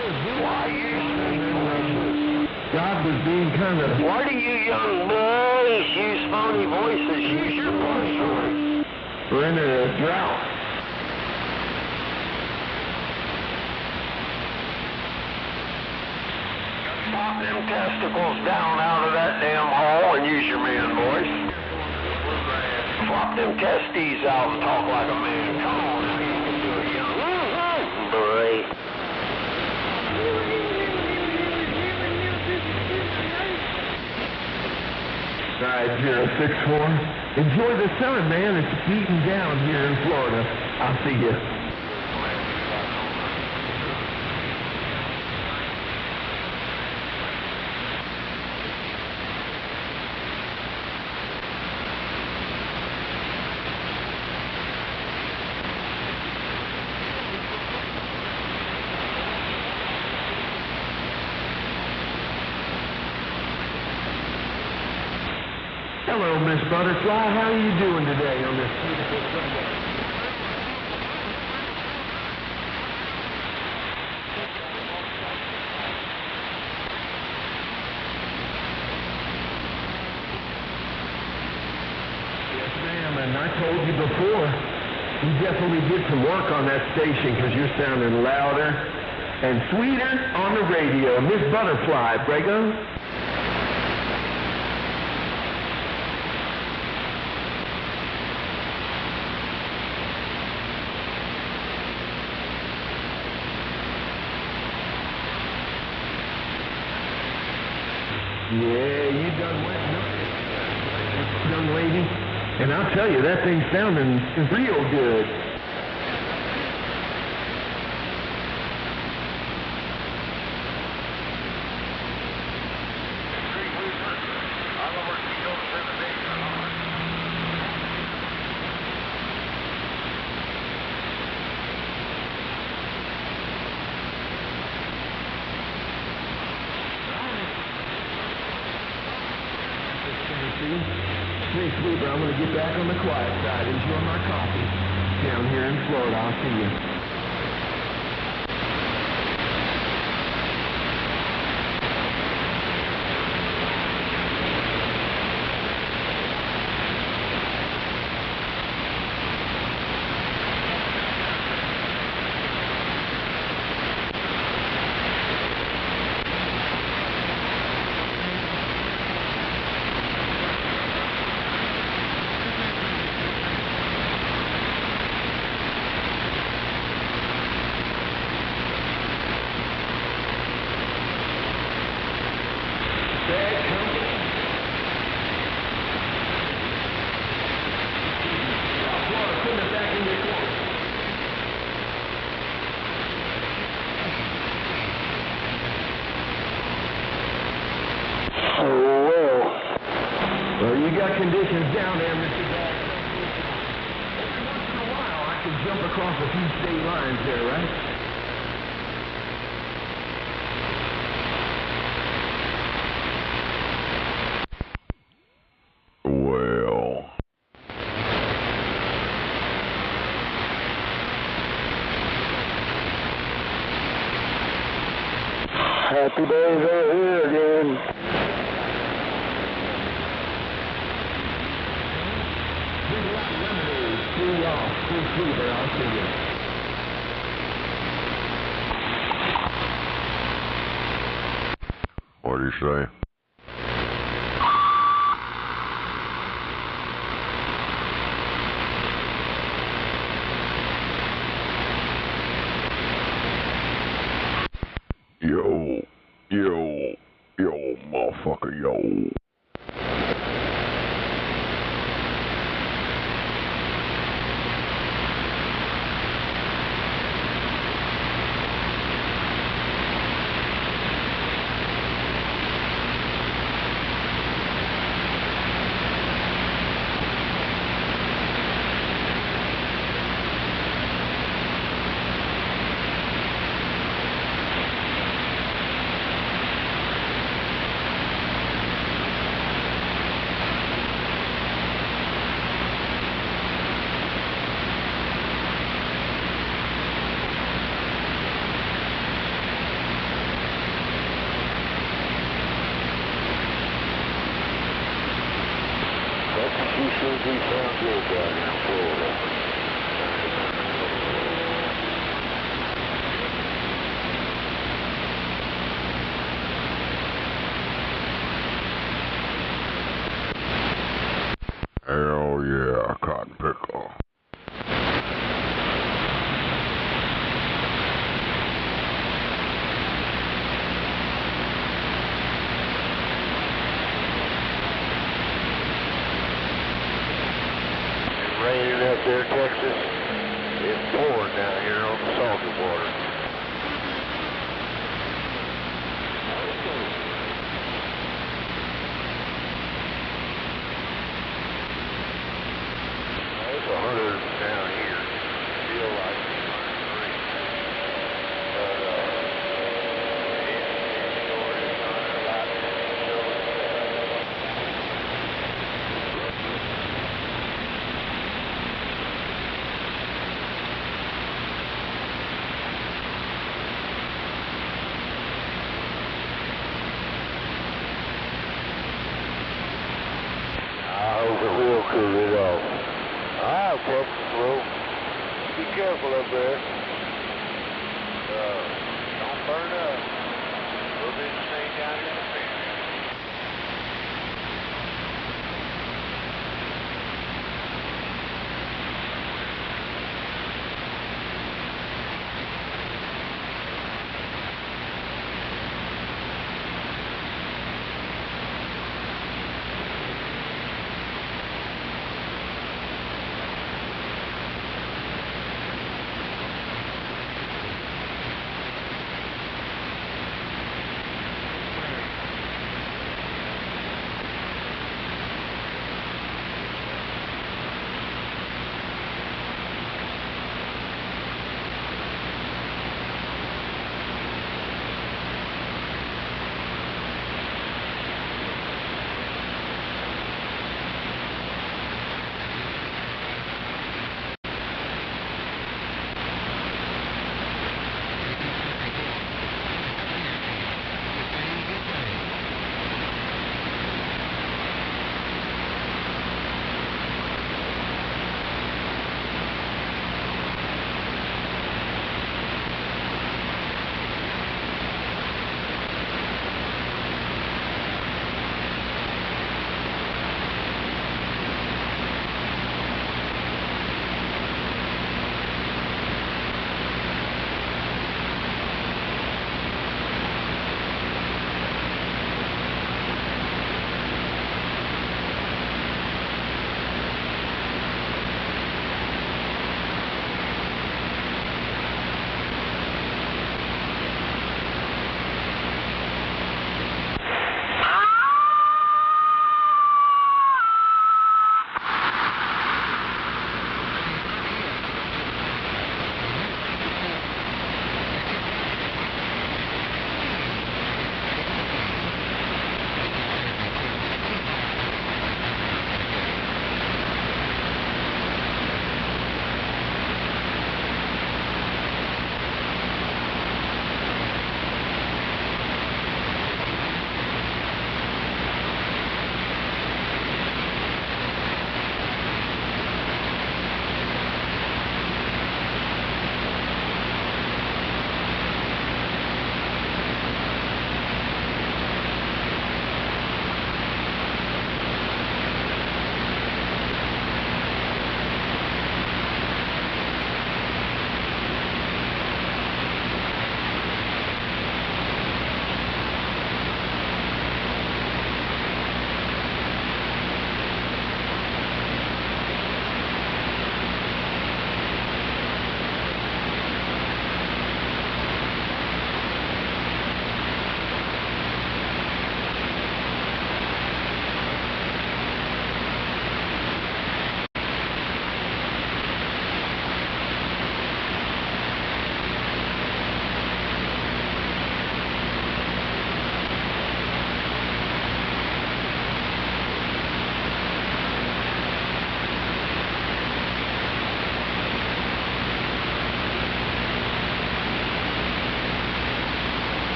Why you speak voices? God was being kind of... Why do you young boys use phony voices? Use your voice voice. We're in a drought. Pop them testicles down out of that damn hole and use your man voice. Flop them testes out and talk like a man. Come on now, you can do it, young boy. Ride 064. Enjoy the sun, man. It's beating down here in Florida. I'll see you. Hello, Miss Butterfly. How are you doing today on this beautiful Sunday? Yes, ma'am, and I told you before, you definitely did some work on that station because you're sounding louder and sweeter on the radio. Miss Butterfly, Brago. Yeah, you done well, young lady. And I'll tell you, that thing's sounding real good. Hey, Sweeper, I'm going to get back on the quiet side. Enjoy my coffee down here in Florida. I'll see you. Well, you got conditions down there, Mr. Jack. Every once in a while, I can jump across a few state lines there, right? Well. Happy days are here again. I'll see you. What do you say? Yo, motherfucker, yo. fuel down here, Florida. Hell yeah, cotton pickle. Raining up there, Texas. It's pouring down here on the salty water. It's 100 down here. Feel like it's 103. But it's over here about I hope it will cool it off. Alright, Texas, well, be careful up there. Don't burn up. We'll be the same down in the field.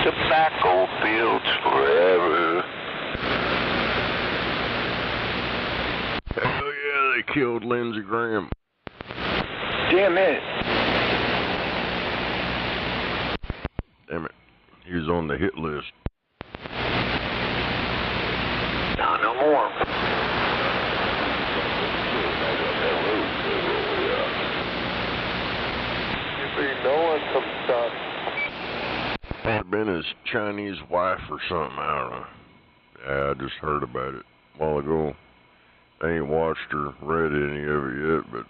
Tobacco fields forever. they killed Lindsey Graham. Damn it. Damn it. He was on the hit list. Not no more. No one some stuff. Had been his Chinese wife or something, I don't know. Yeah, I just heard about it a while ago. I ain't watched or read any of it yet, but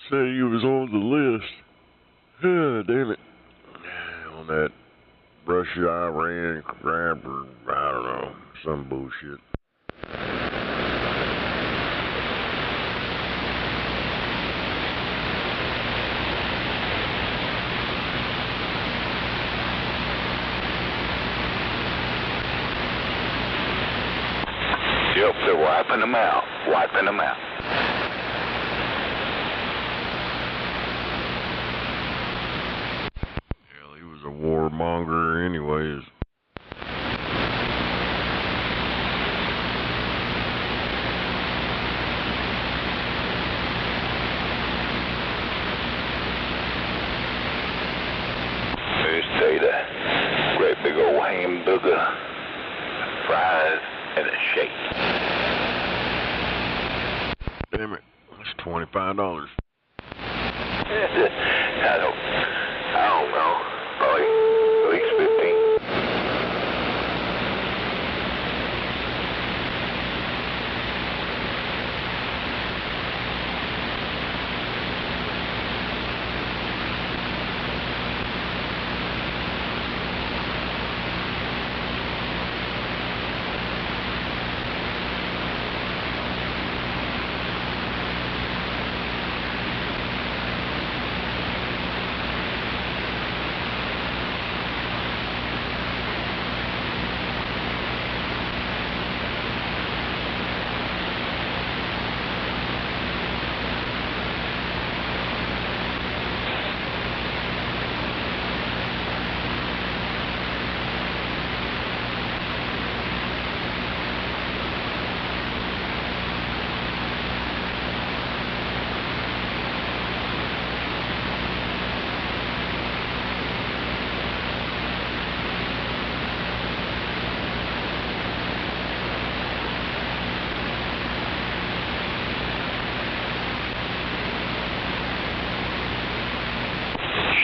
said he was on the list. Damn it. On that Russia-Iran crap or, I don't know, some bullshit. Yep, they're wiping them out. Wiping them out. Hell, he was a warmonger anyways. There's data. Great big old hamburger, fries, and a shake. Damn it, that's $25. I don't know. Probably at least 15.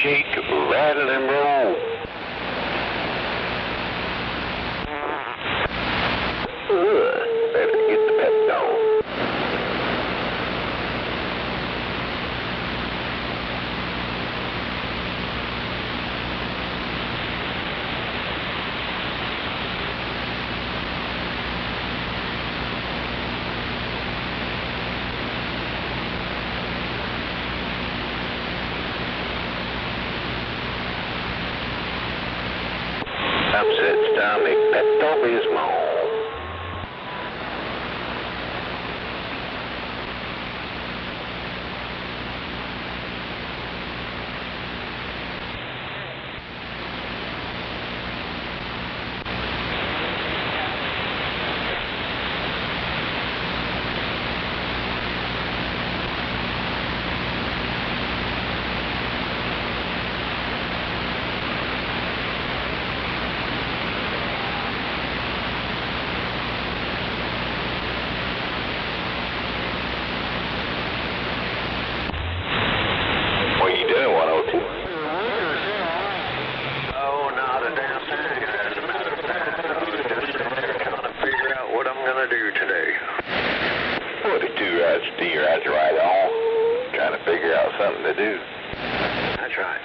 Shake, rattle, and roll. Better get the pep dog. Upset stomach, Pepto-Bismol. That's right on. Trying to figure out something to do. That's right.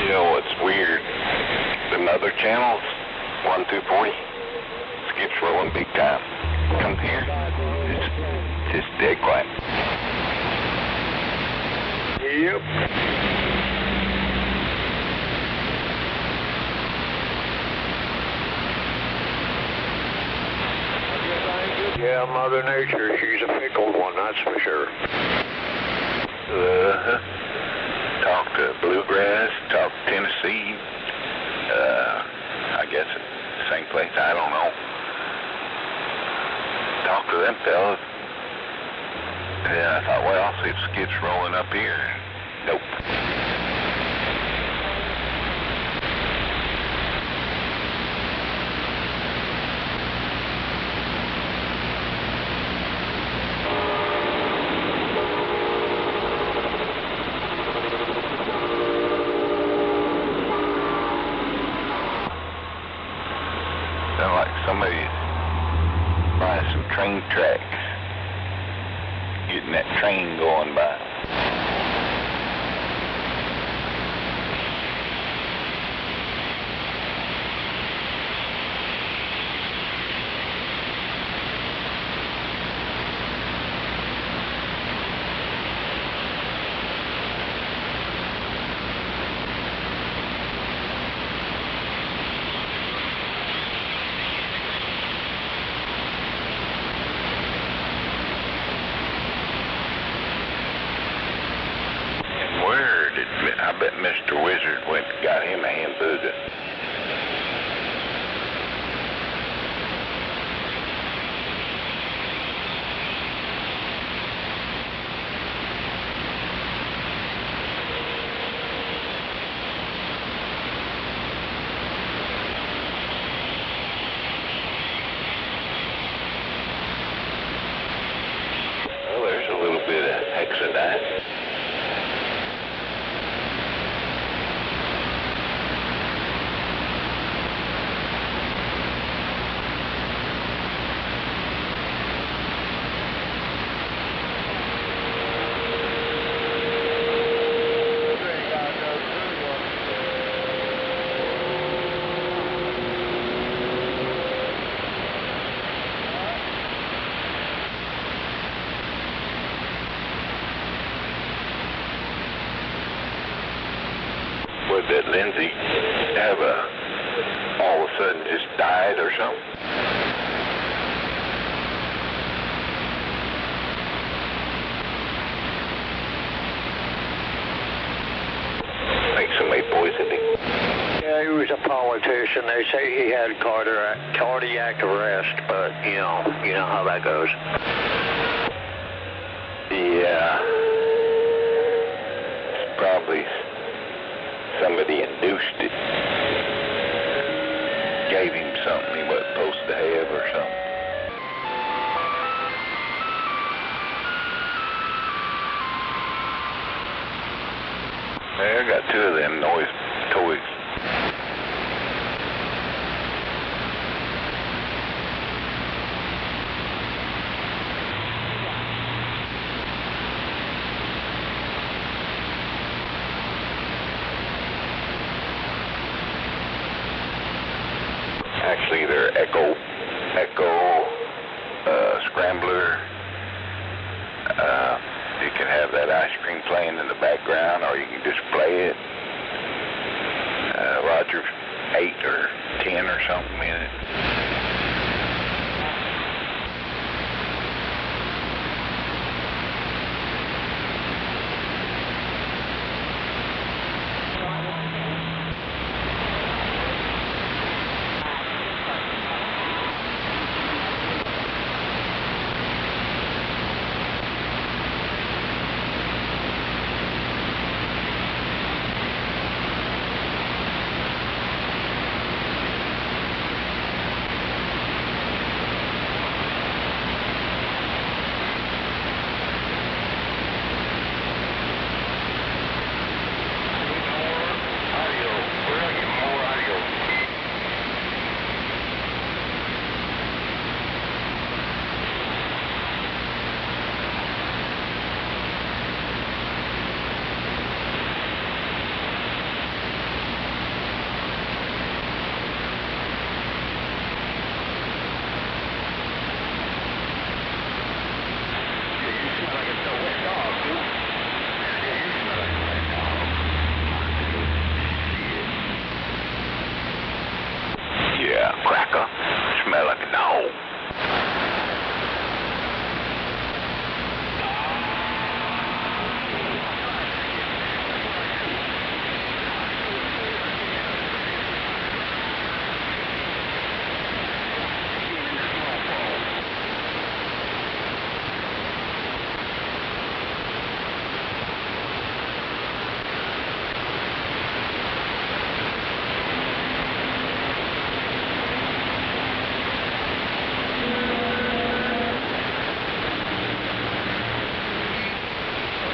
You know what's weird? Them other channels, 1 through 40, skips rolling big time. Come here. It's just dead quiet. Yep. Yeah, Mother Nature, she's a fickle one, that's for sure. Talk to Bluegrass, talk to Tennessee. I guess it's the same place, I don't know. Talk to them fellas. Yeah, I thought, well, I'll see if Skip's rolling up here. Nope. Sound like somebody's buying some train tracks. Getting that train going by. I bet Mr. Wizard went and got him a hamburger. Well, there's a little bit of hexadine. Would that Lindsay have all of a sudden just died or something? Think somebody poisoned him. Yeah, he was a politician. They say he had cardiac arrest, but you know how that goes. Yeah. It's probably somebody induced it. Gave him something he wasn't supposed to have or something. Hey, I got two of them noise toys. Actually, they're Echo Scrambler. You can have that ice cream playing in the background, or you can just play it. Roger 8 or 10 or something in it.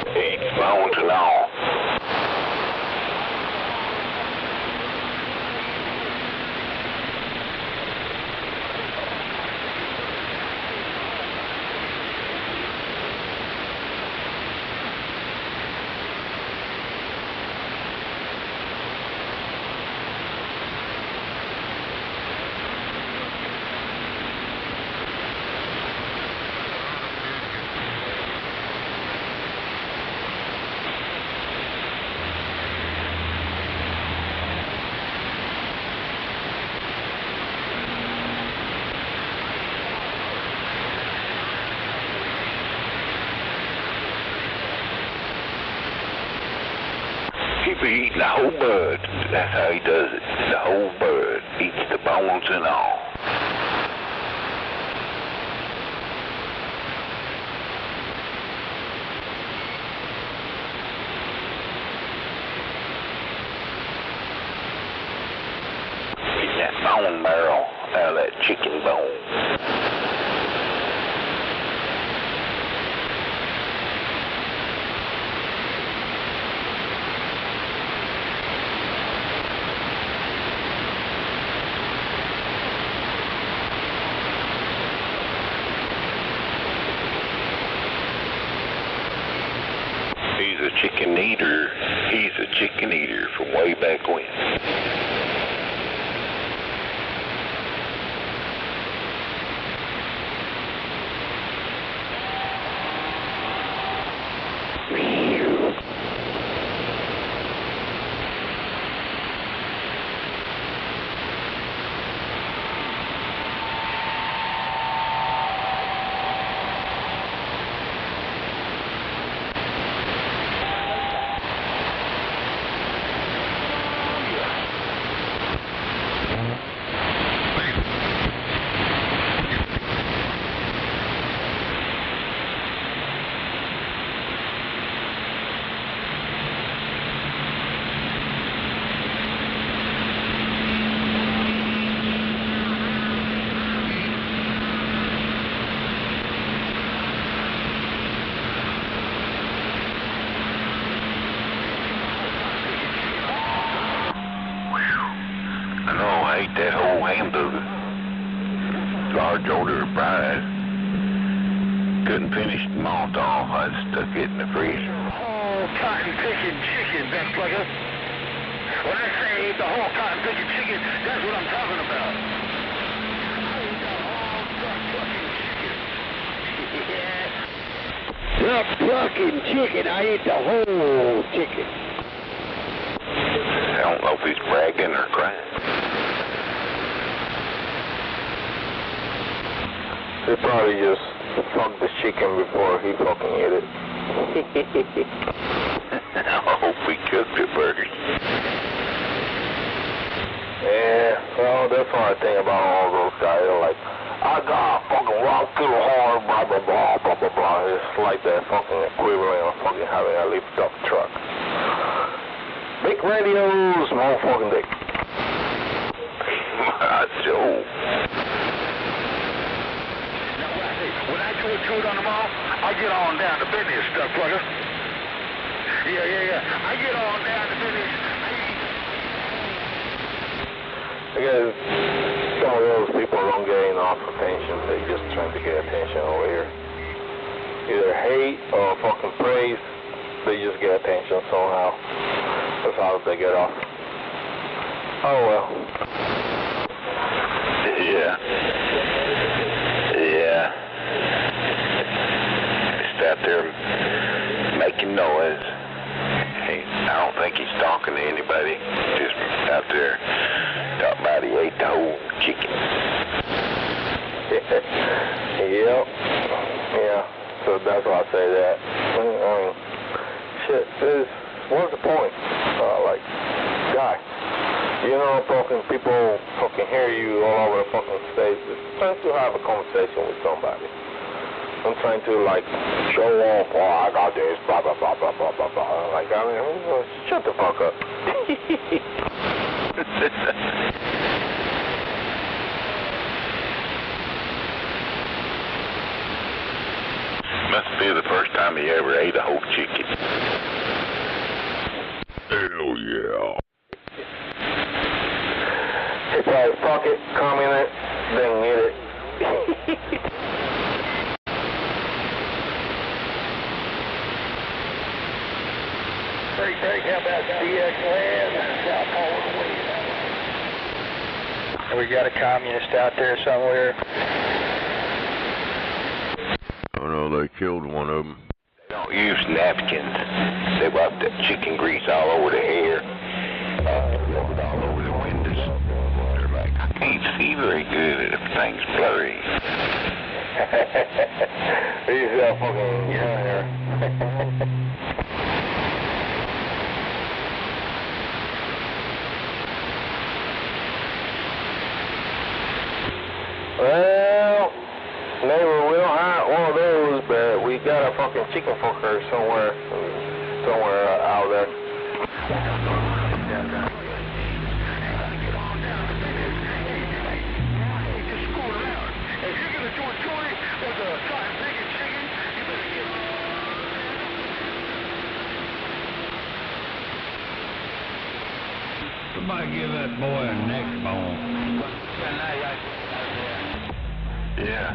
Eats bones and all. He eats the whole bird. That's how he does it. The whole bird. Eats the bones and all. Get that bone marrow out of that chicken bone. He's a chicken eater. He's a chicken eater from way back when. I ate that whole hamburger. Large order of fries. Couldn't finish them all off. I stuck it in the freezer. Whole cotton picking chicken, that plugger. When I say I ate the whole cotton picking chicken, that's what I'm talking about. I ate the whole fucking chicken. Yeah. The fucking chicken. I ate the whole chicken. I don't know if he's bragging or crying. He probably just fucked the chicken before he fucking ate it. I hope he cooked it first. Yeah, well, that's what I think about all those guys. They're like, I got fucking rock too hard, blah, blah, blah, blah, blah, blah. It's like that fucking equivalent of fucking having a lift up truck. Big radios, motherfucking dick. Joe. When I do a toot on them all, I get on down to business, stuff, plugger. Yeah. I get on down to business. I guess some of those people don't get enough attention. They're just trying to get attention over here. Either hate or fucking praise. They just get attention somehow. That's how they get off. Oh well. Yeah. Just out there making noise. I don't think he's talking to anybody. Just out there talking about he ate the whole chicken. Yep. Yeah. So that's why I say that. Shit. What's the point? Like, guy. You know, fucking people fucking hear you all over the fucking stage. Just trying to have a conversation with somebody. I'm trying to, like, show off, oh, I got this, blah, blah, blah, blah, blah, blah, blah. Like, I mean, shut the fuck up. Must be the first time he ever ate a whole chicken. fuck it, comment it, then get it. Break, how about DX land? South Hollywood. We got a communist out there somewhere. Oh no, they killed one of them. They don't use napkins. They wipe that chicken grease all over the hair, all over the windows. They're like, I can't see very good if everything's blurry. He's fucking there. Well, neighbor, we don't have one of those, but we got a fucking chicken fucker somewhere out there. Somebody give that boy a neck bone. Yeah.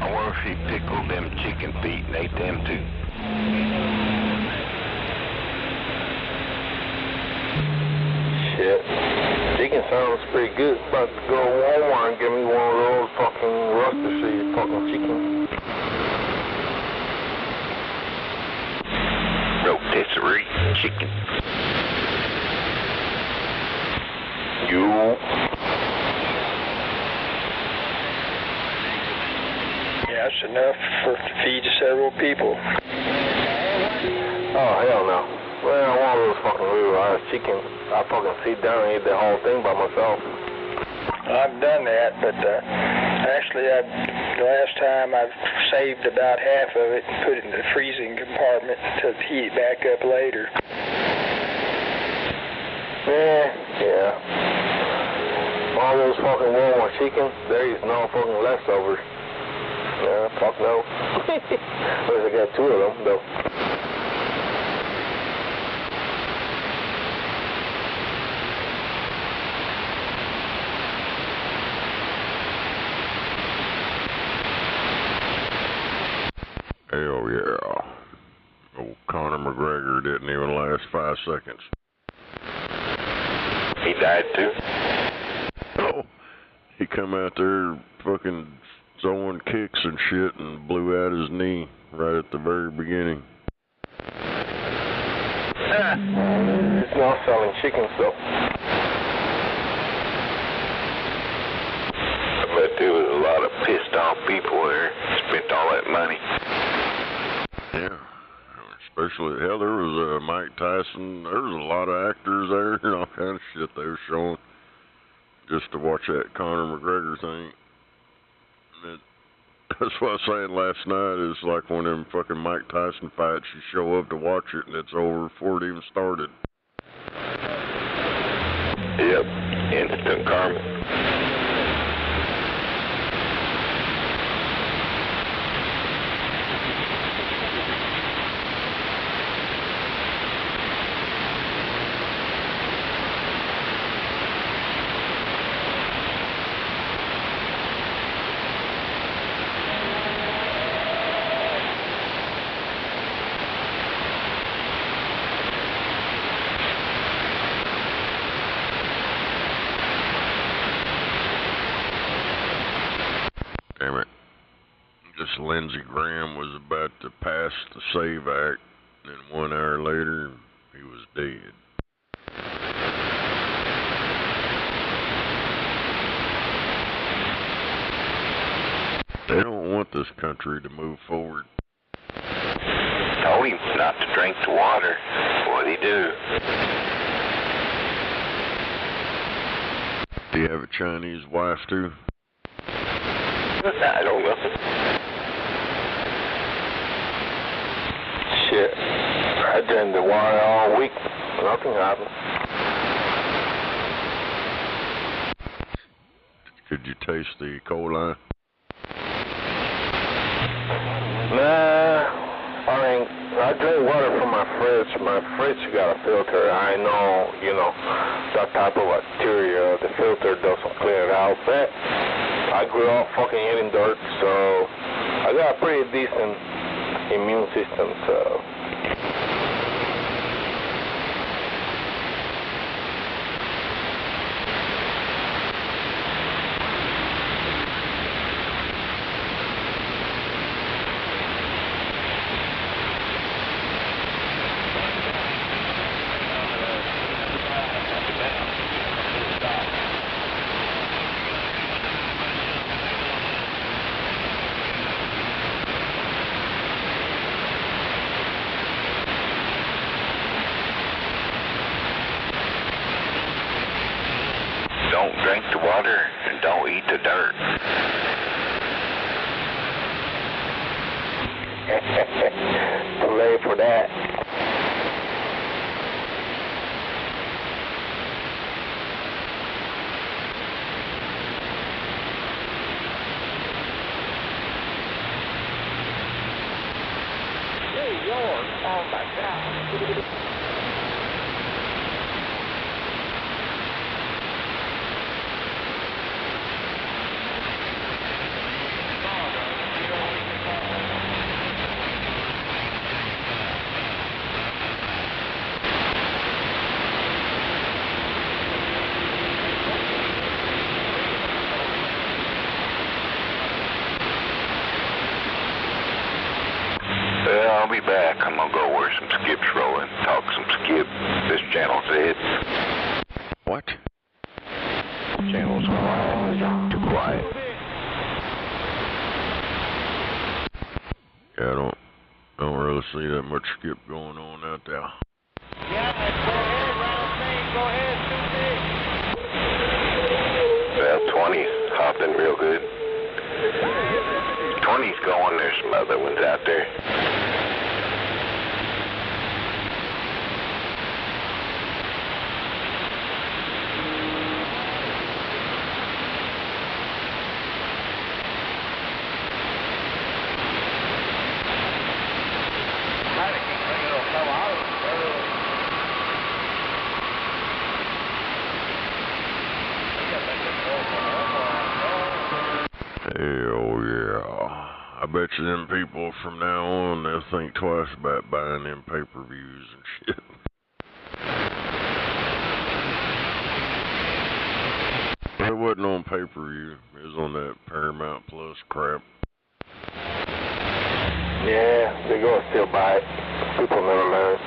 I wonder if he pickled them chicken feet and ate them too. Shit. Chicken sounds pretty good. About to go to Walmart and get me one of those fucking rotisserie fucking chicken. Rotisserie chicken. You. Yeah, that's enough to feed several people. Oh, hell no. Well, one of those fucking real ass chicken. I fucking sit down and eat the whole thing by myself. I've done that, but actually, the last time I've saved about half of it and put it in the freezing compartment to heat it back up later. Yeah. All those fucking Walmart chicken, there is no fucking leftovers. Yeah, fuck no. At least I got two of them, though. Hell yeah. Old Conor McGregor didn't even last 5 seconds. He died too. Oh, he come out there fucking throwing kicks and shit and blew out his knee right at the very beginning. It's not selling chicken, so. I bet there was a lot of pissed off people there. Spent all that money. Yeah. Especially, hell, there was Mike Tyson. There was a lot of actors there and all kind of shit they were showing just to watch that Conor McGregor thing. That's what I was saying last night. Is like one of them fucking Mike Tyson fights. You show up to watch it and it's over before it even started. Yep. Instant karma. Damn it. Just Lindsey Graham was about to pass the SAVE Act, and 1 hour later, he was dead. They don't want this country to move forward. Told him not to drink the water. What'd he do? Do you have a Chinese wife, too? I don't know. Shit. I drank the water all week. Nothing happened. Could you taste the coli? Nah. I I drink water from my fridge. My fridge got a filter. I know, you know, that type of bacteria. The filter doesn't clear it out. But I grew up fucking eating dirt, so I got a pretty decent immune system, so. Don't drink the water and don't eat the dirt. Too late for that. Hey, yours. Oh my God. Well, I'll be back. I'm gonna go where some skips rolling, talk some skip. This channel's it. What? Channel's quiet. Too quiet. Yeah, I don't really see that much skip going on out there. Well, 20's hopping real good. 20's going. There's some other ones out there. Hell yeah. I bet you them people from now on, they'll think twice about buying them pay-per-views and shit. But it wasn't on pay-per-view. It was on that Paramount Plus crap. Yeah, they're gonna still buy it. People never learn.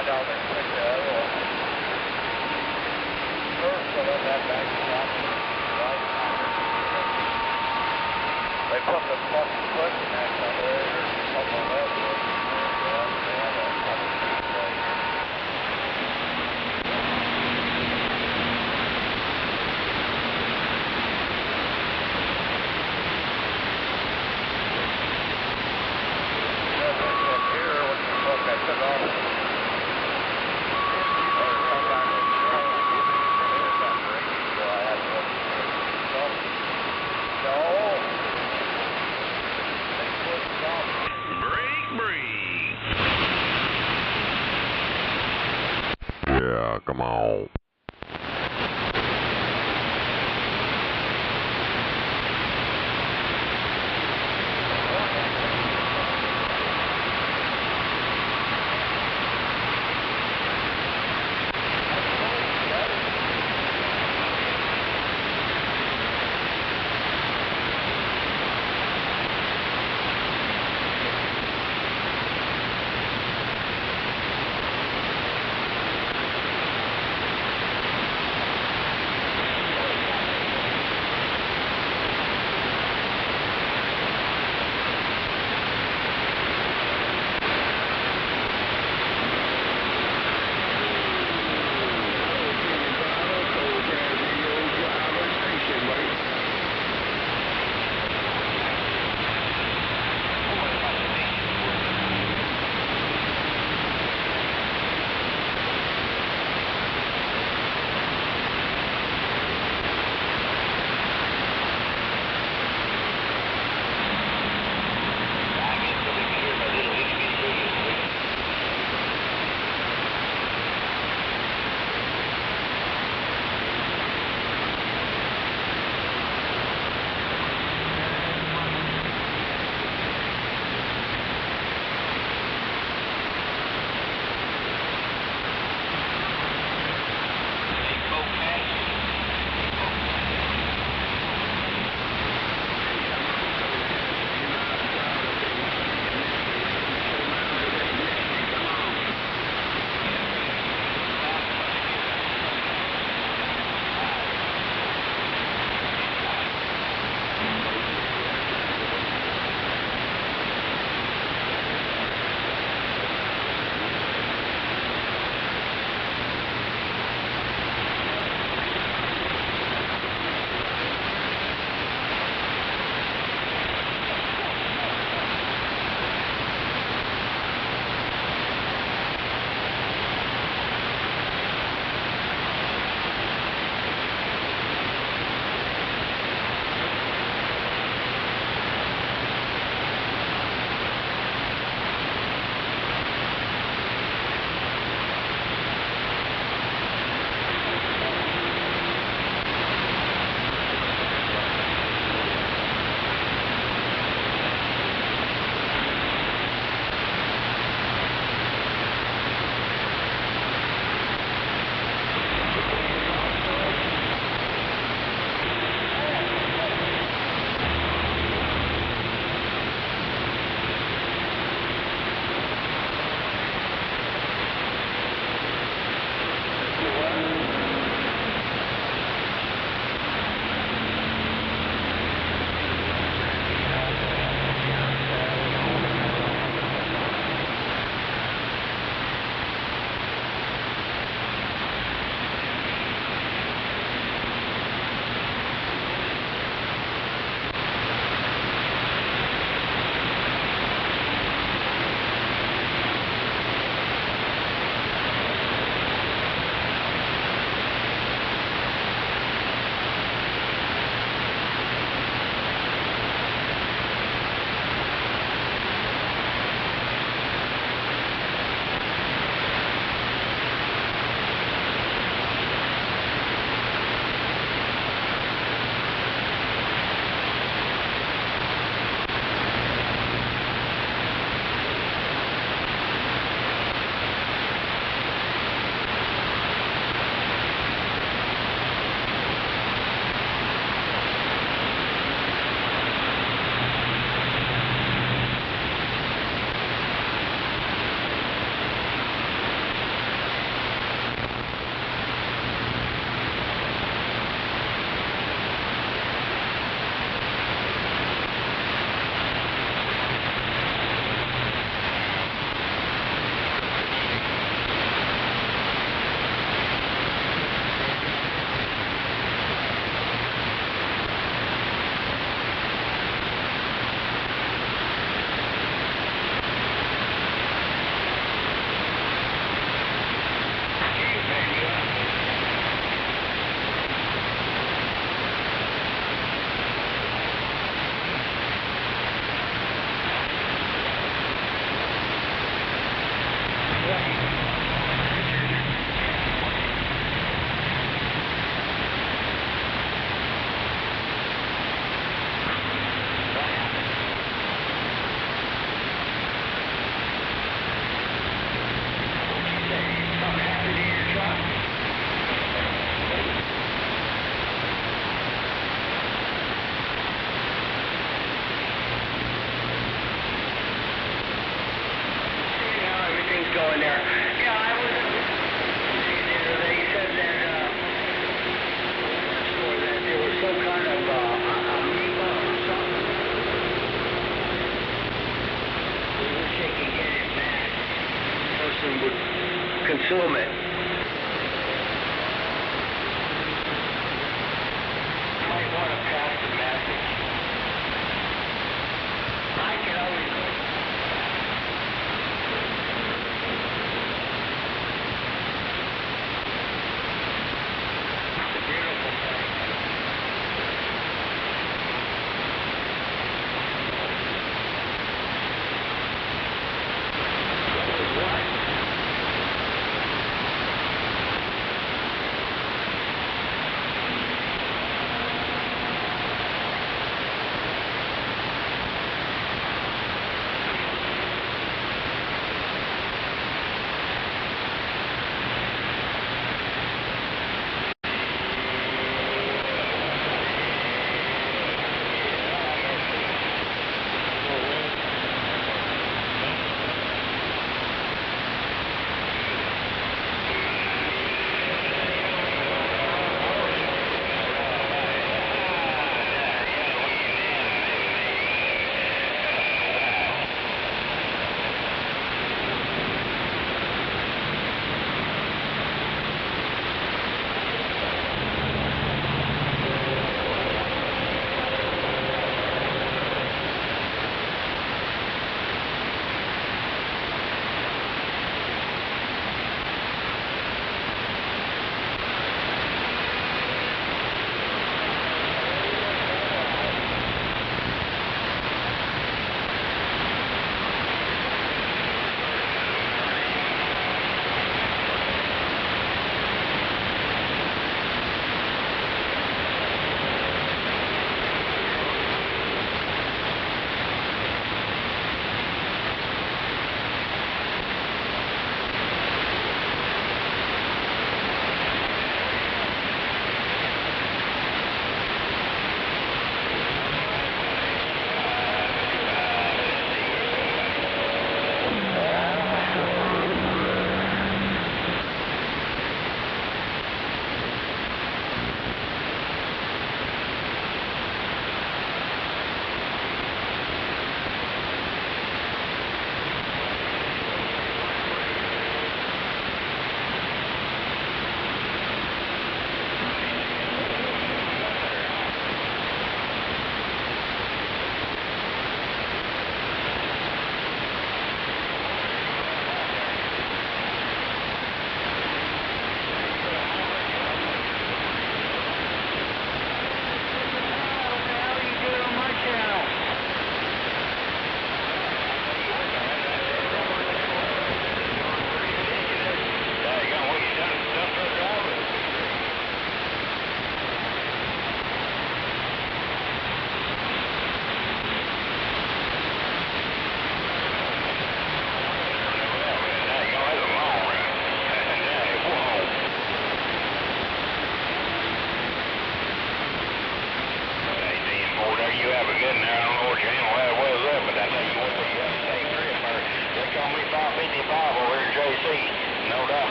right down there and pick the other one. First, so let that back stop. Right. They put the fucking question act on there, or something on that. Yeah, come on. Going there. Yeah, I was they said that there was some kind of amoeba or something. We wish they could get it back. The person would consume it. Might want to pass the message. I can always go.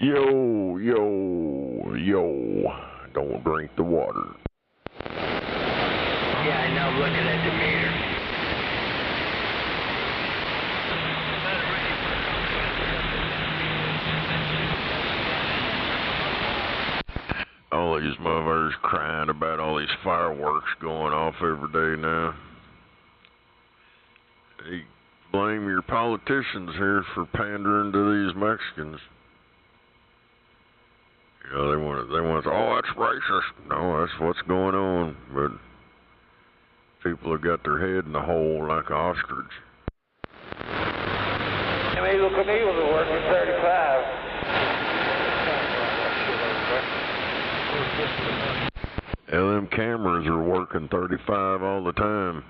Yo, yo, yo. Don't drink the water. Yeah, I know. I'm looking at the meter. All these motherfuckers crying about all these fireworks going off every day now. They blame your politicians here for pandering to these Mexicans. You know, they want to, oh, that's racist. No, that's what's going on. But people have got their head in the hole like an ostrich. Amigo conmigo was working 35. Yeah, them cameras are working 35 all the time.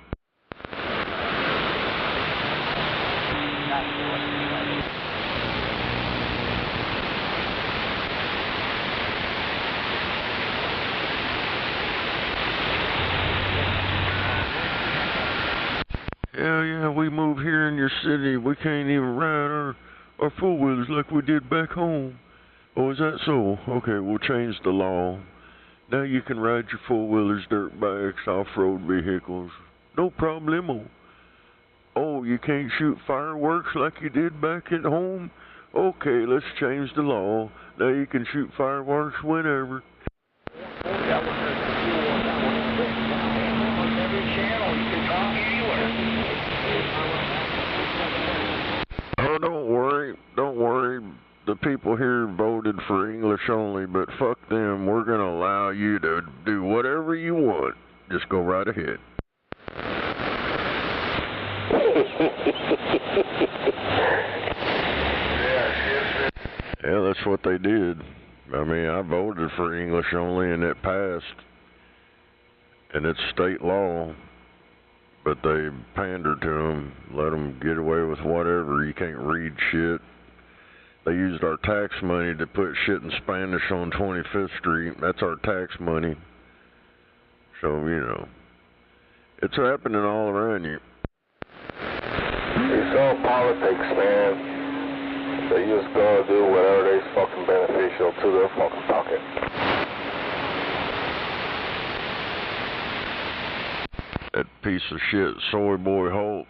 Yeah, we move here in your city. We can't even ride our four-wheelers like we did back home. Oh, is that so? Okay, we'll change the law. Now you can ride your four-wheelers, dirt bikes, off-road vehicles. No problemo. Oh, you can't shoot fireworks like you did back at home? Okay, let's change the law. Now you can shoot fireworks whenever. Oh, don't worry. The people here voted for English only, but fuck them. We're gonna allow you to do whatever you want. Just go right ahead. Yeah, that's what they did. I mean, I voted for English only and it passed. And it's state law. But they pandered to them, let them get away with whatever. You can't read shit. They used our tax money to put shit in Spanish on 25th Street. That's our tax money. So, you know, it's happening all around you. It's all politics, man. They just go do whatever is fucking beneficial to their fucking pocket. That piece of shit, Soy Boy Holt.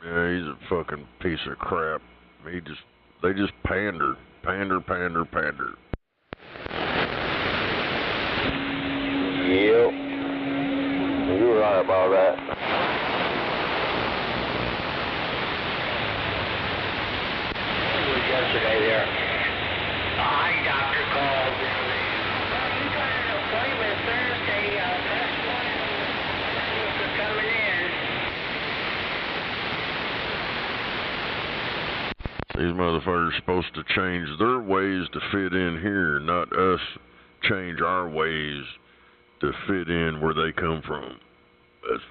Yeah, he's a fucking piece of crap. They just pander. Yep. You're right about that. Yesterday there. Hi, doctor called. You got an appointment Thursday, past 1. For coming in. These motherfuckers are supposed to change their ways to fit in here, not us change our ways to fit in where they come from. That's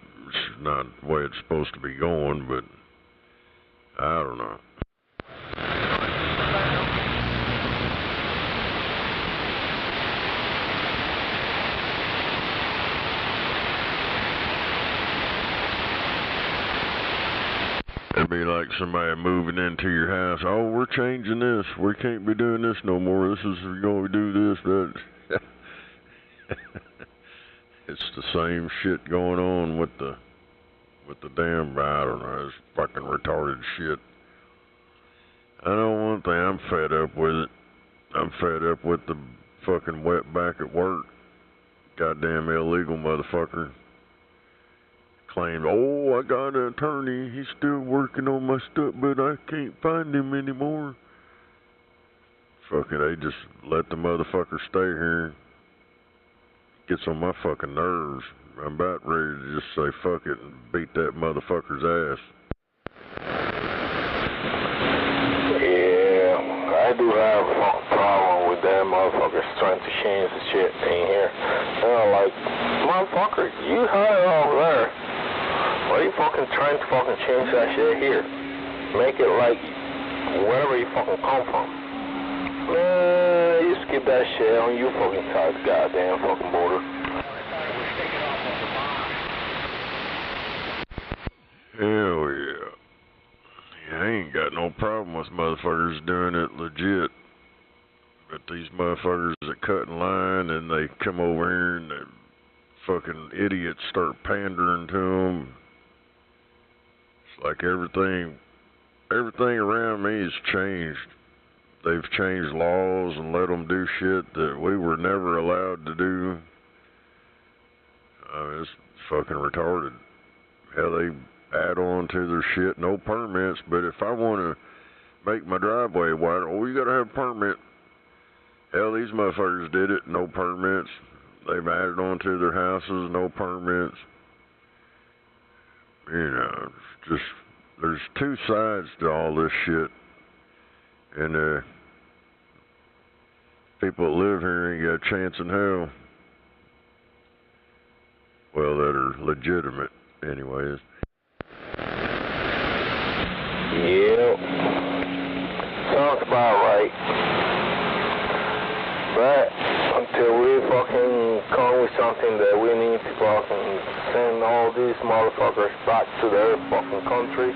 not the way it's supposed to be going, but I don't know. It'd be like somebody moving into your house. Oh, we're changing this. We can't be doing this no more. This is, we're going to do this, that. It's the same shit going on with the damn, I don't know, it's fucking retarded shit. I know one thing, I'm fed up with it. I'm fed up with the fucking wetback at work. Goddamn illegal motherfucker. Claimed, oh, I got an attorney, he's still working on my stuff, but I can't find him anymore. Fucking, they just let the motherfucker stay here. Gets on my fucking nerves. I'm about ready to just say fuck it and beat that motherfucker's ass. Yeah, I do have a fucking problem with them motherfuckers trying to change the shit in here. You know, like, motherfucker, you hired over there. Why are you fucking trying to fucking change that shit here? Make it like wherever you fucking come from. Man, you skip that shit on you fucking side of the goddamn fucking border. Hell yeah. I ain't got no problem with motherfuckers doing it legit. But these motherfuckers that cut in line and they come over here and the fucking idiots start pandering to them. It's like everything around me has changed. They've changed laws and let them do shit that we were never allowed to do. It's fucking retarded. Hell, they add on to their shit, no permits, but if I want to make my driveway wider, you gotta have a permit. Hell, these motherfuckers did it, no permits. They've added on to their houses, no permits. You know, it's just, there's two sides to all this shit. And, people that live here ain't got a chance in hell. Well, that are legitimate, anyways. Yep. Sounds about right. But until we fucking come with something that we need to fucking send all these motherfuckers back to their fucking country,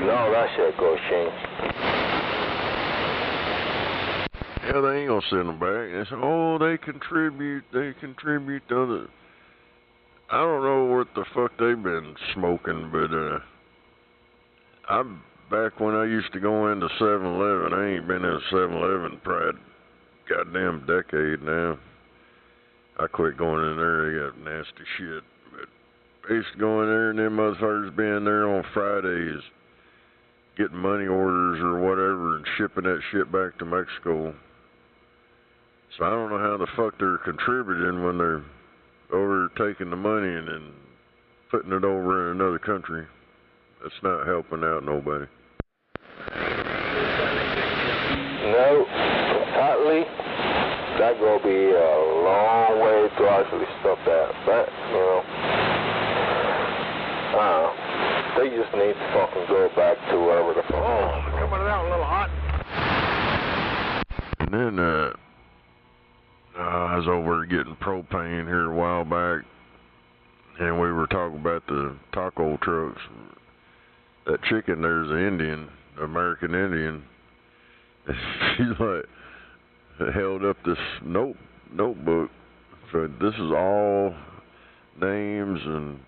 no, that shit go change. Yeah, they ain't gonna send them back. They say, oh, they contribute to the... I don't know what the fuck they've been smoking, but, back when I used to go into 7-Eleven, I ain't been in a 7-Eleven probably a goddamn decade now. I quit going in there, they got nasty shit. But I used to go in there and them motherfuckers being there on Fridays, getting money orders or whatever and shipping that shit back to Mexico. So I don't know how the fuck they're contributing when they're over taking the money and then putting it over in another country. That's not helping out nobody. No, sadly, that gonna be a long way to actually stop that. But, you know, they just need to fucking go back to wherever the fuck. Oh, coming out a little hot. And then, I was over getting propane here a while back, and we were talking about the taco trucks. That chicken there's an Indian, American Indian. She's like, held up this notebook. So this is all names and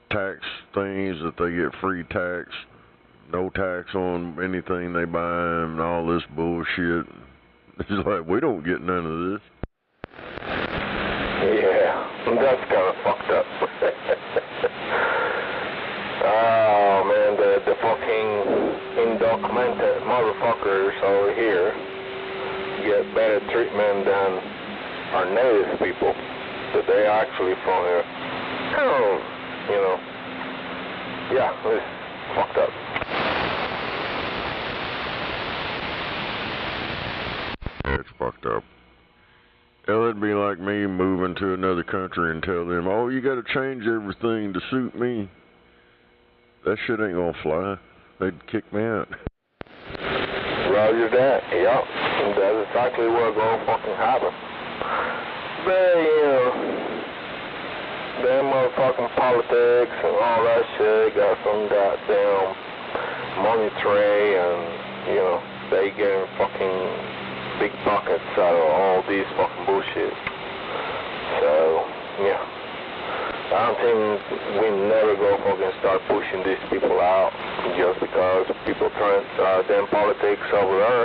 tax things that they get free tax, no tax on anything they buy, and all this bullshit. She's like, we don't get none of this. Yeah, that's kind of fucked up. Oh man, the fucking undocumented motherfuckers over here get better treatment than our native people that they actually from here. You know, yeah, it's fucked up. It's fucked up. Hell, it'd be like me moving to another country and tell them, oh, you gotta change everything to suit me. That shit ain't gonna fly. They'd kick me out. Roger that, yep. That's exactly what's gonna fucking happen. But, you know, them motherfucking politics and all that shit got some goddamn money tray and, you know, they getting fucking big buckets out of all these fucking bullshit. So, yeah. I don't think we never go fucking start pushing these people out just because people trying them politics over there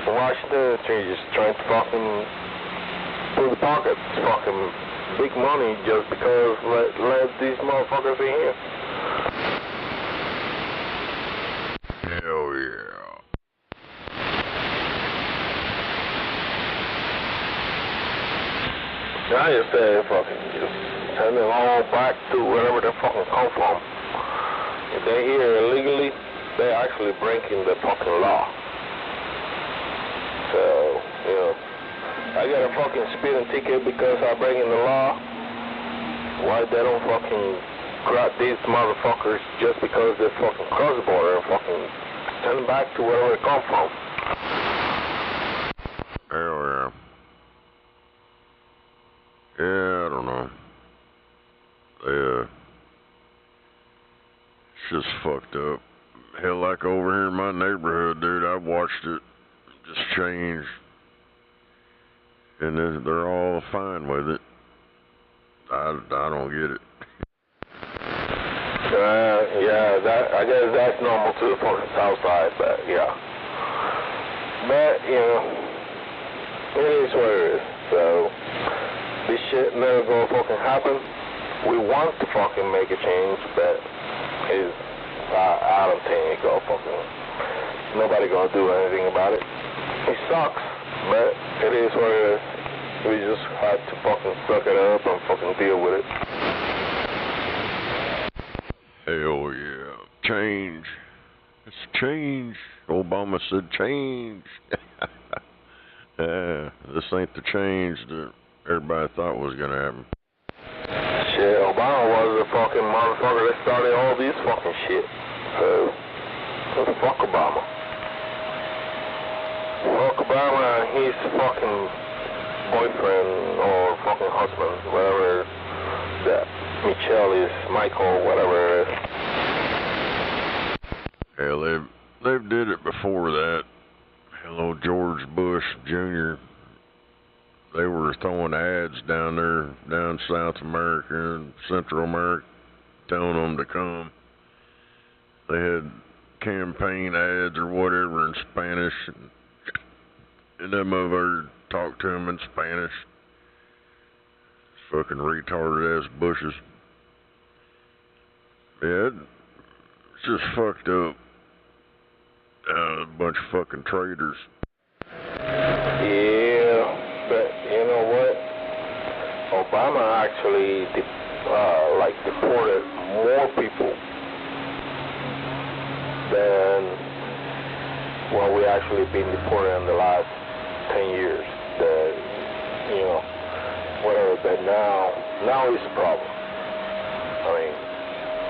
in Washington. They're just trying to fucking pull the pockets, fucking big money just because let these motherfuckers in here. Hell yeah. I just say fucking just send them all back to wherever they fucking come from. If they're here illegally, they're actually breaking the fucking law. So, you know, I got a fucking speeding ticket because I'm breaking the law. Why they don't fucking grab these motherfuckers just because they fucking cross the border and fucking send them back to wherever they come from? Hell yeah. Yeah, I don't know. It's just fucked up. over here in my neighborhood, dude, I watched it just change. And they're all fine with it. I don't get it. Yeah, I guess that's normal to the fucking south side, but yeah. But, you know, it is what it is. So, this shit never gonna fucking happen. We want to fucking make a change, but I don't think it's gonna fucking, nobody gonna do anything about it. It sucks, but it is what it is. We just have to fucking suck it up and fucking deal with it. Hell yeah. Change. It's change. Obama said change. This ain't the change that everybody thought was gonna happen. Shit, Obama was the fucking motherfucker that started all this fucking shit. So, what the fuck Obama? Fuck Obama and his fucking boyfriend or fucking husband, whatever that Michelle is, Michael, whatever it is. Hell, they've did it before that. Hello, George Bush Jr. They were throwing ads down there, down South America and Central America, telling them to come. They had campaign ads or whatever in Spanish, and them over talked to them in Spanish. Fucking retarded ass Bushes. Yeah, it's just fucked up. A bunch of fucking traitors. Yeah, but you know what? Obama actually deported more people than what we actually been deported in the last 10 years. You know, whatever. But now it's a problem. I mean,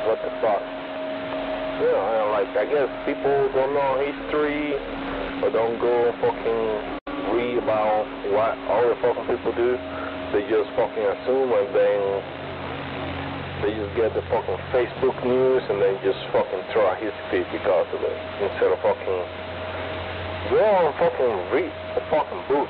what the fuck? You know, I guess people don't know history or don't go fucking read about what all the fucking people do. They just fucking assume and then they just get the fucking Facebook news and then just fucking throw a history because of it. Instead of fucking go and fucking read a fucking book.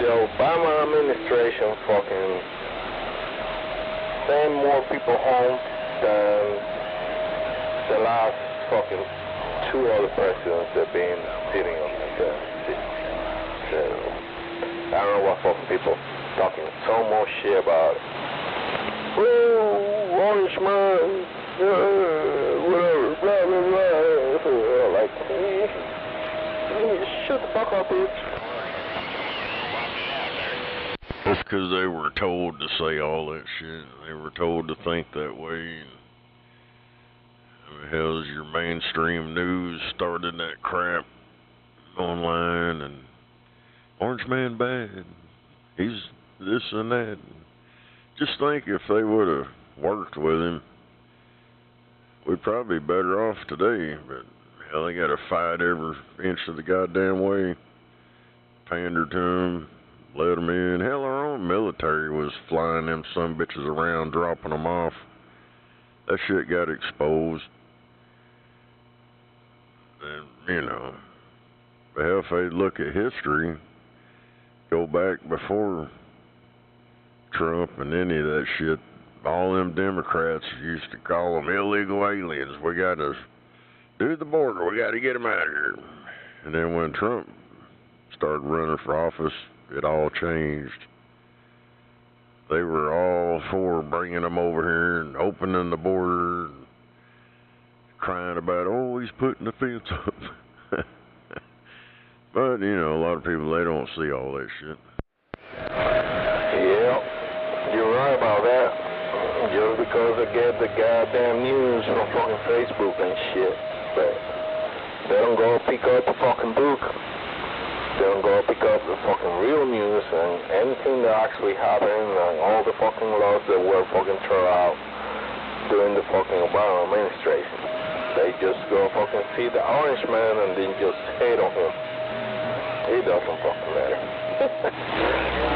The Obama administration fucking send more people home than the last fucking 2 other presidents that have been sitting on the seat. So, I don't know what fucking people talking so much shit about it. Oh, orange man, whatever, blah, blah, blah. Like, shut the fuck up, bitch. That's because they were told to say all that shit. They were told to think that way. I mean, hell's your mainstream news started that crap online and Orange Man bad. He's this and that. Just think if they would have worked with him, we'd probably be better off today. But hell, they got to fight every inch of the goddamn way. Pander to him. Let them in. Hell, our own military was flying them some bitches around, dropping them off. That shit got exposed. And, you know, but hell, if they look at history, go back before Trump and any of that shit, all them Democrats used to call them illegal aliens. We got to do the border. We got to get them out of here. And then when Trump started running for office, it all changed. They were all for bringing them over here and opening the border and crying about, oh, he's putting the fence up. But, you know, a lot of people, they don't see all that shit. Yeah, you're right about that. Just because they get the goddamn news from fucking Facebook and shit. But they don't go pick up a fucking book. They don't go pick up the fucking real news and anything that actually happened and all the fucking laws that were fucking thrown out during the fucking Obama administration. They just go fucking see the orange man and then just hate on him. it doesn't fucking matter.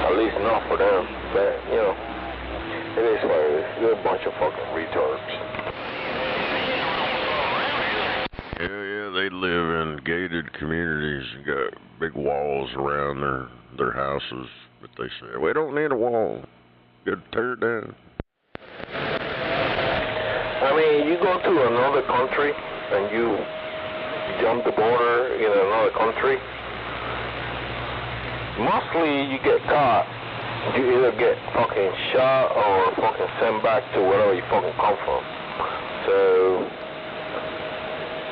At least not for them. But, you know, it is what it is. They're a bunch of fucking retards. Yeah, they live in gated communities and got big walls around their houses. But they say, we don't need a wall. Gotta tear it down. I mean, you go to another country and you jump the border in another country, mostly you get caught. You either get fucking shot or fucking sent back to wherever you fucking come from. So,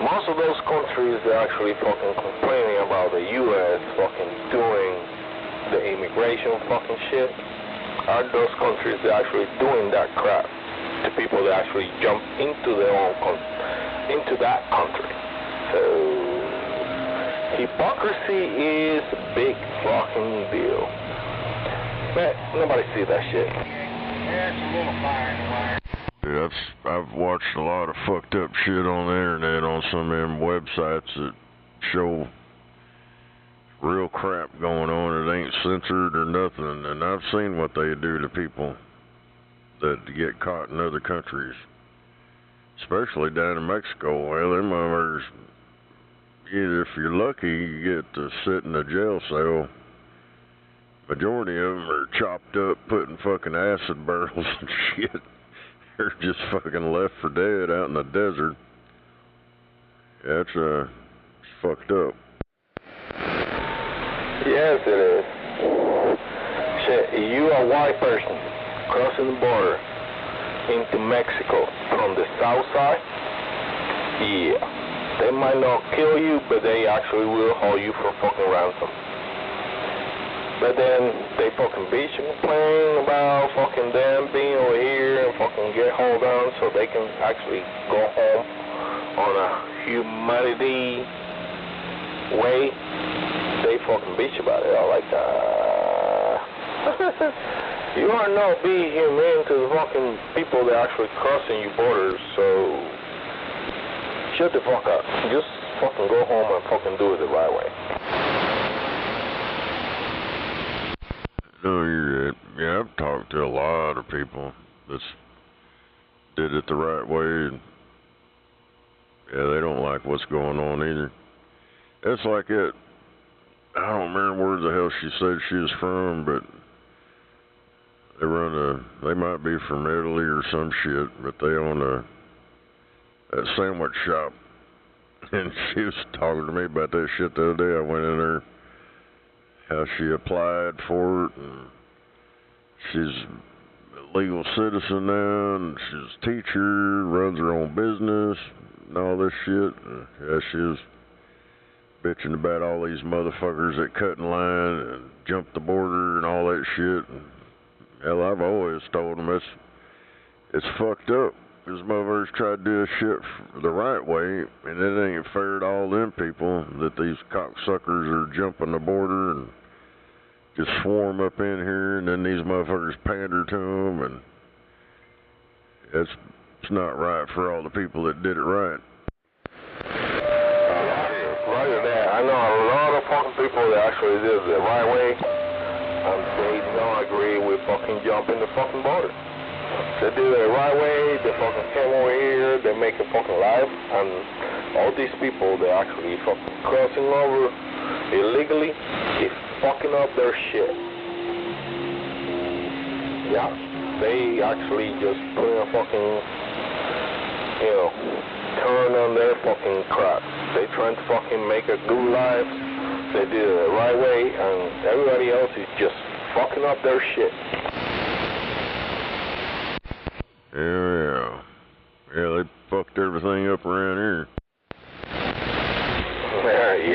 most of those countries, they're actually fucking complaining about the U.S. fucking doing the immigration fucking shit. Are those countries, they're actually doing that crap to people that actually jump into their own into that country. So, hypocrisy is a big fucking deal. But nobody sees that shit. Yeah, it's a little fire in the wire. Yeah, I've watched a lot of fucked up shit on the internet on some of them websites that show real crap going on. It ain't censored or nothing. And I've seen what they do to people that get caught in other countries, especially down in Mexico. Well, them motherfuckers, if you're lucky, you get to sit in a jail cell. Majority of them are chopped up, put in fucking acid barrels and shit. They're just fucking left for dead out in the desert. Yeah, it's fucked up. Yes, it is. Shit, you a white person crossing the border into Mexico from the south side, yeah, they might not kill you, but they actually will hold you for fucking ransom. But then they fucking bitch and complain about fucking them being over here and fucking get hold on so they can actually go home on a humanity way. They fucking bitch about it. I'm like, you are not being humane to the fucking people that are actually crossing your borders, so shut the fuck up. Just fucking go home and fucking do it the right way. No, you're right. Yeah, I've talked to a lot of people that did it the right way, and yeah, they don't like what's going on either. It's like it. I don't remember where the hell she said she was from, but they might be from Italy or some shit, but they own a sandwich shop, and she was talking to me about that shit the other day. I went in there, how she applied for it, and she's a legal citizen now, and she's a teacher, runs her own business, and all this shit. Yeah, she was bitching about all these motherfuckers that cut in line and jump the border and all that shit. And, hell, I've always told them it's fucked up. These motherfuckers try to do this shit the right way, and it ain't fair to all them people that these cocksuckers are jumping the border and just swarm up in here, and then these motherfuckers pander to them, and it's not right for all the people that did it right. Right at that, I know a lot of fucking people that actually did it the right way, and they don't agree with fucking jumping the fucking border. They did it the right way, they fucking came over here, they make a fucking life, and all these people, they actually fucking crossing over illegally, they fucking up their shit. Yeah, they actually just put in a fucking, turn on their fucking crap. They trying to fucking make a good life, they did it the right way, and everybody else is just fucking up their shit. Yeah, they fucked everything up around here.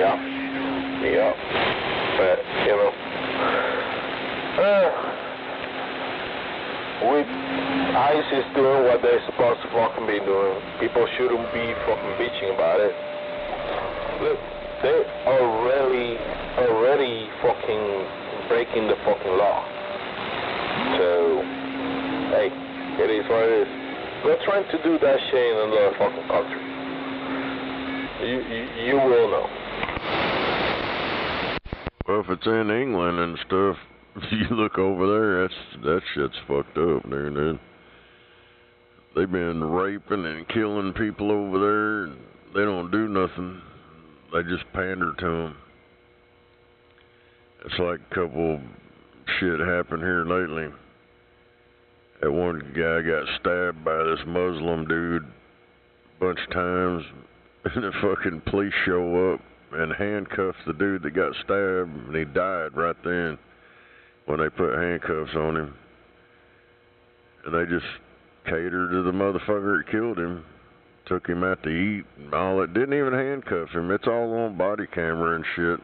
Yeah. But, with ICE is doing what they're supposed to fucking be doing. People shouldn't be fucking bitching about it. Look, they already fucking breaking the fucking law. So, hey, it is what it is. They're trying to do that shit in another fucking country. You will know. Well, if it's in England and stuff, you look over there, that shit's fucked up there, dude. They've been raping and killing people over there, and they don't do nothing. They just pander to them. It's like a couple shit happened here lately. That one guy got stabbed by this Muslim dude a bunch of times, and the fucking police show up and handcuff the dude that got stabbed, and he died right then when they put handcuffs on him. And they just catered to the motherfucker that killed him, took him out to eat and all that. Didn't even handcuff him. It's all on body camera and shit.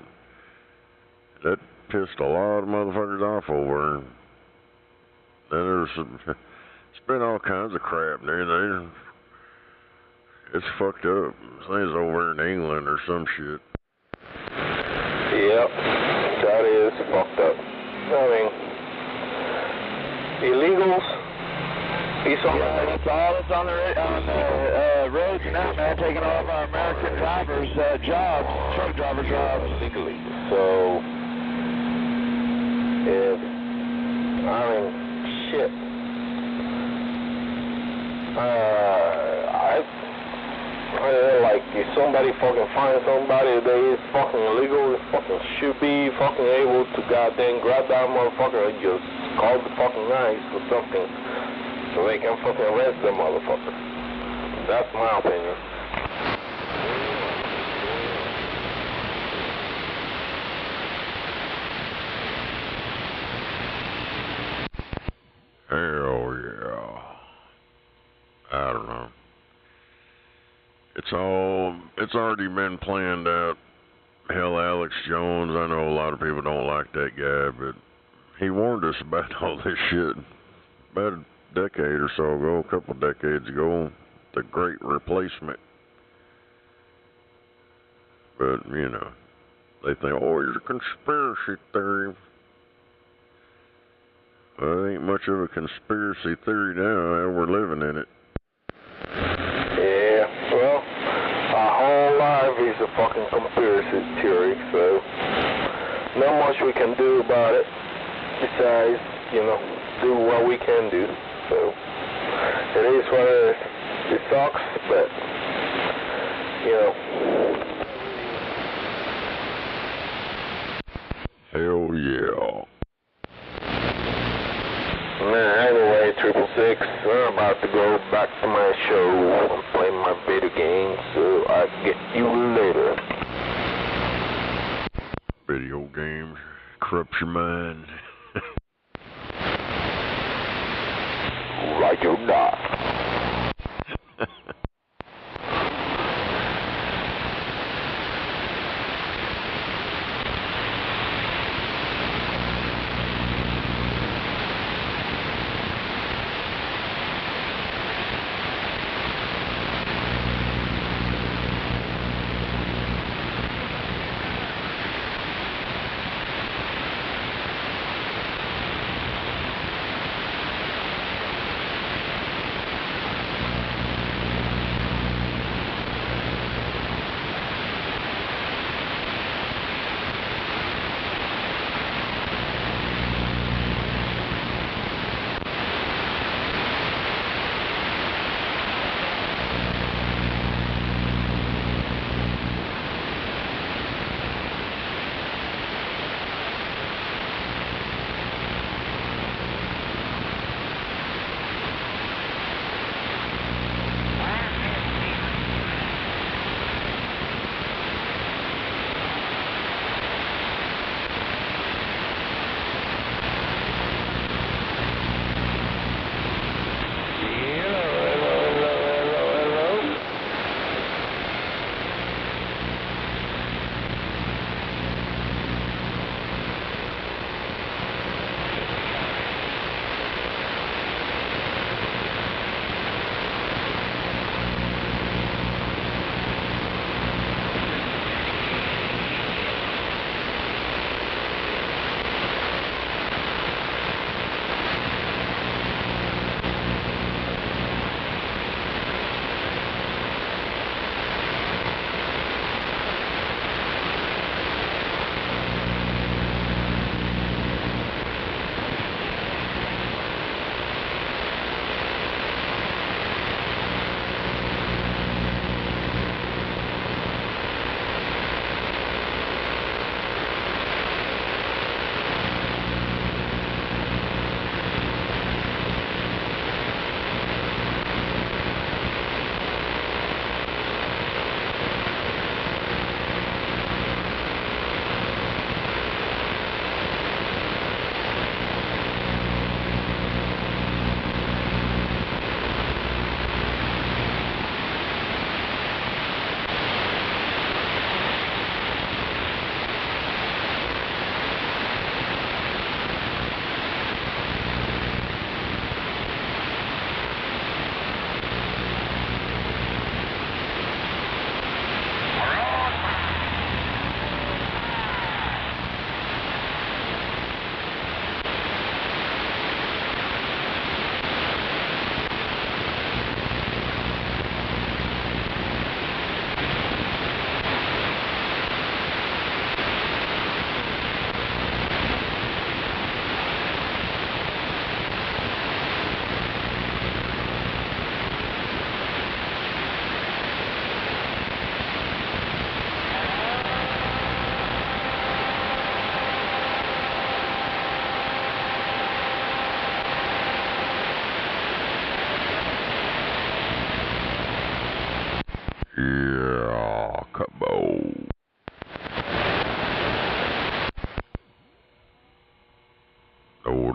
That pissed a lot of motherfuckers off over. And then it's been all kinds of crap there. It's fucked up. Things over in England or some shit. Yep, that is fucked up. I mean, illegals. It's all that's on the roads now, man, taking all of our American drivers' jobs, truck driver jobs. Legally. So, shit. Like, if somebody fucking finds somebody that is fucking illegal, fucking should be fucking able to goddamn grab that motherfucker and just call the fucking ICE or something so they can fucking arrest the motherfucker. That's my opinion. Hell yeah. I don't know. It's already been planned out. Hell, Alex Jones, I know a lot of people don't like that guy, but he warned us about all this shit about a decade or so ago, a couple decades ago, the Great Replacement. But, you know, they think, oh, it's a conspiracy theory. Well, it ain't much of a conspiracy theory now, we're living in it. Yeah, well, our whole life is a fucking conspiracy theory, so not much we can do about it besides, you know, do what we can do. So it is what it is. It sucks, but, you know. Hell yeah. Anyway, 666, I'm about to go back to my show and play my video game, so I'll get you later. Video games corrupt your mind. Like or not.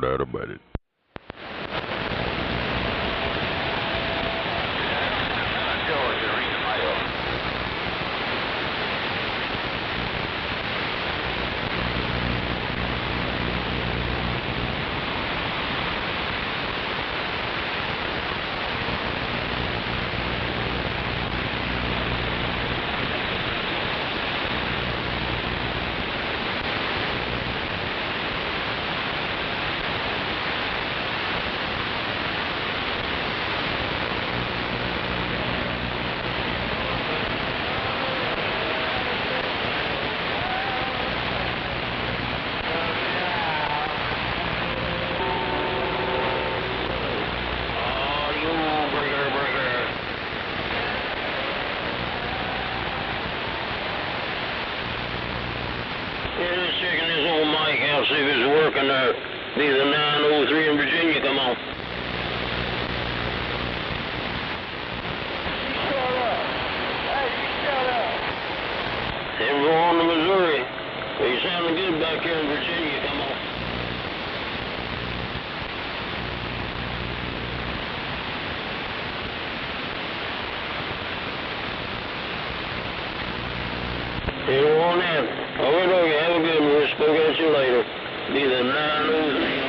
doubt about it. Checking this old mic out, see if it's working there. Be the 903 in Virginia, come on. Shut up. Hey, you shut up. Denver on to Missouri. You sounding good back here in Virginia, come on. Denver on that. All right, okay, have a good one. We'll spoke at you later. Be the 903.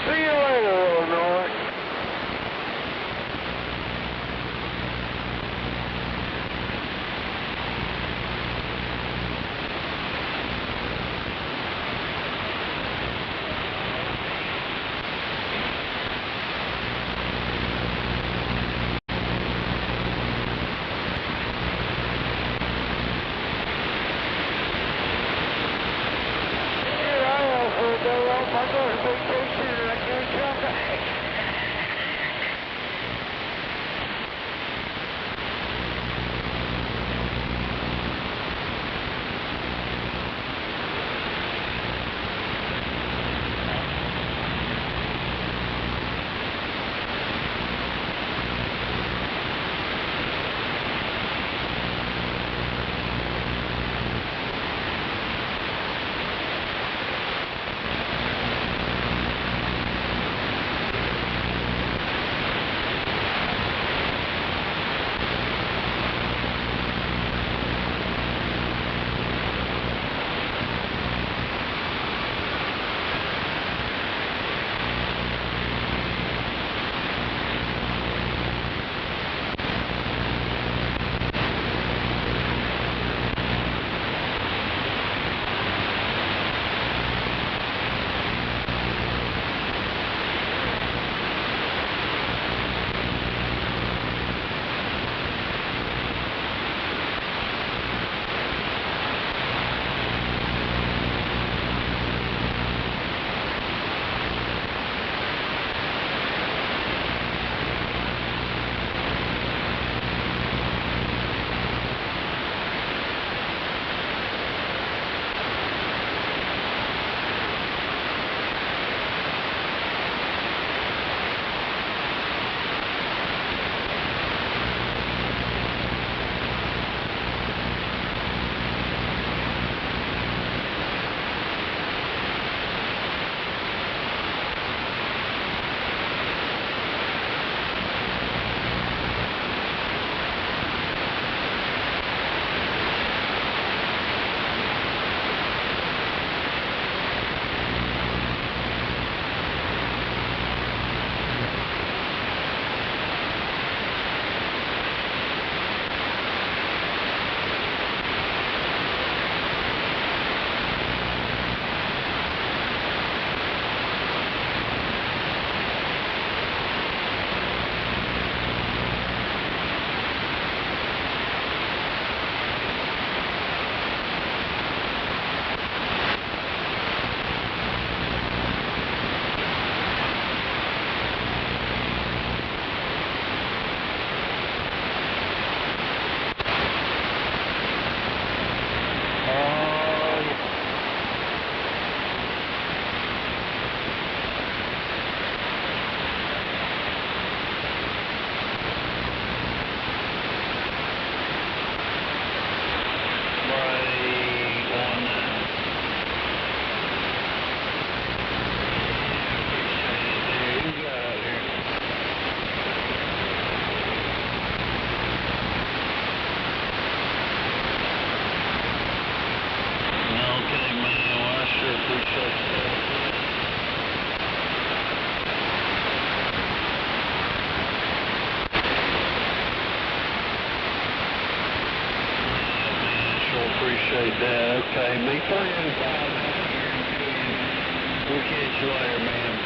See you later, Illinois. I'm going on vacation and I can't come back. Okay, be playing 5 out here. We'll catch you later, man.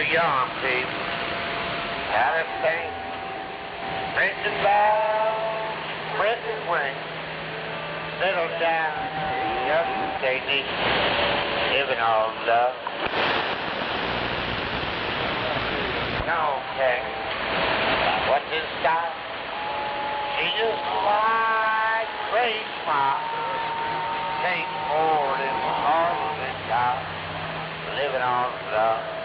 you're young, people. Gotta think. Printing bells, printing wings. Settle down, yesterday, living on love. Okay. What's in style? She just like great smile. Take more than heart and child. Living on love.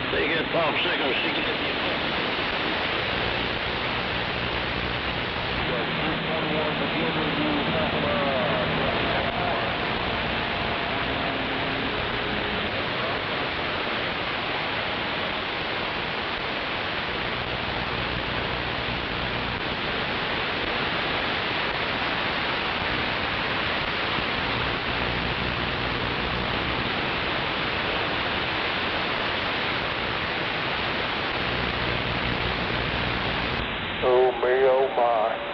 They get Bob Sickles, she gets Oh me, oh my.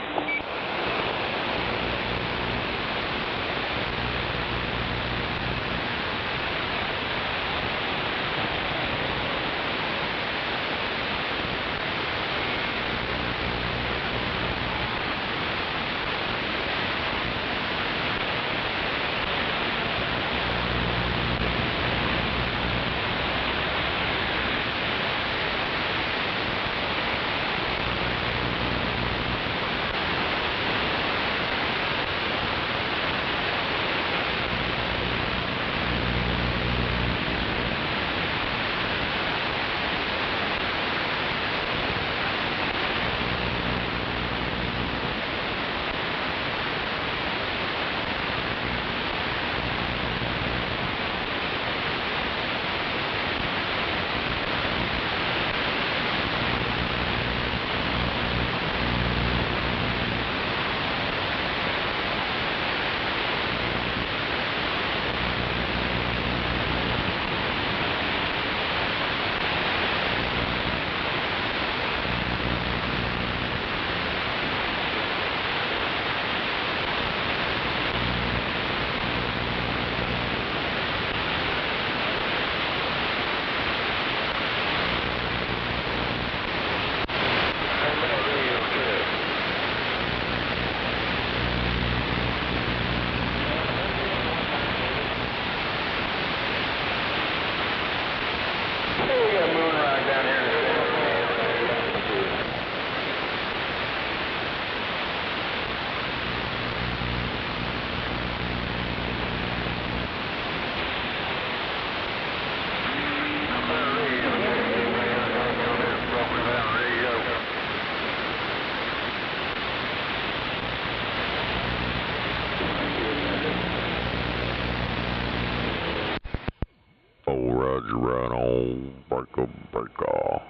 Oh, Roger, right on. Break off.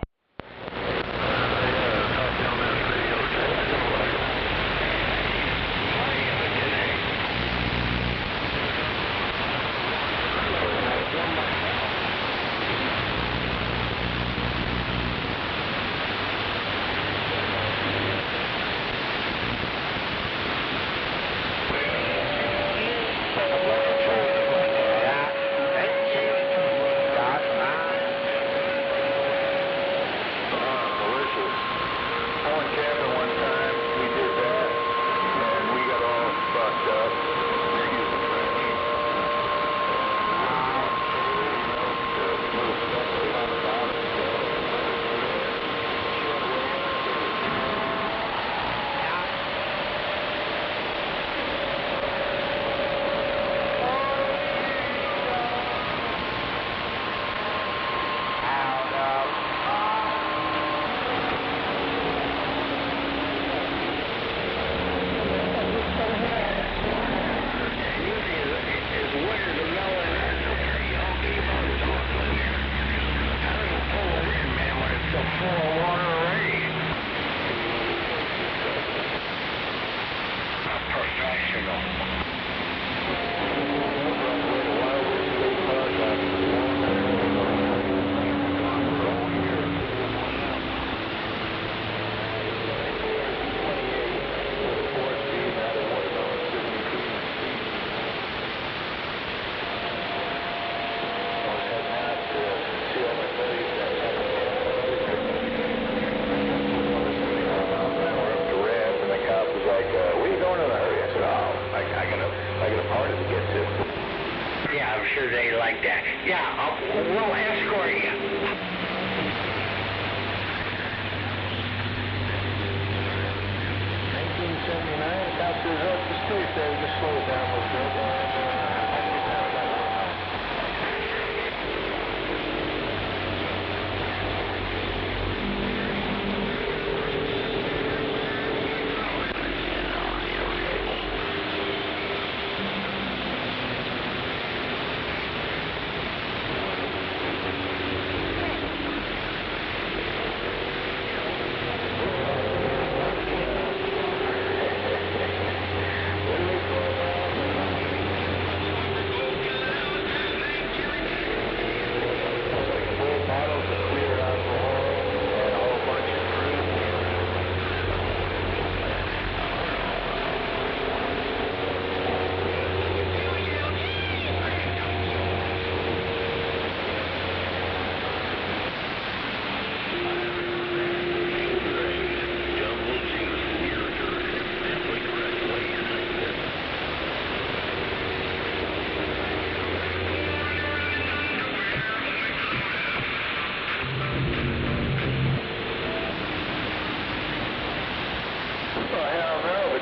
sure they like that. Yeah, we'll escort you. 1979, about to up the street there, just slow it down a little bit.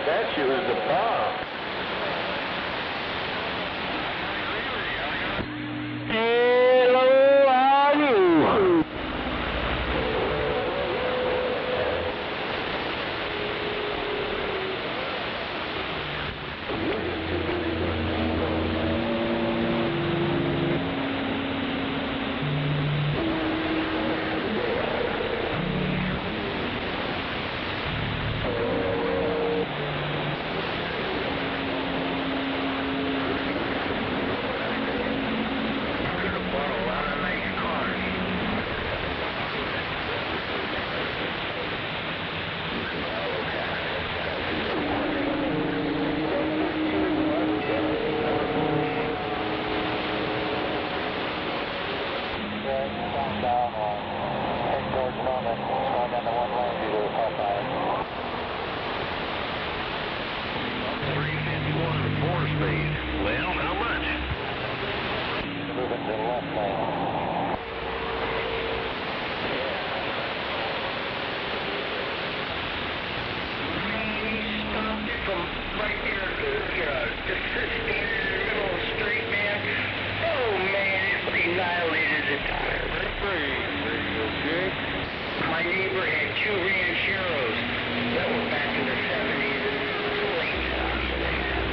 That she was the bomb. Hello, how are you? Well, how much? Moving to the left lane. Stopped it from right there to just standing in the middle of the street, man. Oh, man, it annihilated the tire. Okay. My neighbor had 2 rancheros that were back in the 70s and late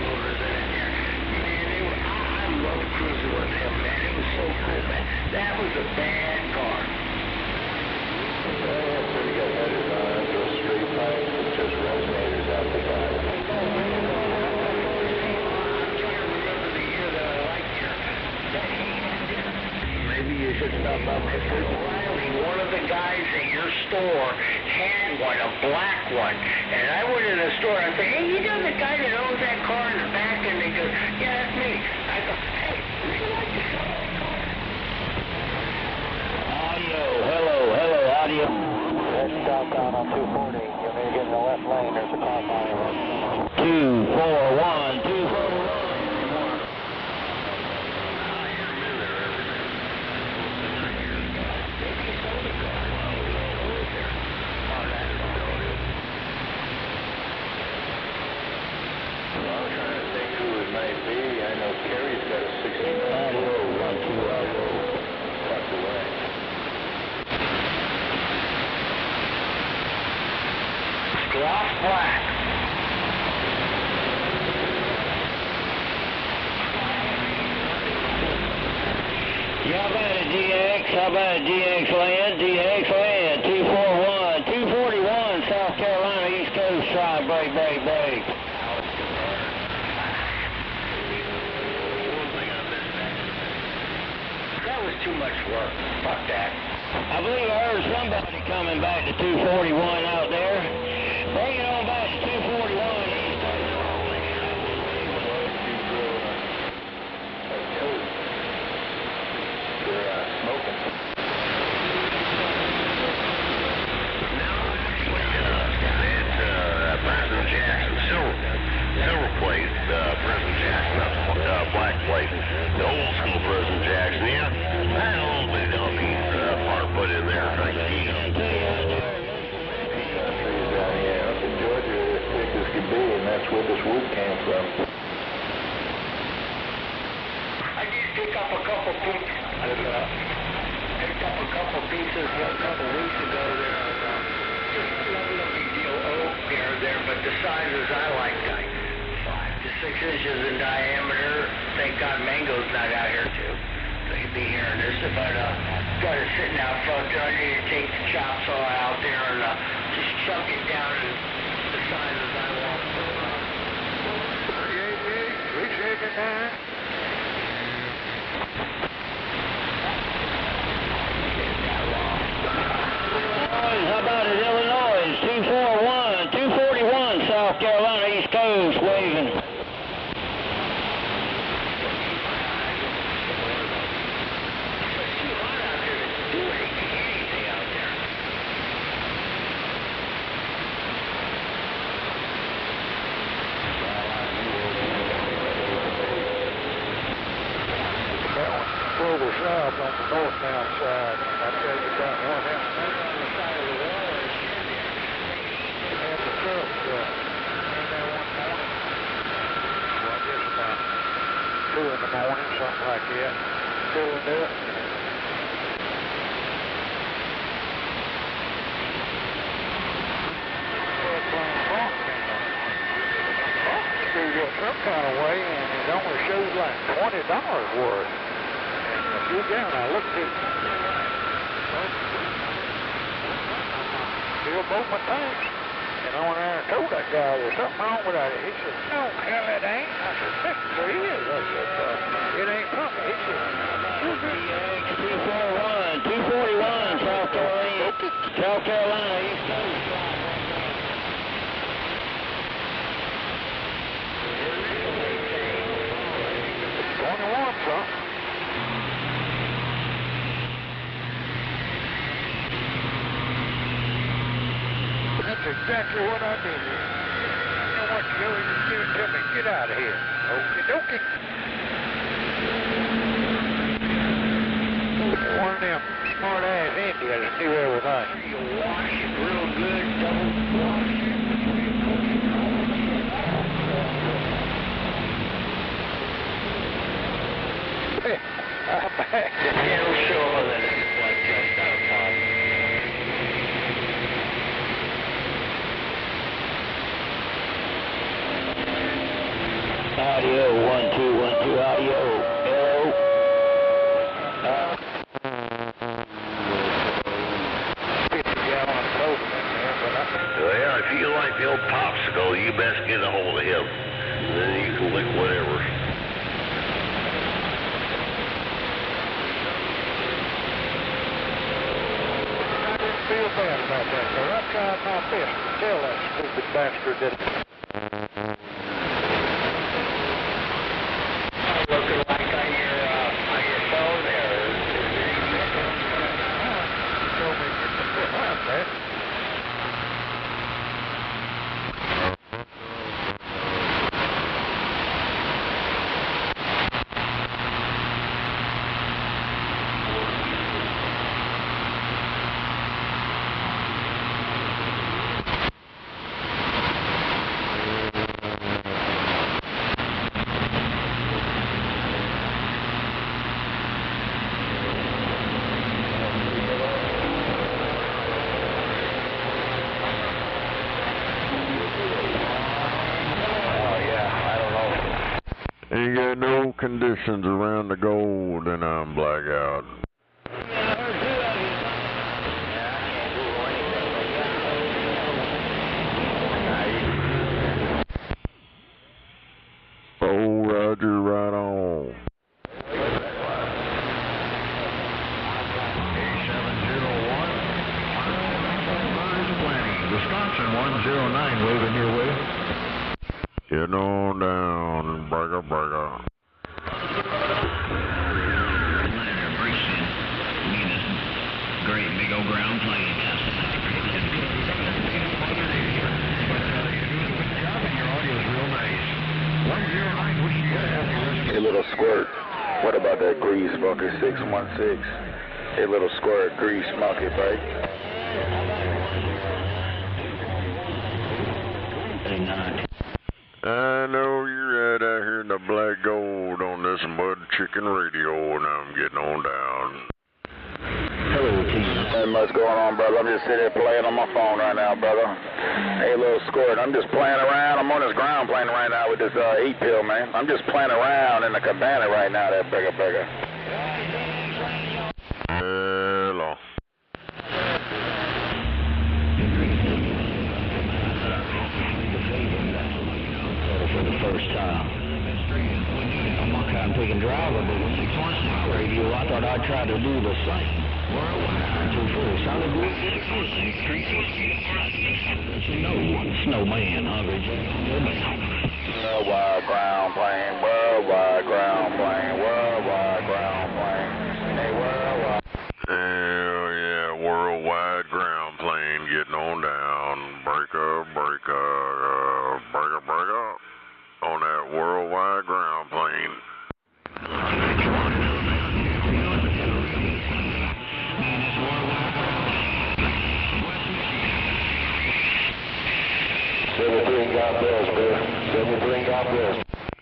motors in it there. Man, they were, I love cruising with them, man. It was so cool, man. That was a bad car. Yeah, so we got headers on to a straight pipe with just resonators out the back. I'm trying to remember the year that I liked here. Maybe you should stop by my street. Riley, one of the guys at your store had one, a black one. And I went in the store and I said, hey, you know the guy that owns that car in the back? And they go, yeah, that's me. I go, hey, would you like to sell that car? Audio, hello, audio. Head southbound on 240. You may get in the left lane. There's a car behind you. 241, 241. I know Kerry's got a 69. Audio, 12 audio. Tucked away. Gloss black. Yeah, how about a GX? How about a GX land? GX land, 241, 241, South Carolina, East Coast, try, break. That was too much work. Fuck that. I believe I heard somebody coming back to 241 out there. Bring it on back to 241 East Coast. Smoking. President Jackson, silver plate, President Jackson, black plate, the old school brother. I did pick up a couple pieces. Picked up a couple pieces a couple weeks ago there. Just no big deal oak there, but the sizes I like, 5 to 6 inches in diameter. Thank God Mango's not out here too, so he'd be hearing this. But got it sitting out front there. I need to take the chop saw out there and just chunk it down to the sizes I want. Appreciate it, man. How about it, Illinois? 241, South Carolina, East Coast, waving. Further south on the northbound side. I tell you about one down on the side of the wall. Had the truck in there one morning. Well, I guess about 2 in the morning, something like that. Filling up. Screwed up some kind of way, and it only shows like $20 worth. You down, I looked at still both my tanks, and I went there and told that guy there's something wrong with that. He said, no, hell it ain't. I said, there is. I said, it ain't pumping. He said, 241, South Carolina, East Coast. 21, son. That's exactly what I did. You know what, Joe? You just give it to me. Get out of here. Okie dokie. One of them smart-ass Indians knew everything. You wash it real good, don't wash it. I'm back. It'll show that it's like just outside. Audio, 1, 2, 1, 2, audio. Hello. 50-gallon soda in there, but Well, if you like the old popsicle, you best get a hold of him. Then you can lick whatever. I didn't feel bad about that, sir. I tried my best to tell that stupid bastard that looking like on your phone there. Told me to get the foot out there. Ain't got no conditions around the gold, and I'm blackout. Oh, Roger, right on. Wisconsin 109 waving your way. Get on down, burger, burger. Great big old ground plane. Hey, little squirt. What about that grease bucket 616? Hey, little squirt grease bucket, right? I know you're getting the black gold on this Mud Chicken Radio, and I'm getting on down. Hello, T. Nothing much going on, brother. I'm just sitting here playing on my phone right now, brother. Hey, little squirt, I'm just playing around. I'm on this ground playing right now with this heat pill, man. I'm just playing around in the cabana right now, that burger. Hello. For the first time. I'm a kind of taking driver, but when you turned my radio, I thought I'd try to do the same. Worldwide, too full. Solid wood, you know, snowman, hungry. Worldwide ground plane, worldwide ground plane, worldwide ground plane. Hey, worldwide. Hell yeah, worldwide ground plane getting on down. Breaker, on that worldwide ground plane.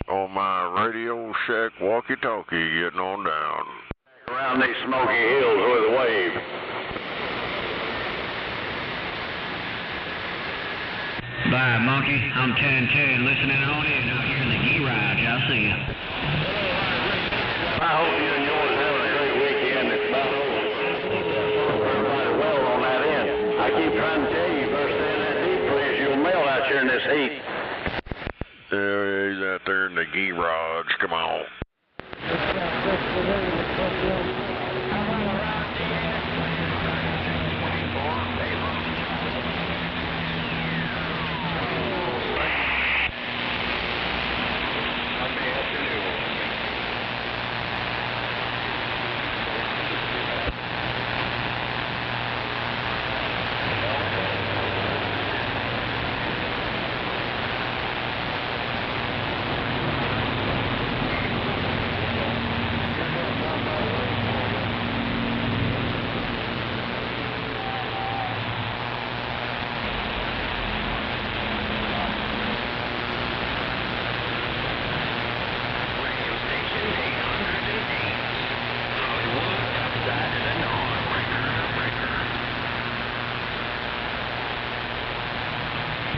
On my Radio Shack walkie-talkie getting on down. Around these smoky hills with a wave. Bye, monkey. I'm 10-10 listening on in out here in the garage. I'll see you. I hope you and yours are having a great weekend. It's about over. Everybody well on that end. I keep trying to tell you, you better stay in that deep place. You'll melt out here in this heat. Yeah, he's out there in the garage. Come on.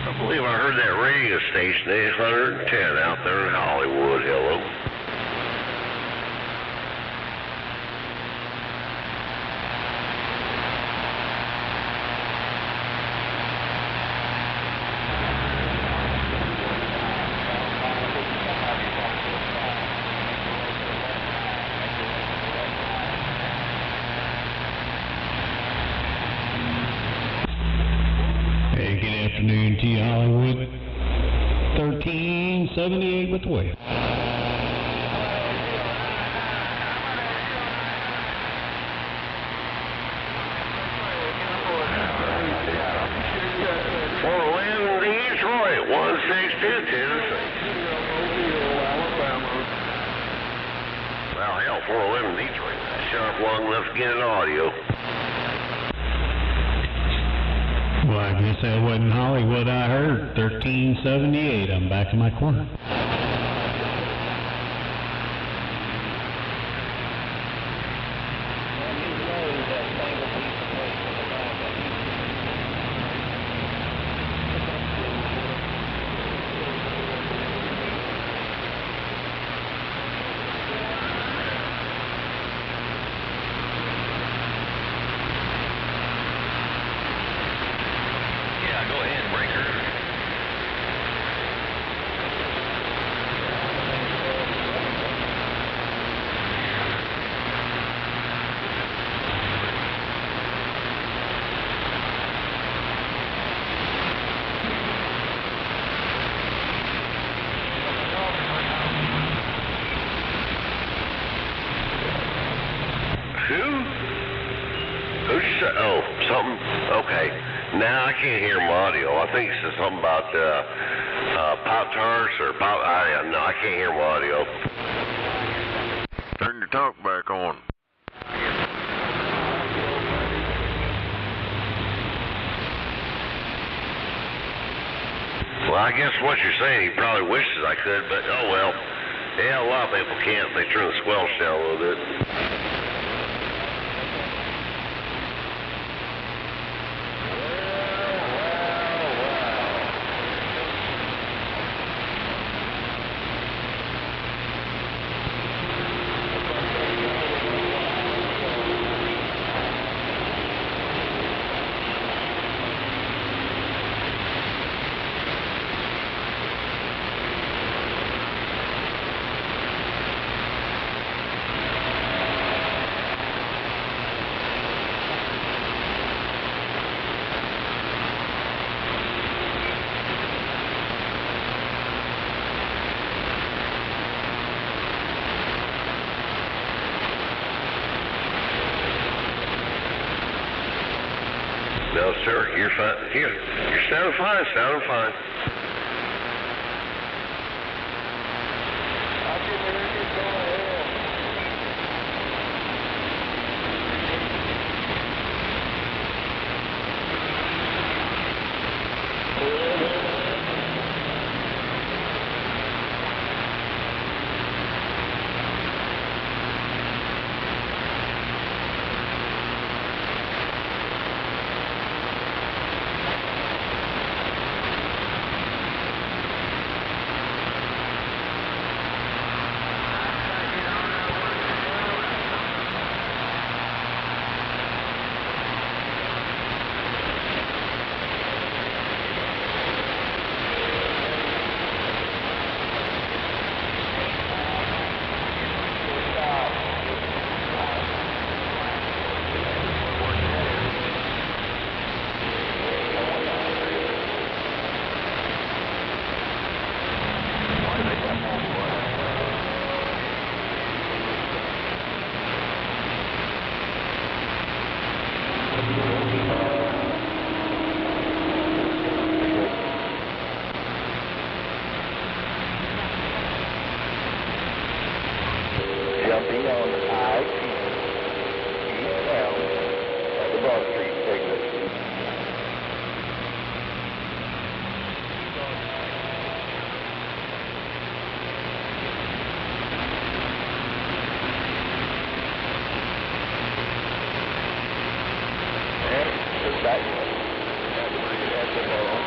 I believe I heard that radio station, 810, out there in Hollywood. Hello. Hey, good afternoon to you, Hollywood. 1378 with the wave. For Lynn Detroit, 162 Tennessee. Well, hell, for Lynn Detroit. Sharp long enough to get an audio. Well, I guess that wasn't Hollywood I heard. 1378. I'm back in my corner. Yeah, go ahead, Breaker. Oh, something? Okay. Now I can't hear my audio. I think it said something about Pop-Tarts or Pop... No, I can't hear my audio. Turn your talk back on. Well, I guess what you're saying, he probably wishes I could, but oh well. Yeah, a lot of people can't. They turn the squelch down a little bit. No, sir, you're fine. You're sounding fine, sounding fine. I can hear you going ahead. Jumping on I-10, eastbound at the Broad Street exit. And just back at the ball.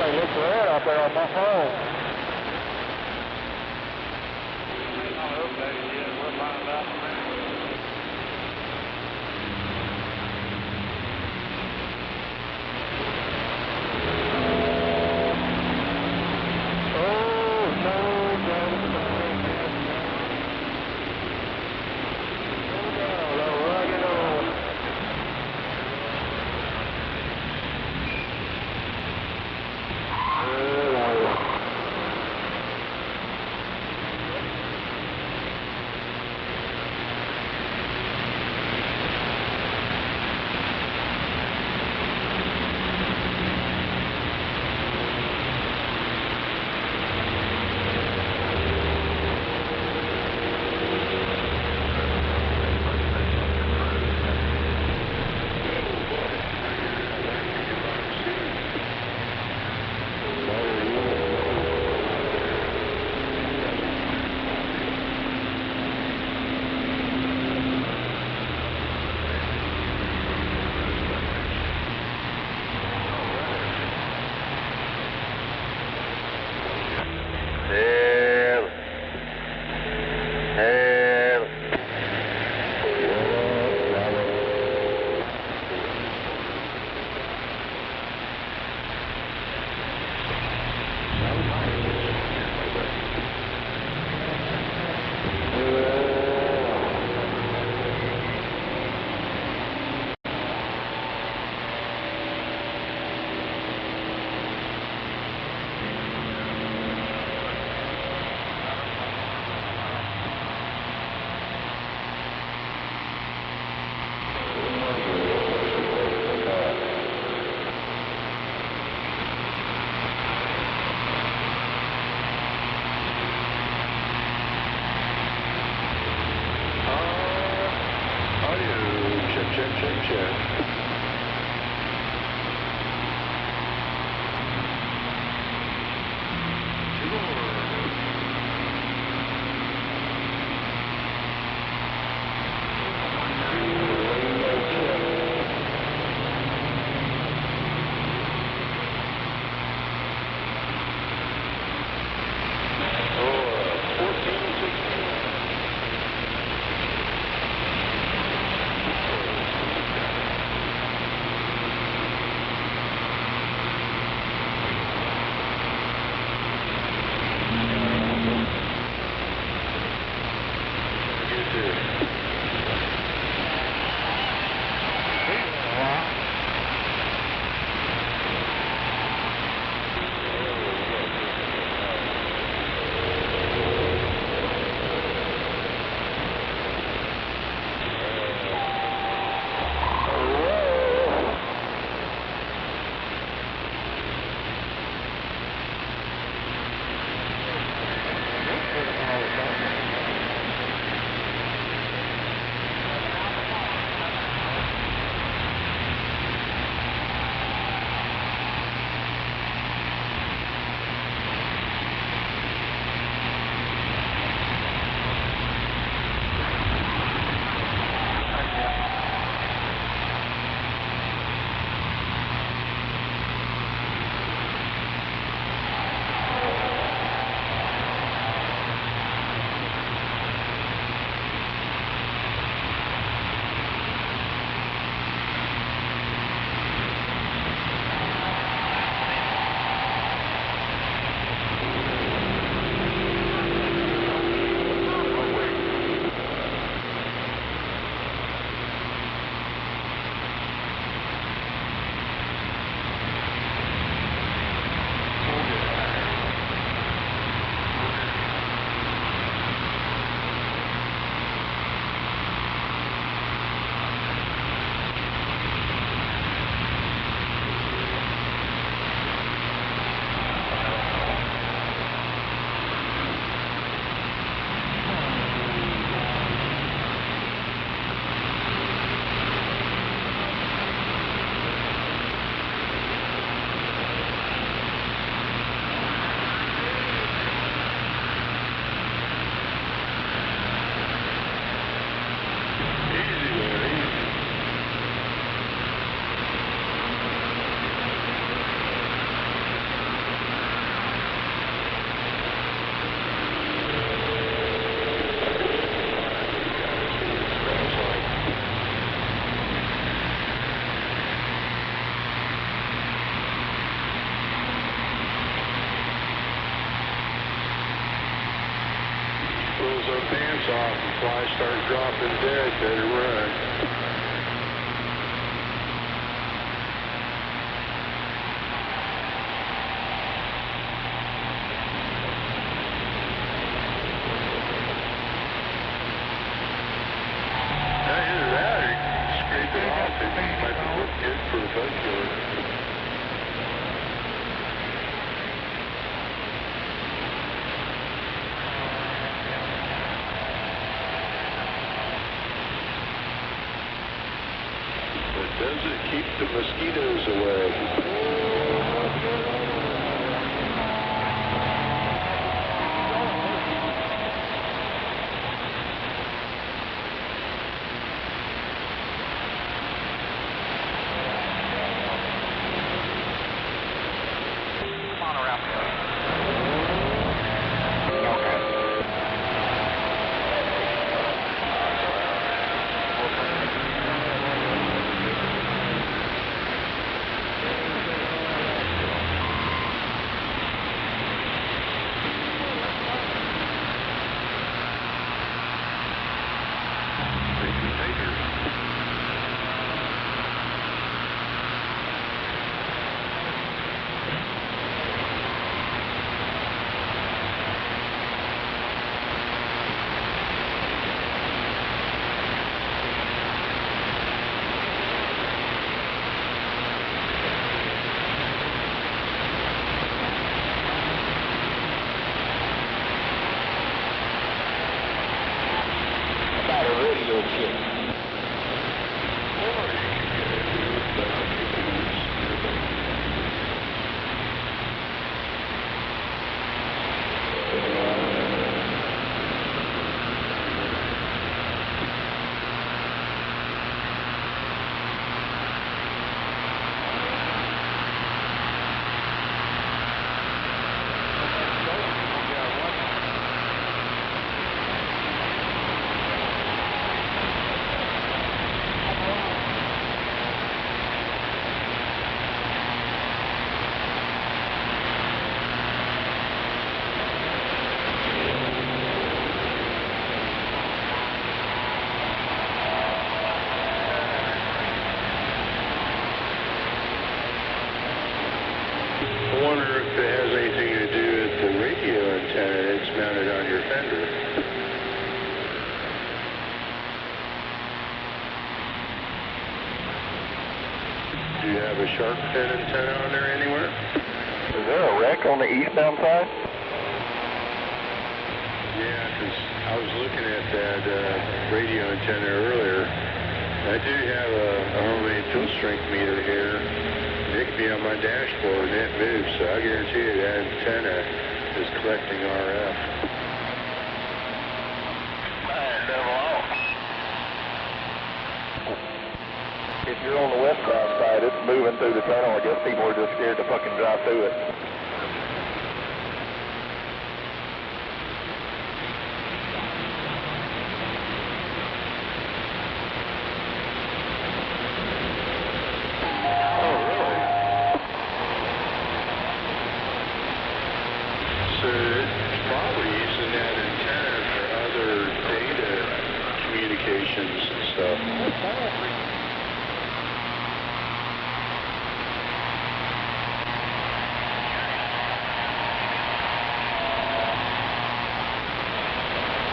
thing looks red out there on my phone. Not updated yet. We'll find out in a minute. pulls those pants off and flies start dropping dead, better run. Either that or scrape it off, it might be good for a bug killer. Does it keep the mosquitoes away? Come on around the other. About a radio chip. I wonder if it has anything to do with the radio antenna that's mounted on your fender. Do you have a shark fin antenna on there anywhere? Is there a wreck on the eastbound side? Yeah, because I was looking at that radio antenna earlier. I do have a homemade fuel strength meter here. It could be on my dashboard and it moves, so I guarantee you that antenna is collecting RF. If you're on the westbound side, it's moving through the tunnel. I guess people are just scared to fucking drive through it. So it's probably using that antenna for other data communications and stuff.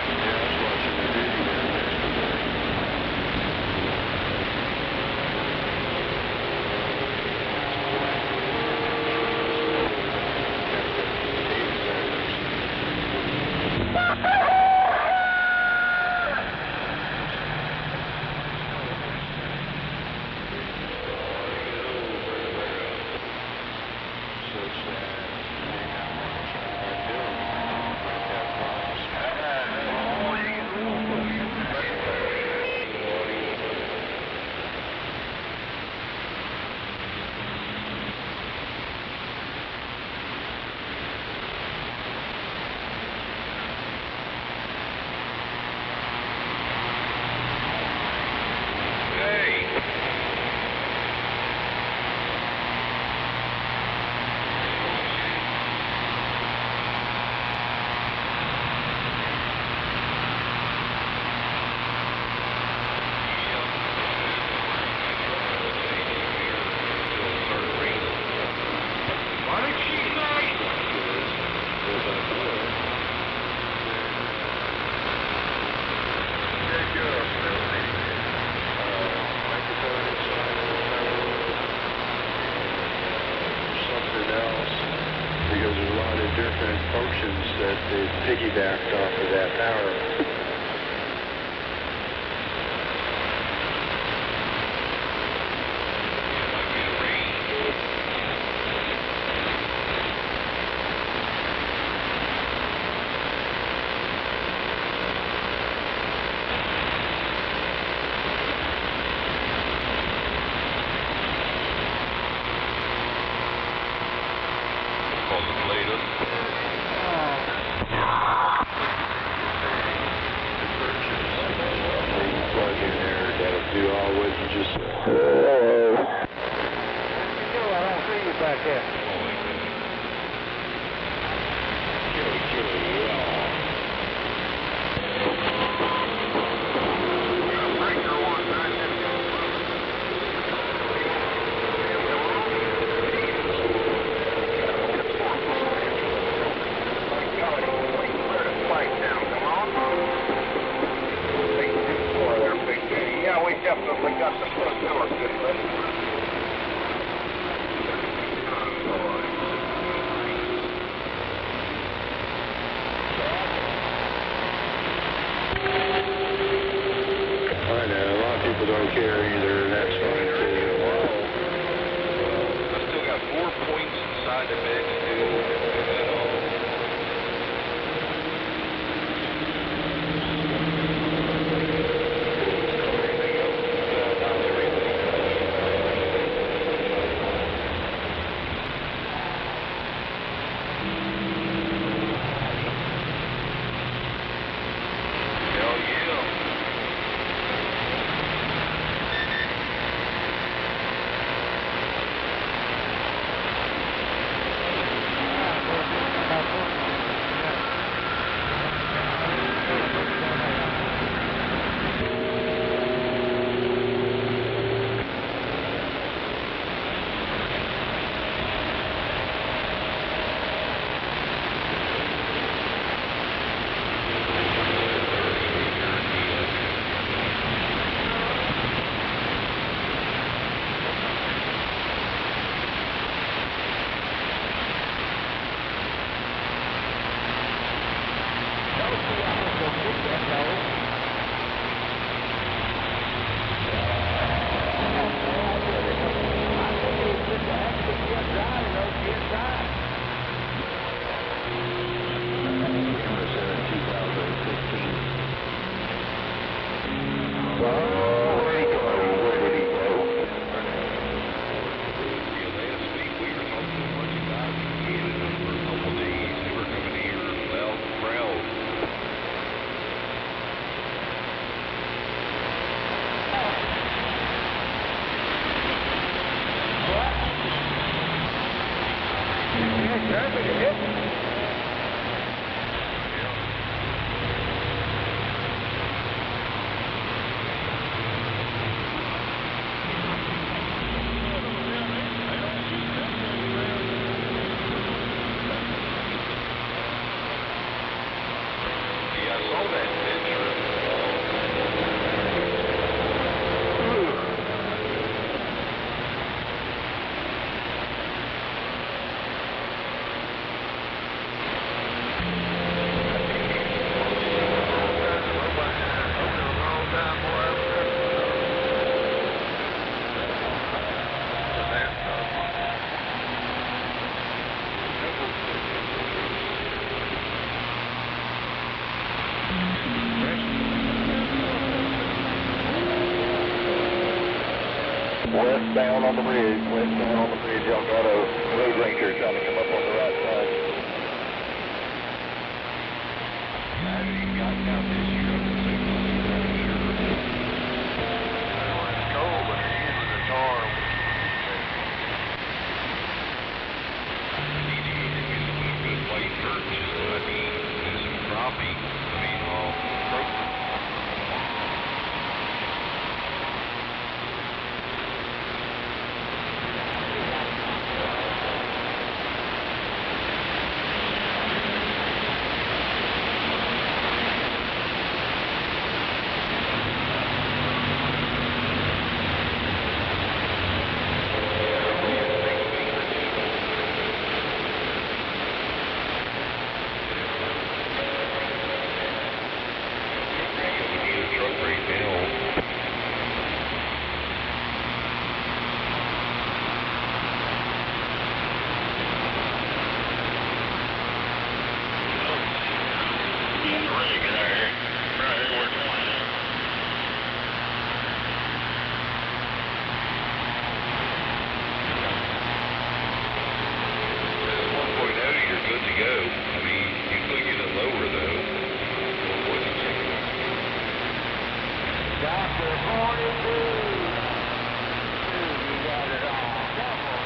Yeah, I was watching the video that is piggybacked off of that power. Westbound on the bridge, y'all got a road ranger trying to come up on the right side. It's cold, but they're using the tar. Dr. 42. You got it all. Double.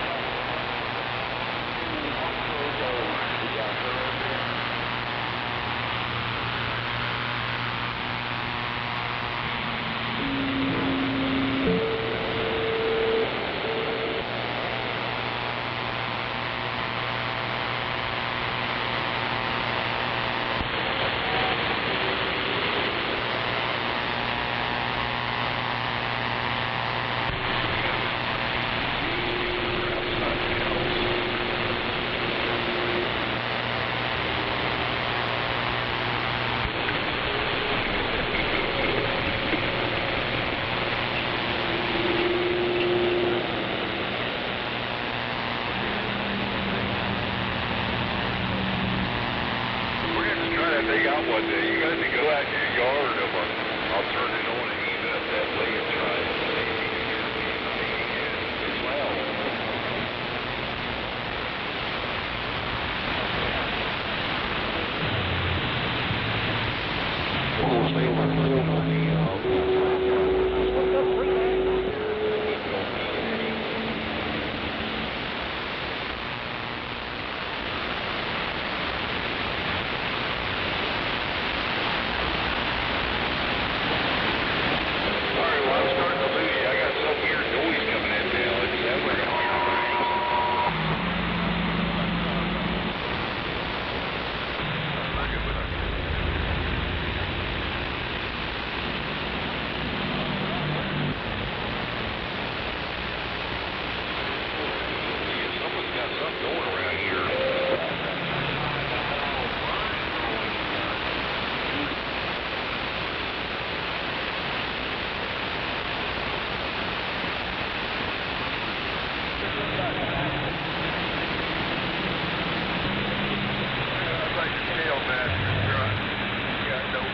You got the radio. They got one there. You got to go out to your yard of them. I'll turn it on and aim it up that way and try it. It's loud.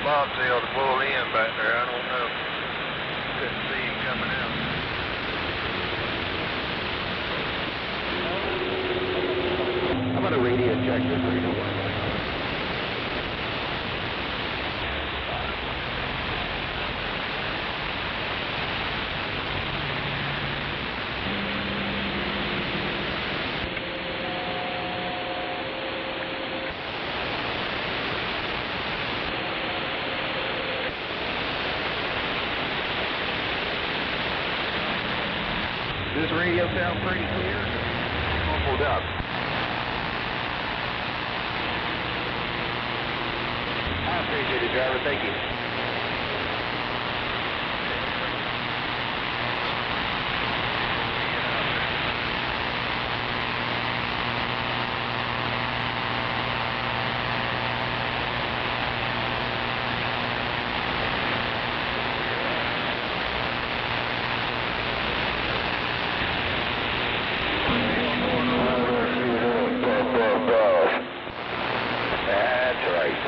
Bobtail to pull in back there. I don't know. Couldn't see him coming out. How about a radio check this radio one? Does this radio sound pretty clear? Muffled up. I appreciate it, driver. Thank you. That's right.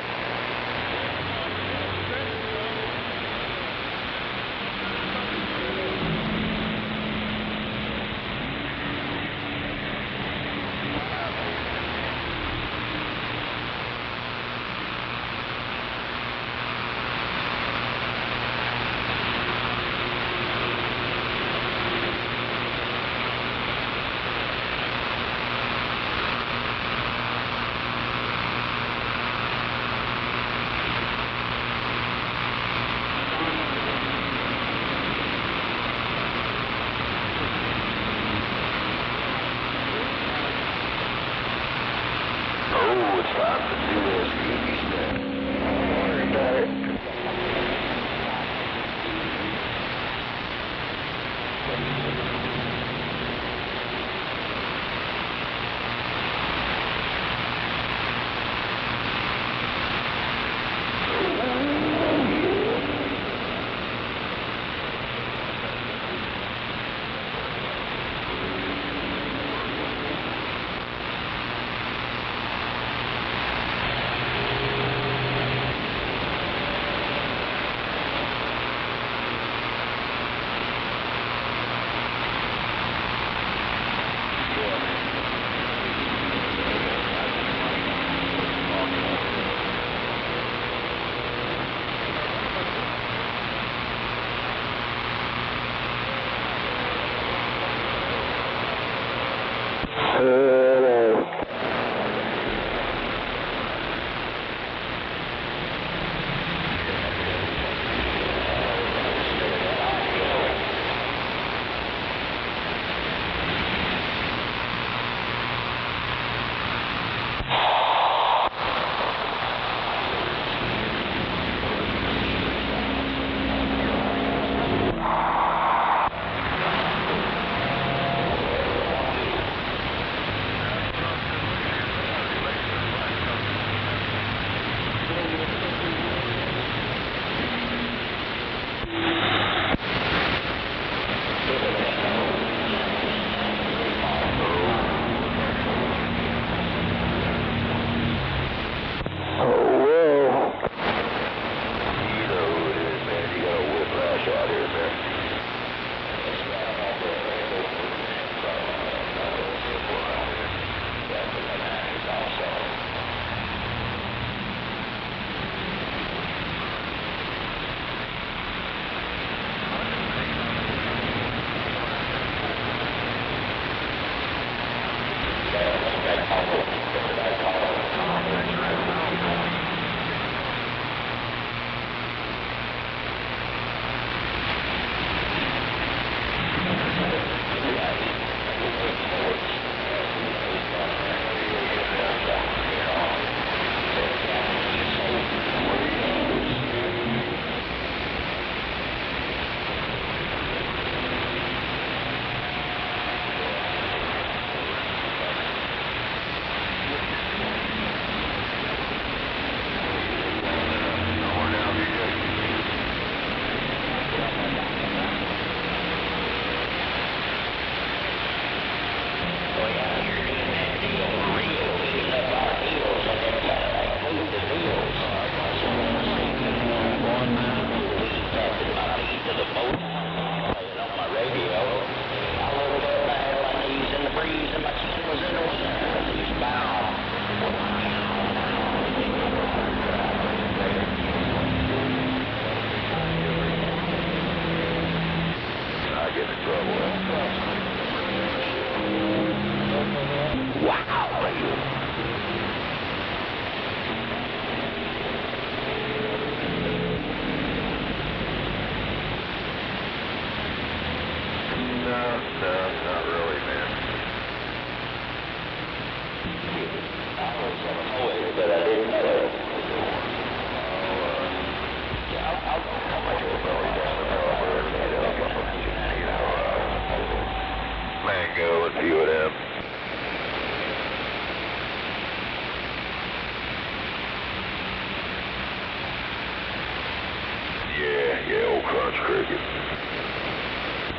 much cricket.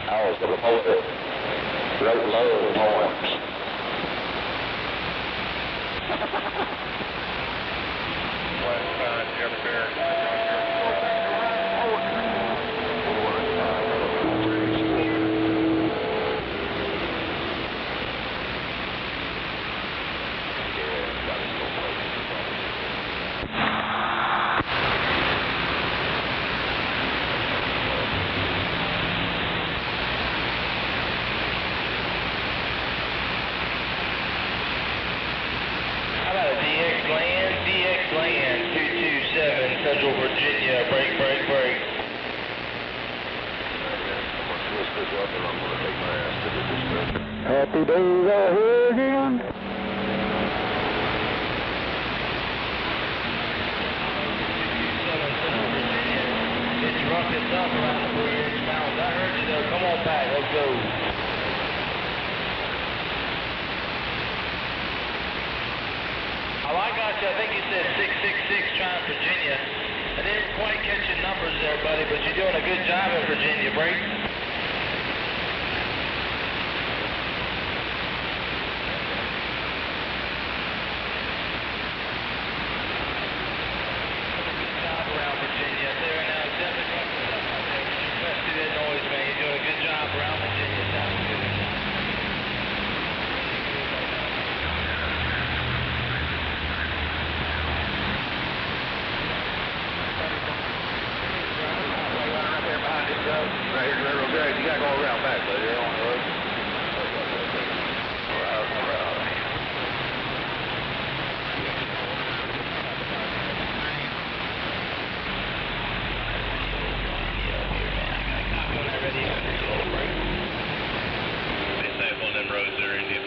I was the poet that wrote love poems. Last time, Jeff Barrett. DX land, 227, Central Virginia, break. Happy days are here again. It's rough, it's up around the 3-inch mountains. I heard you though. Come on back, let's go. Oh, I got you. I think you said 666 trying Virginia. I didn't quite catch your numbers there, buddy, but you're doing a good job in Virginia, break. You gotta go around back, buddy. You're on the road. They say one of them roads there in here.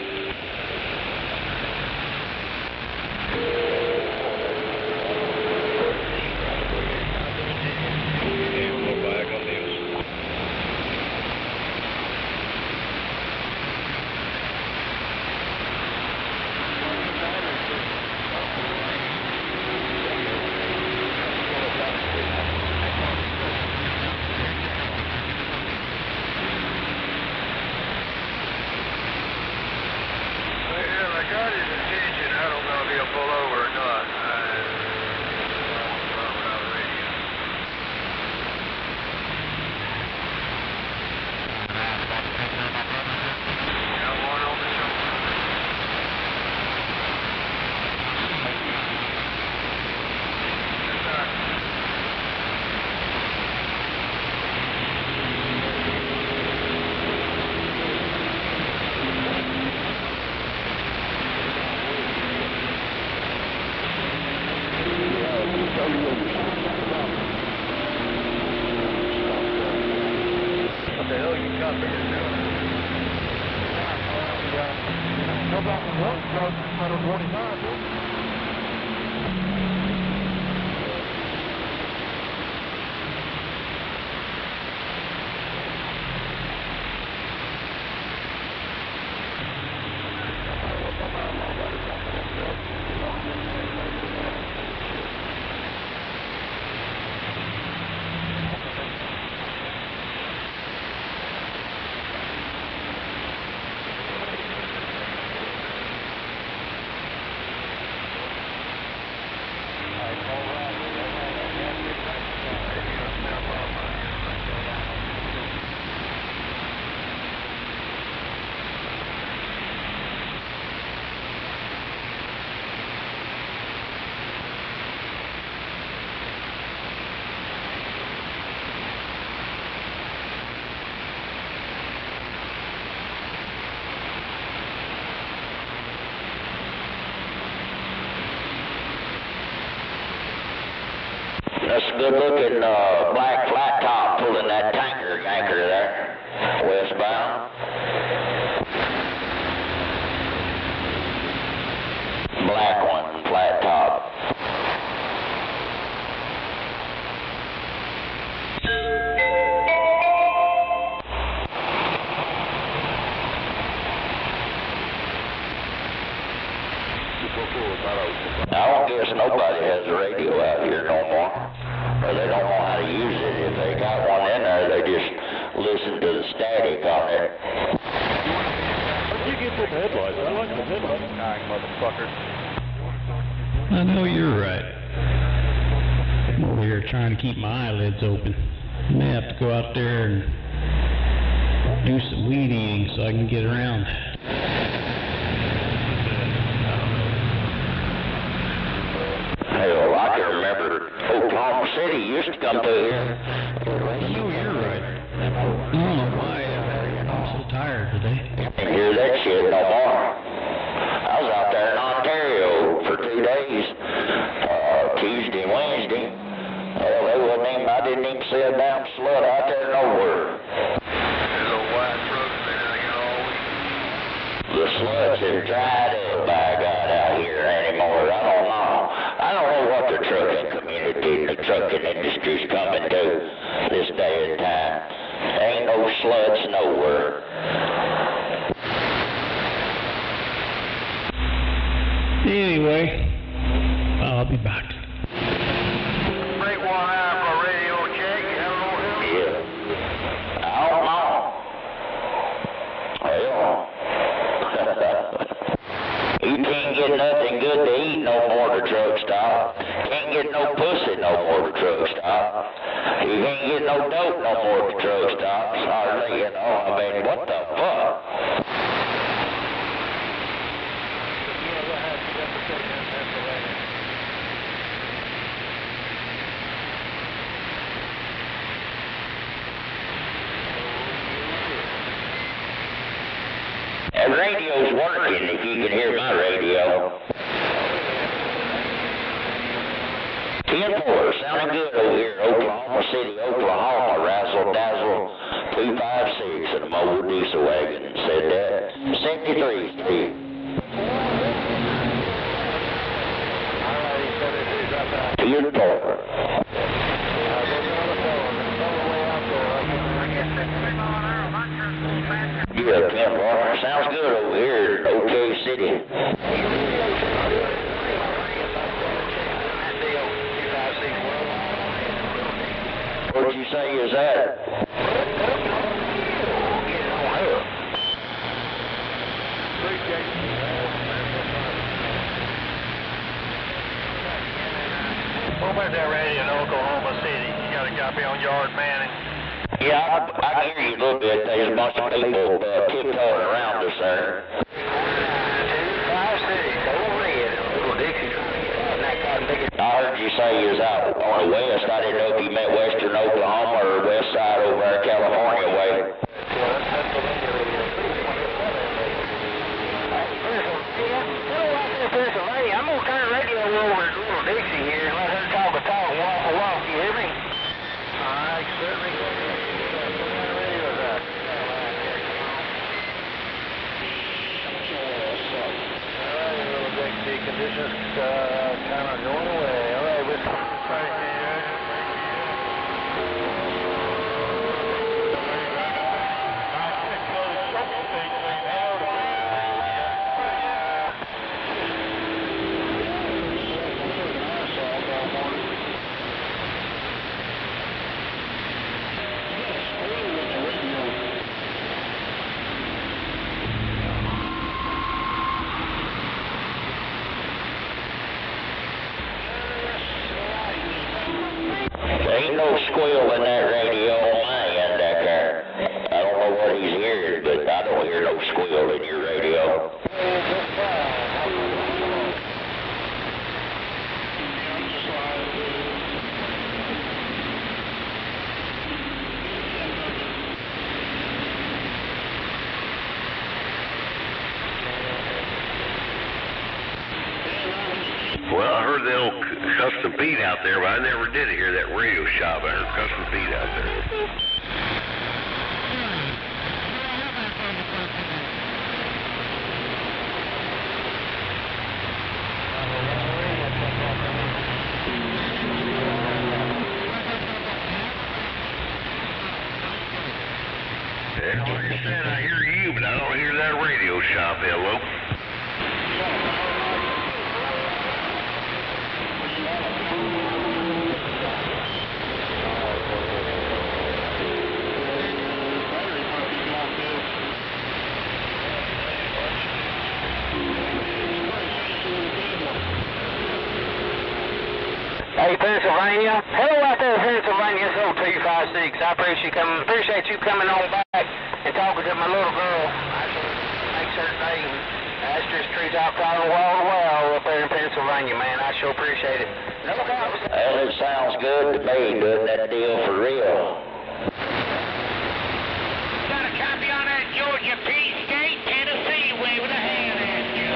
That's a good looking black flat top pulling that tanker anchor there, westbound. Black one, flat top. I don't guess nobody has a radio out here no more. Or they don't know how to use it if good headlights. I like the headlights. Alright, motherfucker. I know you're right. I'm over here trying to keep my eyelids open. I may have to go out there and do some weed eating so I can get around. Hell, I can remember Oklahoma City used to come through here. No, you're right. I don't know why I'm so tired today. Can't hear that shit no more. I was out there in Ontario for 2 days, Tuesday and Wednesday. Hell, they wasn't even, I didn't even see a damn slut out there nowhere. There's a white trucks been out here all week. The sluts have dried up, by God, out here anymore. I don't know what the trucking community, the trucking industry's coming to this day and time. Ain't no sluts nowhere. Anyway, I'll be back. Break one out for a radio check. You have no help? Yeah. I don't know. Hell. You can't get nothing good to eat no more to truck stop. Can't get no pussy no more to truck stop. You can't get no dope no more to truck stops. Hardly, you know, I mean, what the fuck? That radio's working if you can hear my radio. 10-4, sounding good over here in Oklahoma City, Oklahoma. Razzle Dazzle 256 in a mobile diesel wagon said that. 73 Steve. 10-4. Yeah, 10-4. Sounds good over here in OK City. What'd you say is that? What about that radio in Oklahoma City? You got a copy on Yard Manning? Yeah, I can hear you a little bit. There's a bunch of people tiptoeing around us there. 256, over red, little Dixie. I heard you say you was out on the west. I didn't know if you meant western Oklahoma or west side over there, California way. I'm gonna turn the radio over to little Dixie here and let her talk a talk, walk a walk. You hear me? I certainly can. Conditions kind of going away. All right, with Ain't no squeal in that radio on my end back there. I don't know what he's hearing, but I don't hear no squeal in your radio. Well, I heard the old Custom Pete out there, but I never did hear that radio shop. I heard Custom Pete out there. Yeah, like I said, I hear you, but I don't hear that radio shop. Hello. Hey, Pennsylvania. Hello out there, Pennsylvania. It's 0256. I appreciate you coming on back and talking to my little girl. I can make certain day. That's just treetop calling wall to wall up there in Pennsylvania, man. I sure appreciate it. No doubt. Well, it sounds good to me, doing that deal for real. Got a copy on that Georgia Peach Gate, Tennessee, waving a hand at you.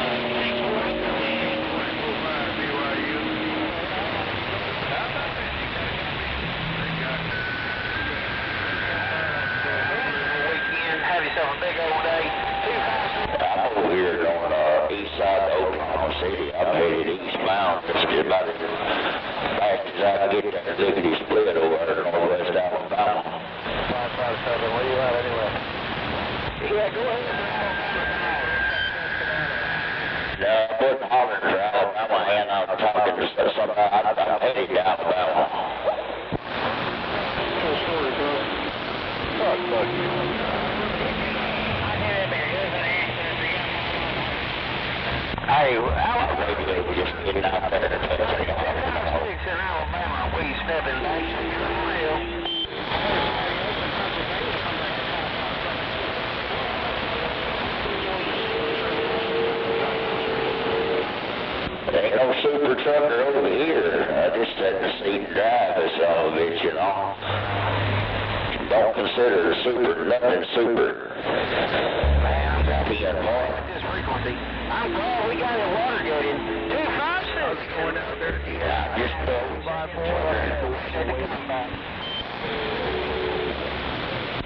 Weekend, have yourself a big old day. I'm over here going east side of Oklahoma City. I'm headed eastbound. It's just about as fast as I can get that lickety split over there in northwest Alabama. Where you at anyway? Yeah, go ahead. No, I wasn't hollering for Alabama, and I'm talking to somebody. I'm headed to Alabama. Hey, Radio just getting out there. in Alabama, we stepping back to the rail. There ain't no super trucker over here. I just had to see and drive this son of a bitch, you know. Don't consider the super, nothing super. Man, I'm glad we got this frequency. I'm glad we got a water gate in 256. Going out there. Yeah, just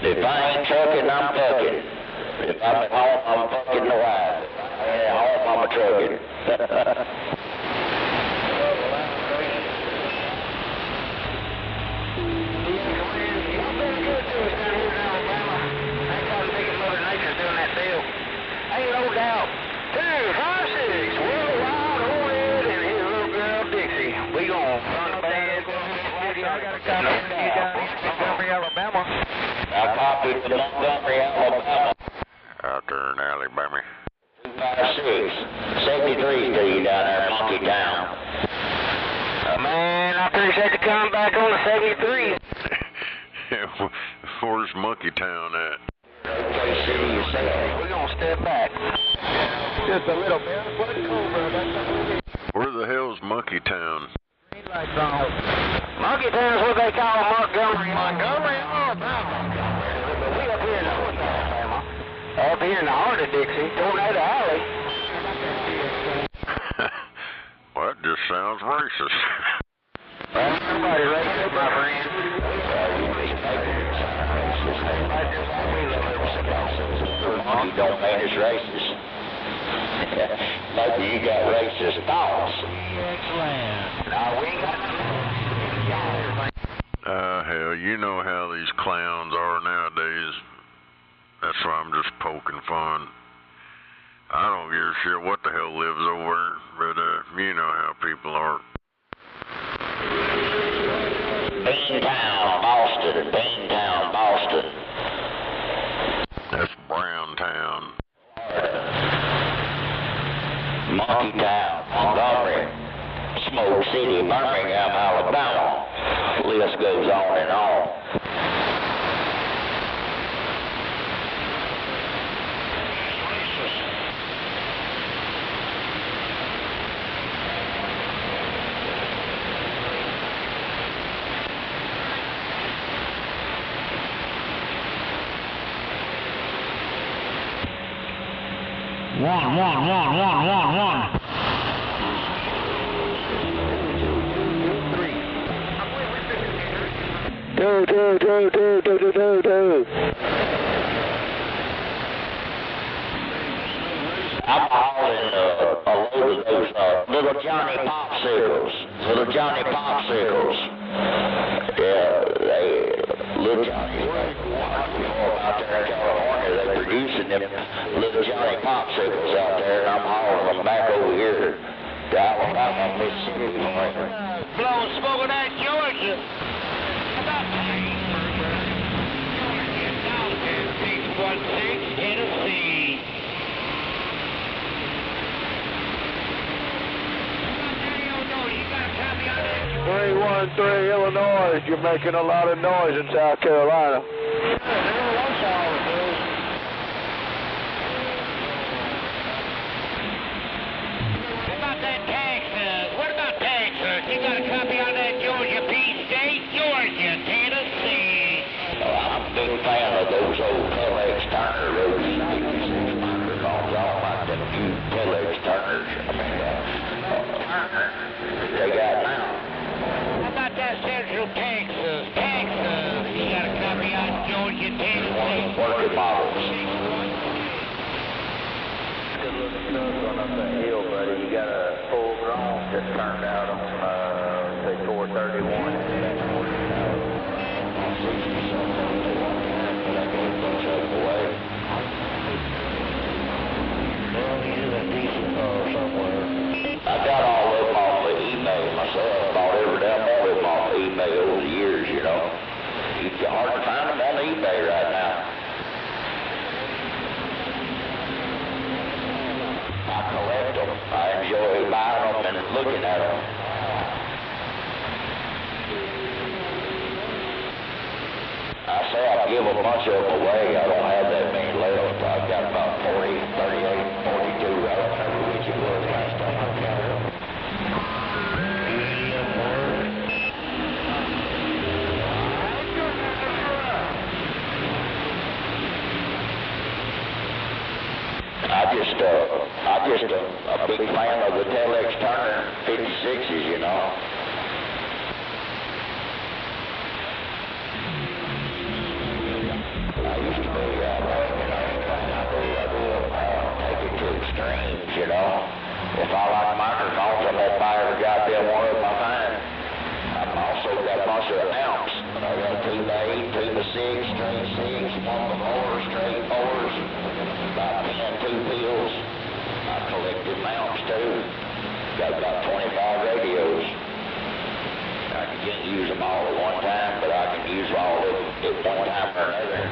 if I ain't trucking, I'm fucking. If I'm at home, I'm fucking the wife. If I ain't at home, I'm a trucking. Ain't no doubt. 256, Willie Wild, old Ed, and his little girl Dixie. We gonna run bad. I got a copy of you down in Montgomery, Alabama. I copied the Montgomery, Alabama. Out there in Alabama. 256, 73 Street down there in Monkey Town. Man, I appreciate you coming back on the 73. Where's Monkey Town at? We're gonna step back. Just a little bit. What's cool, bro? Where the hell's Monkey Town? Green lights on. Monkey Town's what they call Montgomery. Montgomery, Alabama. We up here in North Alabama. Up here in the heart of Dixie, Tornado Alley. Well, that just sounds racist. Well, nobody racist, my friend. You don't make us racist. Maybe you got racist thoughts. Hell, you know how these clowns are nowadays. That's why I'm just poking fun. I don't give a shit what the hell lives over there, but you know how people are. Beantown, Boston. Beantown, Boston. That's Browntown. Monkey Town, Montgomery, Smoke City, Birmingham, Alabama. List goes on and on. One. Do. I'm hauling a load of those little Johnny Popsicles. Yeah, little Johnny. Out there in California, they're producing them little Johnny Popsicles out there, and I'm hauling them back over here to Alabama, Mississippi. Blowing smoke of that Georgia. About 616 Tennessee. Where 1-3 Illinois, you're making a lot of noise in South Carolina. What about Texas? You got a copy on that Georgia Peach State? Georgia, Tennessee. I'm a big fan of those old Telex Turner Road 66 microphones. I don't like them new Telex Turners. They got now. How about that Central Texas? Texas, you got a copy on Georgia, Tennessee? Working models. Good looking truck going up that hill, buddy. You got a full grown just turned out on, say, 431. I got all of them off of eBay myself. Bought every damn one of them off of eBay over the years, you know. It's hard to find them on eBay right now. I collect them. I enjoy buying them and looking at them. I say I'll give a bunch of them away. I don't have that many left. I've got about 40, 38, 42. I don't remember which it was last time I counted them. I'm just a big fan of the Telex Turner 56s, you know. I used to be, take it to extremes, you know. If I like microphones, I'm gonna buy every goddamn one of them I find. I've also got a bunch of amps. I got 2x8, 2x6, straight 6, 1x4, straight 4s, about 10 2-pills. I collected mounts too. Got about 25 radios. I can't use them all at one time, but I can use all of them at one time or another.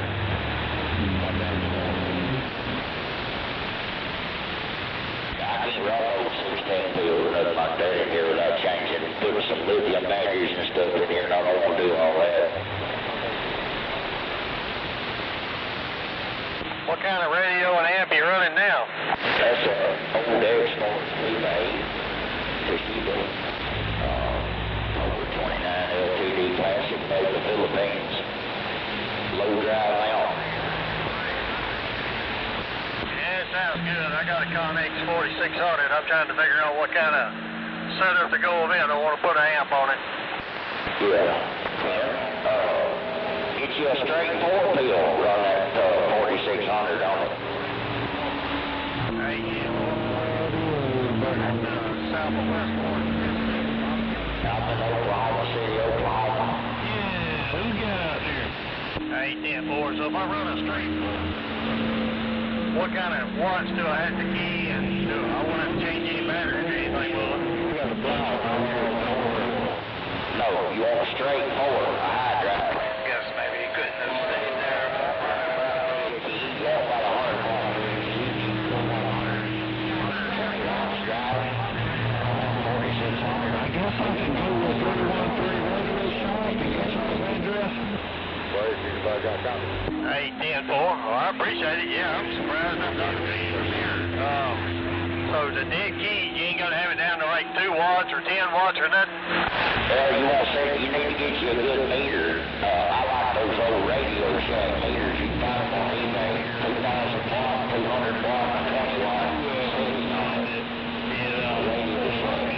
I can't run those 16 pills or nothing like that in here without changing and putting some lithium batteries and stuff in here, and I don't want to do all that. What kind of radio and amp are you running now? That's a old X-Force 3x8 Toshiba, over 29 LTD classic made in the Philippines. Low drive amp. Yeah, it sounds good. I got a Connex 4600. I'm trying to figure out what kind of setup to go with it. I want to put an amp on it. Yeah. Get you a straight 4-pill, run that 4600 on it. Hey, yeah. South of Westport. I'm in Oklahoma City, Oklahoma. Yeah, who's got out there? 8-10-4. So if I run a straight, what kind of watts do I have to key, and do I want to change any batteries or anything with it? You got a block. No, you want a straight 4, a high drive. Guess maybe you couldn't have stayed there. You want about 100 watts. I guess I can go with 313 regular shop. You got your address? Well, if anybody got a copy. 8-10-4. Well, I appreciate it. Yeah, I'm surprised I'm talking to you from here. So the dead keys, you ain't gonna have it down to like 2 watts or 10 watts or nothing? Well, you want to say you need to get you a good meter. I like those old Radio Shack meters. You can buy them on eBay. 2,000 watt, 200 watt, 20 watt. Radio Shack.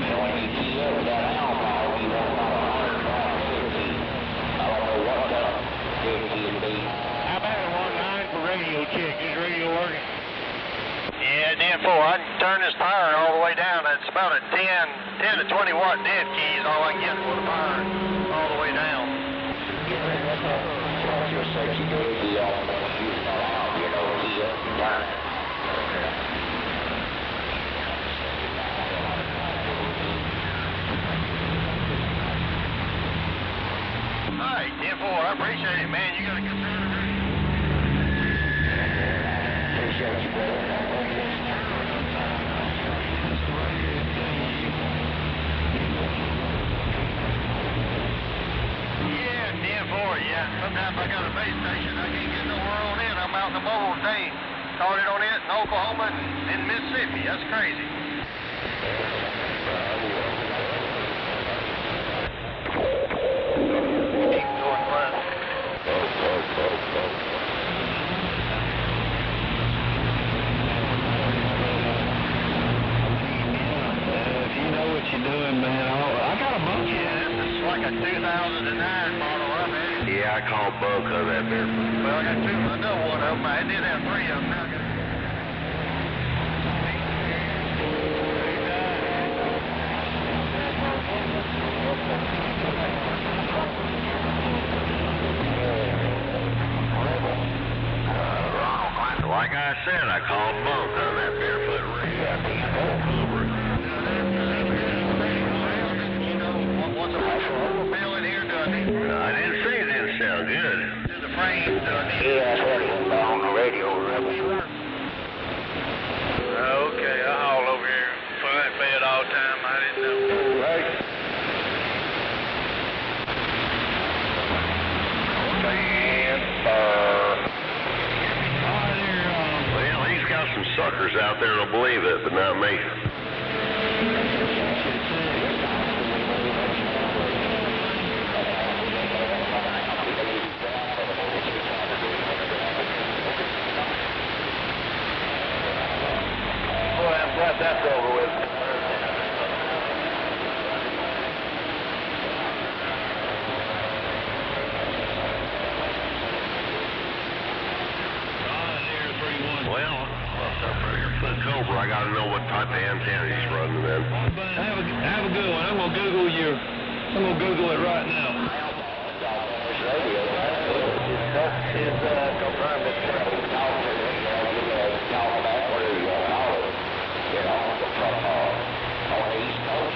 When you key up that alcohol, you want about 100 watt, 50. I don't know what the dead key would be. How about a 1.9 for radio check? Is radio working? Yeah, 10-4. I can turn this power all the way down. It's about a 10 to 20 watt dead key is all I can get for the power all the way down. Just set your dead key on when you use that out, you know, key up and turn it. All right, 10-4. I appreciate it, man. You got a good turn. Appreciate you, brother. sometimes I got a base station, I can't get nowhere on it. I'm out in the mobile today. Started on it in Oklahoma and in Mississippi. That's crazy. Keep going left. If you know what you're doing, man, I got a bunch. Yeah, this is like a 2009 model, right, man? Yeah, I called Buck on that there. Well, I got two. I know one of them. I did have three of them. Now I got like I said, I called Buck on that barefoot rig. what's a bill in here doing? I didn't say it didn't sound good. The frame doing it. Yeah, that's what it was on the radio, Rebel. Okay, I haul over here flatbed all the time. I didn't know. Right. Well, he's got some suckers out there that'll believe it, but not me. Well, I'm glad that's over with. Well, barefoot Cobra, I gotta know what type of antenna he's running then. Have a good one. I'm gonna Google it right now.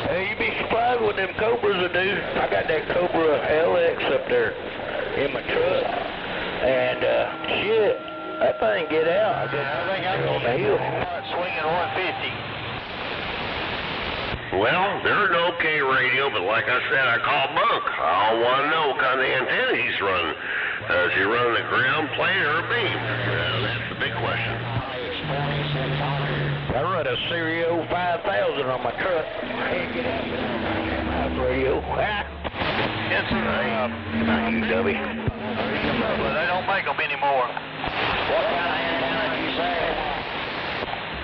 Hey, you'd be surprised what them Cobras will do. I got that Cobra LX up there in my truck, and shit, that thing get out. I think I'm on the hill. Swinging 150. Well, they're an okay radio, but like I said, I called Buck. I want to know what kind of antenna he's running. Is he running a ground plane or a beam? That's the big question. I run a Stereo 5000 on my truck. House radio. It's UW. Well, they don't make them anymore. What kind of antenna did you say?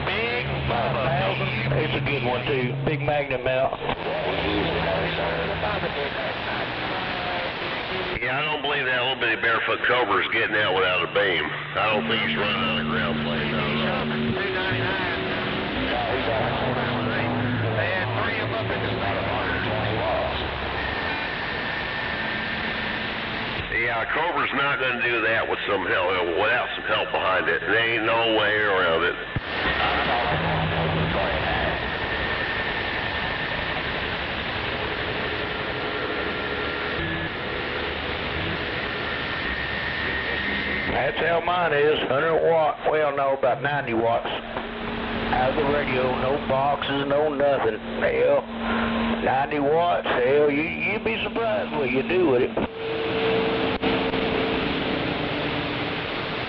Big Bubba. It's a good one too. Big magnet mount. Yeah, I don't believe that little bitty barefoot Cobra's getting out without a beam. I don't think he's running on a ground plane. No. They had three of them up in the Yeah, Cobra's not going to do that with some help, without some help behind it. There ain't no way around it. That's how mine is. 100 watt. Well, no, about 90 watts. Out of the radio, no boxes, no nothing. Hell, 90 watts. Hell, you'd be surprised what you do with it.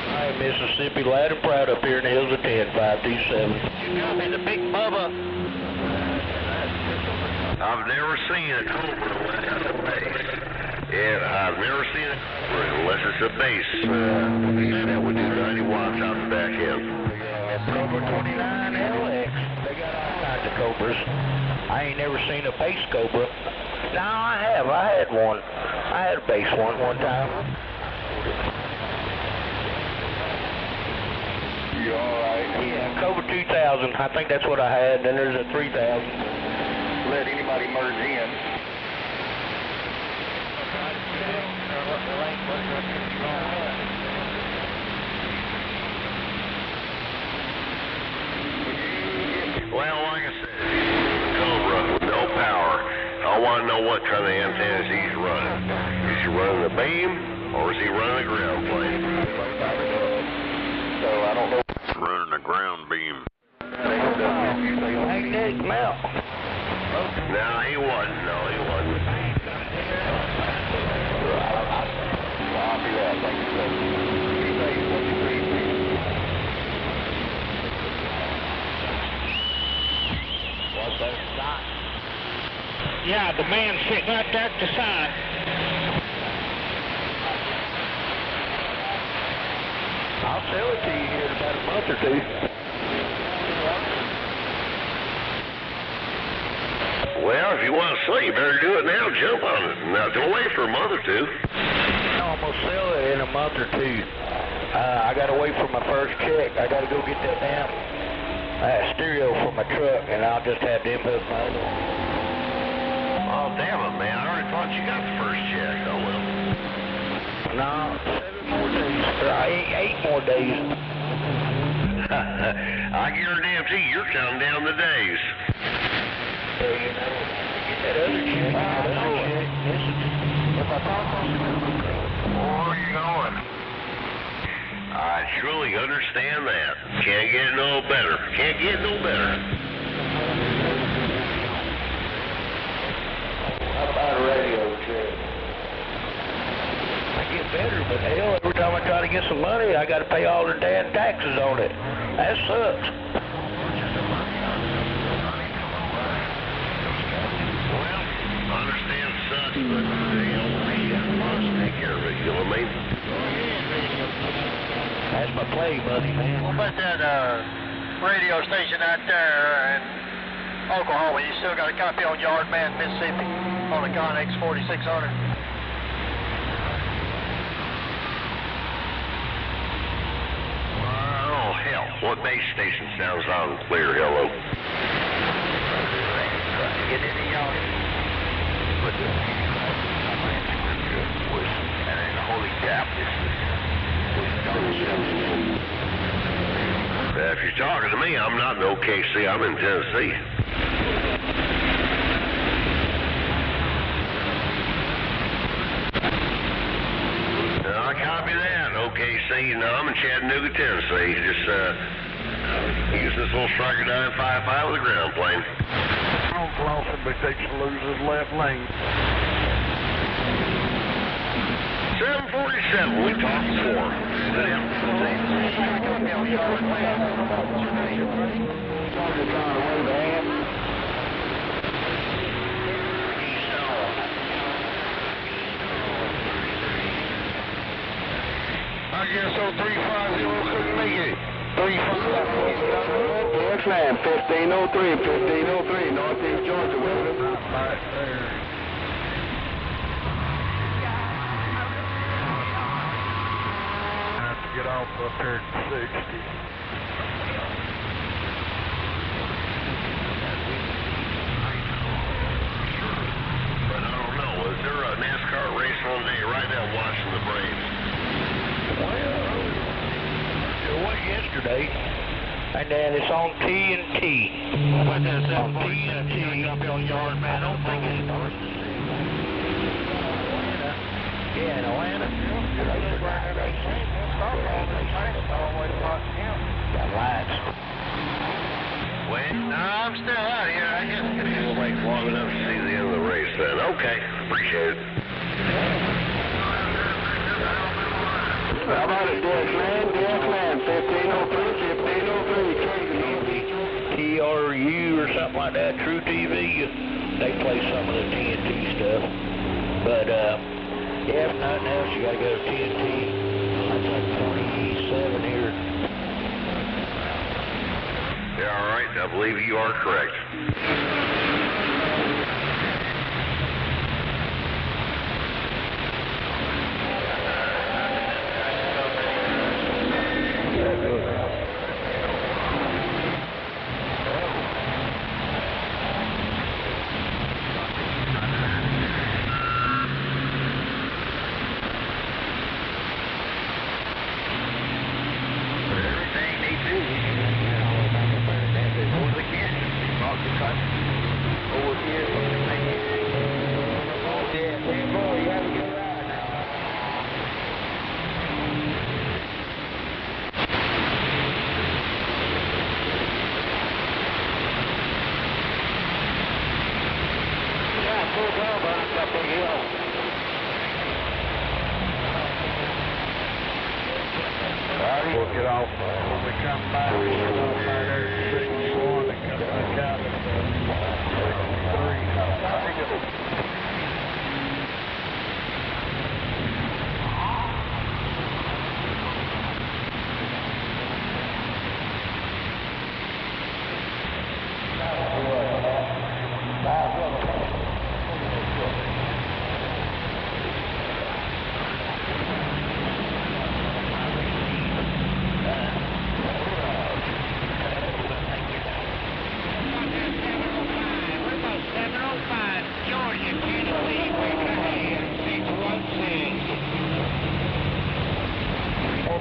All right, Mississippi, loud and proud up here in the hills of 10527. You got me the Big Bubba. I've never seen a Cobra unless it's a base. Yeah, I've never seen a Cobra unless it's a base. That would do 90 watts out the back end. Cobra 29 LX. They got all kinds of Cobras. I ain't never seen a base Cobra. No, I have. I had one. I had a base one time. You alright? Yeah, Cobra 2000. I think that's what I had. Then there's a 3000. Let anybody merge in. Well, like I said, Cobra with no power. I want to know what kind of antennas he's running. Is he running a beam or is he running a ground plane? So I don't know. He's running a ground beam. Hey, Nick, Mel. No, he wasn't. No, he wasn't. Yeah, the man sitting right there at the side. I'll sell it to you here in about a month or two. Well, if you want to sell, you better do it now. Jump on it. Now, don't wait for a month or two. I'm going to sell it in a month or two. I got to wait for my first check. I got to go get that damn stereo for my truck, and I'll just have them hook my other one. Oh, damn it, man. I already thought you got the first check. Oh, well. No, 7 more days. Or 8 more days. I guarantee you're counting down the days. Get that other check. Listen, if I talk on you, Where are you going? I truly understand that. Can't get no better. Can't get no better. how about a radio check? I get better, but hell, every time I try to get some money, I got to pay all the damn taxes on it. That sucks. Well, I understand it sucks, but we must take care of it, you know what I mean? That's my play, buddy, man. What about that radio station out there in Oklahoma? You still got a copy on Yardman, Mississippi, on the Connex 4600? Oh, hell. What base station sounds loud and clear? Hello. Get in the yard. And then holy crap, if you're talking to me, I'm not in OKC. I'm in Tennessee. I copy that. OKC. No, I'm in Chattanooga, Tennessee. Just using this little Striker 955 with a ground plane. I'm flossing, but takes to lose his left lane. 747, we talked before. I guess 0350 couldn't make it. 350. Yes, ma'am. 1503, Northeast Georgia. Right there. Get off up here at 60. But I don't know. Was there a NASCAR race one day right now watching the Braves? Well, it was yesterday. And then it's on TNT. What is that? On TNT. Up on Yardman. I don't think it starts to see. Yeah, in Atlanta. Got lights. Well, No, I'm still out here. I just we'll wait long enough to see the end of the race then. Okay, appreciate it. How about it, DXLand? DXLand, 1503, TRU or something like that, True TV. They play some of the TNT stuff. But, yeah, if nothing else, you gotta go to TNT. That's like 27 here. Yeah, all right. I believe you are correct. We'll get off when we come back. We'll get off right there at 61 and come back out at 3.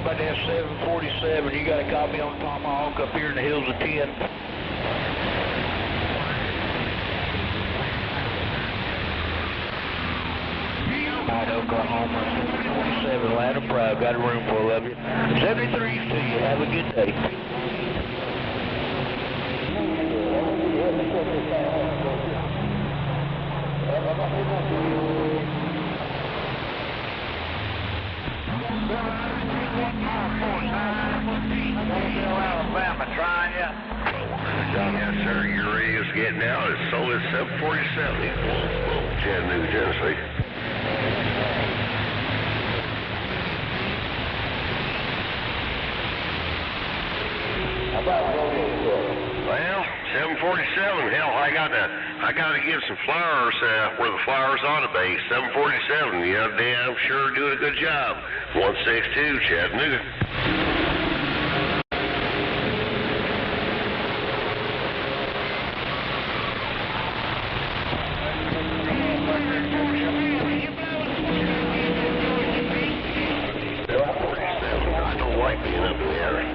About that 747, you got a copy on Tomahawk up here in the hills of 10. Alright, Oklahoma, 747, land of proud, got a room full of you. 73s to you, have a good day. Alabama, trying ya? Yes, sir. Your radio's getting out. It's Solar 747. Chattanooga, Tennessee. Well, 747. Hell, I gotta give some flowers where the flowers ought to be. 747. Yeah, damn sure doing a good job. 162, Chattanooga. I don't like being up in the air.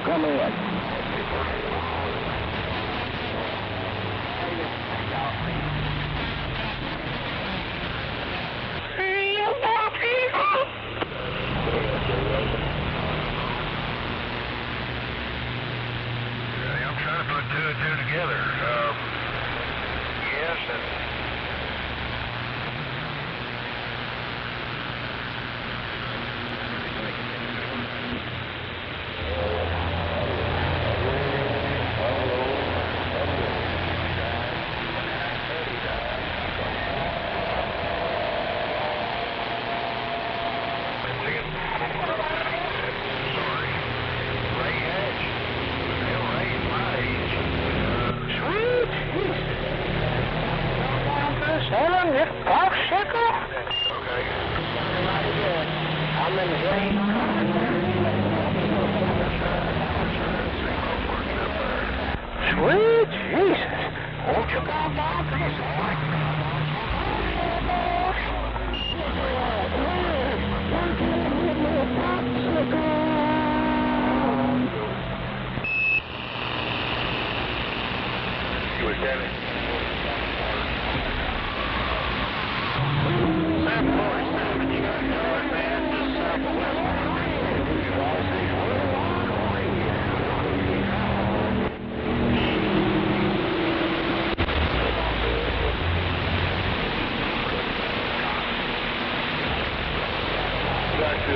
Come in. I'm trying to put two and two together. Yes, and Sweet Jesus. Won't you come down to this? How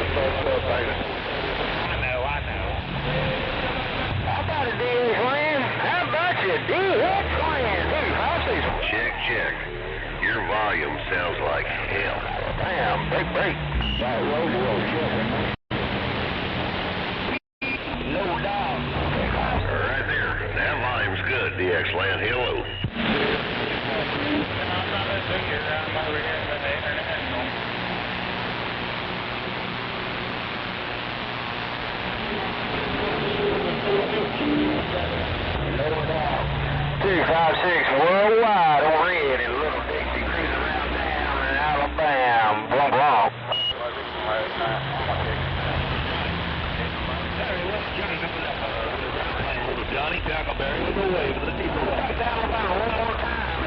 about a DX-Land? How about you, DX-Land? Check, check. Your volume sounds like hell. Damn, break. No doubt. Right there. That volume's good, DX-Land. Hello. No doubt. 256 worldwide on red and Little Dixie cruising around down in Alabama. Blah, blah. Johnny Tackleberry with the wave of the people. Alabama one more time.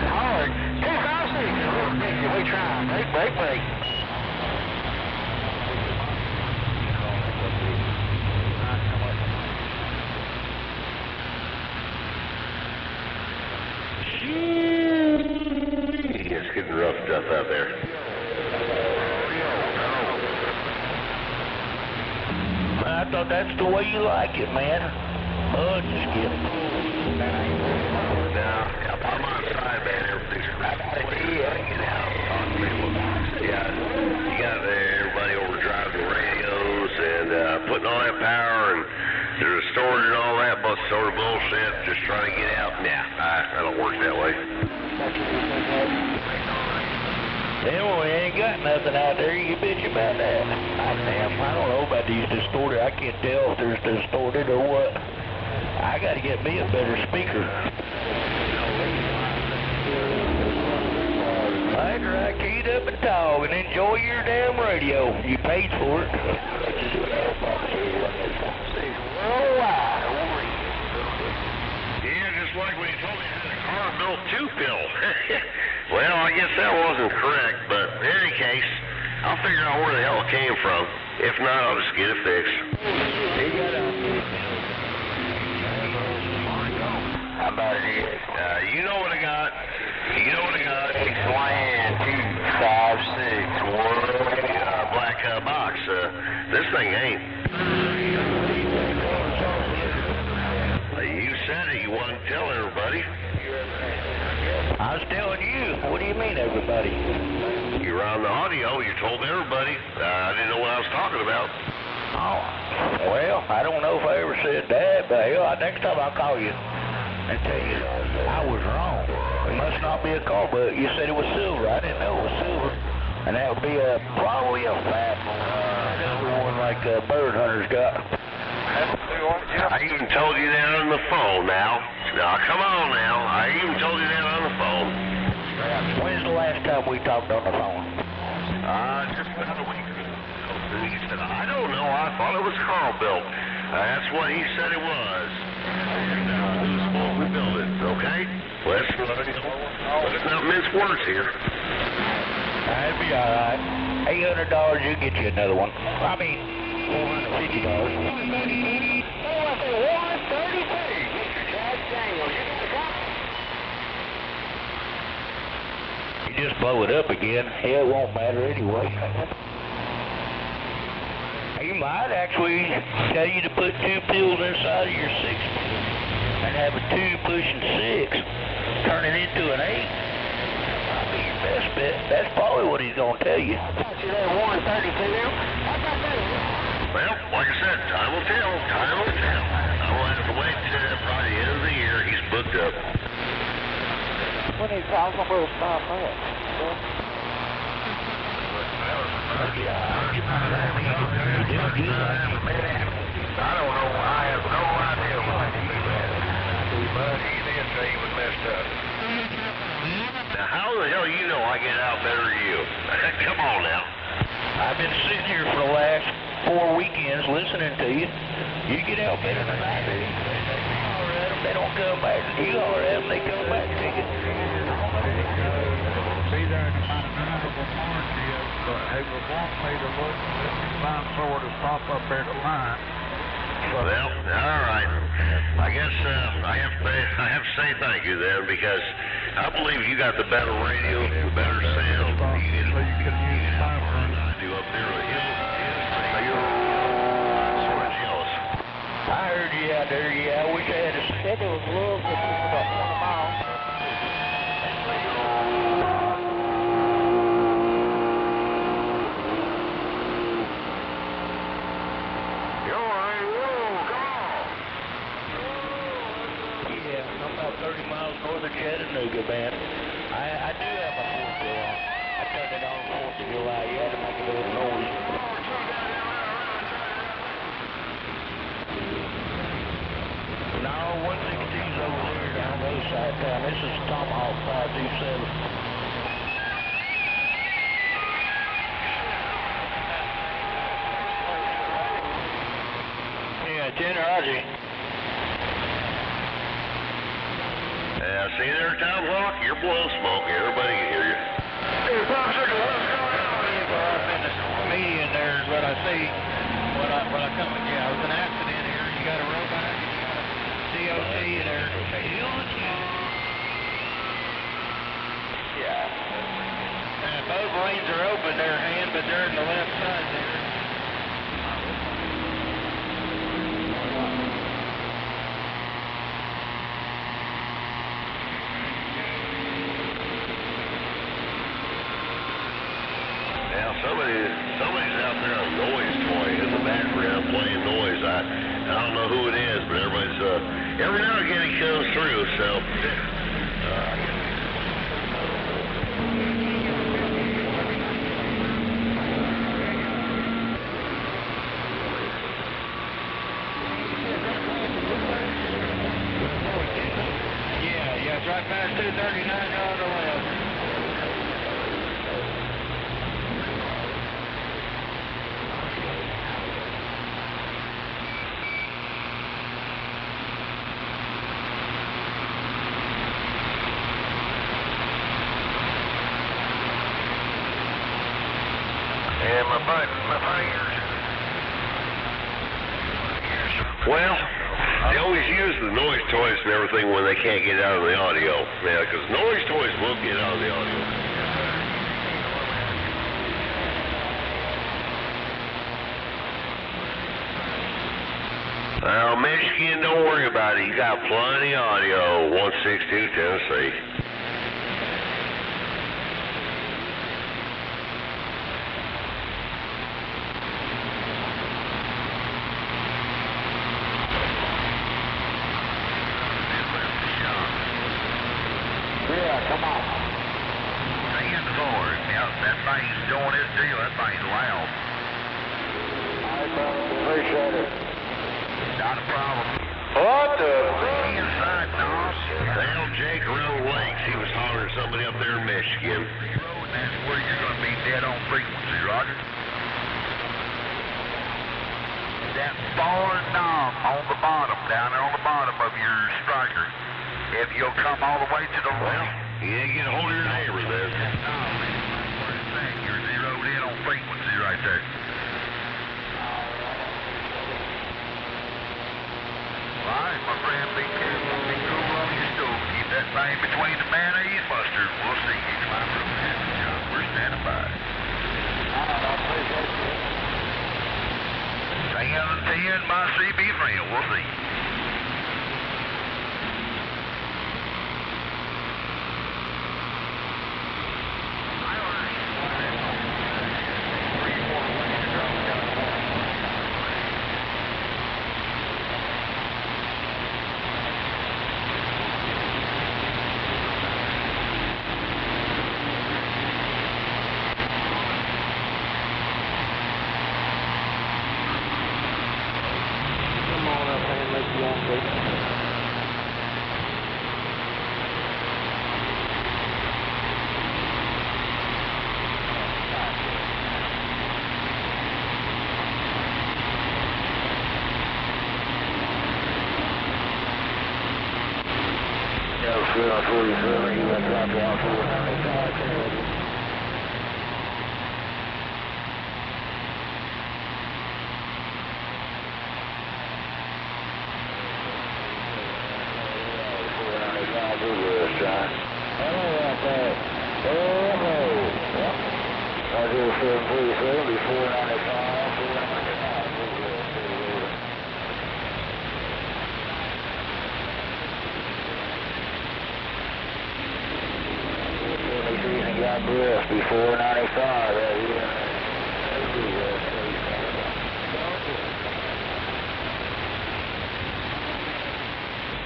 Hard. 256 Little Dixie. We trying. Break. It's getting rough stuff out there. I thought that's the way you like it, man. Oh, just get it. Now, I'm on side, man. Everything's you got everybody overdriving the radios and putting all that power and they're restoring and all that sort of bullshit, just trying to get out. Nah, I don't work that way. Well, we ain't got nothing out there. You bitch about that. I don't know about these distorted. I can't tell if there's distorted or what. I got to get me a better speaker. I keyed up and talk and enjoy your damn radio. You paid for it. Yeah, just like when he told me he had a car built 2-pill. Well, I guess that wasn't correct, but in any case, I'll figure out where the hell it came from. If not, I'll just get it fixed. How about it is? You know what I got. Land 256 world. Black box. This thing ain't. You said it. You wanted to tell everybody. I was telling you. What do you mean, everybody? You were on the audio. You told everybody. I didn't know what I was talking about. Oh, well, I don't know if I ever said that, but hell, next time I'll call you and tell you I was wrong. It must not be a car, but you said it was silver. I didn't know it was silver. And that would be probably a fat one like bird hunters got. I even told you that on the phone now. Now, come on now. I even told you that on the phone. When's the last time we talked on the phone? Just about a week ago. He said, I don't know. I thought it was Carl built. That's what he said it was. We built it, okay? Let's not mince words here. That'd be all right. $800, you get you another one. I mean, $450. You just blow it up again. Hell, it won't matter anyway. He might actually tell you to put 2 pills inside of your 6 and have a 2 pushing 6, turn it into an 8. That'd be your best bet. That's probably what he's going to tell you. Well, like I said, time will tell. I will have to wait till probably the end of the year. He's booked up. When he calls, I'm going to stop that. I don't know. I have no idea why he did that. But he did say he was messed up. Now, how the hell you know I get out better than you? Come on now. I've been sitting here for the last 4 weekends listening to you. You get out better than I do. They don't come back. You holler at them, they come back to you. Be there in about an honorable warranty of they would want me to look at some sort of pop up there to line. Well, all right. I guess I have to say thank you then, because I believe you got the better radio, the better sound. You can use power. I do up there on the hill. I'm sort of jealous. I heard you out there, yeah. I wish I had a said there was love that took about 20 miles. Yeah, I'm about 30 miles north of Chattanooga, man. I do have my 4th bill on. I turned it on 4th of July, yeah, to make a little noise. No, 162's over there down the other side of town. This is Tomahawk 527. Yeah, 10 Roger. Yeah, see there, Tomahawk? You're blowing smoke. Everybody can hear you. Hey, Popsicle, what's going on? Yeah, I'm in the media there is what I see. What I come with. Yeah, there was an accident here. You got a robot, you got a DOT there. Yeah. Both lanes are open there, hand, but they're in the left side there. Now somebody's out there on a noise toy in the background playing noise. I don't know who it is, but everybody's every now and again he comes through. So yeah, it's right past 239 on the left. and my fingers. Well, they always use the noise toys and everything when they can't get out of the audio. Yeah, because noise toys will get out of the audio. Well, Michigan, don't worry about it. You got plenty of audio. 162 Tennessee. Yeah, come on. Stand forward. Now, that thing's doing its deal. That thing's loud. All right, brother. Appreciate it. Not a problem. What the? Inside, Nos. Down Jake Road Lakes. He was hollering at somebody up there in Michigan. Road, and that's where you're going to be dead on frequency, Roger. That far knob on the bottom, down there on the bottom of your striker. If you'll come all the way to the left. You ain't get a hold of your neighbor there. No, where it's at, you're zeroed in on frequency right there. All right, my friend, be careful. Be cool on your stool. Keep that thing between the mayonnaise mustard. We'll see you climb from that. We're standing by. Stay on 10, my CB friend. We'll see you. 747 before 95. Got breath before 95,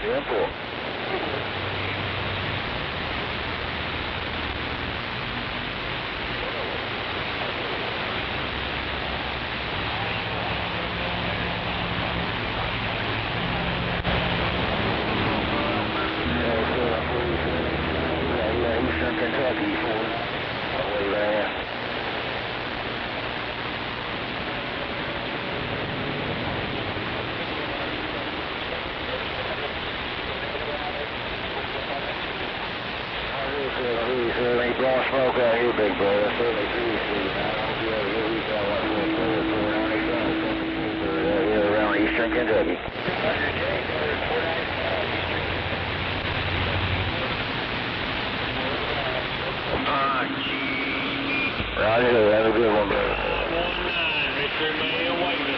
Airport. Eastern Kentucky for way there. Ain't blowing smoke out here, big brother. 73 Street. I hope you have a good weekend. Around Eastern Kentucky. Roger, have a good one, brother. 19, Mr. Man, waiting.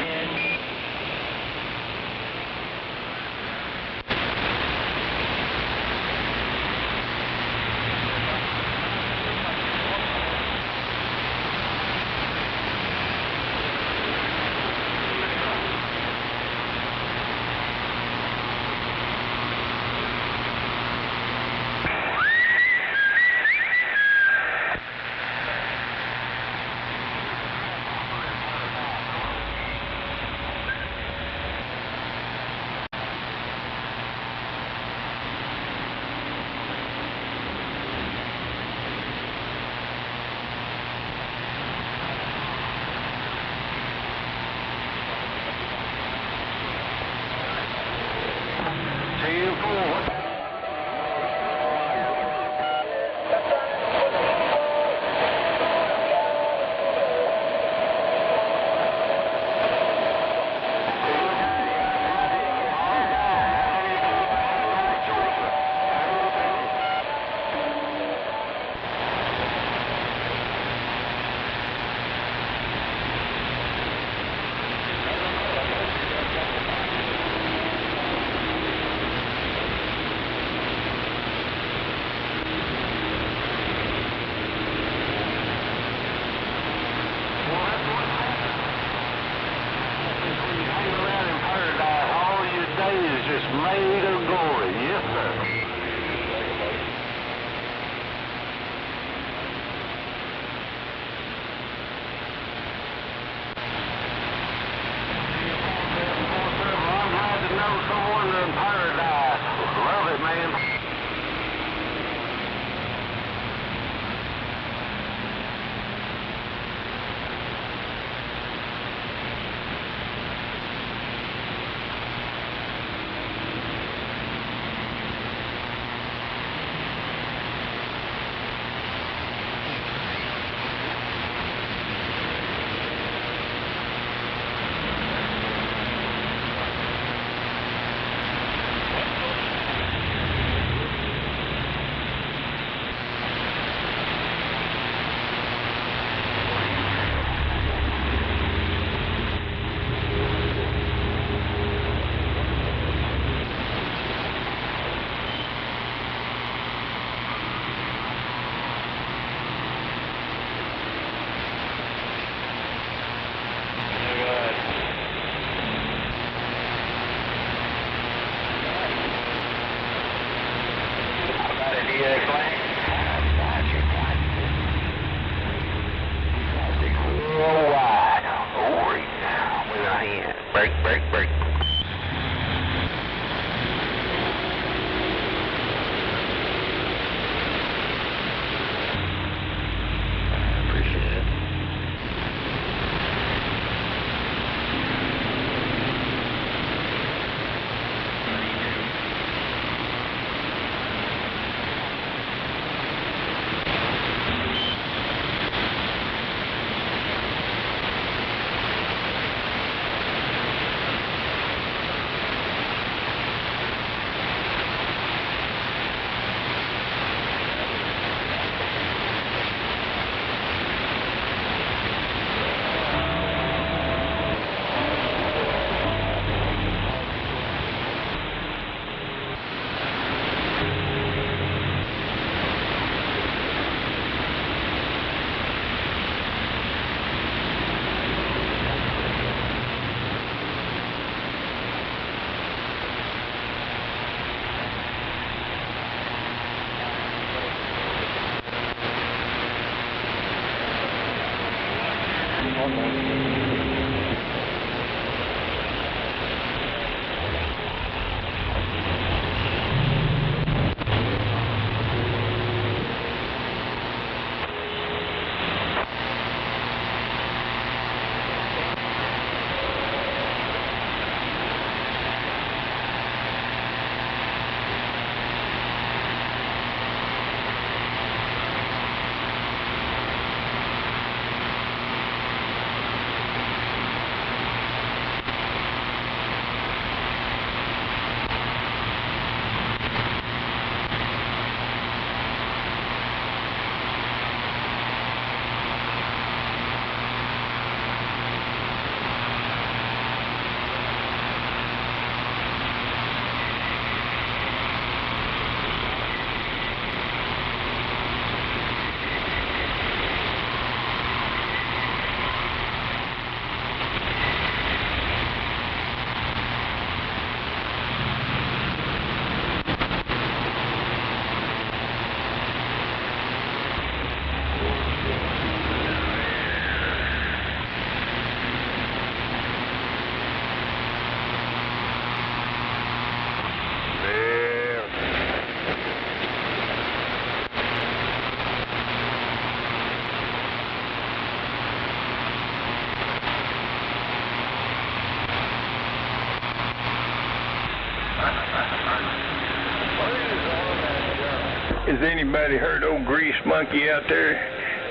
Has anybody heard old Grease Monkey out there?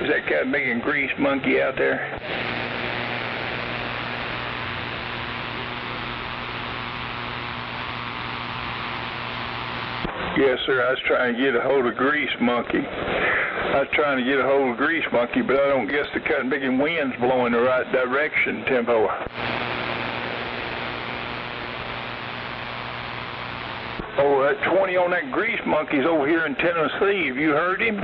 Is that kind of making Grease Monkey out there? Yes, sir. I was trying to get a hold of Grease Monkey. But I don't guess the kind of making wind's blowing the right direction, Tempo. Oh, that 20 on that Grease Monkey's over here in Tennessee. Have you heard him?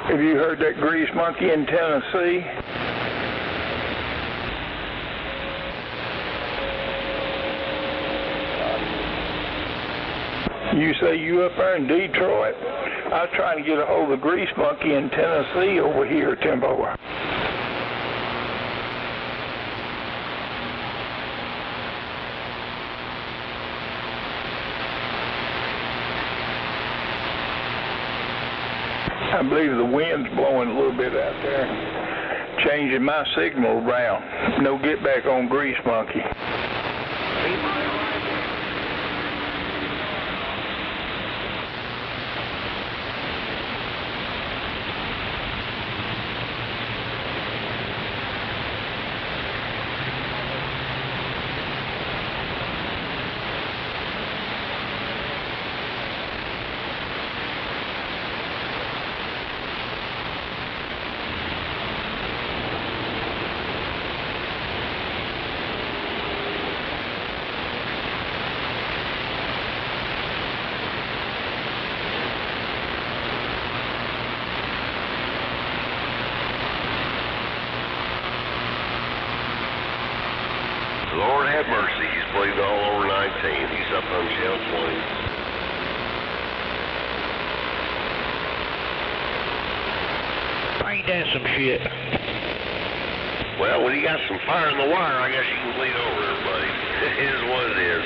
Have you heard that Grease Monkey in Tennessee? You say you up there in Detroit? I was trying to get a hold of the Grease Monkey in Tennessee over here, Timbo. I believe the wind's blowing a little bit out there, changing my signal around. No get back on Grease Monkey. Lord have mercy, he's played all over 19. He's up on shell 20. Ain't that some shit? Well, when you got some fire in the wire, I guess you can bleed over everybody. It is what it is.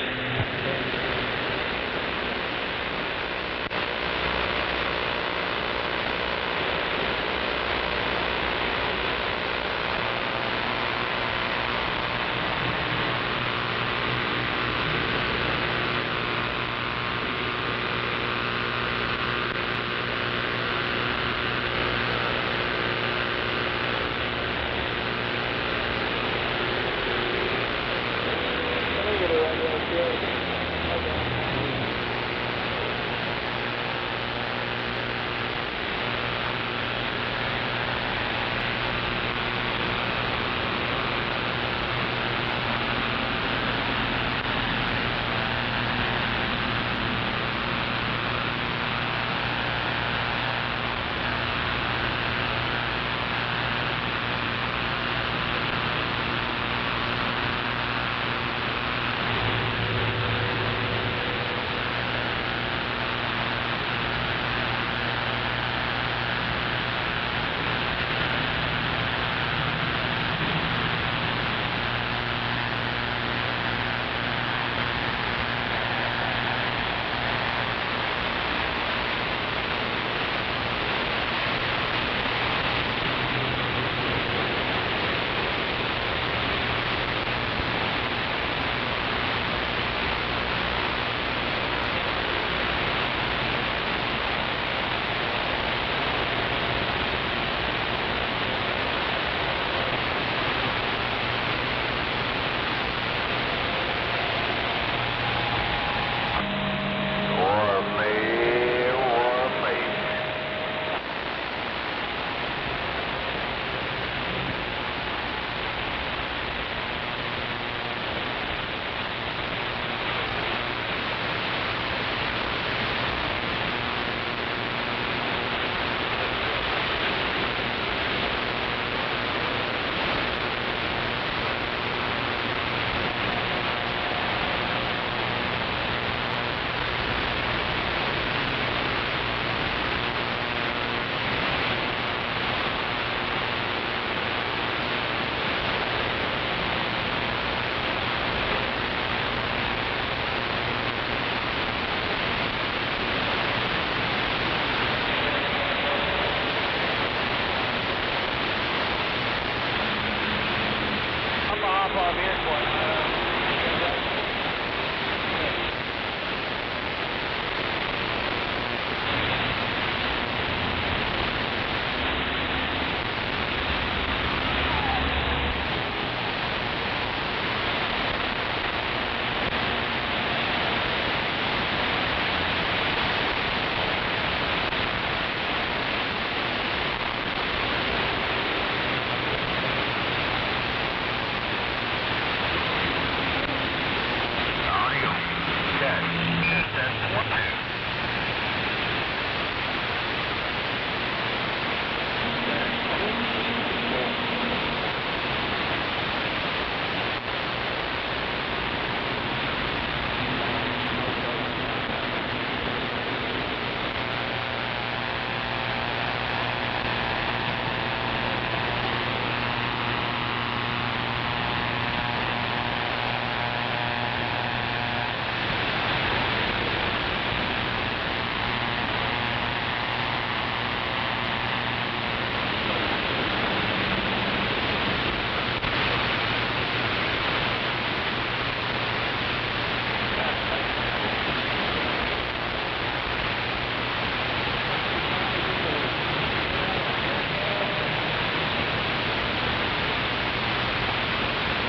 of here.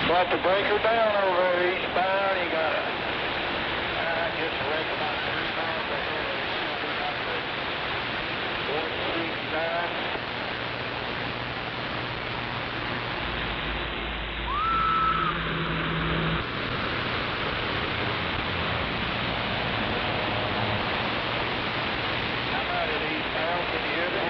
Got the breaker down over there eastbound. You got just a wreck about 3 miles ahead. It's 169. I'm out at eastbound. Can you hear me?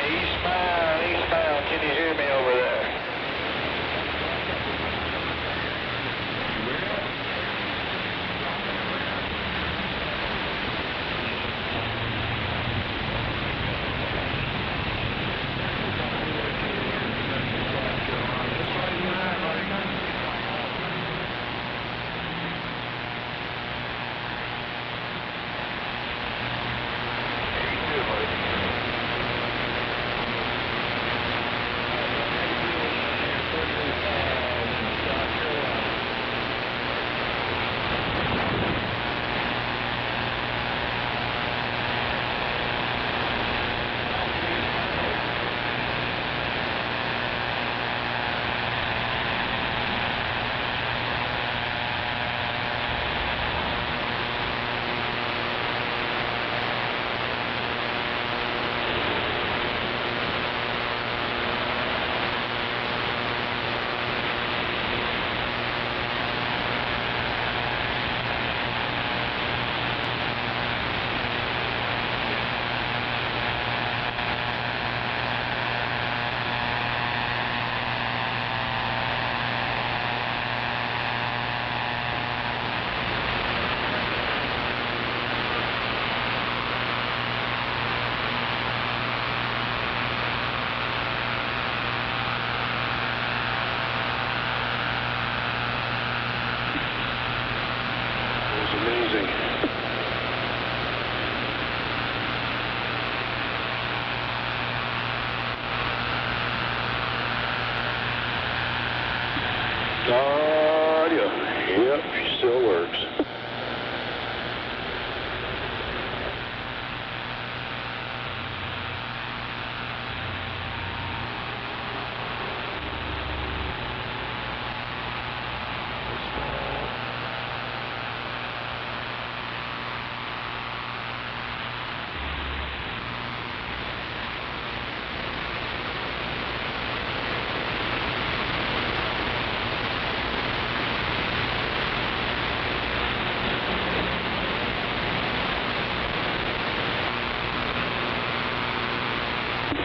Eastbound, can you hear me over there? Amazing. Yeah. Yep, she still works.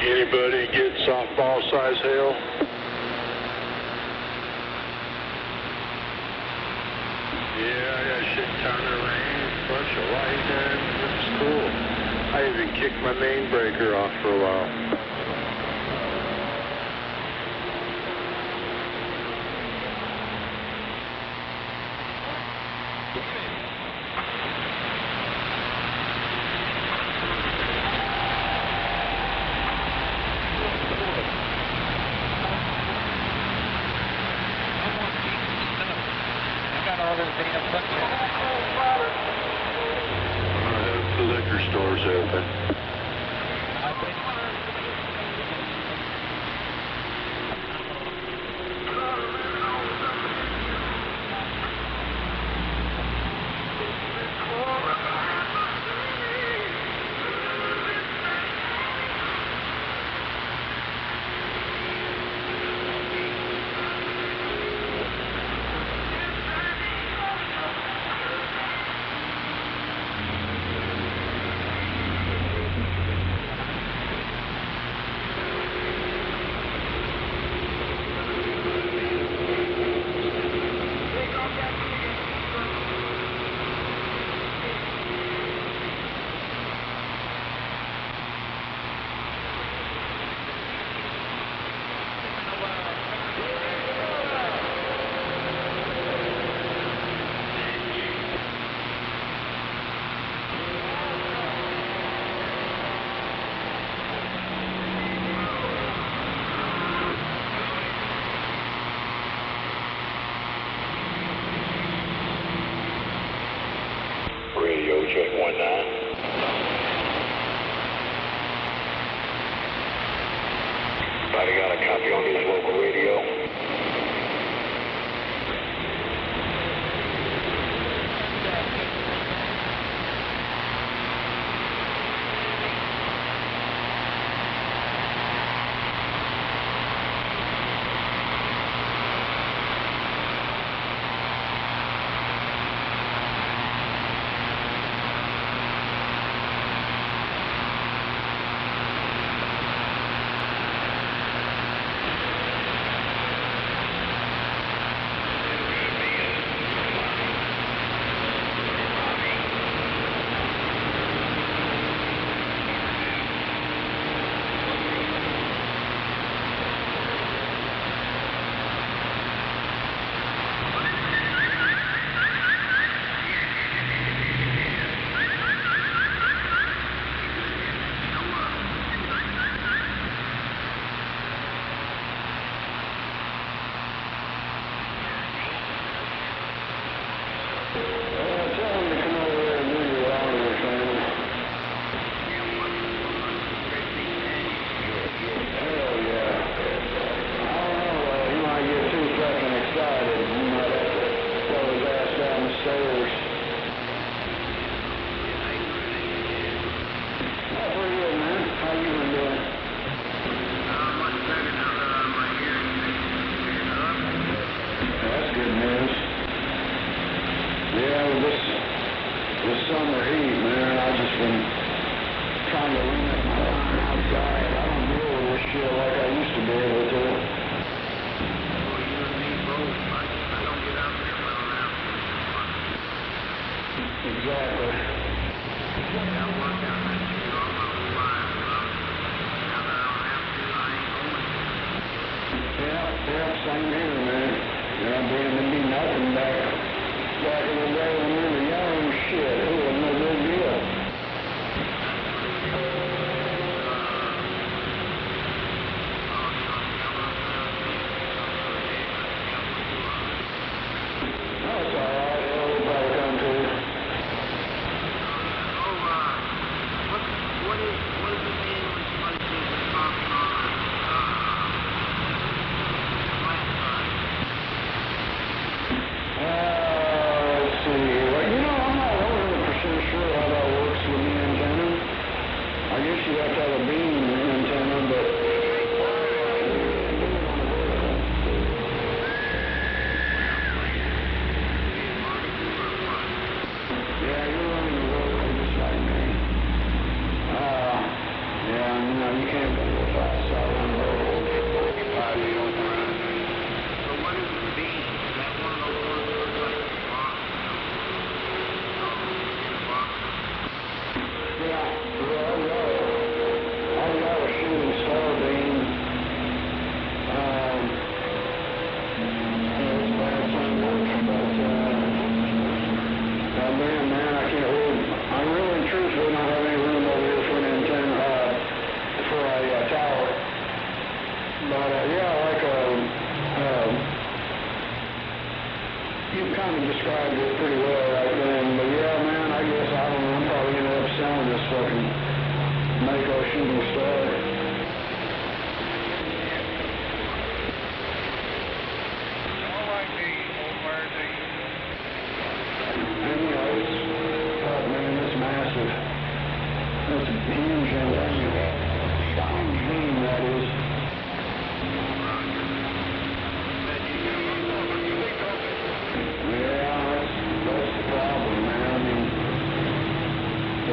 Anybody get softball size hail? Yeah, I got a shit ton of rain, bunch of lightning. It's cool. I even kicked my main breaker off for a while. open. Radio check 19. Anybody got a copy on this local radio?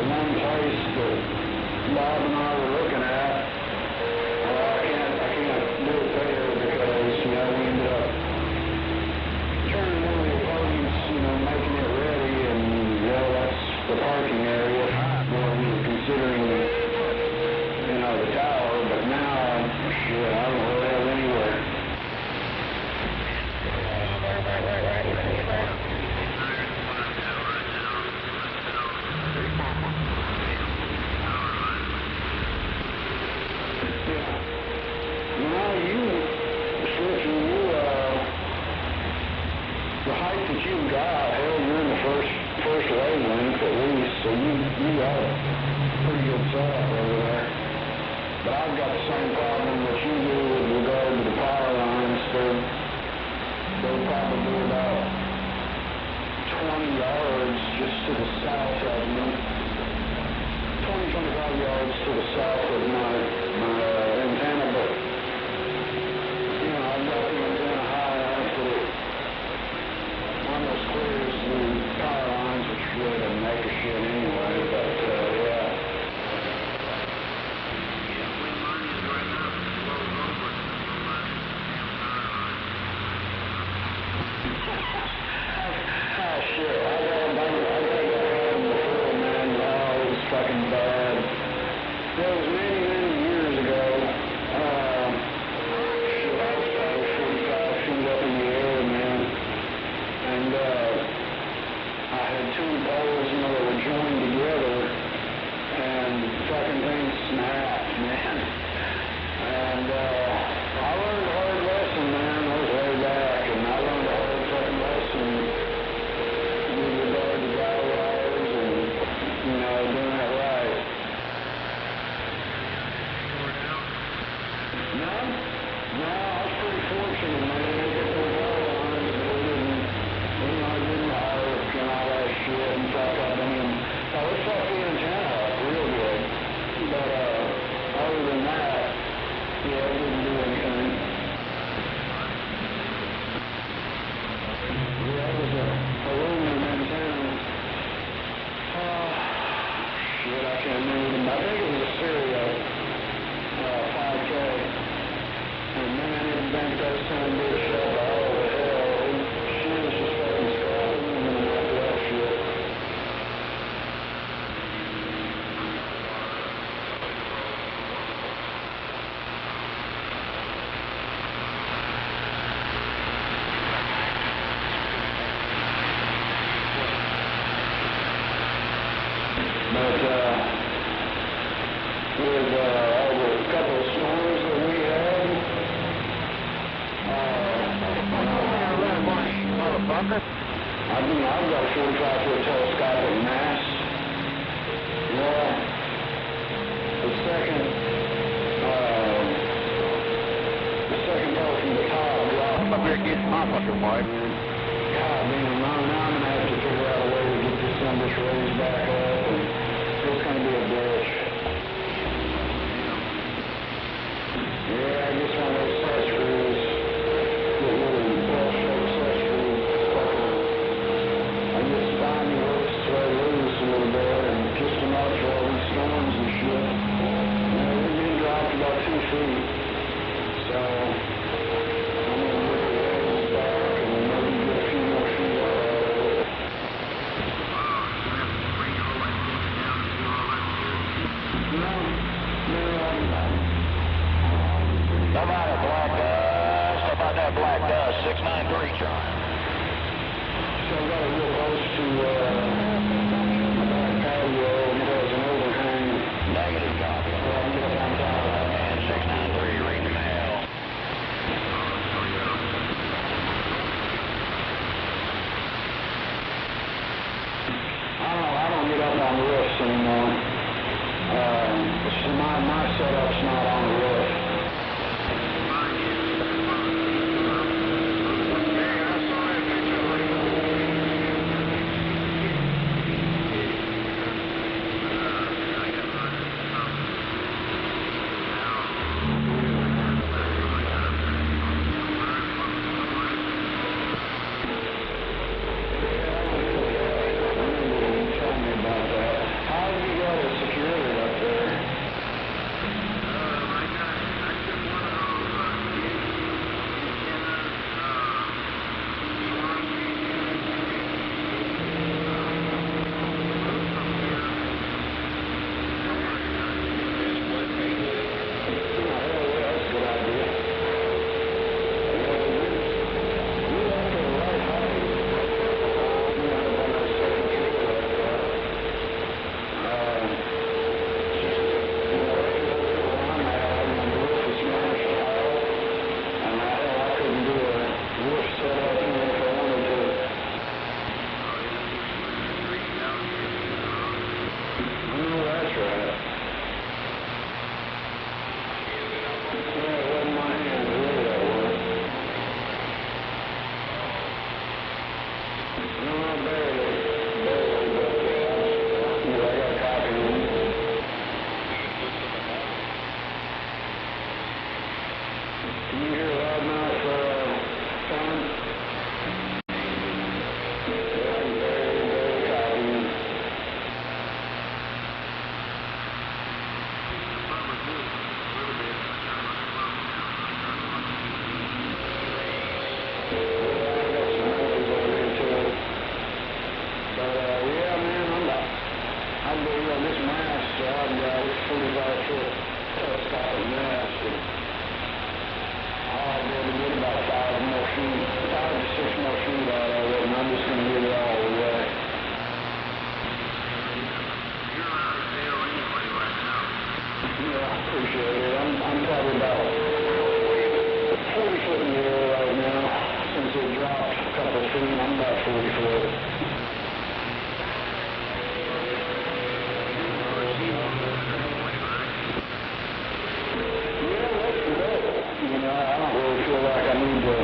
one place that Bob and I were looking at. I can't do it there because, you know, we ended up turning one of the apartments, you know, making it ready, and, you know, that's the parking area where we were considering, you know, the tower, but now, shit, I don't really have anywhere. The height that you've got, hell, you're in the first wavelength at least, so you got a pretty good setup over there. But I've got the same problem that you do with regard to the power lines. They're probably about 20 yards just to the south of me. 20, 25 yards to the south of my antenna, but you know, I've got the antenna high enough that it almost clears the power lines, which really doesn't make a shit anyway, but yeah. Oh shit, I got that happen before, man. Oh, it was fucking bad. That was many, many years ago. Shit, I was probably 45 feet up in the air, man. And I had two poles, you know, that were joined together, and fucking things snapped, man. And I learned a hard lesson, man. I was way back, and I learned a hard fucking lesson with regard to guy wires and, you know, doing it right. No, I was pretty fortunate, man. They hit those power lines, but it didn't, you know, it didn't arc and all that shit and fuck up. I mean, it fucked the antenna up real good. But other than that, yeah, it didn't do anything. Yeah, it was a aluminum antenna. Shit, I can't remember. I think it was a Stereo 5K. And man, it bent that son of a bitch up all the hell. Shit was just fucking scrap aluminum after that shit. But with all the couple of storms that we had, I've got a 45-foot telescopic mast. Well, the second part from the top dropped. Up here against my fucking wife. God, man, now I'm going to have to figure out a way to get this son bitch raised back up, and it's going to be a bitch. Yeah, I guess one of those set screws, the little bell-shaped set screw, fucking, I guess finally works its way loose a little bit, and just enough for all these storms and shit. You know, we've been dropped about 2 feet, so I'm going to look at the edges back and maybe get a few more feet out of it. How about that black dust, 693 trying. So I got a real close to my back patio, and it has an overhang. Negative copy. I'm get up on top of that. And 693, read the mail. I don't get up on roofs anymore. So my setup's not on the roof. How did you this mast I've got is 45-foot telescopic mast, and I'll be able to get about 5 to 6 more feet out of it, and I'm just going to get it all the way. You're around the tail anyway right now. Yeah, I appreciate it. I'm probably about 40 foot in the air right now. Since it dropped a couple of feet, I'm about 40 foot. I don't really feel like I need to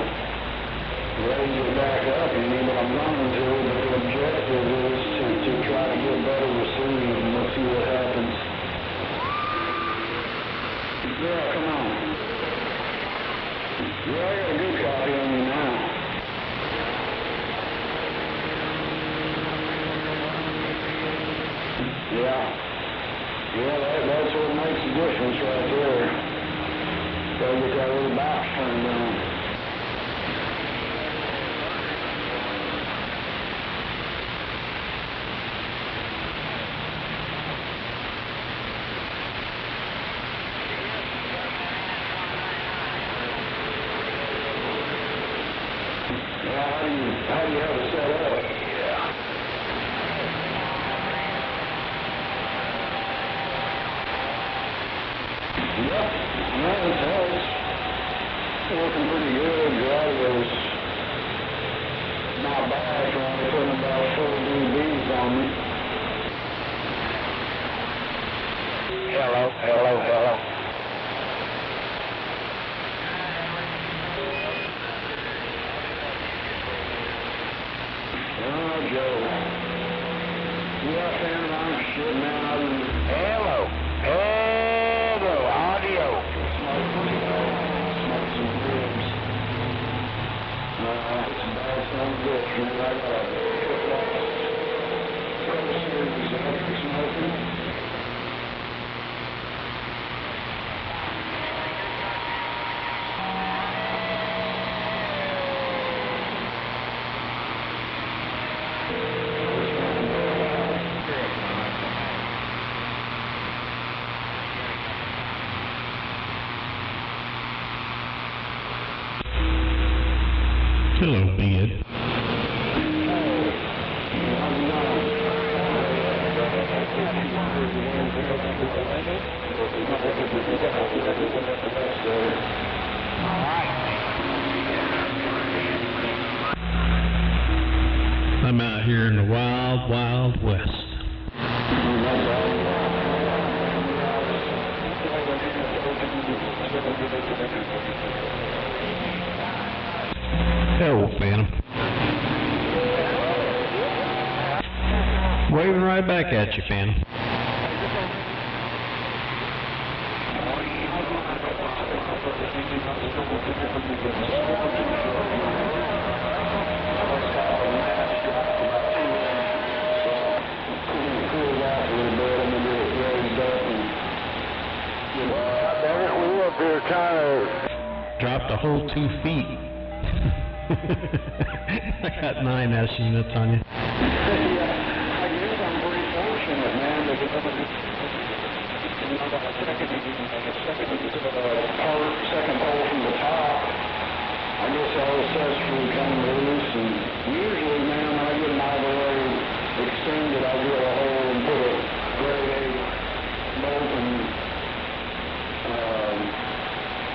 raise it back up any, but I'm going to. But the objective is to try to get better received, and we'll see what happens. Yeah, come on. Yeah, I got a good copy on you now. Yeah, that's what makes the difference right there. Gotta get that little box turned on. How do you have it set up? It's working pretty good. The audio's not bad for only putting about 4 dBs on me. Hello. Oh, Joe. Yeah, fan on shit, man. Hello. Audio. Smoke some ribs. It's a bad son of a bitch, man. I got a Pro Series electric smoking. Hello, Big. I'm out here in the wild, wild west. Hello, Phantom. Waving right back at you, Phantom. Dropped a whole 2 feet. I got 9 S units on you. I guess I'm pretty fortunate, man, because second pole from the top, I guess all the accessory came loose, and usually, man, when I get my blade extended, I drill a hole and put a grade 8 bolt and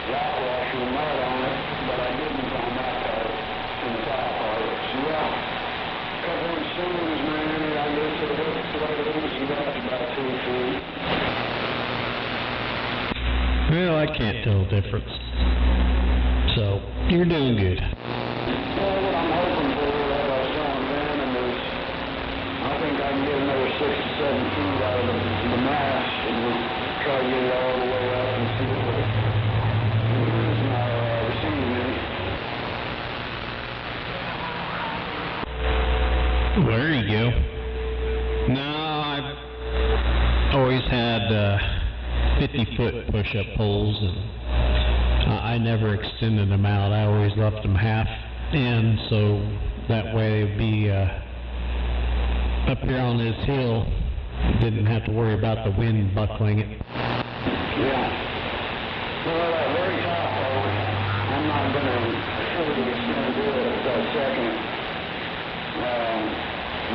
lock washer and nut on it, but I didn't on that part, in the top part. So yeah, a couple inch swings, man, and I guess it hits the way it loosened up about 2 feet. Well, I can't tell the difference. So, you're doing good. Well, what I'm hoping for, like I was telling Phantom, is I think I can get another 6 to 7 feet out of the mast and we'll try to get it all the way up and see if it's not receiving any. Well, there you go. No, I've always had 50-foot push-up poles, and I never extended them out. I always left them half in, so that way they'd be up here on this hill, didn't have to worry about the wind buckling it. Yeah. Well, that very top part, I'm not going to fully extend to it that second.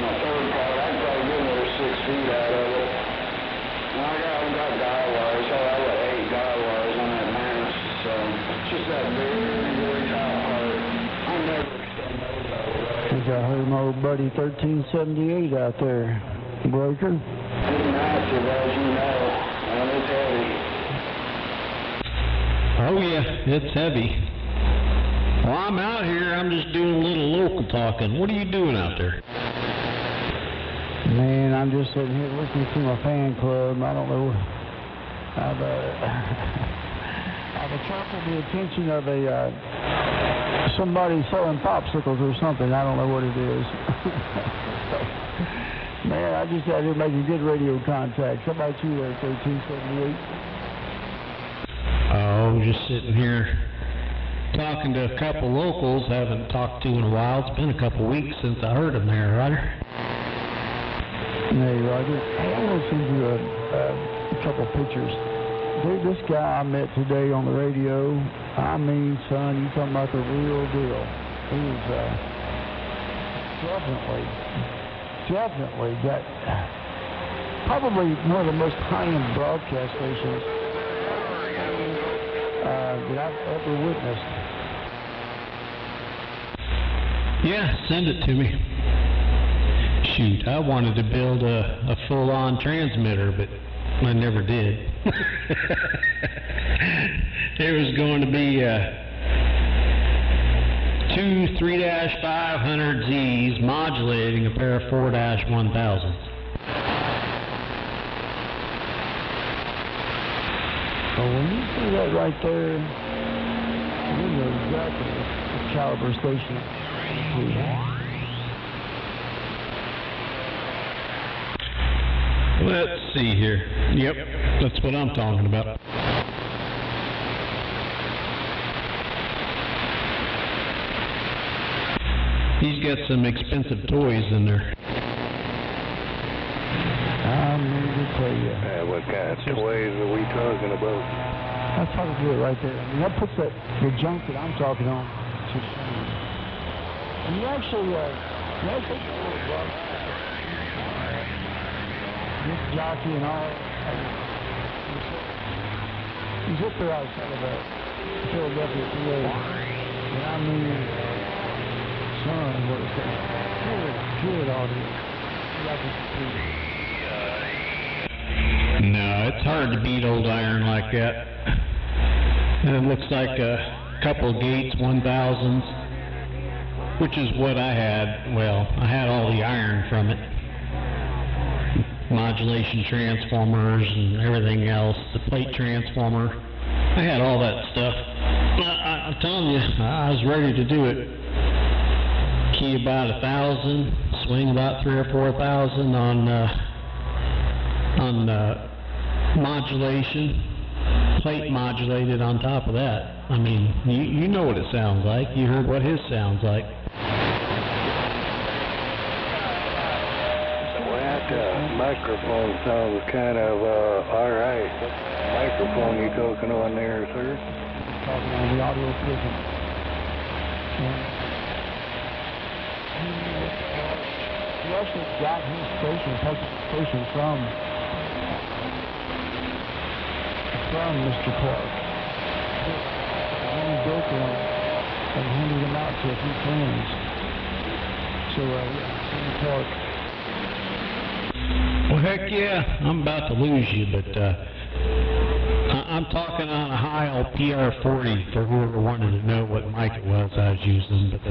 My third part, I'd probably get another 6 feet out of it. And I got guy wires. I got 8 guy wires on that mast. So it's just that very top part. I never extend those out of the way. I heard my old buddy 1378 out there. Breaker. It's massive, as you know, and it's heavy. Oh yeah, it's heavy. Well, I'm out here. I'm just doing a little local talking. What are you doing out there? Man, I'm just sitting here listening to my fan club. I don't know. I've attracted the attention of somebody selling popsicles or something. I don't know what it is. Man, I just out here making good radio contact. How about you there, 1378? Oh, just sitting here talking to a couple locals. Haven't talked to in a while. It's been a couple weeks since I heard them there, Roger. Hey, Roger. I want to send you a couple pictures. Dude, this guy I met today on the radio, I mean, son, you talking about the real deal. He was definitely got probably one of the most high-end broadcast stations that I've ever witnessed. Yeah, send it to me. Shoot, I wanted to build a full-on transmitter, but I never did. There was going to be two 3-500Zs modulating a pair of 4-1000s. Oh, when you see that right there, you know exactly the caliber station. Let's see here. Yep, that's what I'm talking about. He's got some expensive toys in there. I'm going to tell you. What kind of toys are we talking about? That's how to do it right there. I mean, that puts the junk that I'm talking on to shame. And you actually this jockey and all, he's up there outside of Philadelphia, PA. And I mean, son, what is that? Good audience. No, it's hard to beat old iron like that. And it looks like a couple of Gates 1000s, which is what I had. Well, I had all the iron from it. Modulation transformers and everything else, the plate transformer. I had all that stuff. I'm telling you, I was ready to do it. Key about 1,000, swing about 3,000 or 4,000 on modulation, plate modulated on top of that. I mean, you know what it sounds like. You heard what his sounds like. Microphone sounds kind of alright. What microphone you talking on there, sir? Talking on the audio system. He actually got his station, from Mr. Clark. He built one and handed them out to a few friends. So, Mr. Clark. Well, heck yeah, I'm about to lose you, but I'm talking on a Heil PR40 for whoever wanted to know what mic it was I was using. But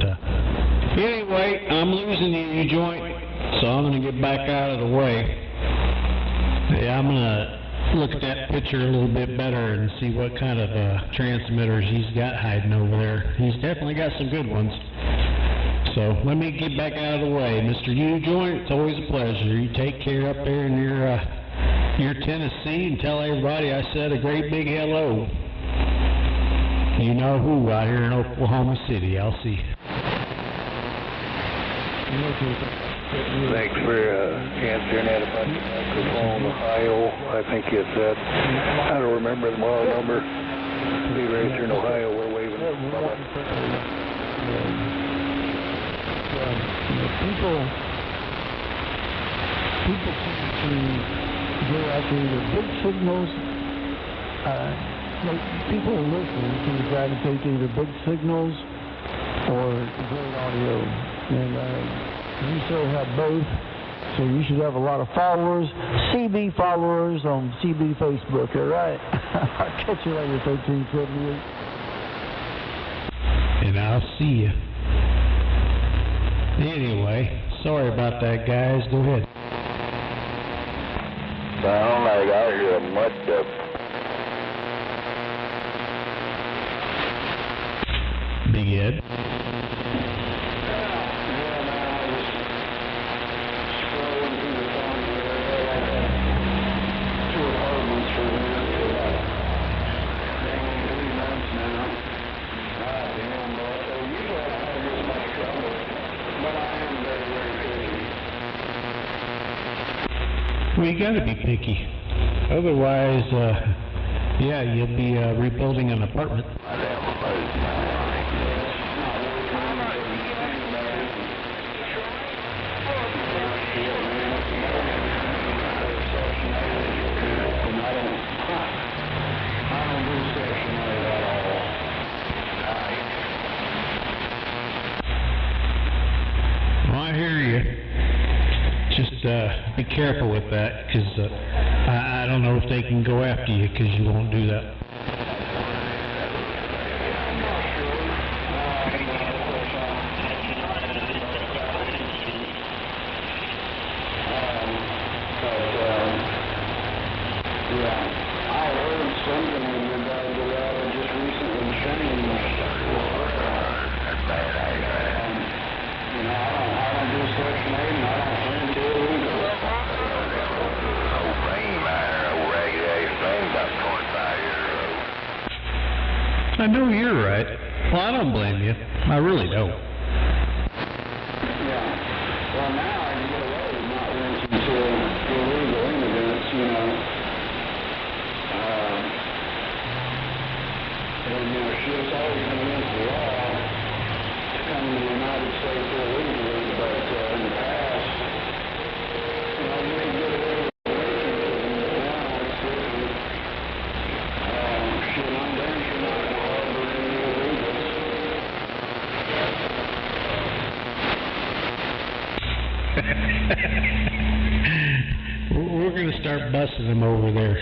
anyway, I'm losing you joint, so I'm going to get back out of the way. Yeah, I'm going to look at that picture a little bit better and see what kind of transmitters he's got hiding over there. He's definitely got some good ones. So let me get back out of the way. Mr. U-Joint, it's always a pleasure. You take care up there in your Tennessee and tell everybody I said a great big hello. You know who out here in Oklahoma City. I'll see you. Thanks for answering that about the microphone. Ohio, I think it's at, I don't remember the model number. Be right here in Ohio, we're waving. People seem to go after either big signals. People are listening to gravitate to either big signals or great audio, and you sort of have both. So you should have a lot of followers, CB followers on CB Facebook, all right? I'll catch you later, 1378. And I'll see you. Anyway, sorry about that, guys. Go ahead. Sound like I hear a mud duck. Big Ed. Well, you gotta be picky. Otherwise, yeah, you'll be rebuilding an apartment. Well, I hear you. Just be careful with that, because I don't know if they can go after you because you won't do that. I know you're right. Well, I don't blame you. I really don't. Yeah. Well, now I can get away with not renting to illegal immigrants, you know. And, you know, shit's always been against the law to come to the United States illegally, but in the past, you know, you can get away with it. Now it's different. Shit, I'm damn sure not going to harbor any illegals. We're going to start busting them over there.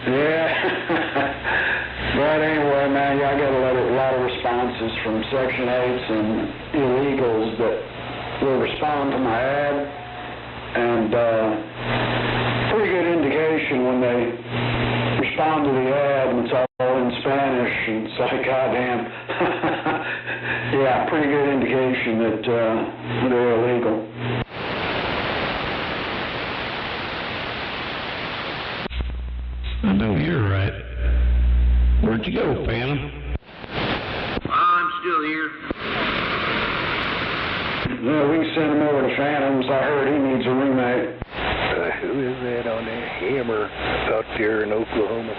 Yeah. But anyway, man, I got a lot of responses from Section 8s and illegals that will respond to my ad, and pretty good indication when they respond to the ad and it's all in Spanish, and it's like, goddamn. Yeah, pretty good indication that they're illegal. I know you're right. Where'd you go, Phantom? I'm still here. Yeah, we can send him over to Phantoms. I heard he needs a roommate. Who is that on that hammer out there in Oklahoma?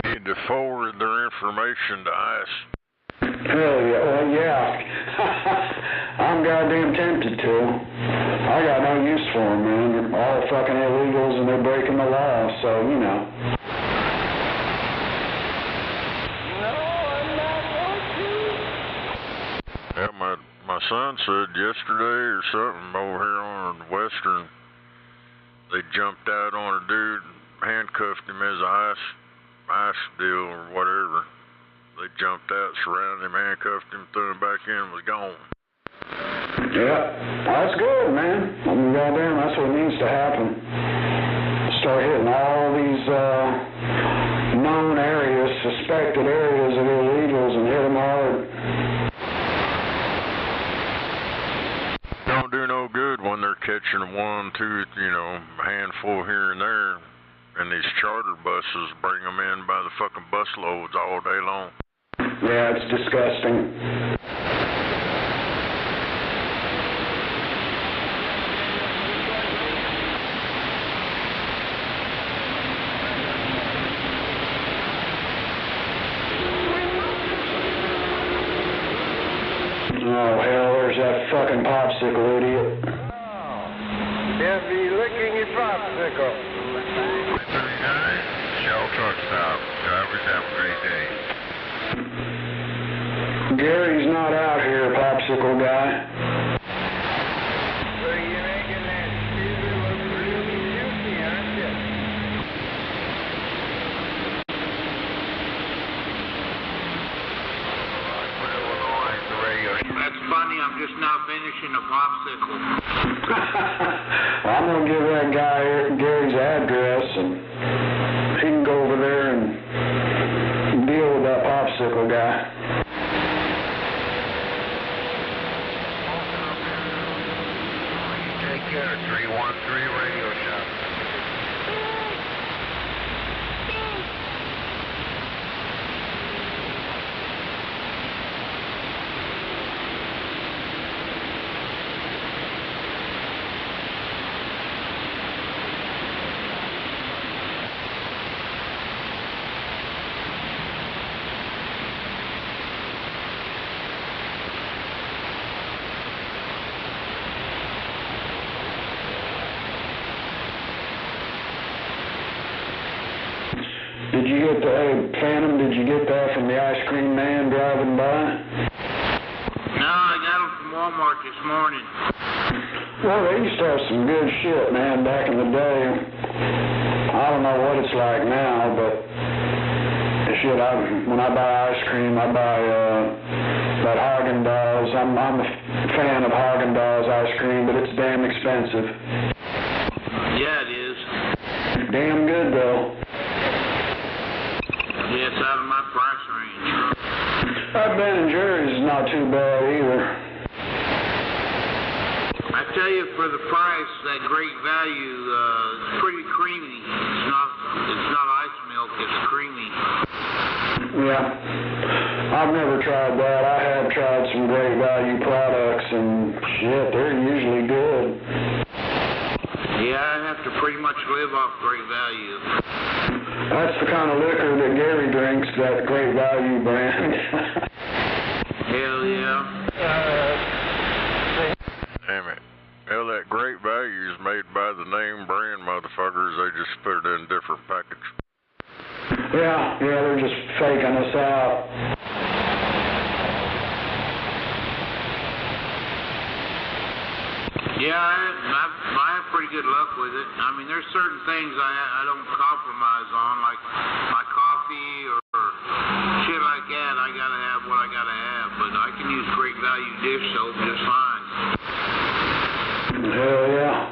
Need to forward their information to ICE. Hell yeah, well, yeah. I'm goddamn tempted to. I got no use for them, man. They're all fucking illegals and they're breaking the law, so, you know. Yeah, my son said yesterday or something over here on Western, they jumped out on a dude, handcuffed him as a ice deal or whatever. They jumped out, surrounded him, handcuffed him, threw him back in, and was gone. Yeah, that's good, man. I mean, goddamn, that's what needs to happen. Start hitting all these known areas, suspected areas of illegals, and hit them hard. Don't do no good when they're catching one, two, a handful here and there, and these charter buses bring them in by the fucking busloads all day long. Yeah, it's disgusting. there's that fucking popsicle idiot. They'll be licking your popsicle. 39, Shell Truck Stop. Drivers have a great day. Gary's not out here, popsicle guy. Well, you're making that stupid look really juicy, aren't you? That's funny, I'm just now finishing a popsicle. I'm gonna give that guy Gary's address, and he can go over there and deal with that popsicle guy. Take care, 313 Radio Shop. Did you get Phantom, did you get that from the ice cream man driving by? No, I got them from Walmart this morning. Well, they used to have some good shit, man, back in the day. I don't know what it's like now, but shit, when I buy ice cream, I buy that Haagen-Dazs. I'm a fan of Haagen-Dazs ice cream, but it's damn expensive. Yeah, it is. Damn good, though. Yeah, it's out of my price range. That Ben & Jerry's is not too bad either. I tell you, for the price, that Great Value, it's pretty creamy. It's not ice milk, it's creamy. Yeah. I've never tried that. I have tried some Great Value products, and shit, they're usually good. Yeah, I have to pretty much live off Great Value. That's the kind of liquor that Gary drinks, that Great Value brand. Hell yeah. Damn it. Well, that Great Value is made by the name brand motherfuckers. They just put it in a different package. Yeah, they're just faking us out. Yeah, I have pretty good luck with it. I mean, there's certain things I don't compromise on, like my coffee or shit like that. I gotta have what I gotta have, but I can use Great Value dish soap just fine. Hell yeah.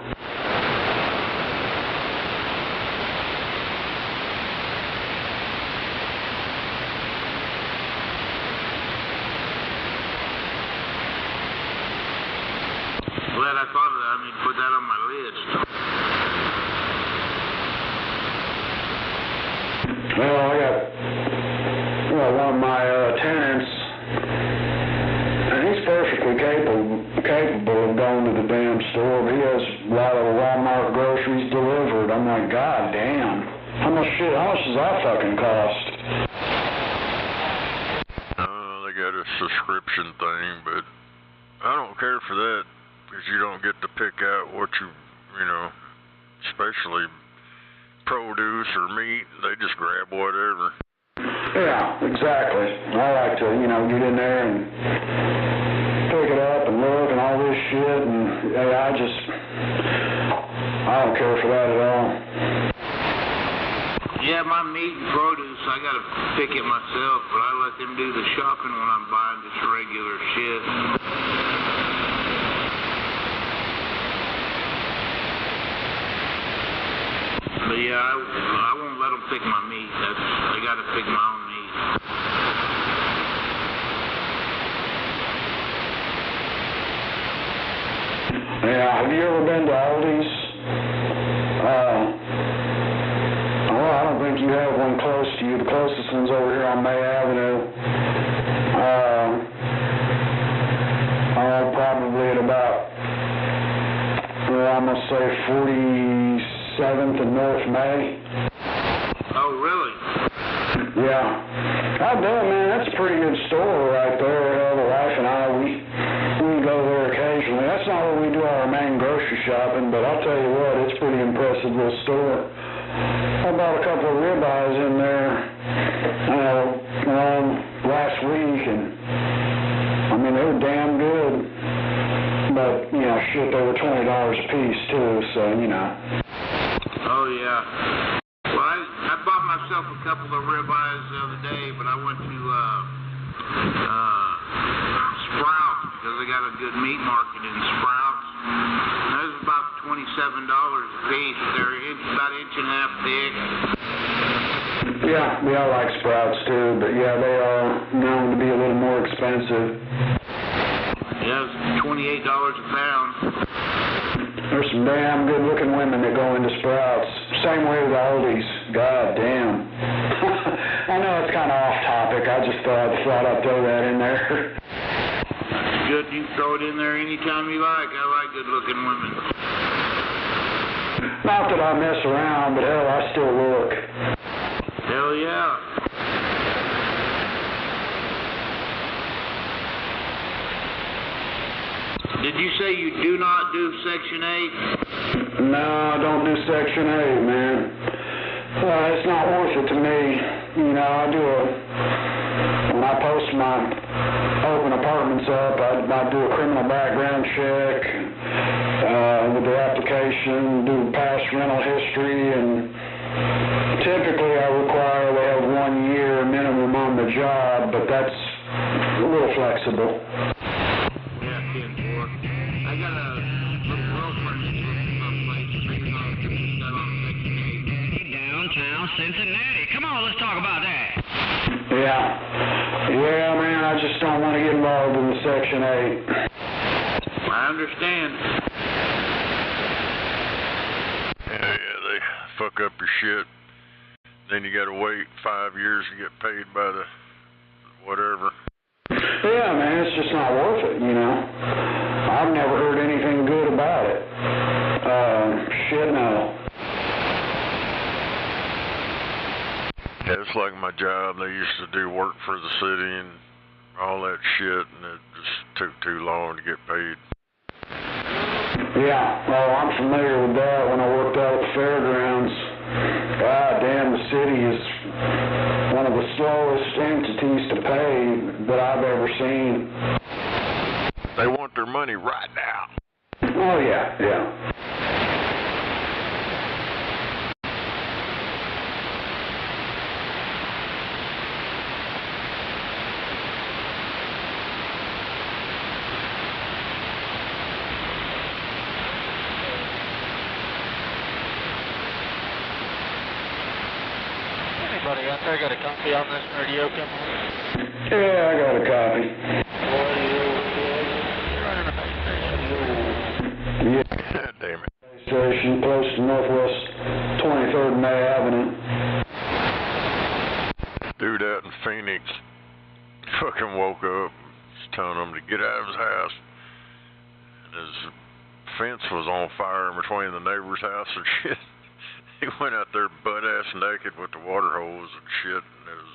Glad I thought of that. I mean, put that on my list. Well, I got one of my tenants, and he's perfectly capable of going to the damn store, but he has a lot of Walmart groceries delivered. I'm like, God damn. How much does that fucking cost? They got a subscription thing, but I don't care for that. Because you don't get to pick out what you especially produce or meat. They just grab whatever. Yeah, exactly. I like to, get in there and pick it up and look and all this shit, and I don't care for that at all. Yeah, my meat and produce, I gotta pick it myself, but I let them do the shopping when I'm buying just regular shit. But yeah, I won't let them pick my meat. I gotta pick my own meat. Yeah, have you ever been to Aldi's? Well, I don't think you have one close to you. The closest one's over here on May Avenue. Probably at about, I'm gonna say 47th and North May. Oh, really? Yeah. God damn, man, that's a pretty good store right there. The wife and I, we go there not where we do our main grocery shopping, but I'll tell you what, it's a pretty impressive little store. I bought a couple of ribeyes in there, last week, and I mean, they were damn good. But, you know, shit, they were $20 a piece, too, so, you know. Oh, yeah. Well, I bought myself a couple of ribeyes the other day, but I went to Sprouts because they got a good meat market in Sprouts. And those are about $27 a piece. They're about an inch and a half thick. Yeah, I like Sprouts, too, but, yeah, they are known to be a little more expensive. Yeah, it's $28 a pound. There's some damn good-looking women that go into Sprouts. Same way with Aldi's. God damn. I know it's kind of off-topic. I just thought I'd throw that in there. Good, you can throw it in there anytime you like. I like good-looking women. Not that I mess around, but hell, I still look. Hell yeah. Did you say you do not do Section 8? No, I don't do Section 8, man. It's not worth it to me. You know, when I post my open apartments up, I do a criminal background check with the application, do past rental history, and typically I require they have 1 year minimum on the job, but that's a little flexible. I got a little girlfriend that's looking someplace to make on Section 8. Downtown Cincinnati. Come on, let's talk about that. Yeah, man, I just don't want to get involved in the Section 8. I understand. Yeah, they fuck up your shit. Then you gotta wait 5 years to get paid by the whatever. Yeah, man, it's just not worth it, you know. I've never heard anything good about it. Shit, no. Yeah, it's like my job. They used to do work for the city and all that shit, and it just took too long to get paid. Yeah, well, I'm familiar with that when I worked out at the fairgrounds. God damn, the city is one of the slowest entities to pay that I've ever seen. They want their money right now. Oh, yeah. Anybody out there got a copy on this radio? Come on. Yeah, I got a copy. Yeah. Damn it. Station close to Northwest 23rd and May Avenue. Dude out in Phoenix fucking woke up, just telling him to get out of his house. And his fence was on fire in between the neighbor's house and shit. He went out there butt-ass naked with the water hose and shit, and it was,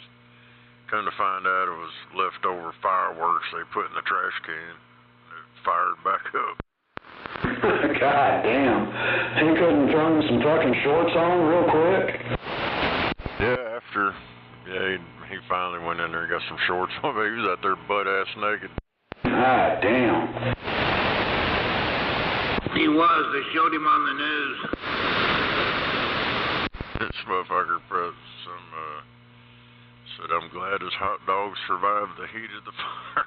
come to find out it was leftover fireworks they put in the trash can. It fired back up. God damn. He couldn't throw some fucking shorts on real quick? Yeah, he finally went in there and got some shorts on, but he was out there butt-ass naked. God damn. He was. They showed him on the news. This motherfucker said, I'm glad his hot dog survived the heat of the fire.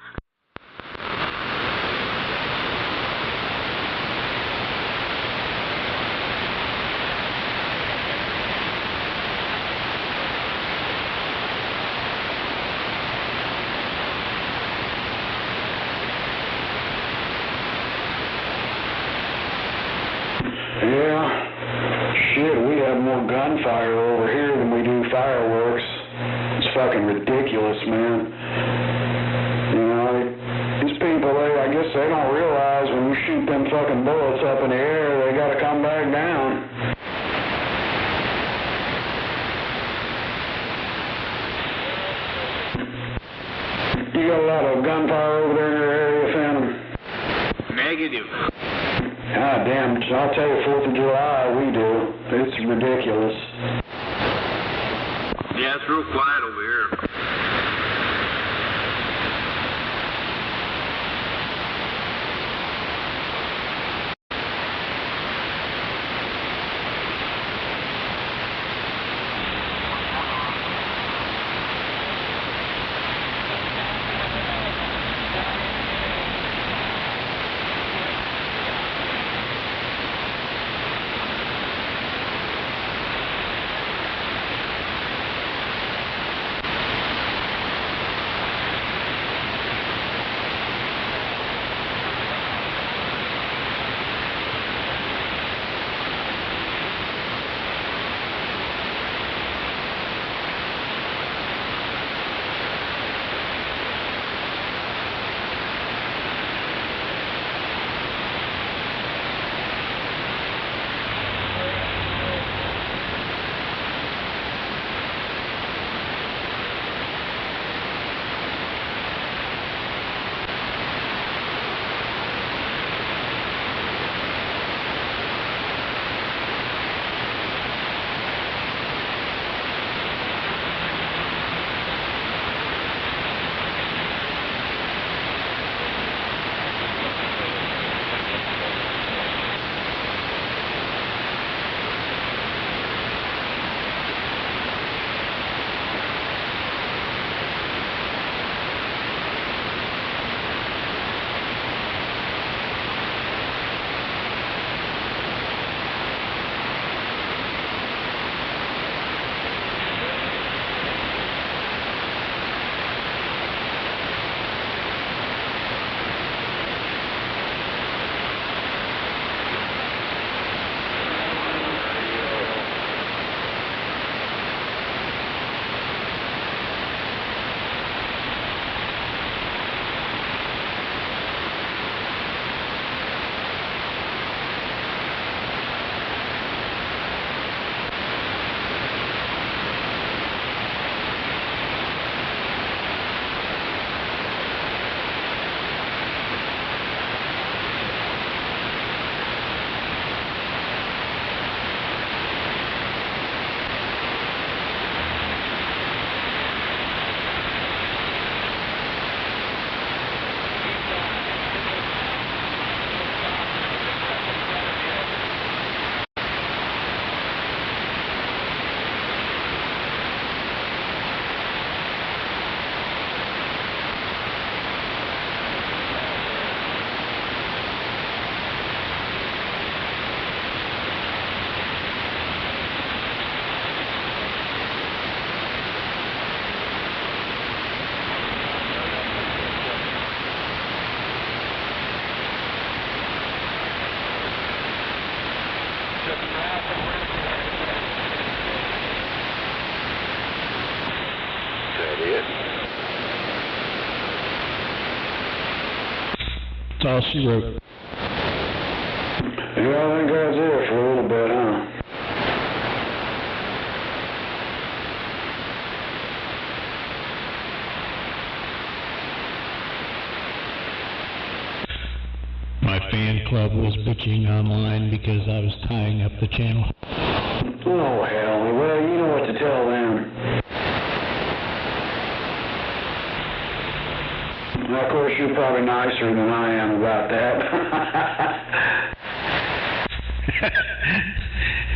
Yeah. Shit, we have more gunfire over here than we do fireworks. It's fucking ridiculous, man. You know, these people, I guess they don't realize when you shoot them fucking bullets up in the air, they gotta come back down. You got a lot of gunfire over there in your area, Phantom? negative. God damn, I'll tell you, 4th of July, we do. It's ridiculous. Yeah, it's real quiet over here. That's all she wrote. Yeah, I think that's it for a little bit, huh? My fan club was bitching online because I was tying up the channel. Oh, hell. Well, you know what to tell them. Now, of course, you're probably nicer than I am about that.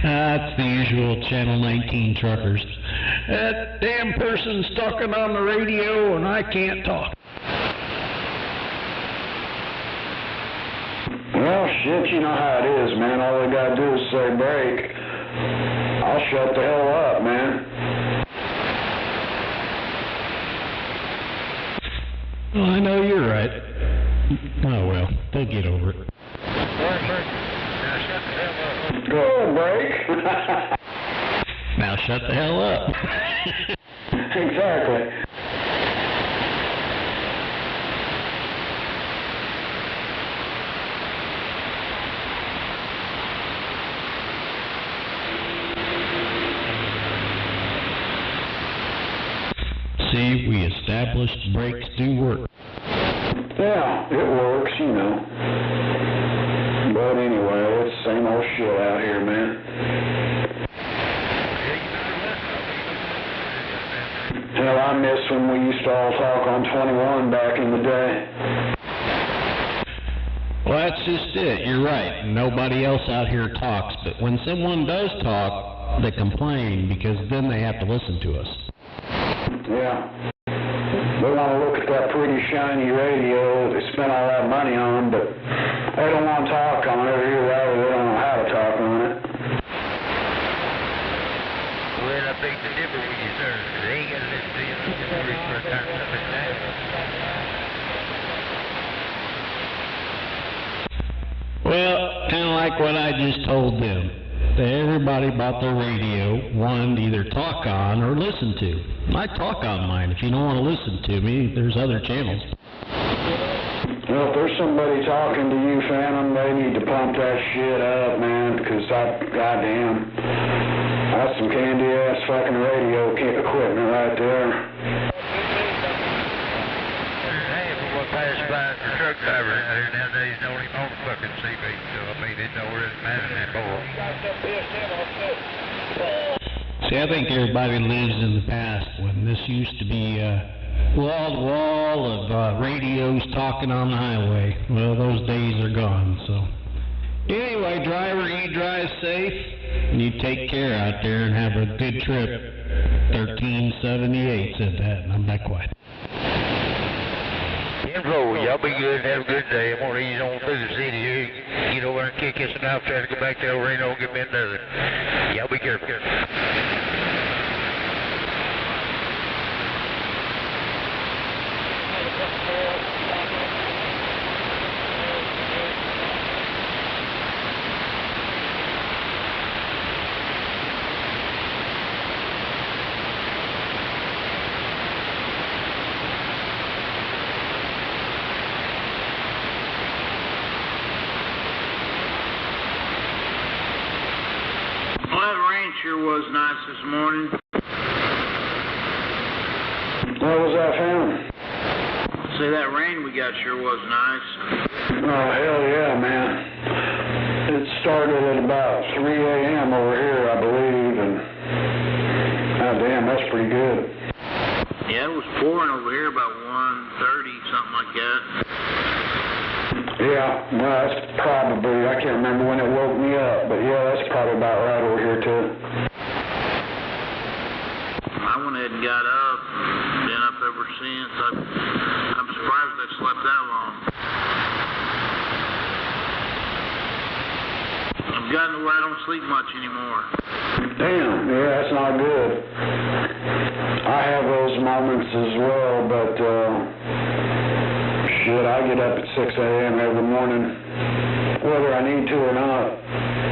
That's the usual Channel 19 truckers. That damn person's talking on the radio and I can't talk. Well, shit, you know how it is, man. All they gotta do is say break. I'll shut the hell up, man. Well, I know you're right. Oh, well, they'll get over it. Go on, break. Now shut the hell up. Exactly. See, we established brakes do work. Yeah, it works, you know. same old shit out here, man. Hell, I miss when we used to all talk on 21 back in the day. Well, that's just it. You're right. Nobody else out here talks. But when someone does talk, they complain because then they have to listen to us. Yeah. They want to look at that pretty shiny radio that they spent all that money on, but they don't want to talk on it, or either rather they don't know how to talk on it. Well, I think the differ with you, sir. They ain't got to listen to you. For a time like that. Well, kind of like what I just told them. Everybody bought their radio, one to either talk on or listen to. I talk on mine. If you don't want to listen to me, there's other channels. Well, if there's somebody talking to you, Phantom, they need to pump that shit up, man, because goddamn, that's some candy-ass fucking radio equipment right there. Passed by the truck driver out here nowadays don't even own a fucking CB, so I mean it don't really matter anymore. See, I think everybody lives in the past when this used to be wall-to-wall of radios talking on the highway. Well, those days are gone, so. Anyway, driver, you drive safe, and you take care out there and have a good trip. 1378 said that, and I'm not quiet. Info, y'all be good, have a good day. I'm gonna ease on through the city here. Get over and kick us enough, try to go back to El Reno and get me another. Y'all be careful. Sure was nice this morning. What was that, Phantom? Say that rain we got sure was nice. Oh, hell yeah, man. It started at about 3 a.m. over here, I believe, and goddamn, that's pretty good. Yeah, it was pouring over here about 1:30, something like that. Yeah, well, that's probably, I can't remember when it woke me up, but yeah, that's probably about right over here, too. I went ahead and got up, been up ever since. I'm surprised I slept that long. I've gotten to where I don't sleep much anymore. Damn, yeah, that's not good. I have those moments as well, but, shit, I get up at 6 a.m. every morning, whether I need to or not.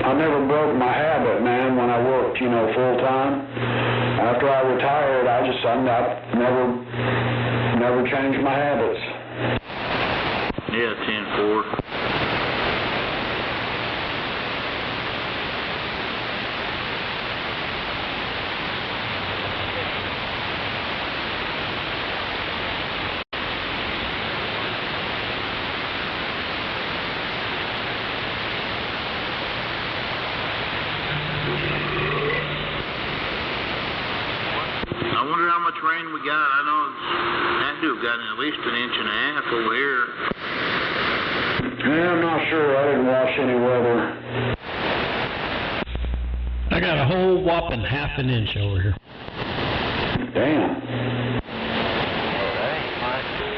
I never broke my habit, man, when I worked, full time. After I retired, I never changed my habits. Yeah, 10-4. I wonder how much rain we got. I know that dude got at least 1.5 inches over here. Yeah, I'm not sure. I didn't watch any weather. I got a whole whopping 1/2 inch over here. Damn.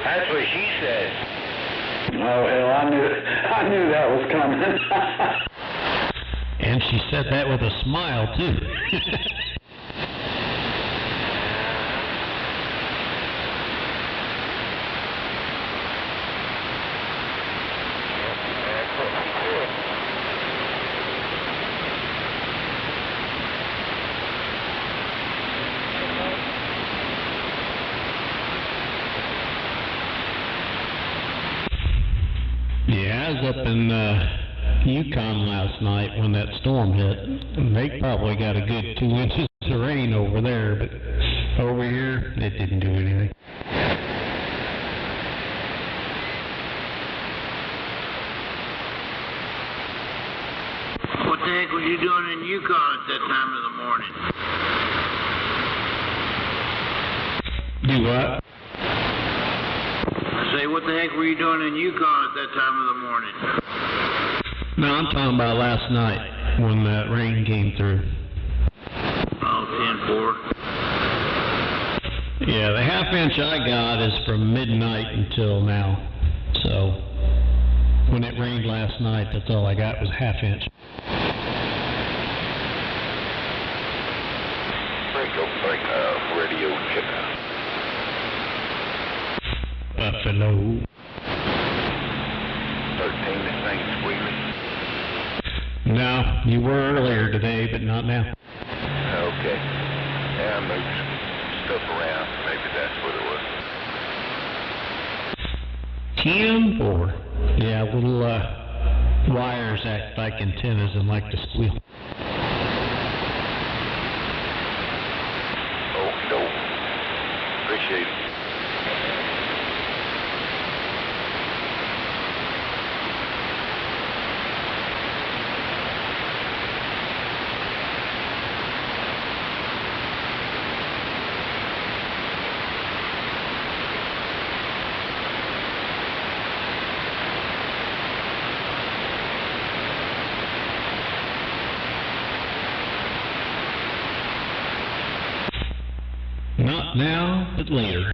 That's what she said. Oh, hell, I knew that was coming. And she said that with a smile, too. Yeah, I was up in Yukon last night when that storm hit. And they probably got a good 2 inches of rain over there, but over here, it didn't do anything. the heck was you doing in Yukon at that time of the morning? Do what? I say, what the heck were you doing in Yukon at that time of the morning? No, I'm talking about last night when that rain came through. Oh, 10-4. Yeah, the half inch I got is from midnight until now. So when it rained last night, that's all I got was half inch. Radio check out. Buffalo. 13, this thing's squealing. No, you were earlier today, but not now. Okay. Yeah, I moved stuff around. Maybe that's what it was. 10-4. Yeah, little wires act like antennas and like to squeal. Okie doke. Appreciate it. Not now, but later.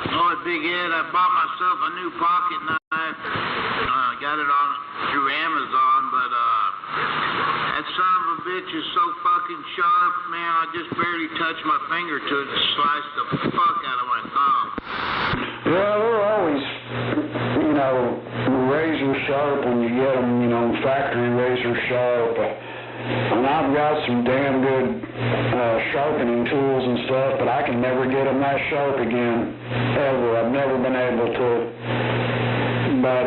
Oh, Big Ed, I bought myself a new pocket knife. Got it on through Amazon, but that son of a bitch is so fucking sharp, man. I just barely touched my finger to it to slice the fuck out of my thumb. Well, they're always, you know, razor sharp when you get them, you know, factory razor sharp. And I've got some damn good sharpening tools and stuff, but I can never get them that sharp again, ever. I've never been able to. But,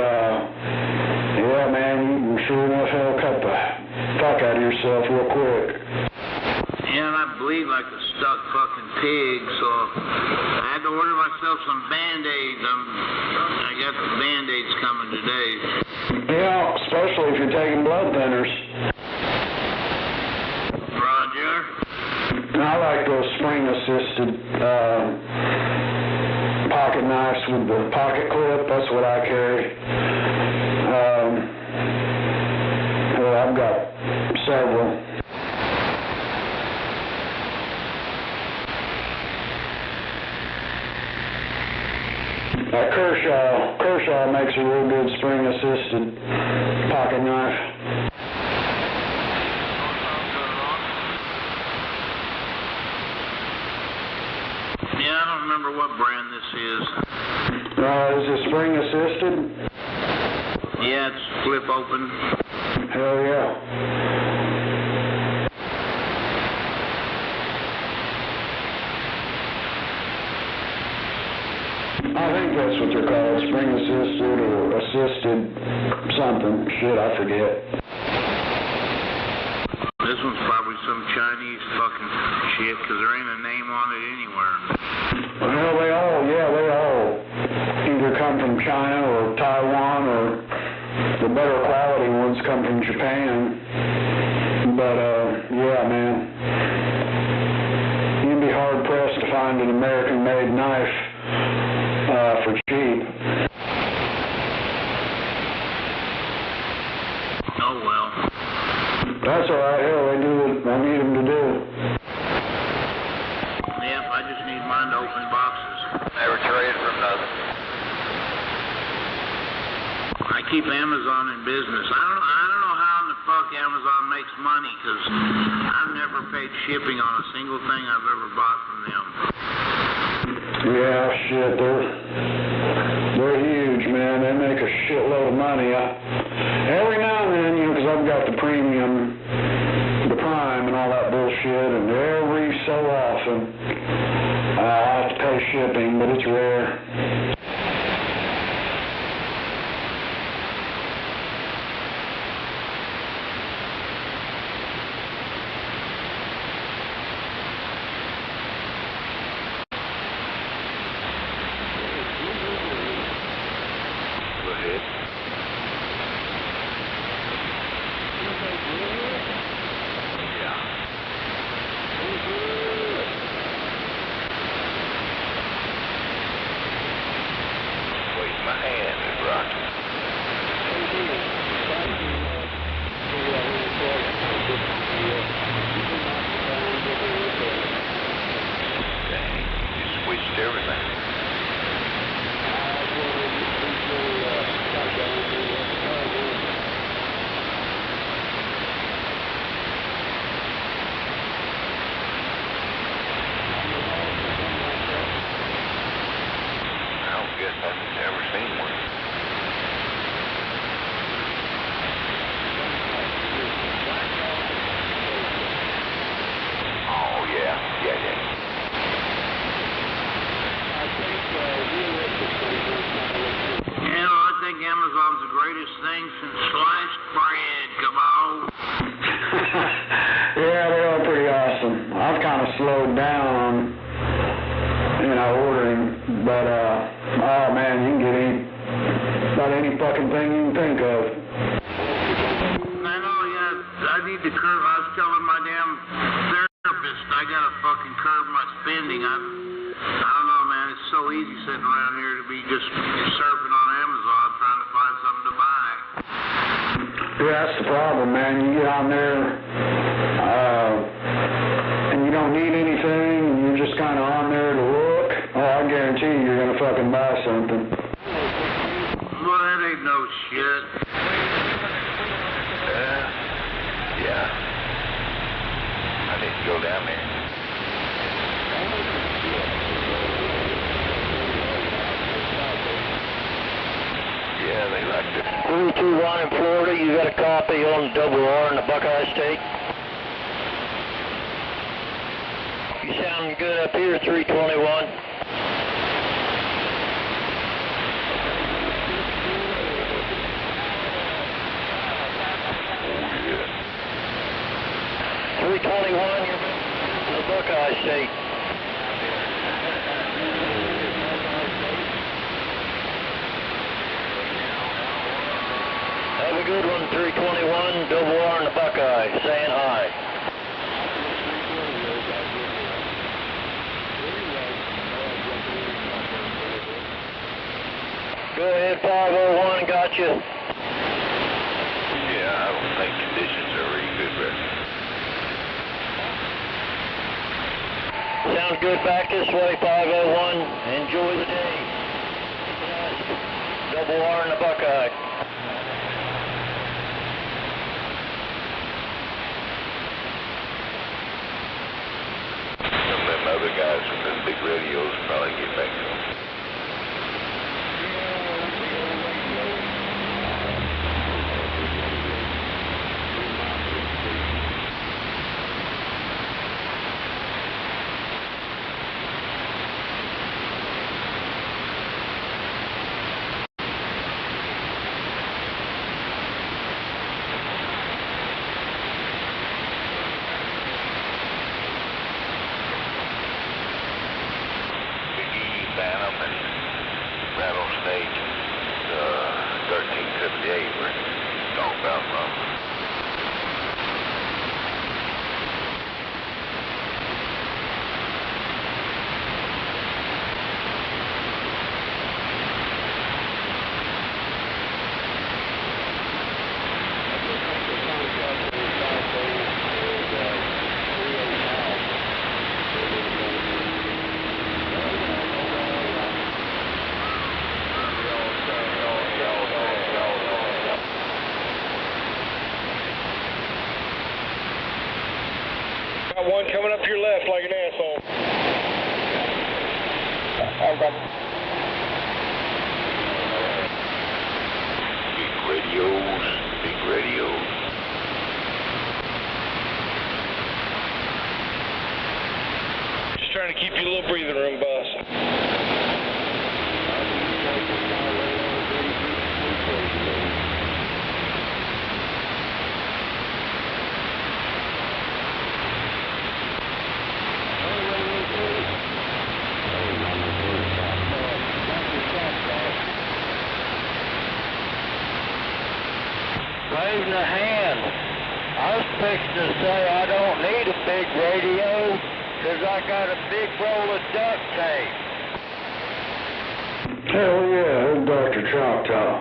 yeah, man, you can sure enough hell cut the fuck out of yourself real quick. Yeah, and I bleed like a stuck fucking pig, so I had to order myself some Band-Aids. I got the Band-Aids coming today. Yeah, especially if you're taking blood thinners. Roger. I like those spring-assisted pocket knives with the pocket clip. That's what I carry. Well, I've got several. Kershaw makes a real good spring-assisted pocket knife. Yeah, I don't remember what brand this is. Is it spring-assisted? Yeah, it's flip open. Hell yeah. I think that's what they're called, spring-assisted or assisted something. Shit, I forget. This one's probably some Chinese fucking shit, because there ain't a name on it anywhere. Well, they all either come from China or Taiwan, or the better quality ones come from Japan. But, yeah, man. You'd be hard-pressed to find an American-made knife for cheap. Oh, well. That's all right. Hell, they do what I need them to do. Yep, I just need mine to open boxes. Never trade for nothing. I keep Amazon in business. I don't know how in the fuck Amazon makes money, because I've never paid shipping on a single thing I've ever bought from them. Yeah, shit, they're huge, man. They make a shitload of money. Every now and then, you know, because I've got the premium, the Prime and all that bullshit, and every so often I have to pay shipping, but it's rare. kind of slowed down on, ordering. But, oh man, you can get about any fucking thing you can think of. I know, yeah. I need to curb. I was telling my damn therapist I gotta fucking curb my spending. I don't know, man. It's so easy sitting around here to be just surfing on Amazon trying to find something to buy. Yeah, that's the problem, man. You get on there, and you don't need anything, and you're just kind of on there to look. Oh, I guarantee you're gonna fucking buy something. Well, that ain't no shit. Yeah. I need to go down there. Yeah, they like it. 321 in Florida, you got a copy on double R in the Buckeye State? You sounding good up here, 321. Oh, yeah. 321, you're in the Buckeye State. Have a good one, 321, double R in the Buckeye, saying hi. Go ahead, 501, got you. Yeah, I don't think conditions are really good right now. Sounds good back this way, 501. Enjoy the day. Double R in the Buckeye. Some of them other guys from them big radios probably get back to them. Phantom and Rattlesnake, 1378 were talking about from. Got one coming up to your left like an asshole. I've got Big radios. just trying to keep you a little breathing room, boss. Waving a hand. I was fixing to say I don't need a big radio because I got a big roll of duct tape. Hell yeah, old Dr. Choctaw.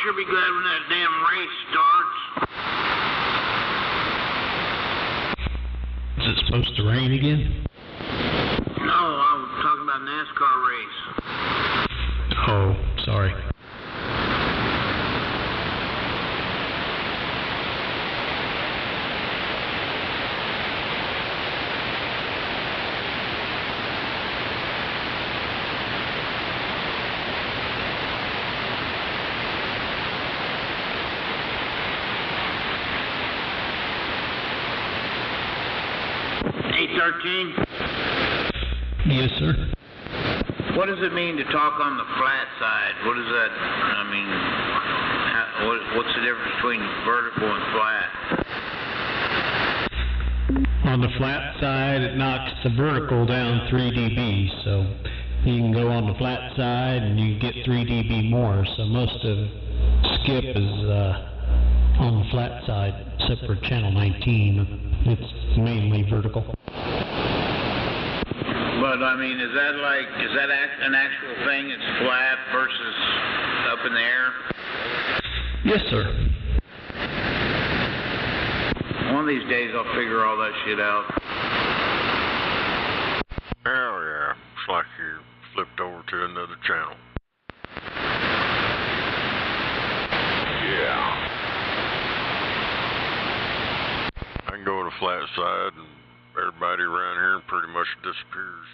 sure be glad when that damn race starts. Is it supposed to rain again? No, I'm talking about NASCAR race. Oh, sorry. Yes, sir. What does it mean to talk on the flat side? What is that? I mean, what's the difference between vertical and flat? On the flat side, it knocks the vertical down 3 dB, so you can go on the flat side and you get 3 dB more. So most of skip is on the flat side, except for channel 19. It's mainly vertical. But I mean, is that an actual thing? It's flat versus up in the air? Yes, sir. One of these days I'll figure all that shit out. Hell yeah. It's like you flipped over to another channel. Yeah. I can go to the flat side and everybody around here pretty much disappears.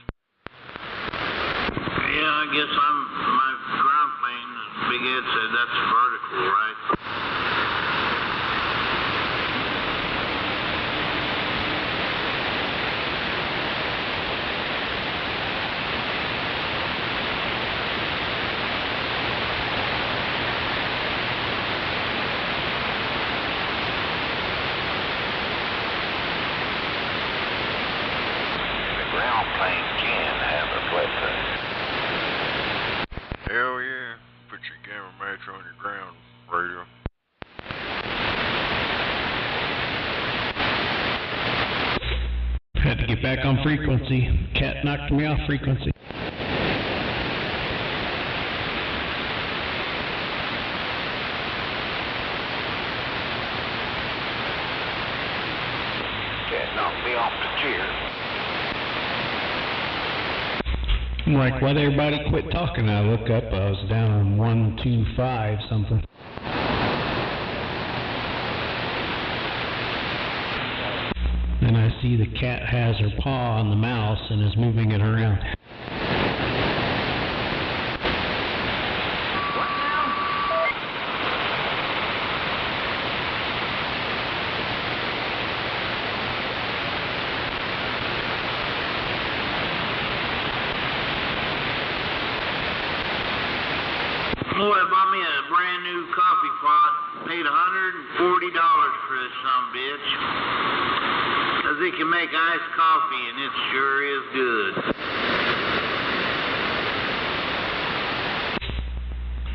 Yeah, I guess my ground plane, Big Ed said that's vertical, right? Hell yeah. Put your gamma match on your ground radio. Had to get back on frequency. Cat knocked me off frequency. Cat knocked me off the chair. I'm like, why'd everybody quit talking? I look up, I was down on 125 something. Then I see the cat has her paw on the mouse and is moving it around. Boy, I bought me a brand new coffee pot. Paid $140 for this sumbitch. Because it can make iced coffee, and it sure is good.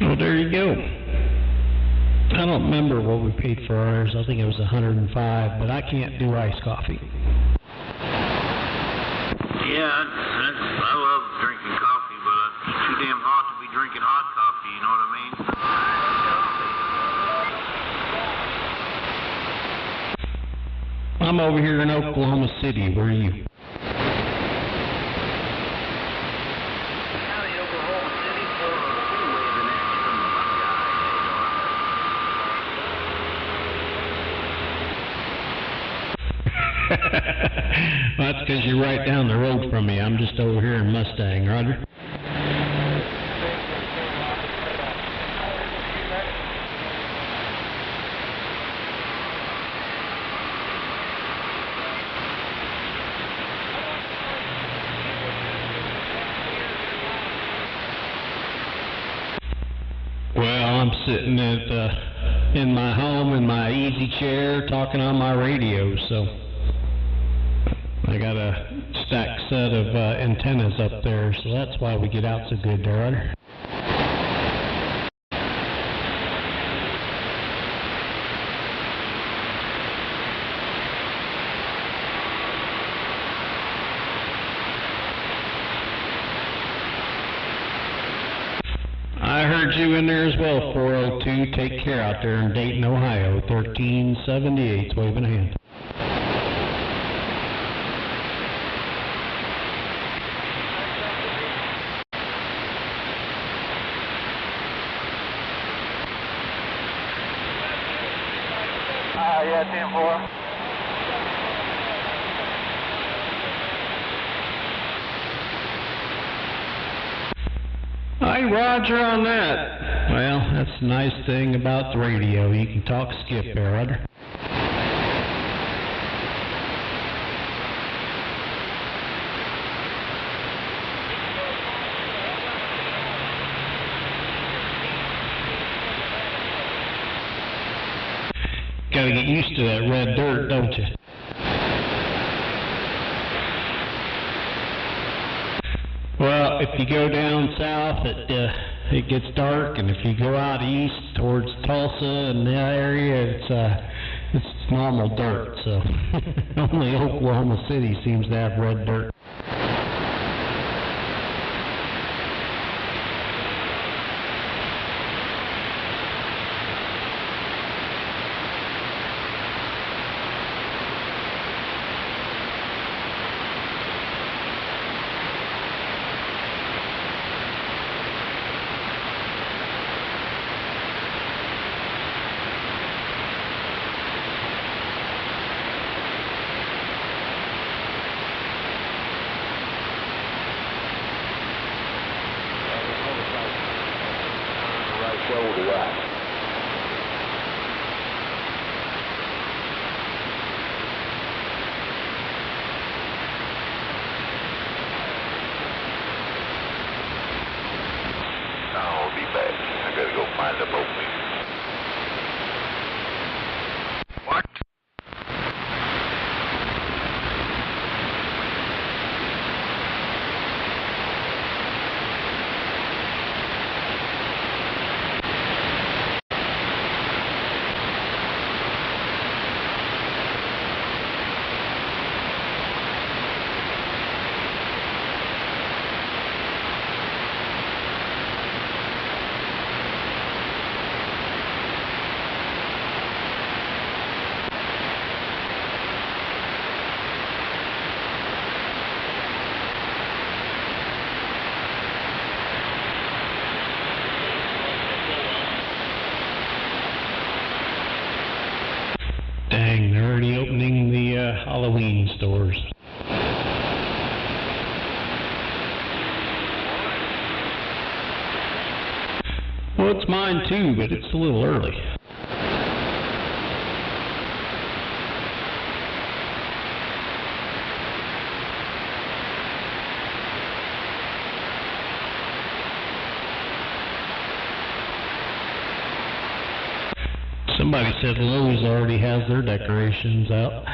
Oh, there you go. I don't remember what we paid for ours. I think it was $105, but I can't do iced coffee. Yeah, I love drinking coffee, but it's too damn hot to be drinking hot coffee, you know what I mean? I'm over here in Oklahoma City. Where are you? Well, that's because you're right down the road from me. I'm just over here in Mustang, Roger. Well, I'm sitting in my home in my easy chair talking on my radio, so I got a stacked set of antennas up there, so that's why we get out so good there, Roger. I heard you in there as well, 402. Take care out there in Dayton, Ohio. 1378's waving a hand. Yeah, 10-4. Hi, Roger on that. Well, that's the nice thing about the radio. You can talk skip there, Roger. Gotta get used to that red dirt, don't you? Well, if you go down south, it gets dark, and if you go out east towards Tulsa and that area, it's normal dirt. So only Oklahoma City seems to have red dirt. Shoulder right. I'll be back. I gotta go find the boat. What? Dang, they're already opening the Halloween stores. Well, it's mine too, but it's a little early. Somebody said Lowe's already has their decorations out.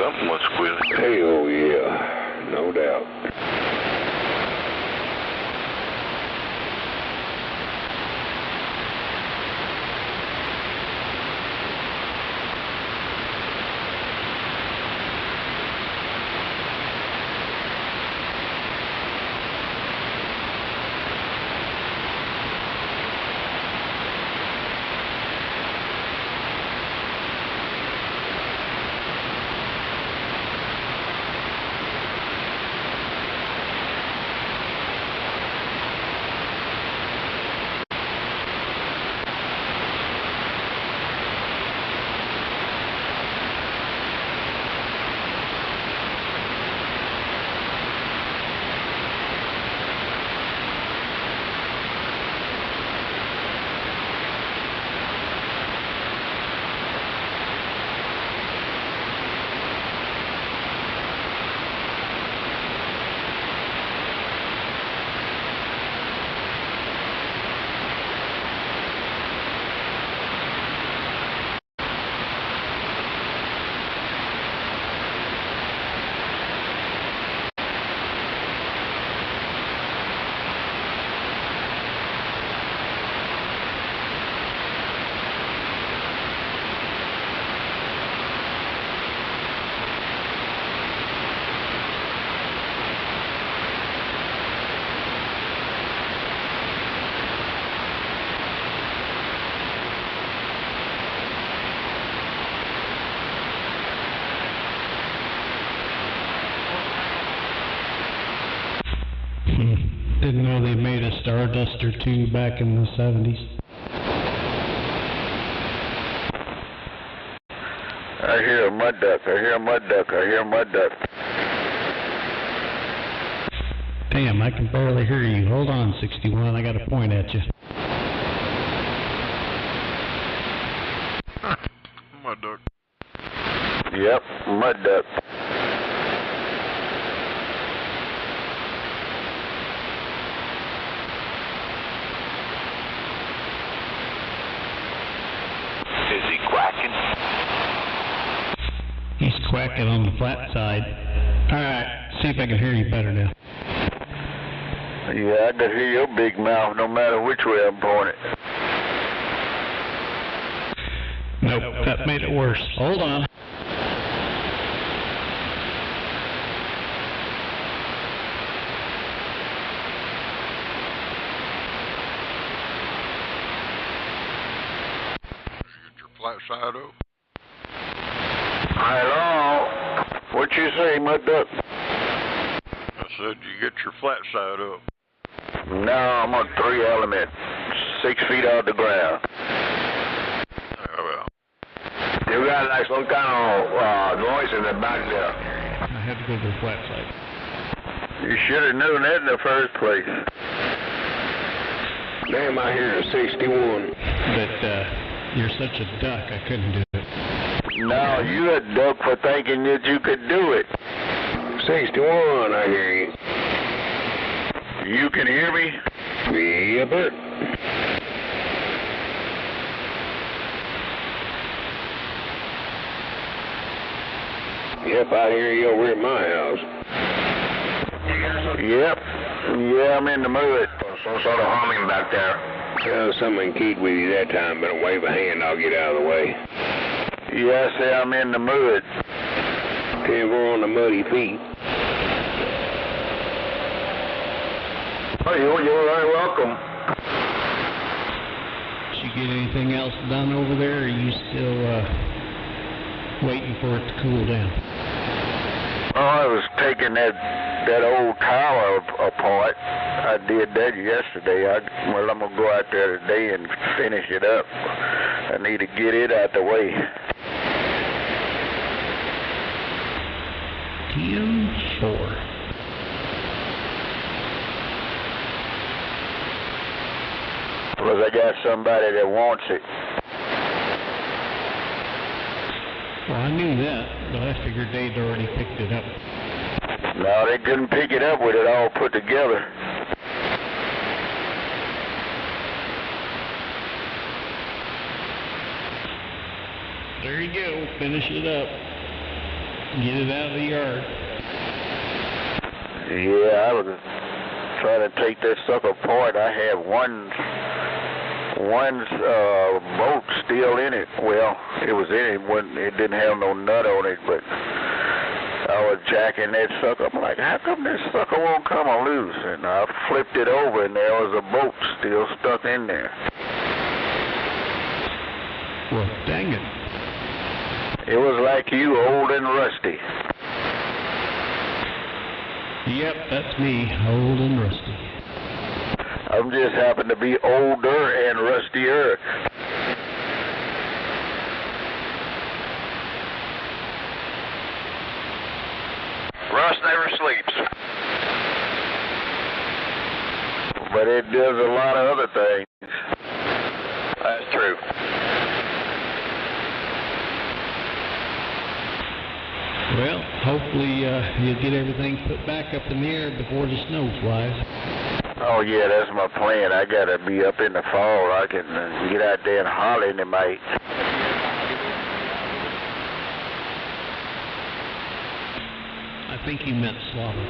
something was squealing. Hell yeah, no doubt. Didn't know they made a Stardust or two back in the 70s. I hear a mud duck, I hear a mud duck, I hear a mud duck. Damn, I can barely hear you. Hold on, 61, I got a point at you. Mud duck. Yep, mud duck. Is he quacking? He's quacking on the flat side. Alright, see if I can hear you better now. Yeah, I can hear your big mouth no matter which way I'm pointing. Nope, that made it worse. Hold on. Flat side up. Hello? What you say, mud duck? I said you get your flat side up. No, I'm on 3 element, 6 feet out the ground. Oh, well. You got like some kind of noise in the back there. I had to go to the flat side. You should have known that in the first place. Damn, I hear a 61. But, you're such a duck, I couldn't do it. No, you a duck for thinking that you could do it. 61, I hear you. You can hear me? Yeah, but yep, I hear you over at my house. Yep. Yeah, I'm in the mud. Some sort of humming back there. Well, something keyed with you that time, but a wave a hand, I'll get out of the way. Yeah, I say I'm in the mud. Can't go on the muddy feet. Oh, you're very welcome. Did you get anything else done over there, or are you still waiting for it to cool down? Oh, I was taking that old tower apart. I did that yesterday. Well, I'm going to go out there today and finish it up. I need to get it out the way. 10-4. Plus, I got somebody that wants it. Well, I knew that, but I figured they'd already picked it up. No, they couldn't pick it up with it all put together. There you go. Finish it up. Get it out of the yard. Yeah, I was trying to take this sucker apart. I have one bolt still in it. Well, it was in it. It didn't have no nut on it, but I was jacking that sucker. I'm like, how come this sucker won't come loose? And I flipped it over, and there was a bolt still stuck in there. Well, dang it. It was like you, old and rusty. Yep, that's me, old and rusty. I'm just happen to be older and rustier. Rust never sleeps. But it does a lot of other things. That's true. Well, hopefully you'll get everything put back up in the air before the snow flies. Oh, yeah, that's my plan. I got to be up in the fall. I can get out there and holler in the night. I think you meant slobber.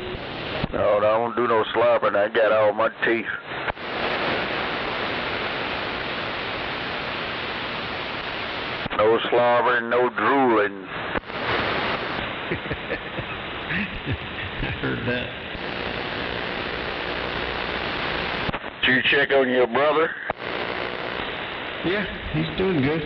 No, I don't do no slobbering. I got all my teeth. No slobbering, no drooling. I heard that. Did you check on your brother? Yeah, he's doing good.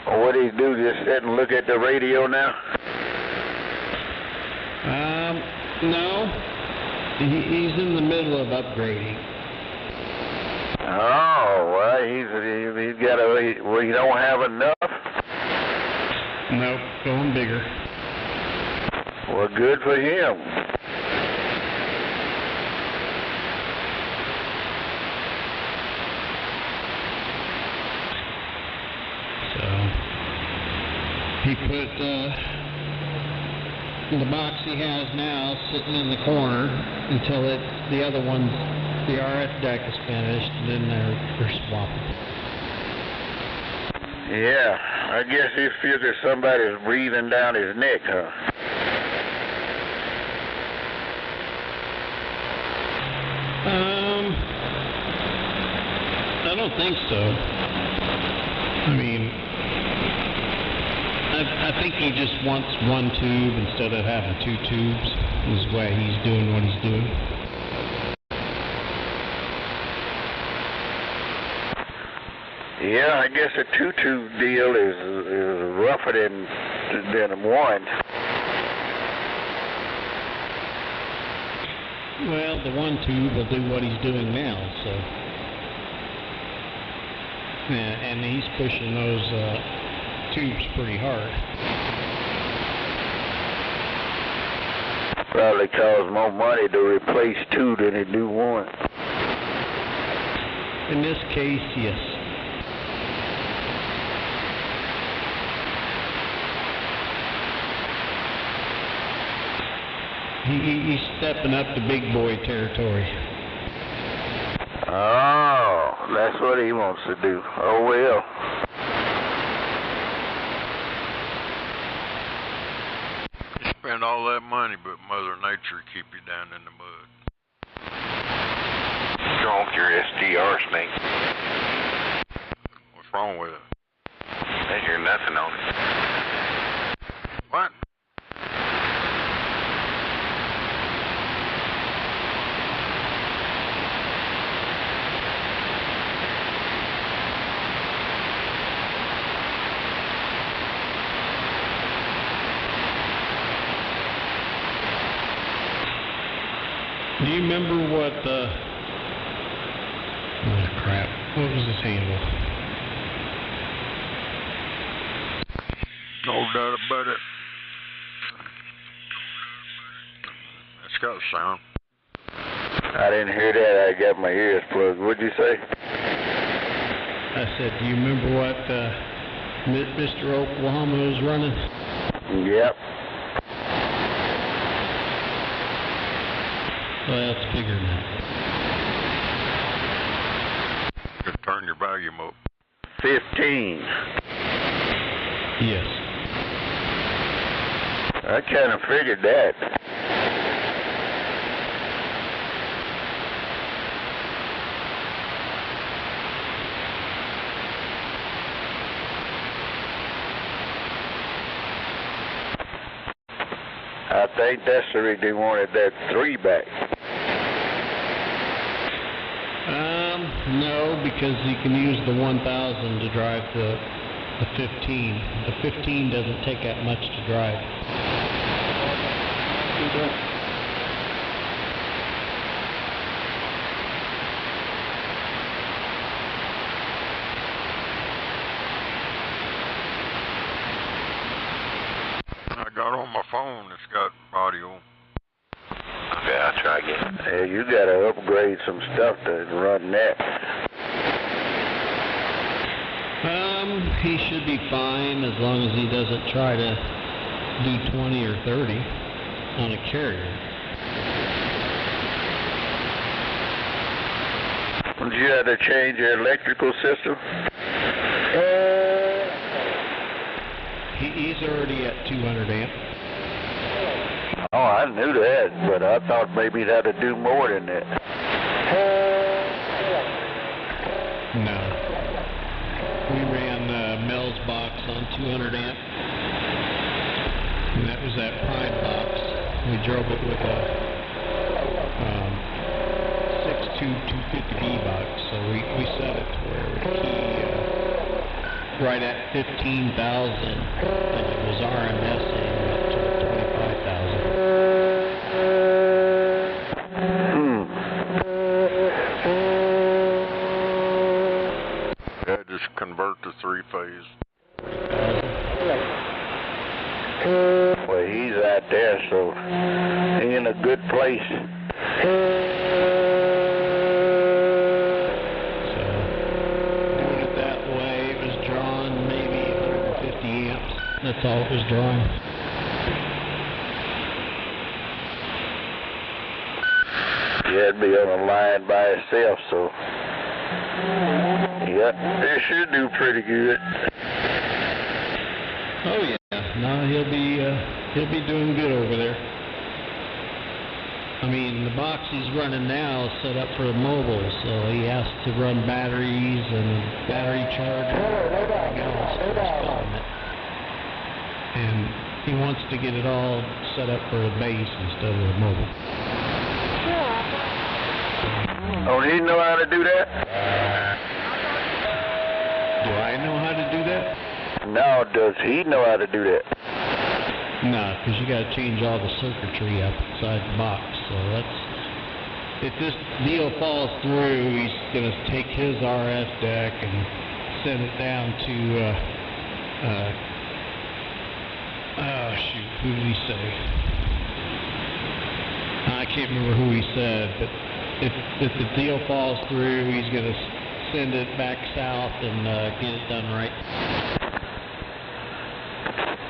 What do you do? Just sit and look at the radio now? No. He's in the middle of upgrading. Oh, well, he's got a. Well, you don't have enough. Nope, going bigger. Well, good for him. He put the box he has now sitting in the corner until the other one's, the RF deck is finished, and then they're swapping. Yeah, I guess he figures somebody's breathing down his neck, huh? I don't think so. I mean, I think he just wants one tube instead of having two tubes, is why he's doing what he's doing. Yeah, I guess a two-tube deal is rougher than one. Well, the one tube will do what he's doing now, so. Yeah, and he's pushing those tubes pretty hard. Probably costs more money to replace two than it do one. In this case, yes. He's stepping up to big boy territory. Oh, that's what he wants to do. Oh, well. You spend all that money, but Mother Nature keep you down in the mud. Drunk your SDR snake. What's wrong with it? I hear nothing on it. What? Do you remember what oh crap, what was his handle? No doubt about it. It's got a sound. I didn't hear that. I got my ears plugged. What'd you say? I said, do you remember what Mr. Oklahoma was running? Yep. Well, it's bigger now. Could turn turn your volume up. 15. Yes. I kind of figured that. I think that's the reason they wanted that 3 back. No, because you can use the 1000 to drive the 15. The 15 doesn't take that much to drive. I got on my phone, it's got audio. Okay, I'll try again. Hey, you gotta upgrade some stuff to run that. He should be fine as long as he doesn't try to do 20 or 30 on a carrier. Did you have to change your electrical system? He's already at 200 amp. Oh, I knew that, but I thought maybe it had to do more than that. No. We ran Mel's box on 200 amp, and that was that Prime box. We drove it with a 6-tube 250B box, so we set it to where it would key right at 15,000, and it was RMSing up to 25,000. Yeah, just convert to 3-phase. Well, he's out there, so he's in a good place. Doing it that way, it was drawing maybe 150 amps. That's all it was drawing. Yeah, it'd be on a line by itself, so yeah, it should do pretty good. Oh yeah, no, he'll be doing good over there. I mean, the box he's running now is set up for mobile, so he has to run batteries and battery charger and everything else to install it. And he wants to get it all set up for a base instead of a mobile. Oh, he know how to do that? Do I know how to do that? No, does he know how to do that? No, because you got to change all the circuitry up inside the box. So if this deal falls through, he's going to take his RF deck and send it down to, who did he say? I can't remember who he said, but if the deal falls through, he's going to send it back south and get it done right.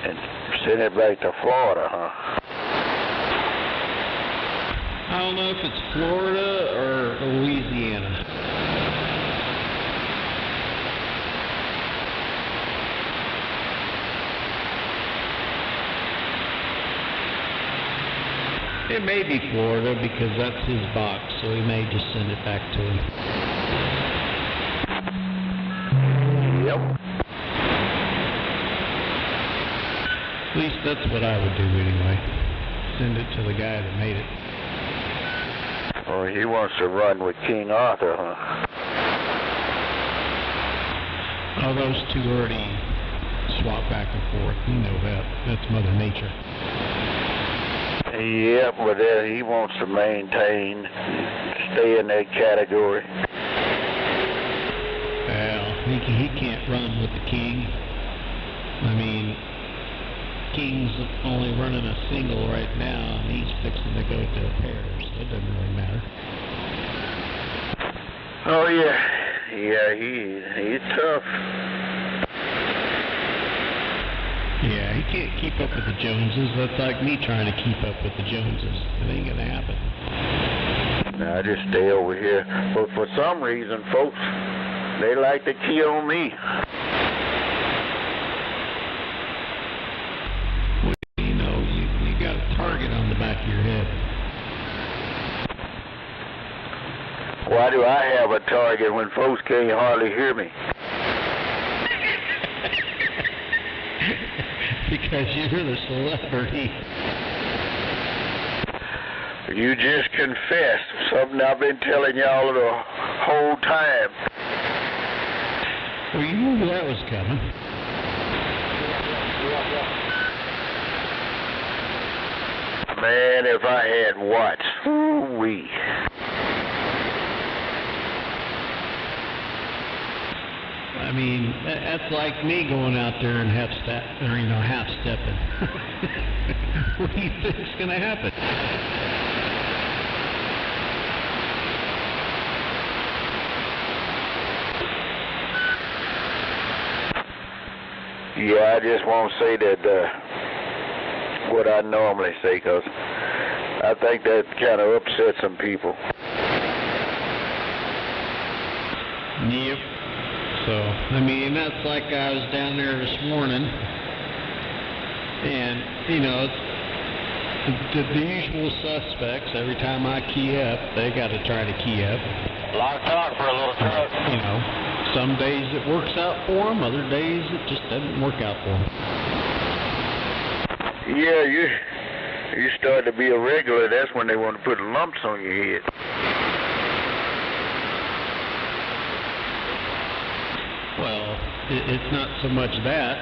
And send it back to Florida, huh? I don't know if it's Florida or Louisiana. It may be Florida because that's his box, so he may just send it back to him. Yep. At least that's what I would do anyway. Send it to the guy that made it. Oh, he wants to run with King Arthur, huh? Oh, those two already swap back and forth. You know that. That's Mother Nature. Yeah, but he wants to maintain, stay in that category. Well, he can't run with the King. I mean, King's only running a single right now, and he's fixing to go to a pair, so it doesn't really matter. Oh yeah, he's tough. Yeah, he can't keep up with the Joneses. That's like me trying to keep up with the Joneses. It ain't gonna happen. Nah, I just stay over here. But for some reason, folks, They like to kill me. Well, you know, you got a target on the back of your head. Why do I have a target when folks can't hardly hear me? Because you're the celebrity. You just confessed something I've been telling y'all the whole time. Well, you knew that was coming. Man, if I had what? Ooh-wee. I mean, that's like me going out there and half-stepping. What do you think's going to happen? Yeah, I just won't say that what I normally say, because I think that kind of upsets some people. Yep. So, I mean, that's like I was down there this morning, and, you know, the usual suspects, every time I key up, they got to try to key up. A lot of talk for a little truck. You know, some days it works out for them, other days it just doesn't work out for them. Yeah, you start to be a regular, that's when they want to put lumps on your head. Well, it's not so much that.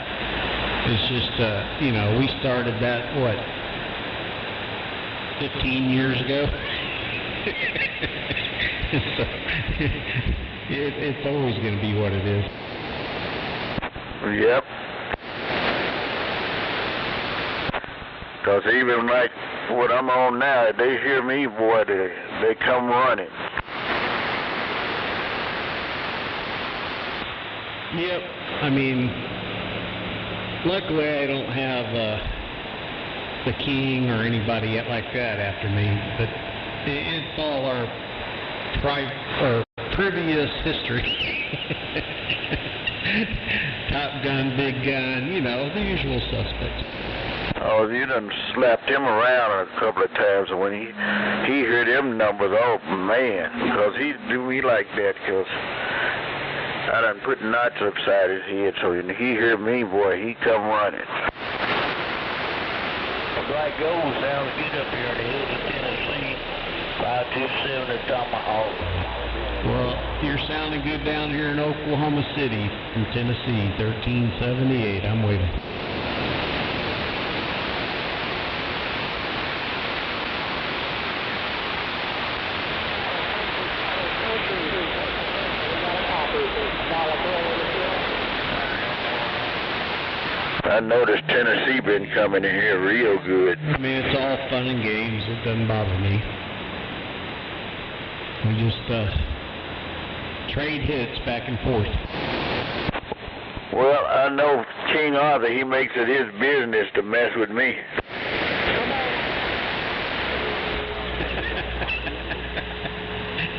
It's just, you know, we started that, what, 15 years ago? So, it's always going to be what it is. Yep. Because even like what I'm on now, they hear me, boy, they come running. Yep. I mean, luckily I don't have the king or anybody like that after me, but it's all our previous history. Top gun, big gun, you know, the usual suspects. Oh, you done slapped him around a couple of times when he heard them numbers. Oh, man, because he do me like that, because I done put knots upside his head, so when he hear me, boy, he come running. Black Gold sounds good up here in the hills of Tennessee. 527 at Tomahawk. Well, you're sounding good down here in Oklahoma City, in Tennessee, 1378. I'm waiting. I noticed Tennessee been coming in here real good. I mean, it's all fun and games. It doesn't bother me. We just trade hits back and forth. Well, I know King Arthur, he makes it his business to mess with me.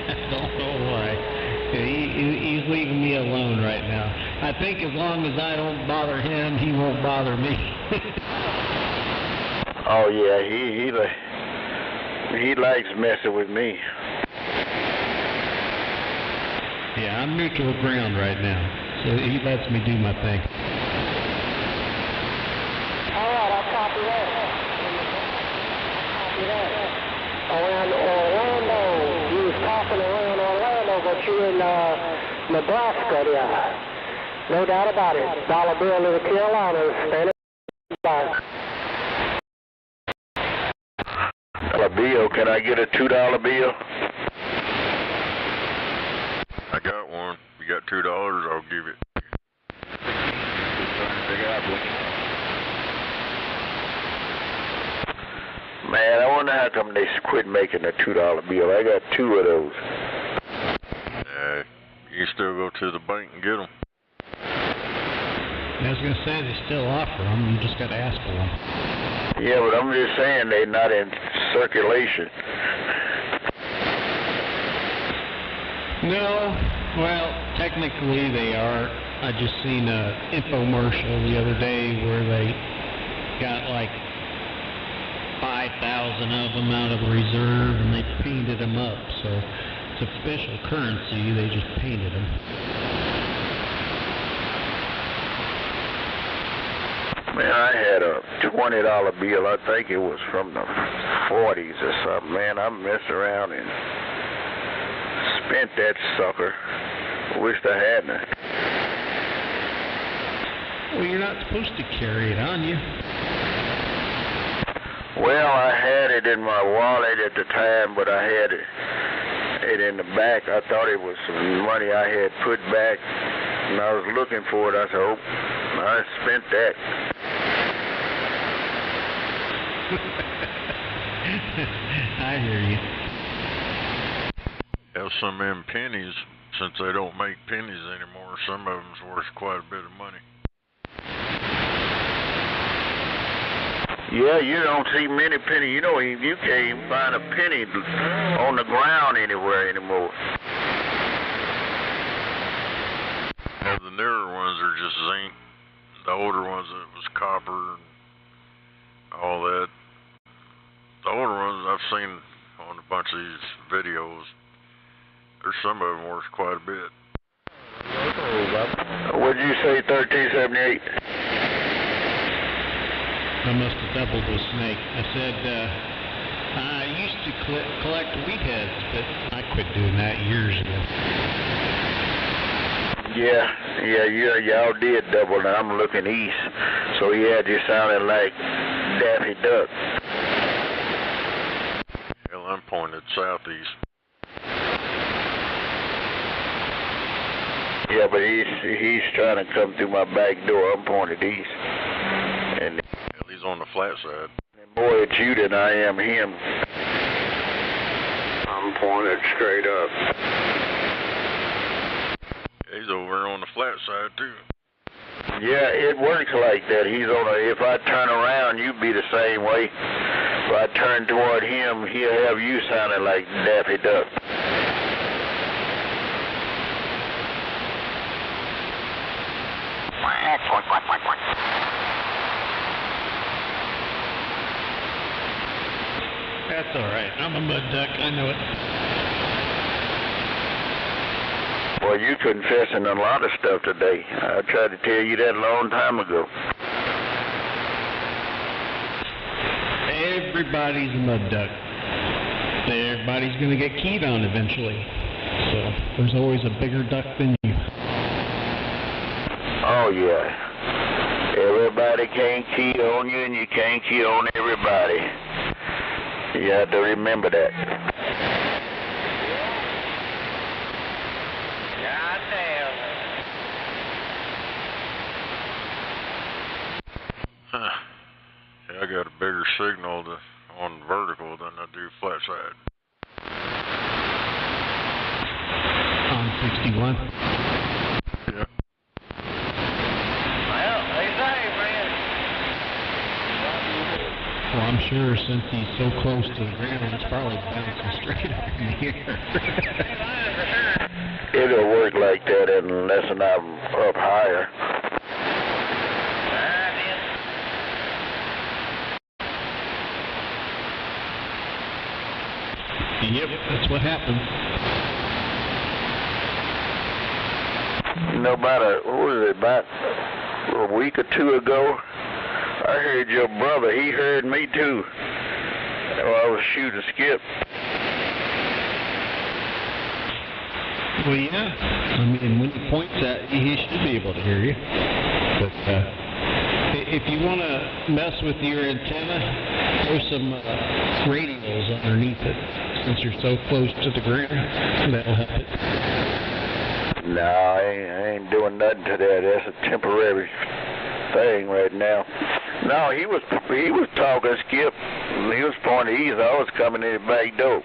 I don't know why. He's leaving me alone right now. I think as long as I don't bother him, he won't bother me. Oh yeah, he likes messing with me. Yeah, I'm neutral ground right now, so he lets me do my thing. All right, I'll copy that. Copy that. Around Orlando, you was talking around Orlando, but you in Nebraska there. No doubt about it. Dollar bill in the Carolinas, standing by. $1 bill, can I get a $2 bill? I got one. You got $2, I'll give it. Man, I wonder how come they quit making a $2 bill. I got 2 of those. You still go to the bank and get them. I was going to say they still offer them. You just got to ask for them. Yeah, but I'm just saying they're not in circulation. No, Well, technically they are. I just seen a infomercial the other day where they got like 5,000 of them out of the reserve and they painted them up. So it's official currency. They just painted them. Man, I had a $20 bill. I think it was from the 40s or something. Man, I messed around and spent that sucker. Wished I hadn't. Well, you're not supposed to carry it on you. Well, I had it in my wallet at the time, but I had it in the back. I thought it was some money I had put back, and I was looking for it. I said, oh, I spent that. I hear you. Have some of them pennies, since they don't make pennies anymore, some of them's worth quite a bit of money. Yeah, you don't see many pennies. You know, you can't even find a penny on the ground anywhere anymore. Now, the newer ones are just zinc. The older ones, it was copper and all that. The older ones I've seen on a bunch of these videos, there's some of them worth quite a bit. What'd you say, 1378? I must have doubled with Snake. I said, I used to collect wheat heads, but I quit doing that years ago. Yeah, y'all did double, and I'm looking east. So he had you sounding like Daffy Duck. Hell, I'm pointed southeast. Yeah, but he's trying to come through my back door. I'm pointed east. And hell, he's on the flat side. More at you than I am him. I'm pointed straight up. He's over on the flat side, too. Yeah, it works like that. He's on a, if I turn around, you'd be the same way. If I turn toward him, he'll have you sounding like Daffy Duck. That's all right. I'm a mud duck. I know it. Well, you confessing a lot of stuff today. I tried to tell you that a long time ago. Everybody's a mud duck. Everybody's going to get keyed on eventually. So there's always a bigger duck than you. Oh, yeah. Everybody can't key on you, and you can't key on everybody. You have to remember that. Huh. Yeah, I got a bigger signal on vertical than I do flat side. On 61? Yeah. Well, they say, man. Well, I'm sure since he's so close to the ground, it's probably bouncing straight up in the air. It'll work like that unless I'm up higher. Yep, that's what happens. You know, about a week or two ago, I heard your brother. He heard me too. While I was shooting skip. Well, yeah. I mean, when he points at you, he should be able to hear you. But if you want to mess with your antenna, throw some radials underneath it. Since you're so close to the ground, that'll help it. No, I ain't doing nothing to that. That's a temporary thing right now. No, he was talking skip. He was pointing east. I was coming in the back door.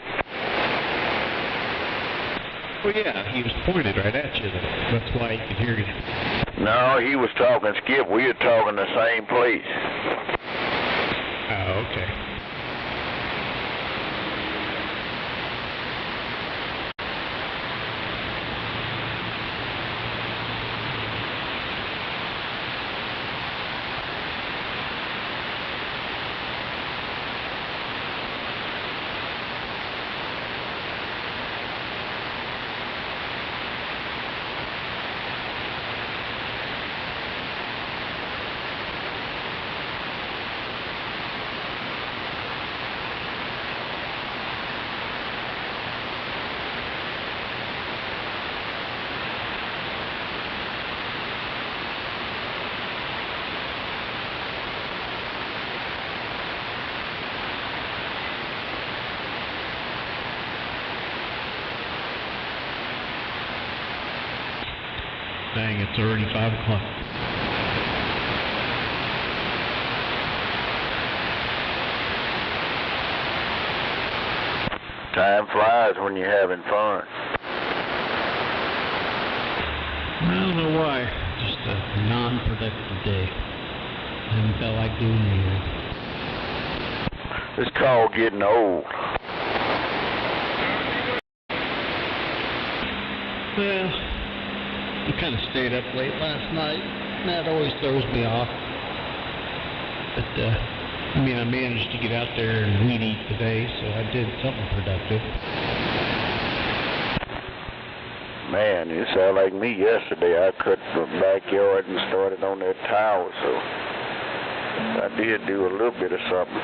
Well, yeah, he was pointed right at you. That's why he could hear you. No, he was talking skip. We were talking the same place. Oh, okay. Dang, it's already 5 o'clock. Time flies when you're having fun. I don't know why. Just a non-productive day. I haven't felt like doing anything. It's called getting old. Well, I kind of stayed up late last night. That always throws me off. But, I mean, I managed to get out there and weed eat today, so I did something productive. Man, you sound like me yesterday. I cut the backyard and started on that tower, so I did do a little bit of something.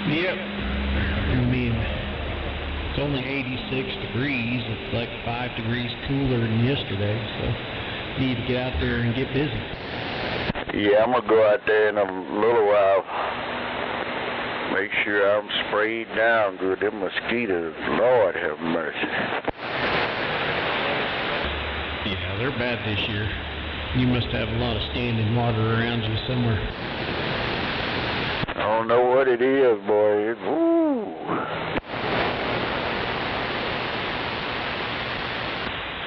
Yep. I mean, it's only 86 degrees. It's like 5 degrees cooler than yesterday, so need to get out there and get busy. Yeah, I'm going to go out there in a little while. Make sure I'm sprayed down good. Them mosquitoes, Lord have mercy. Yeah, they're bad this year. You must have a lot of standing water around you somewhere. I don't know what it is, boy. Woo.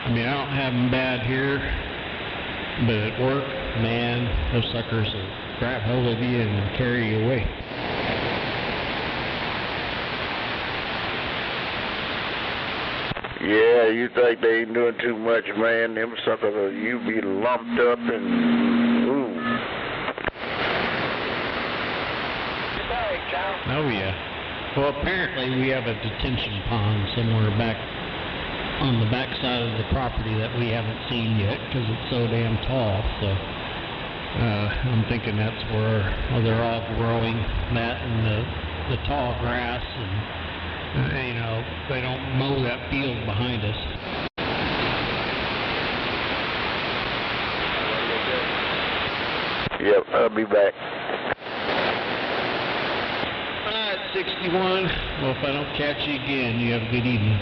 I mean, I don't have them bad here, but at work, man, those suckers will grab hold of you and carry you away. Yeah, you think they ain't doing too much, man. Them suckers, you be lumped up and ooh. Oh, yeah. Well, apparently we have a detention pond somewhere back on the back side of the property that we haven't seen yet because it's so damn tall. So I'm thinking that's where they're all growing that and the tall grass, and you know, they don't mow that field behind us. Yep, I'll be back. 61. Well, if I don't catch you again, you have a good evening.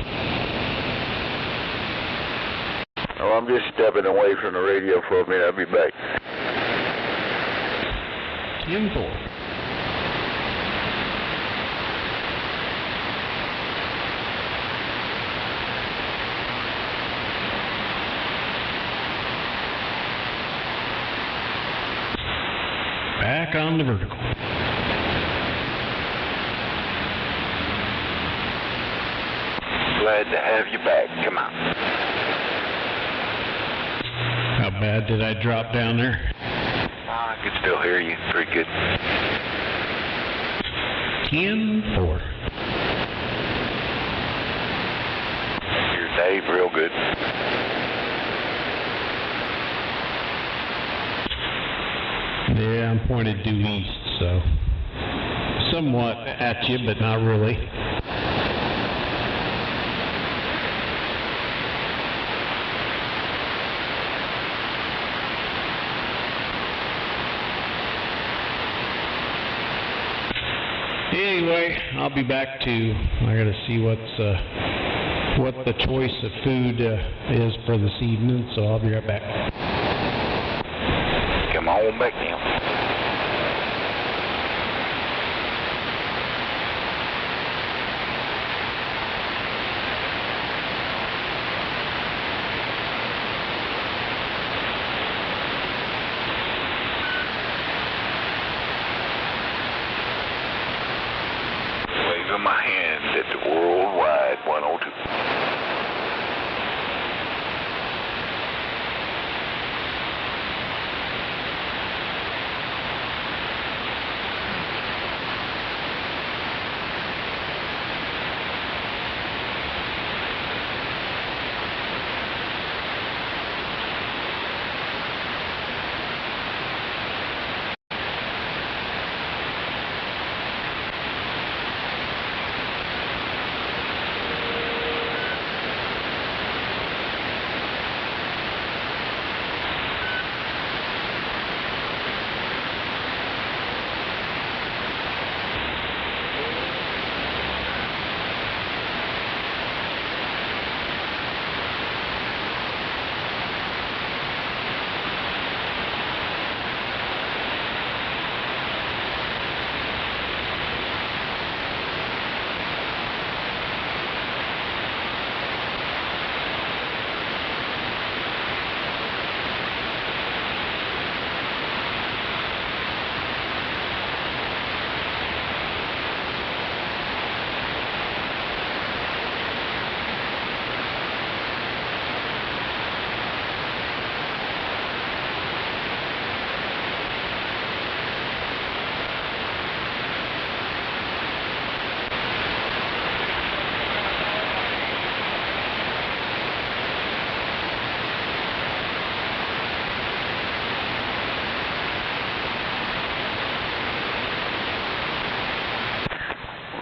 Oh, I'm just stepping away from the radio for a minute. I'll be back. 10-4. Back on the vertical. Glad to have you back. Come on. How bad did I drop down there? I could still hear you. Pretty good. 10-4. Here's Dave real good. Yeah, I'm pointed due east, so somewhat at you, but not really. Anyway, I'll be back to, I gotta see what the choice of food is for this evening, so I'll be right back. Come on back now. Waving my hand at the worldwide 102.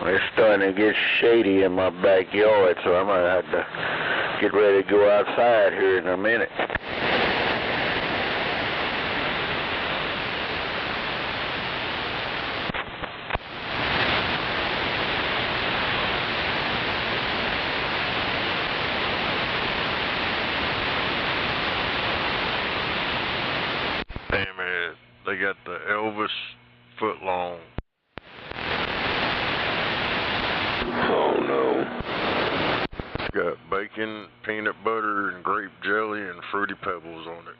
It's starting to get shady in my backyard, so I might have to get ready to go outside here in a minute. Damn it, they got the Elvis footlong. Oh no. It's got bacon, peanut butter, and grape jelly, and fruity pebbles on it.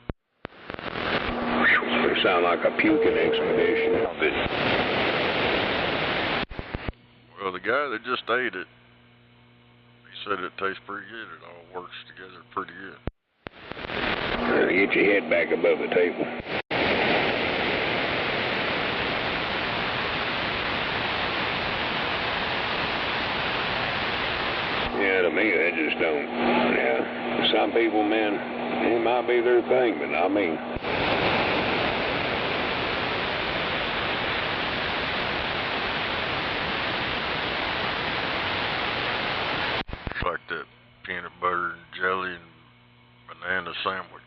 They sound like a puking expedition. Well, the guy that just ate it, he said it tastes pretty good. It all works together pretty good. Get your head back above the table. Yeah, to me, that just don't. Yeah, some people, man, it might be their thing, but not me. It's like that peanut butter and jelly and banana sandwich.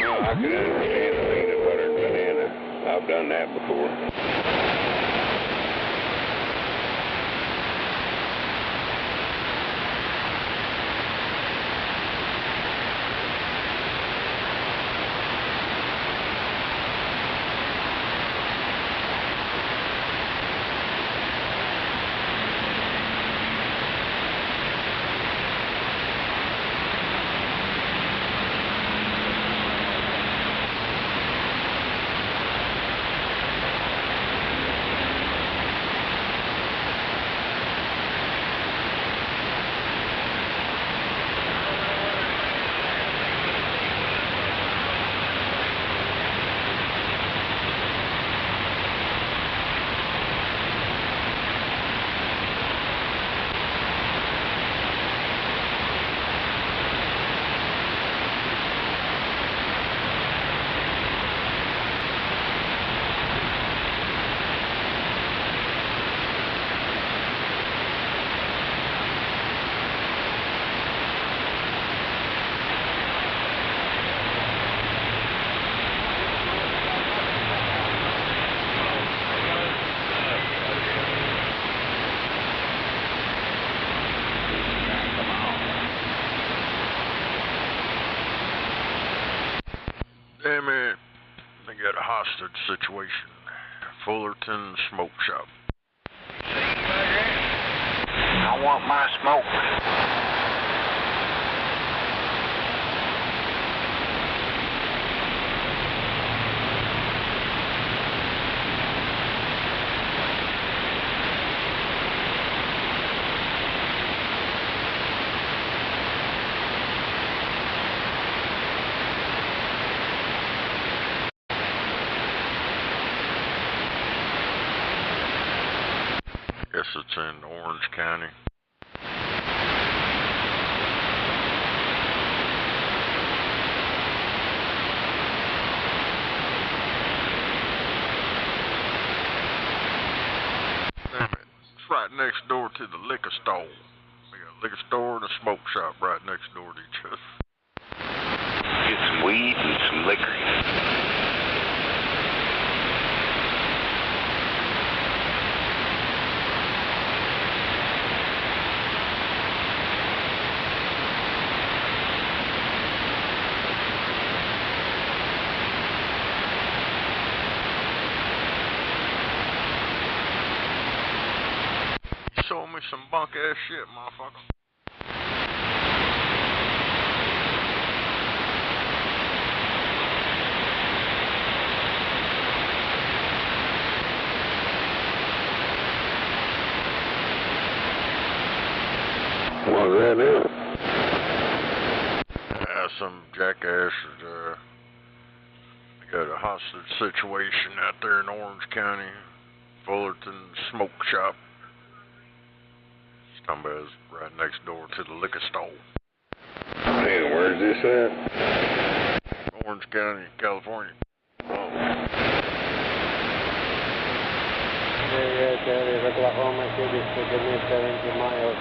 Well, I could understand the peanut butter and banana. I've done that before. Damn it, they got a hostage situation. Fullerton Smoke Shop. I want my smoke. Guess it's in Orange County. Damn it, it's right next door to the liquor store. We got a liquor store and a smoke shop right next door to each other. Get some weed and some liquor. You sold me some bunk ass shit, motherfucker. What's that now? Some jackass got a hostage situation out there in Orange County, Fullerton Smoke Shop. It's talking about it's right next door to the liquor store. Hey, where's this at? Orange County, California. Oh. City, Oklahoma City, give me 70 miles.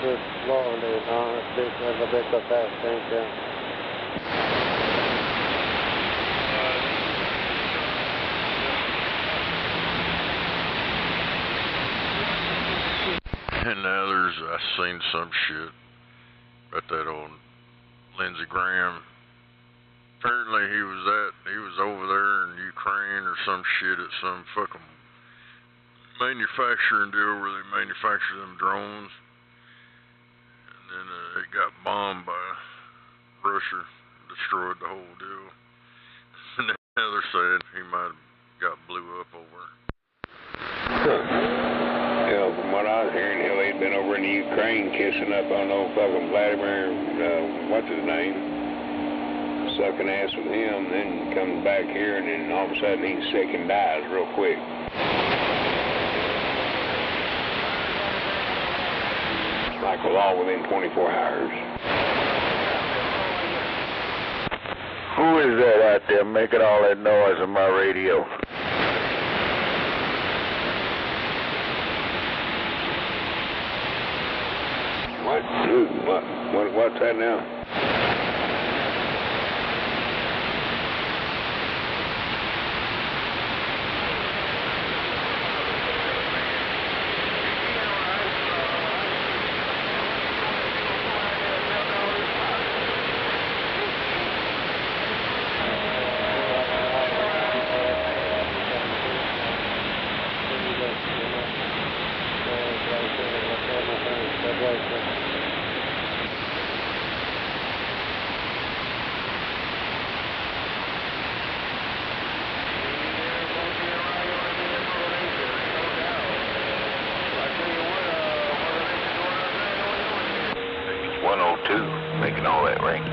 Just slowly, no, please a little bit fast, thank you. And now I seen some shit about that old Lindsey Graham. Apparently he was over there in Ukraine or some shit at some fucking manufacturing deal where they manufacture them drones. And then it got bombed by Russia, destroyed the whole deal. And now they're saying he might have got blew up over. Hell, from what I was hearing, hell, he'd been over in the Ukraine kissing up on old fucking Vladimir, what's his name? Sucking ass with him, then comes back here, and then all of a sudden he's sick and dies real quick. Like all within 24 hours. Who is that out there making all that noise on my radio? What? What's that now? Making all that ring.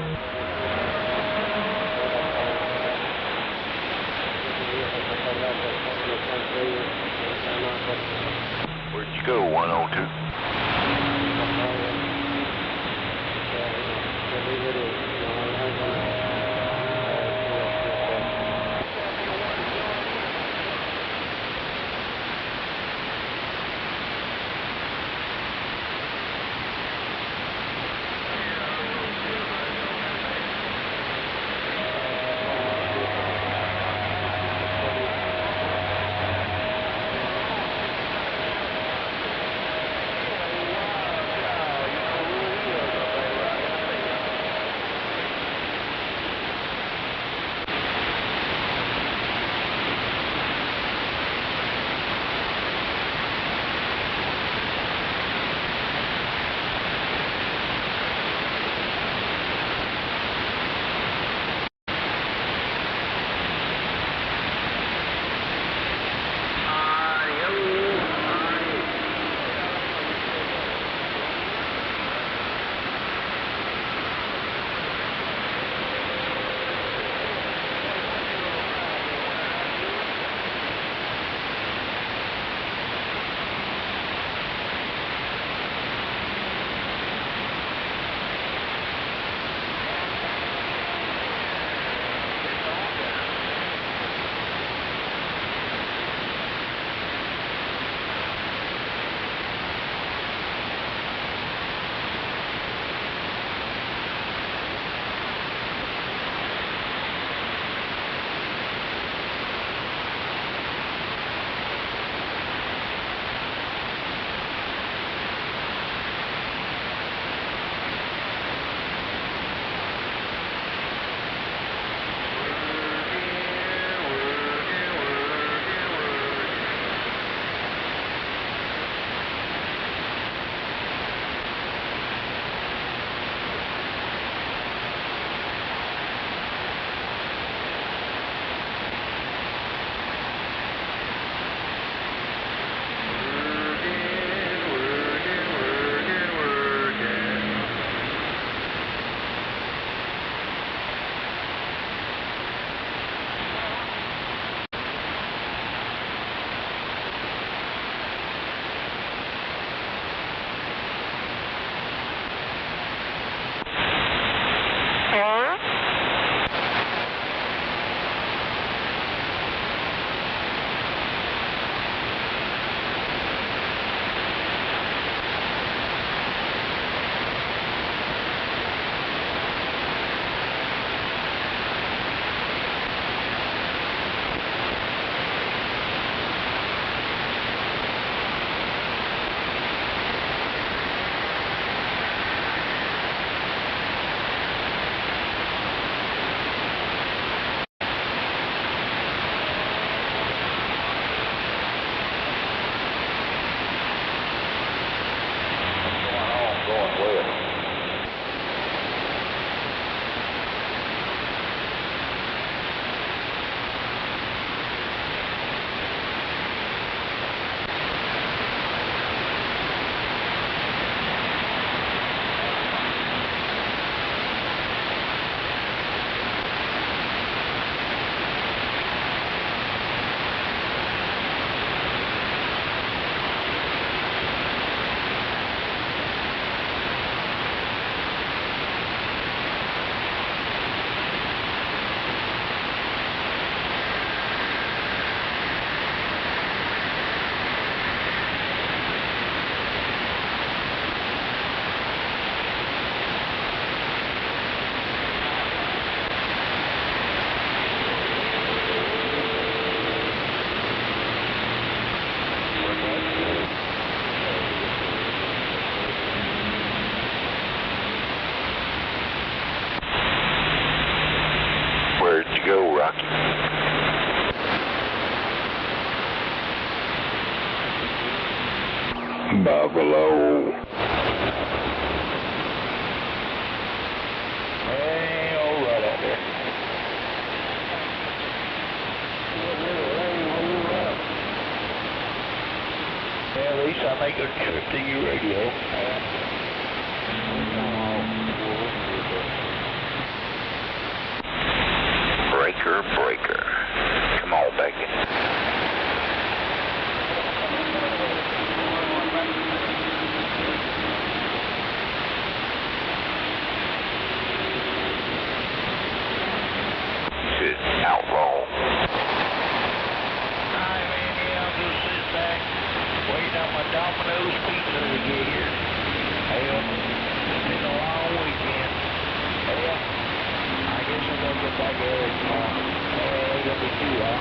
Where'd you go, 102? Buffalo. Hey, all right out there. Yeah, at least I make a trip to your radio. Breaker, breaker. Come on, Beckett. Outlaw. Hi, man. Yeah, I'm just sitting back, waiting on my Domino's pizza to get here. Hell, it's been a long weekend. Hell, I guess I'm gonna get back early tomorrow. Hell, it ain't gonna be too long.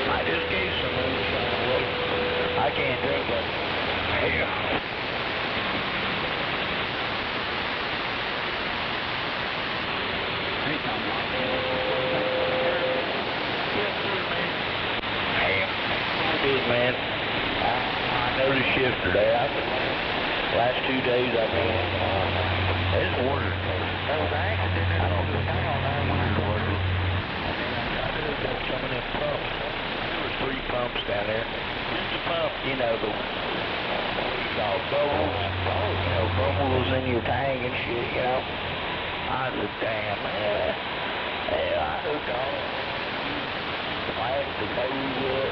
I just gave some moonshine away. I can't drink it. Hell. I did, man. I noticed yesterday. Last 2 days I've been it's water. That was an accident. I don't know when it's water. I just got some of them pumps. There was 3 pumps down there. Just a pump, you know, what do you call it, bubbles. You know, bubbles in your tank and shit, you know. I said, damn, man. Hell, I hooked on it. Flashed the hose up.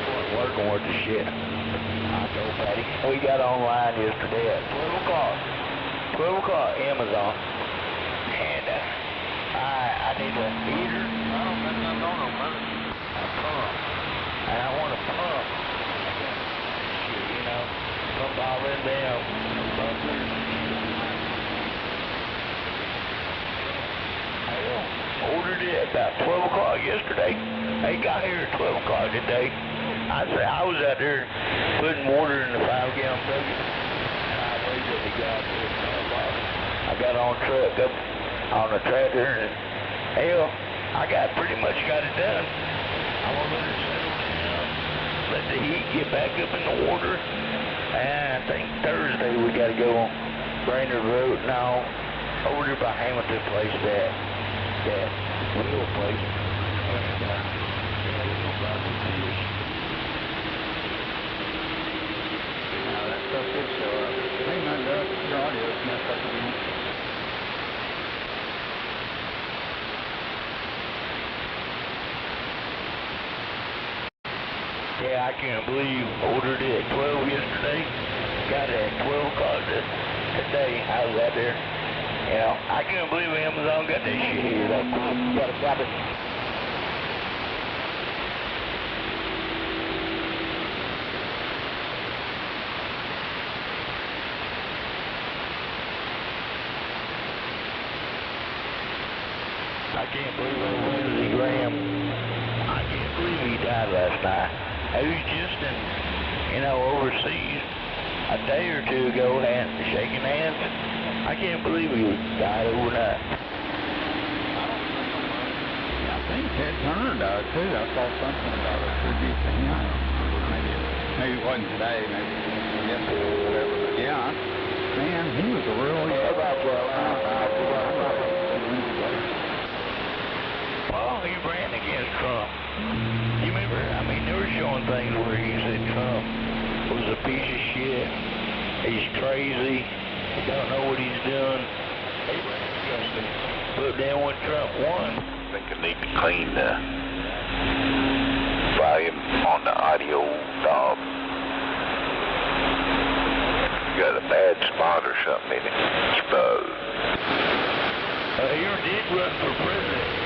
Wasn't working worth the shit. I told Patty. We got online yesterday at 12 o'clock. 12 o'clock, Amazon. And I need a heater. I don't think I'm gonna run a pump. And I want a pump. Shit, you know. Pump all in down. I ordered it about 12 o'clock yesterday. They got here at 12 o'clock today. I was out there putting water in the 5-gallon bucket. And I waited till the guy at 12 o'clock. I got on truck up on the tractor and hell, I pretty much got it done. I want to let it settle down, let the heat get back up in the water. And I think Thursday we got to go on Brainerd Road now over there by Hamilton Place, that wheel place. That stuff did show up. Hey, man, your audio's messed up again. Yeah, I can't believe you ordered it at 12 yesterday. Got it at 12 o'clock today. I was out there. You know, I can't believe Amazon got that shit here. You gotta grab it. I can't believe Lindsey Graham. I can't believe he died last night. He was just in, overseas a day or two ago, shaking hands. I can't believe he died overnight. I think Ted Turner died too. I saw something about a tribute to him. Maybe it wasn't today, maybe yesterday or whatever. But yeah, man, he was a real Well, he ran against Trump. You remember? I mean, they were showing things where he said Trump was a piece of shit. He's crazy. He don't know what he's doing. He ran against him. But then when Trump won, I think I need to clean the volume on the audio knob. Got a bad spot or something in it. he did run for president.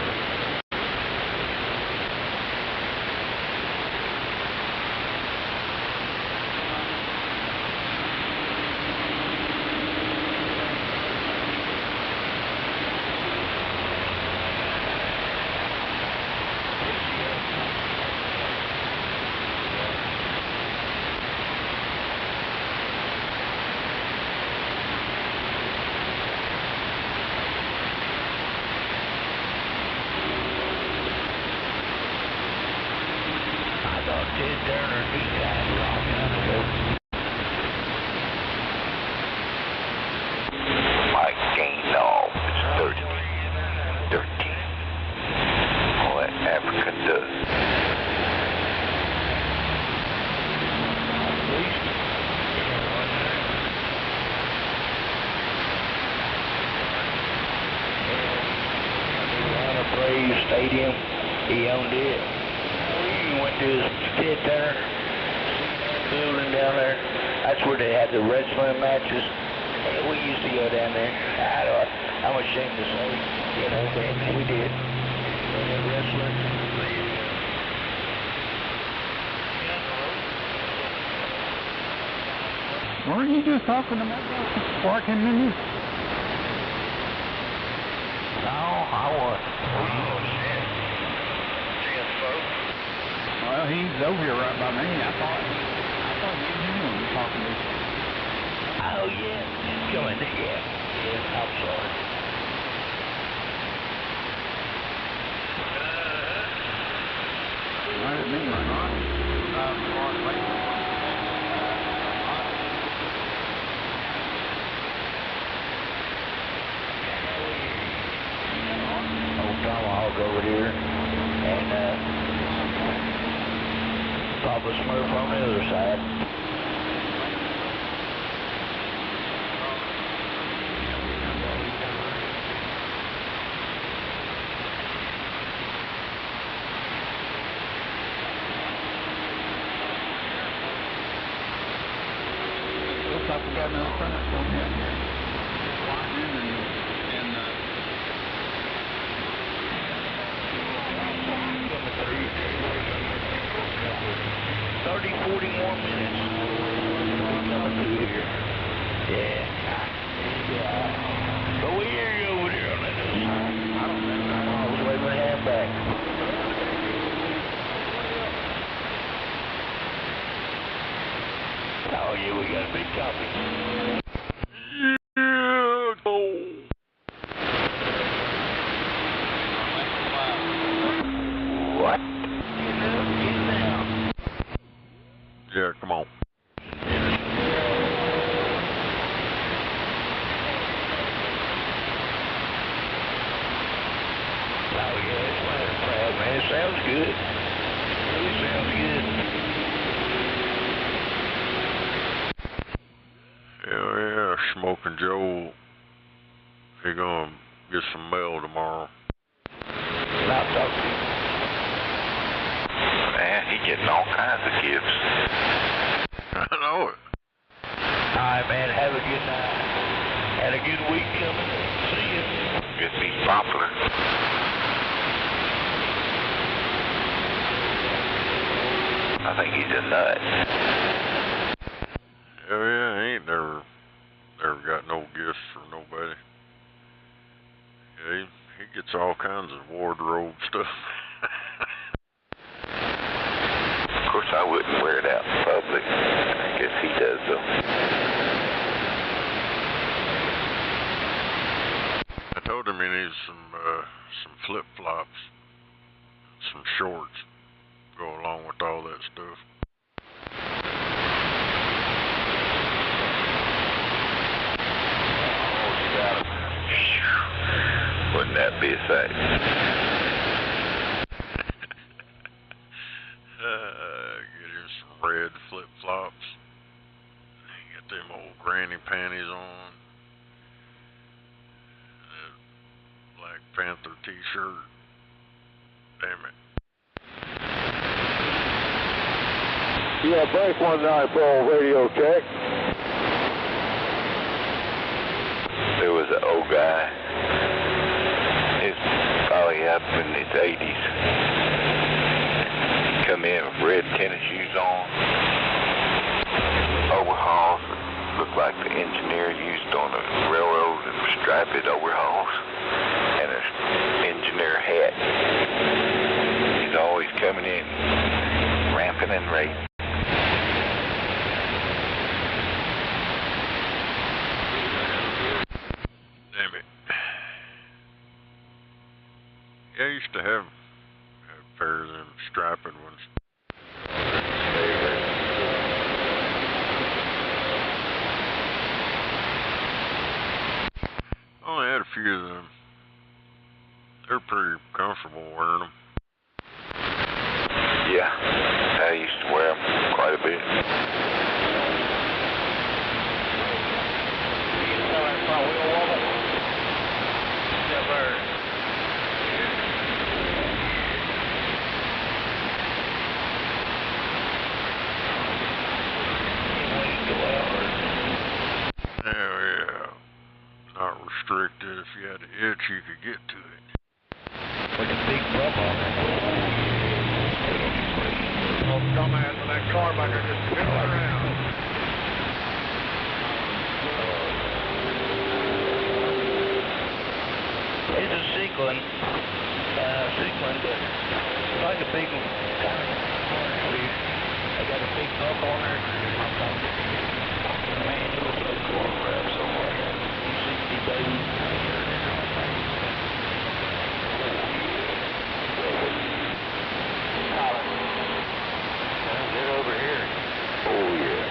stadium. He owned it. We went to his pit there, building down there. That's where they had the wrestling matches. And we used to go down there. I'm ashamed to say, you know, man, we did. Wrestling. Weren't you just talking to me about sparking minis? No, I was. Well, he's over here right by me. I thought you and him were talking to each other. Oh, yeah. Come in there, yeah. Yeah, I'm sorry. What does it mean, Old Tomahawk over here, and Papa Smurf on the other side. Looks like we got another front going in here. And 30, 40 more minutes. Coming through here. Yeah. But we hear you over there on that other side. I don't think I was waving my hand back. Oh yeah, we got a big copy. What? Yeah, come on. Oh yeah, it's land proud, man. It sounds good. It really sounds good. Yeah, Smoking Joe, he gonna get some mail tomorrow. I'll talk to you. Man, he getting all kinds of gifts. I know it. Alright, man, have a good night. Had a good week coming. See you. Guess he's popular. I think he's a nut. Hell yeah, he ain't never got no gifts from nobody. Yeah, he gets all kinds of wardrobe stuff. Of course, I wouldn't wear it out in public. I guess he does, though. I told him he needs some flip-flops, some shorts, go along with all that stuff. Wouldn't that be a sight? Get him some red flip-flops. Get them old granny panties on. That Black Panther t-shirt. Damn it. Yeah, break 19 Pro radio check. There was an old guy. He's probably up in his 80s. He come in with red tennis shoes on, overalls that looked like the engineer used on the railroad, and striped overalls, and an engineer hat. He's always coming in, ramping and raving. Damn it. Yeah, I used to have a pair of them striped ones. I only had a few of them. They're pretty comfortable wearing them. Yeah, I used to wear them quite a bit. restricted. If you had an itch, you could get to it. Like a big bump on it. Oh, dumbass in that carburetor just fiddling around. It's a Sequin, but it's like a big kind of weird. I got a big bump on her. Man, it was so cool to grab somewhere. 60 days. Get over here. Oh, yeah.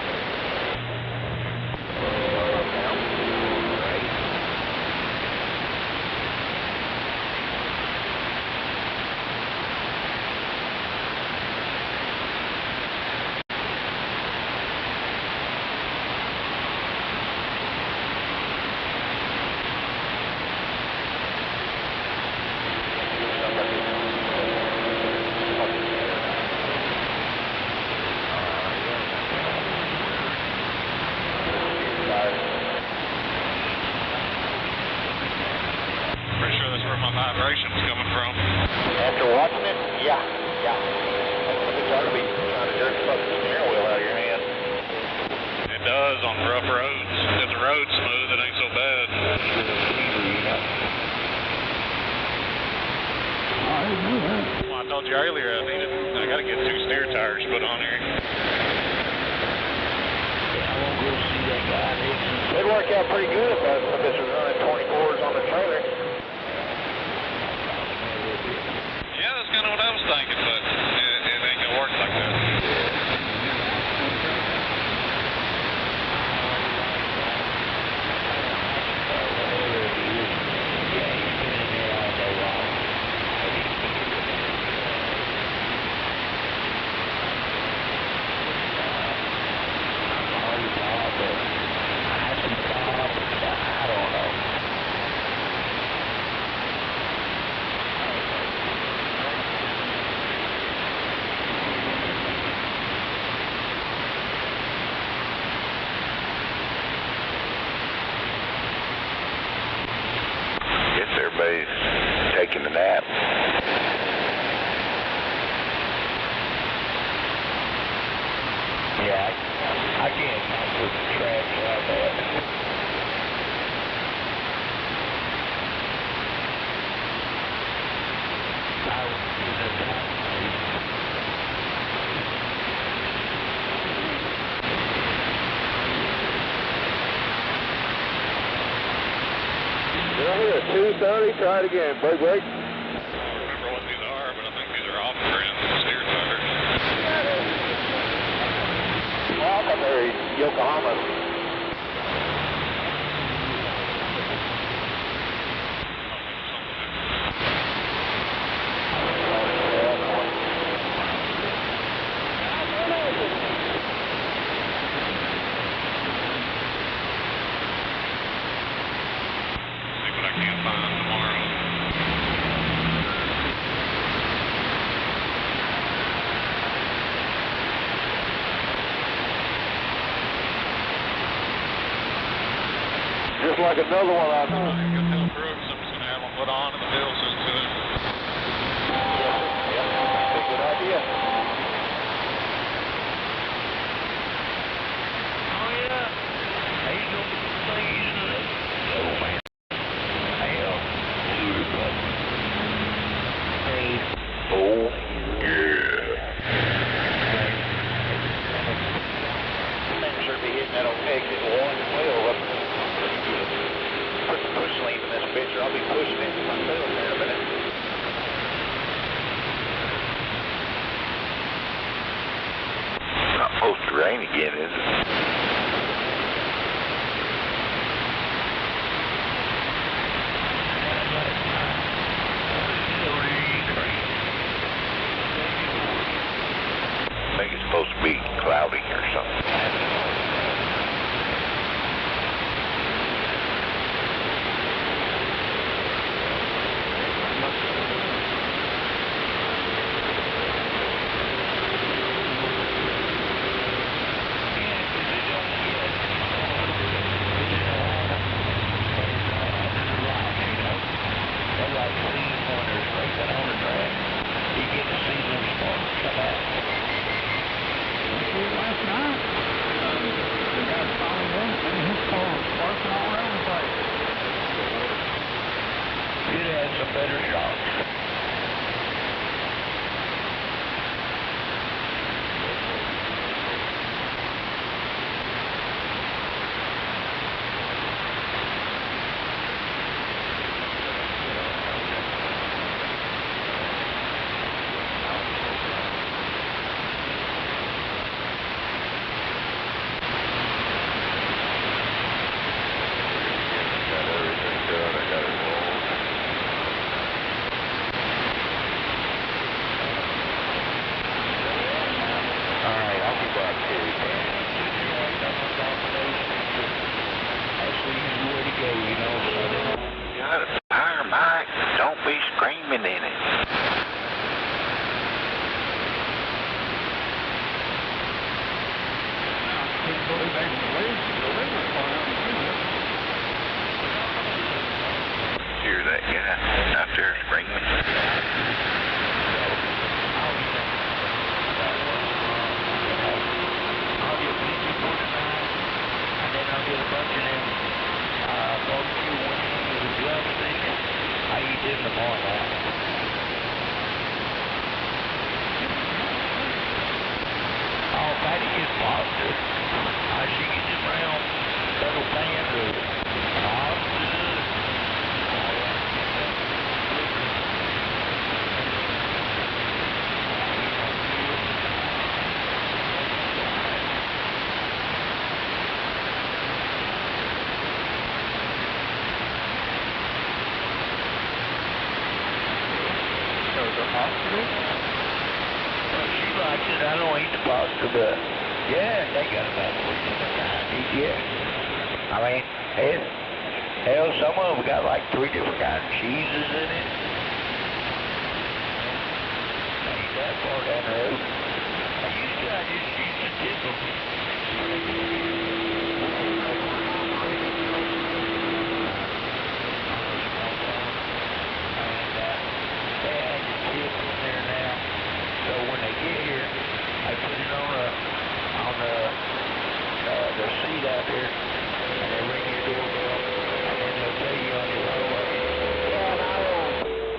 Taking a nap. Yeah, I can't put the trash like that. Did I hear a 230? Try it again. Break. I don't remember what these are, but I think these are off-brand steer tires. Well, I thought they were Yokohama. Just like another one I know. I'm going to tell Brooks I'm just going to have them put on and the bill says to it. Yep, that's a good idea. Oh, yeah. How you going to play using it? Oh, man. Hell. Hey. Oh, yeah. Things should be hitting that on exit 1 and 12 up there. Put the push lane in this bitch, or I'll be pushing it myself here in a minute. Not supposed to rain again, is it? I think it's supposed to be cloudy or something. should have some better shots. Hear that guy out there screaming? I don't eat the pasta, but yeah, they got about 3 different kinds. Yeah. I mean, hell, some of them got like 3 different kinds of cheeses in it. Ain't that far down the road. I used to dip them.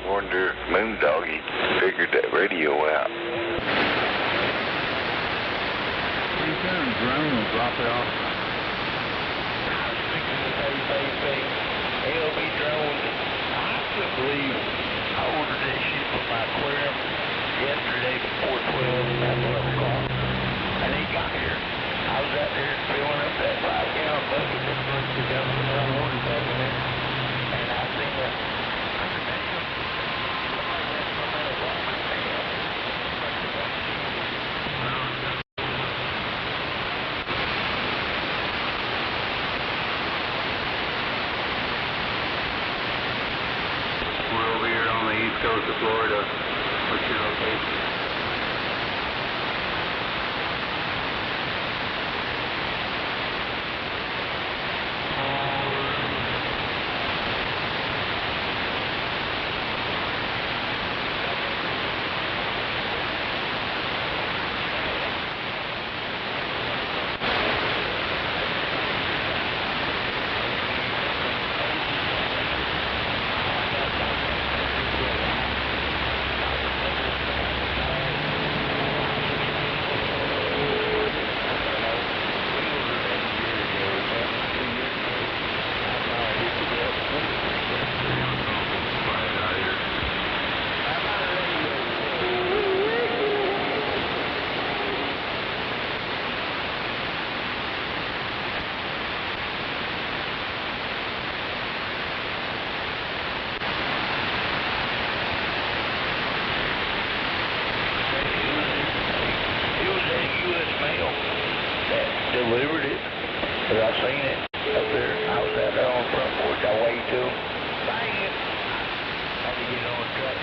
Wonder if Moondoggy figured that radio out. Pretty soon, drone will drop it off. LB drones. I couldn't believe I ordered that shit from my aquarium yesterday before 12 at 11 o'clock. And they got here. I was out there filling up that 5-gallon bucket that supposed to dump some more water back in there. And I seen the coast of Florida. What's your location? delivered it, but I seen it up there. I was out there on the front porch. I waved to him. Bang it! Had to get on the truck.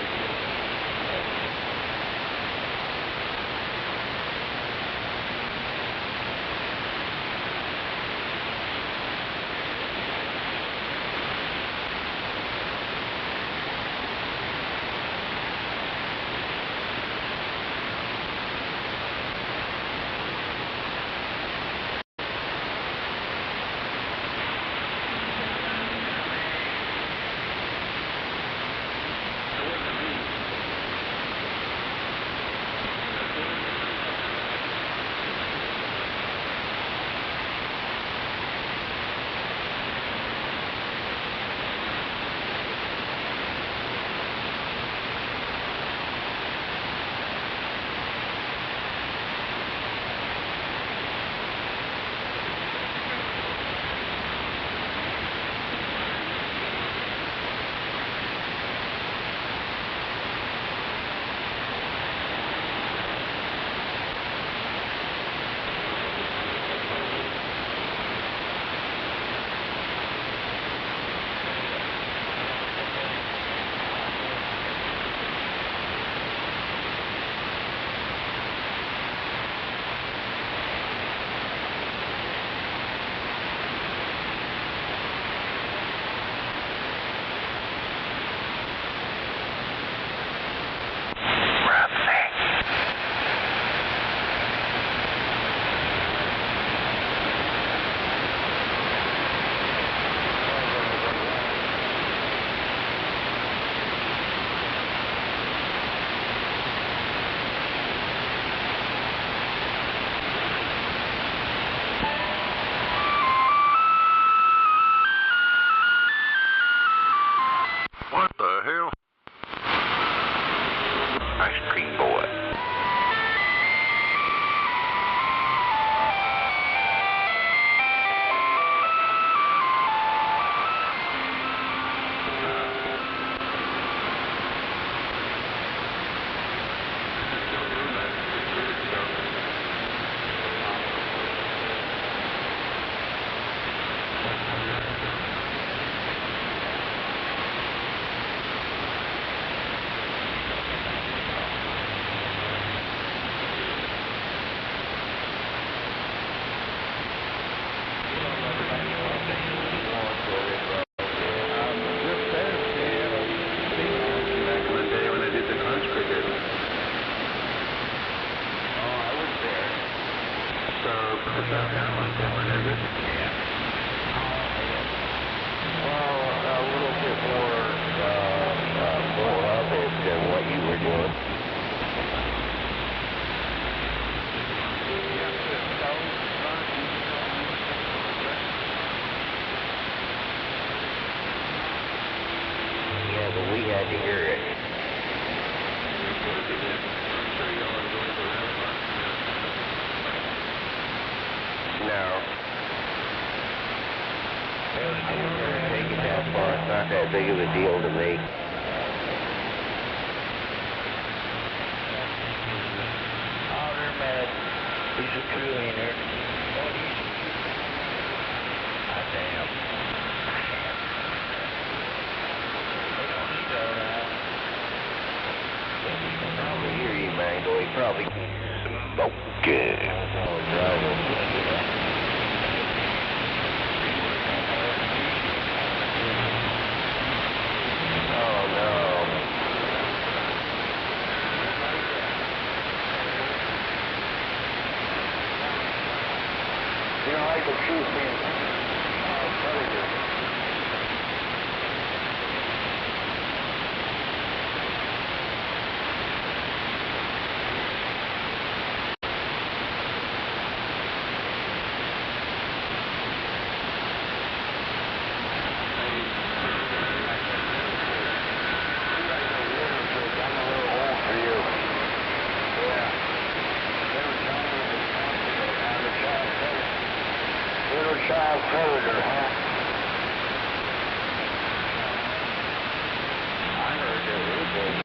glad to hear it. No. I wouldn't ever take it that far. It's not that big of a deal to me. Oh, they're mad. He's a trillionaire. Oh, ah, damn. They don't need all that. He can probably hear you, Mango. He probably can. Okay. Oh, no. You know, I could choose being predator. Child predator, huh? I heard there was a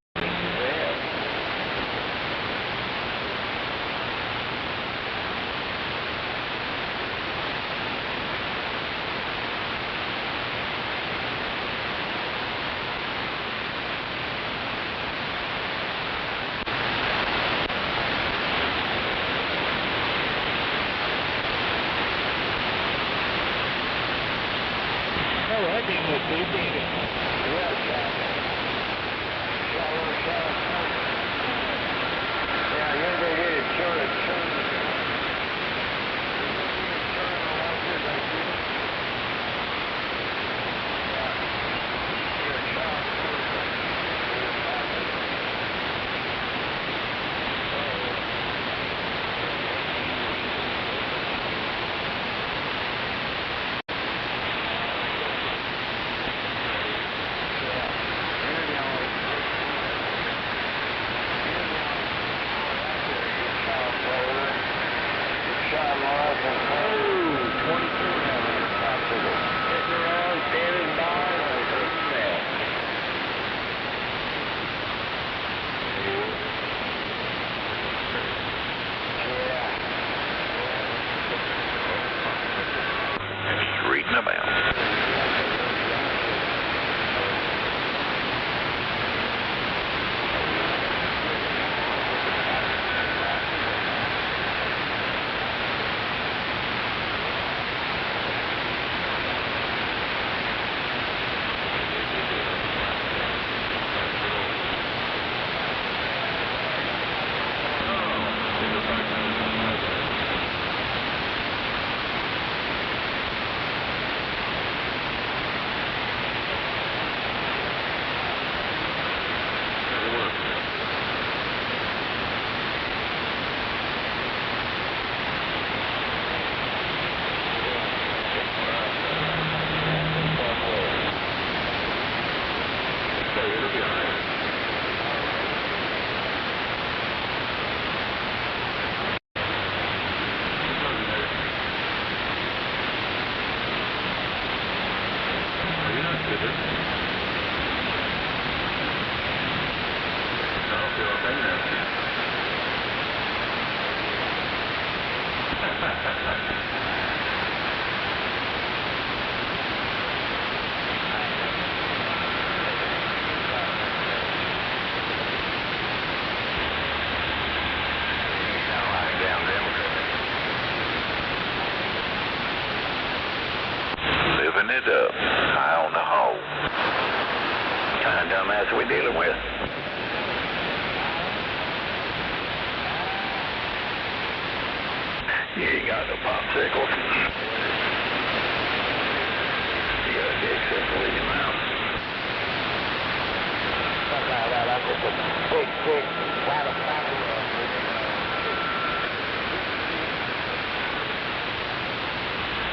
It up, high on the hole. What kind of dumbass are we dealing with? You ain't got no popsicles. You got a dick simple in your mouth. I'm just a big, flat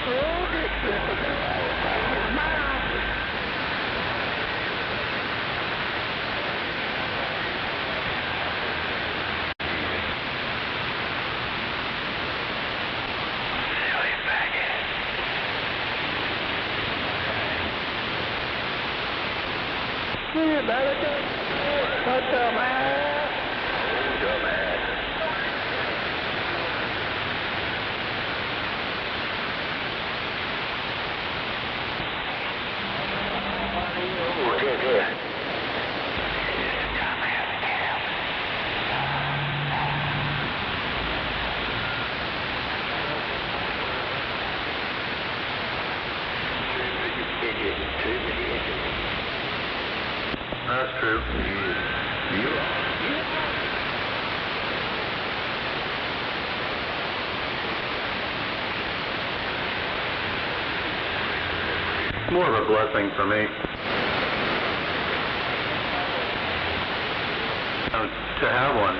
oh, dick simple. Yeah, brother. What's up, man? What's up, man? Oh, yeah. That's true. It's more of a blessing for me. To have one.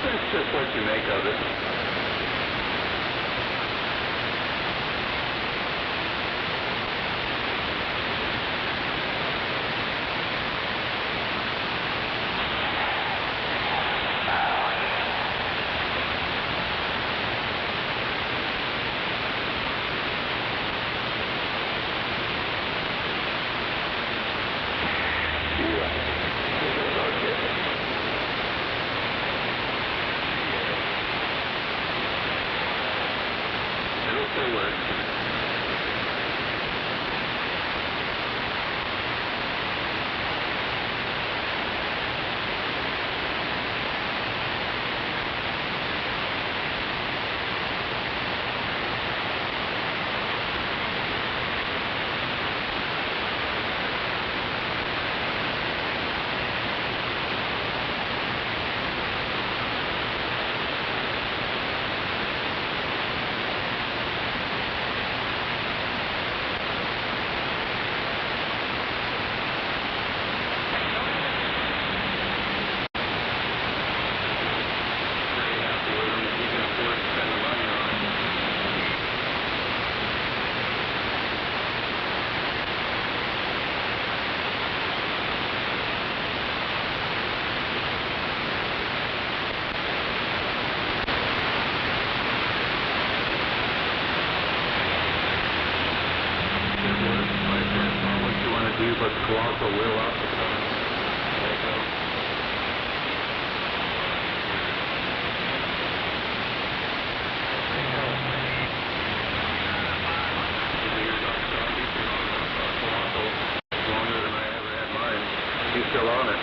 It's just what you make of it. But colossal will up. Longer than I ever had mine. He's still on it.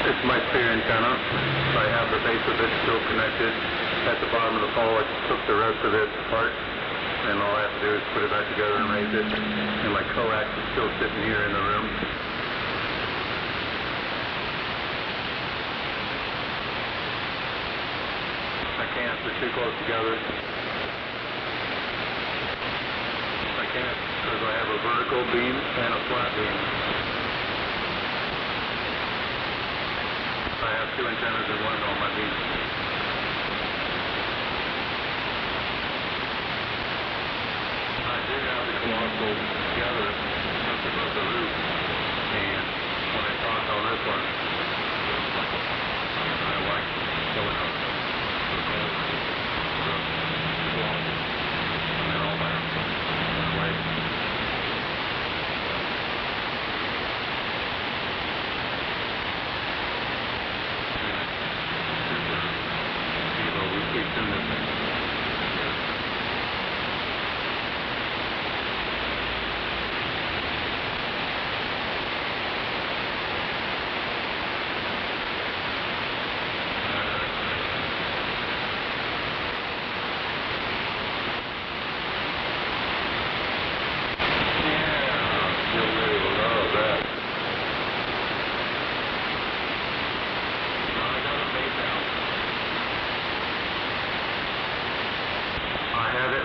It's my spear antenna. I have the base of it still connected at the bottom of the pole. I took the rest of it apart. And all I have to do is put it back together and raise it. And my coax is still sitting here in the room. I can't, they're too close together. I can't because I have a vertical beam and a flat beam. I have two antennas in one on my beam. I did have the colossal together up above the roof, and when I talked on this one, I like going up the pole, the colossal, and then all that way. We tune this thing.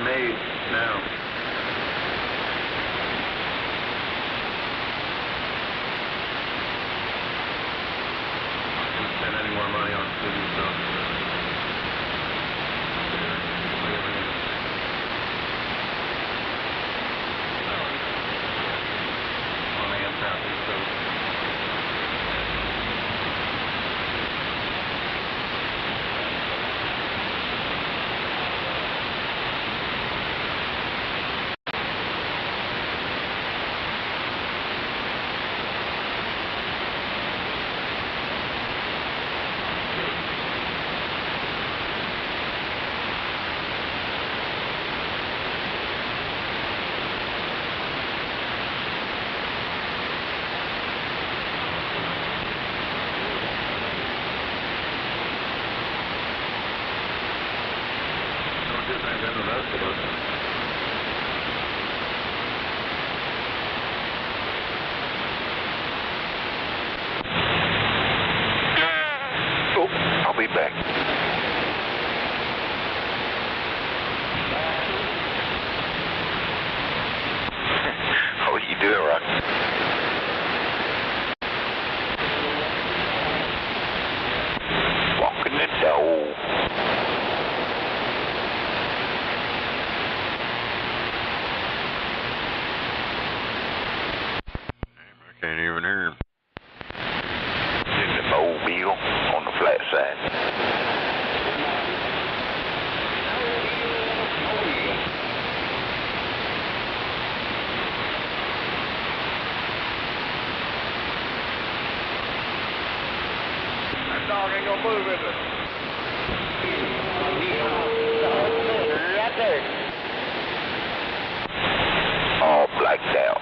Made now. Not going to spend any more money on stupid stuff. On the tapping, so than the rest of us. Oh, I'll be back. How are you doing, Rock? Walking the dog. I can't even hear him. In the mobile on the flat side. That dog ain't gonna move, is it? Right there. All blacked out.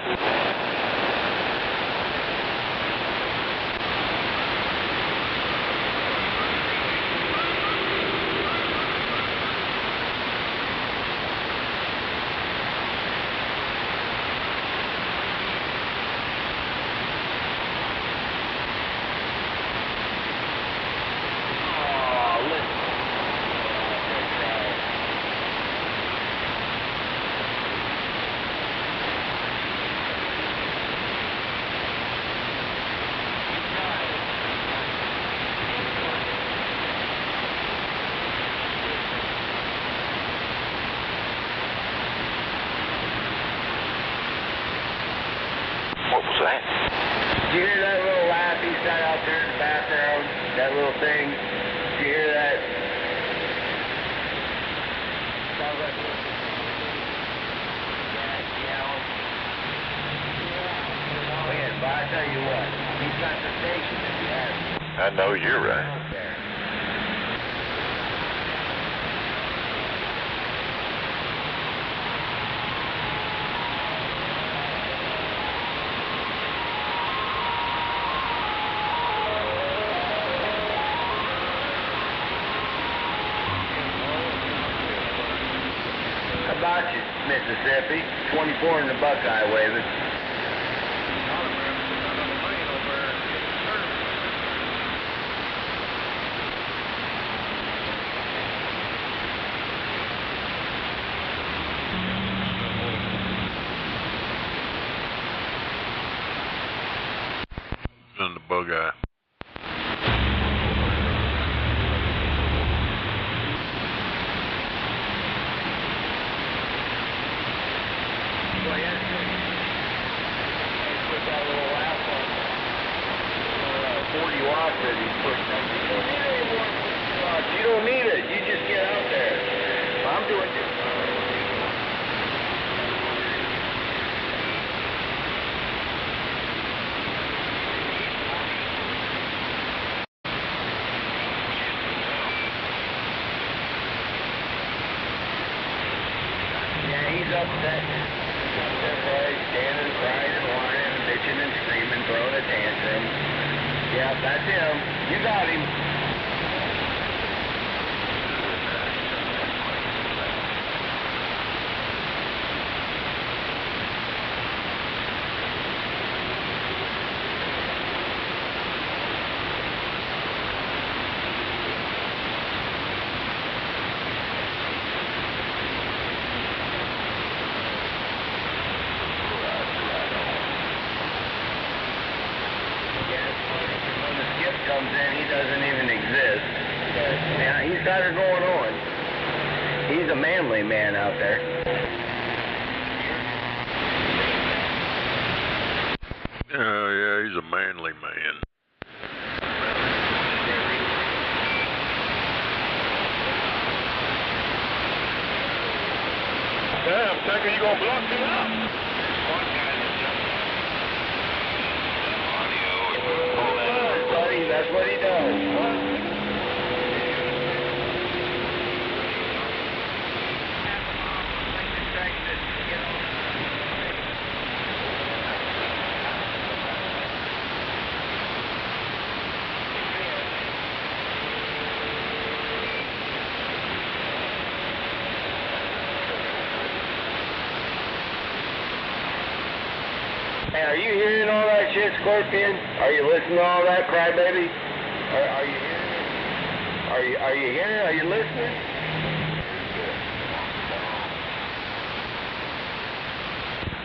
What was that? Did you hear that little laugh he got out there in the background? That little thing? Did you hear that? Sounds like yelling. Man, but I tell you what, he's got the station if you have it. I know you're right. How about you, Mississippi? 24 in the Buckeye waving. In the Buckeye. Put that little laugh on 40 watts that he's pushing up. You don't need any more 40 watts. You don't need it. You just get out there. I'm doing it. Yeah, he's upset. He's up there, boy, standing, crying and whining, bitching and screaming, throwing a tantrum. Yeah, that's him. You got him. When the skip comes in, he doesn't even exist. But, yeah, he's got it going on. He's a manly man out there. Yeah, he's a manly man. Damn, Tucker, you gonna block him out? Buddy, that's what he does. Hey, are you hearing all that shit, Scorpion? Are you listening to all that, crybaby? Are you hearing it? Are you hearing? Are you listening?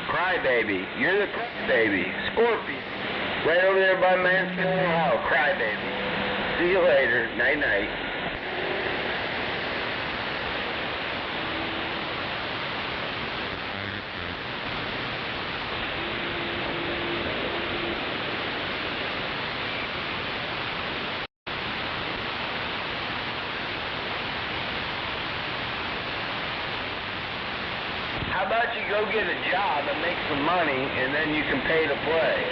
Crybaby, you're the crybaby, Scorpion. Right over there by Mansfield, Ohio, crybaby. See you later. Night night. How about you go get a job and make some money, and then you can pay to play?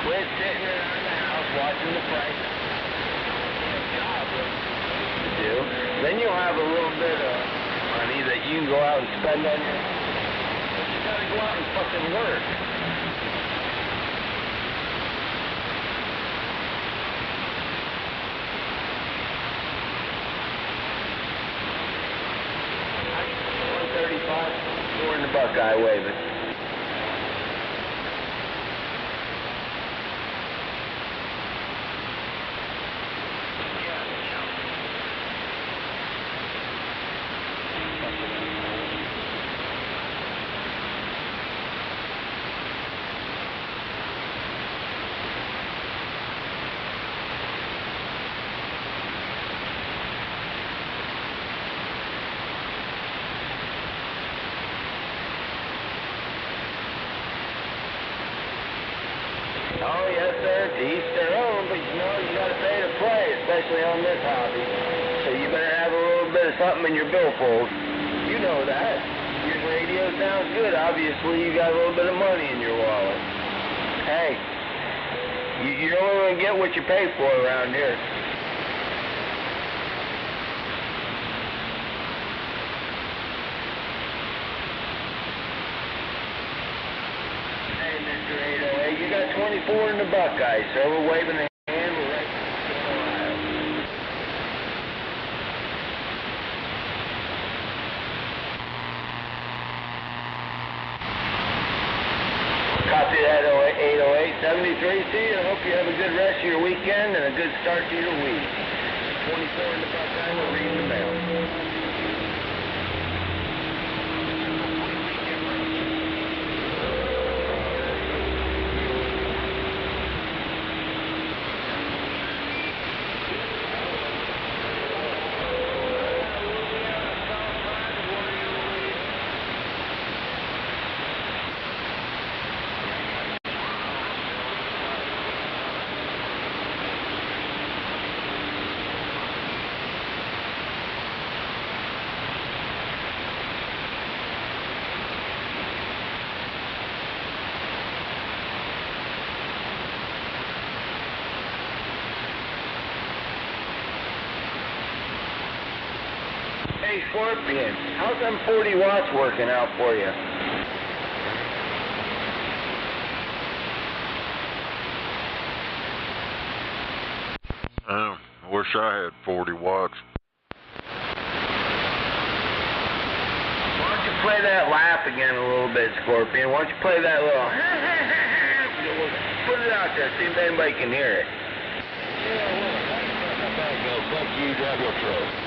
Quit sitting around the house watching the price. Job to do. Then you'll have a little bit of money that you can go out and spend on your. But you gotta go out and fucking work. $135, door in the Buckeye waving. Oh, yes, sir. To each their own, but you know you got to pay to play, especially on this hobby. So you better have a little bit of something in your billfold. You know that. Your radio sounds good. Obviously, you got a little bit of money in your wallet. Hey, you're only going to get what you pay for around here. Mr. 808, you got 24 in the Buckeye, sir. We're waving a hand. We're right in Ohio. Copy that, 808. 73 to you. I hope you have a good rest of your weekend and a good start to your week. 24 in the Buckeye. We're reading the mail. Hey, Scorpion, how's them 40 watts working out for you? I wish I had 40 watts. Why don't you play that laugh again a little bit, Scorpion? Why don't you play that little... Put it out there, see if anybody can hear it. Yeah, well, go. Fuck you, drive your truck.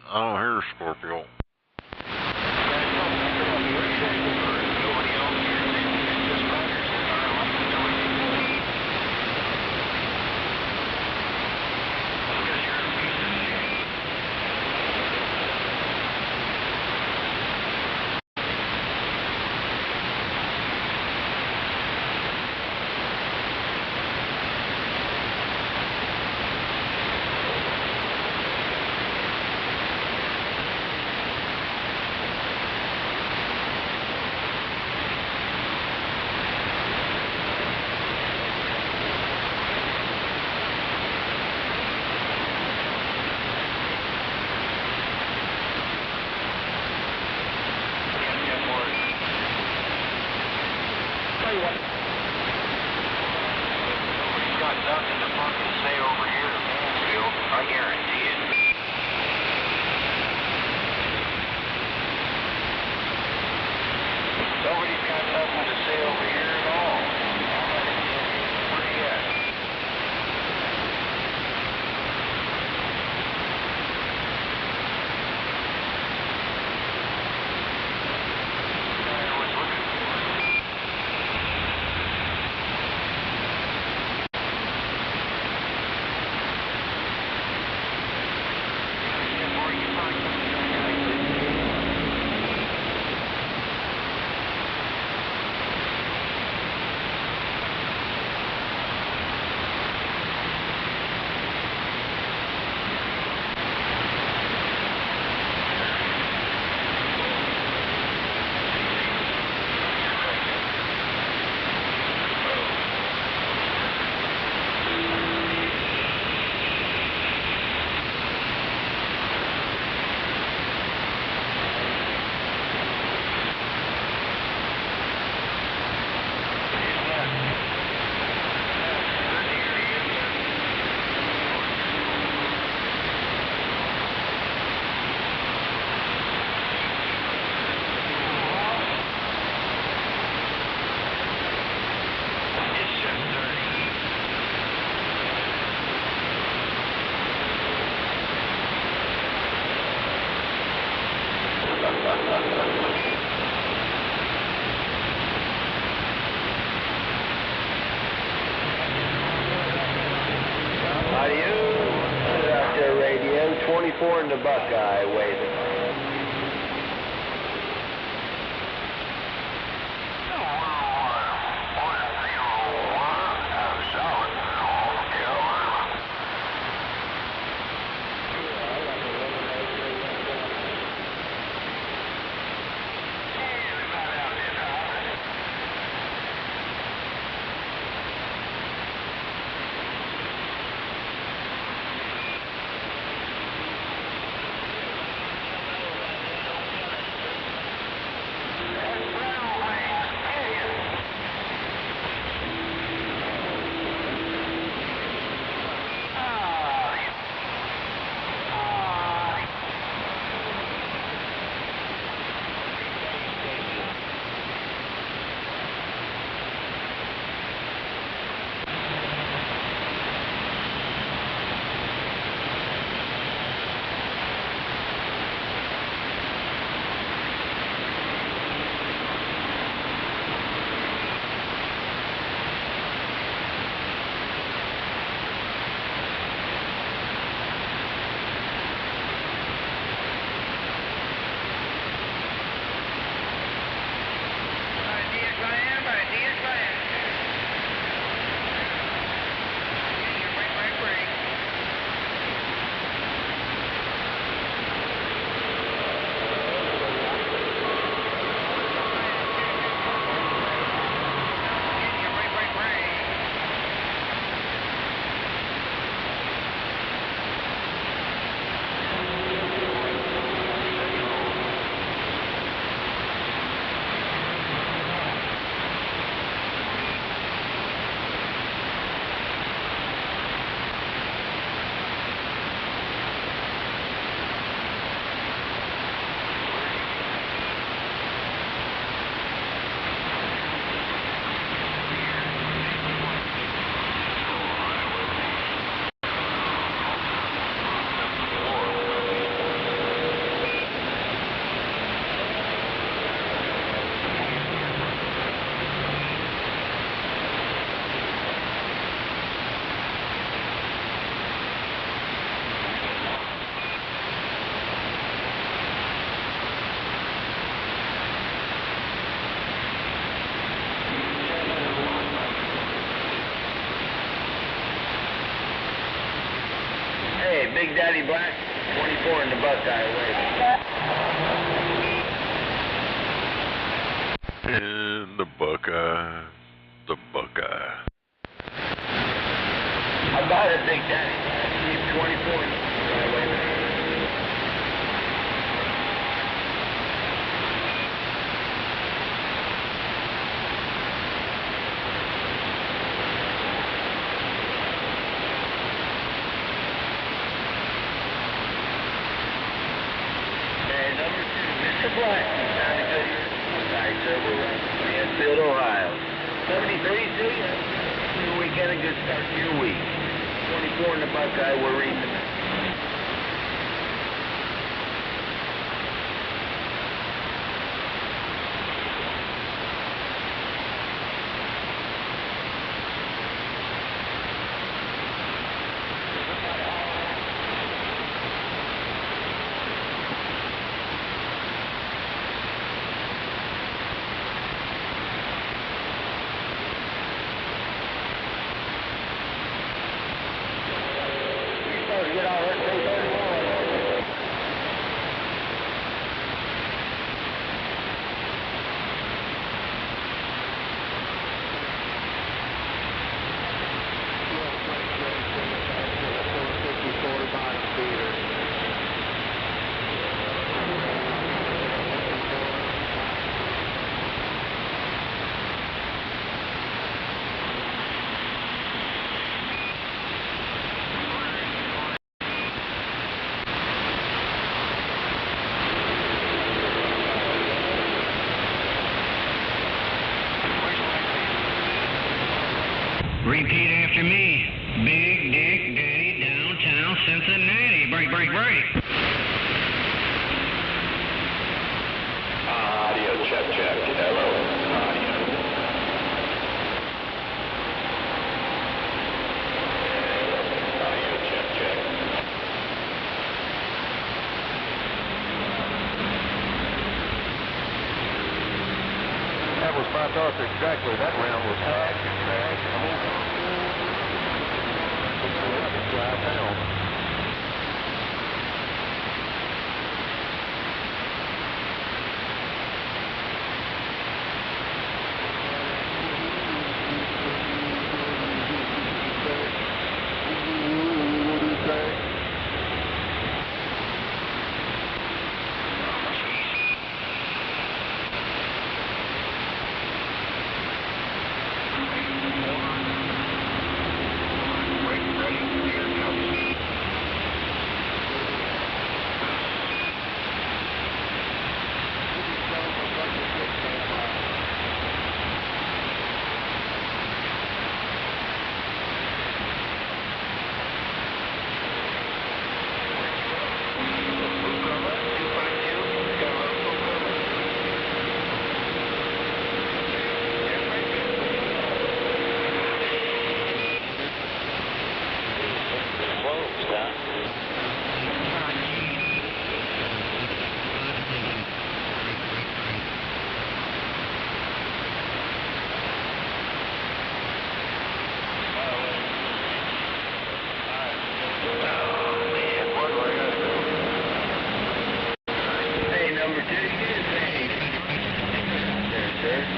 I don't hear Scorpio. 31. Somebody's got nothing to fucking say over here in Mansfield, I guarantee it. Somebody's got nothing to say over here at all. Where you at? I was looking for it. Out there, radio. 24 in the Buckeye, waving. Big Daddy Black, 24 in the Buckeye, waving. In the Buckeye, the Buckeye. How about it, Big Daddy Black? 24 in the Buckeye, waving. several rounds of Mansfield, Ohio. 73, see? Your weekend, a good start to your week. 24 in the Buckeye, we're reading the map. Repeat after me. Big Dick Daddy, downtown Cincinnati. Break, break, break. Audio check, check. Hello. Audio. Audio check, check. That was my thoughts exactly. That round was trash and trash. I mean, fly down.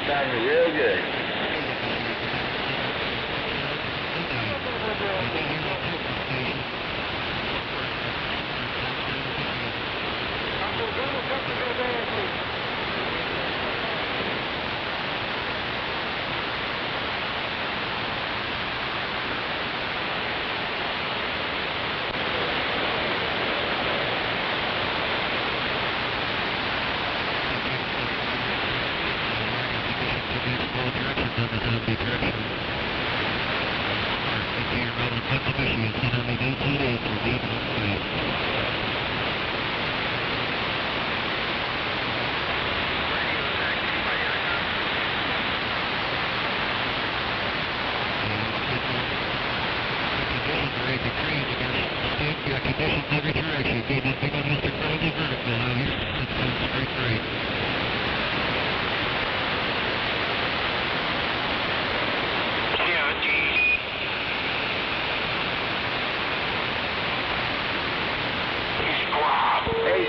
Sounded real good.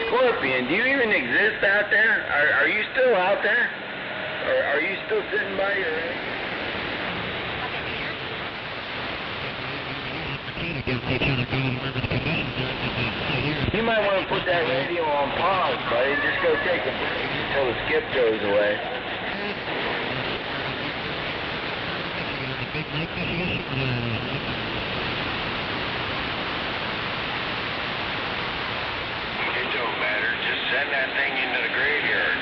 Scorpion, do you even exist out there? Are you still out there? Or are you still sitting by your radio? You might want to put that radio on pause, buddy. Just go take a break until the skip goes away. It don't matter. Just send that thing into the graveyard.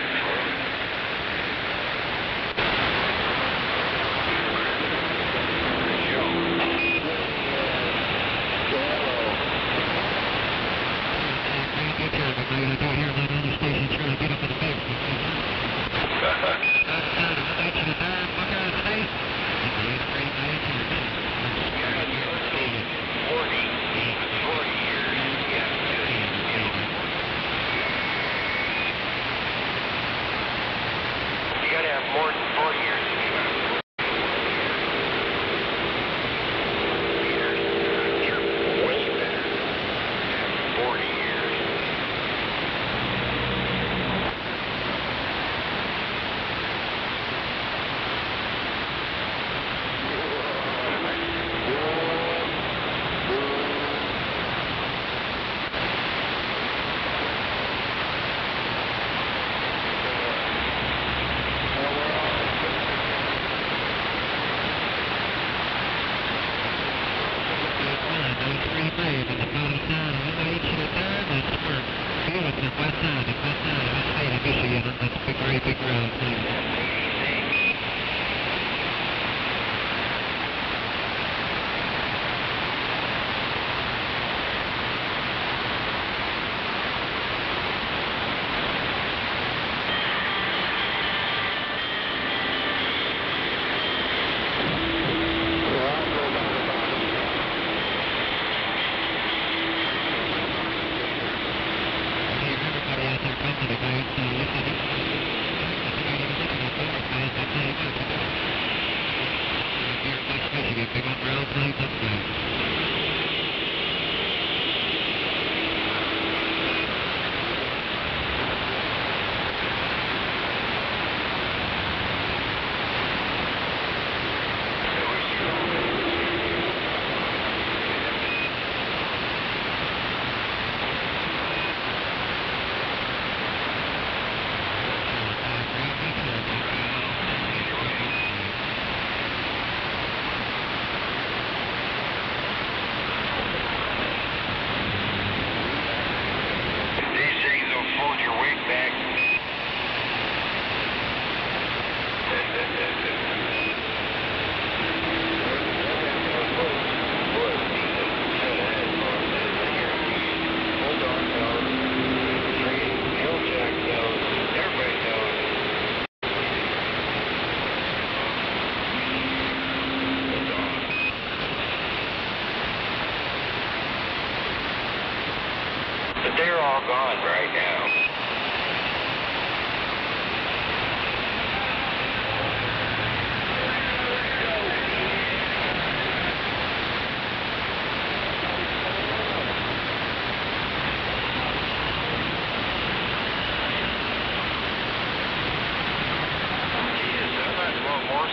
They're all gone right now.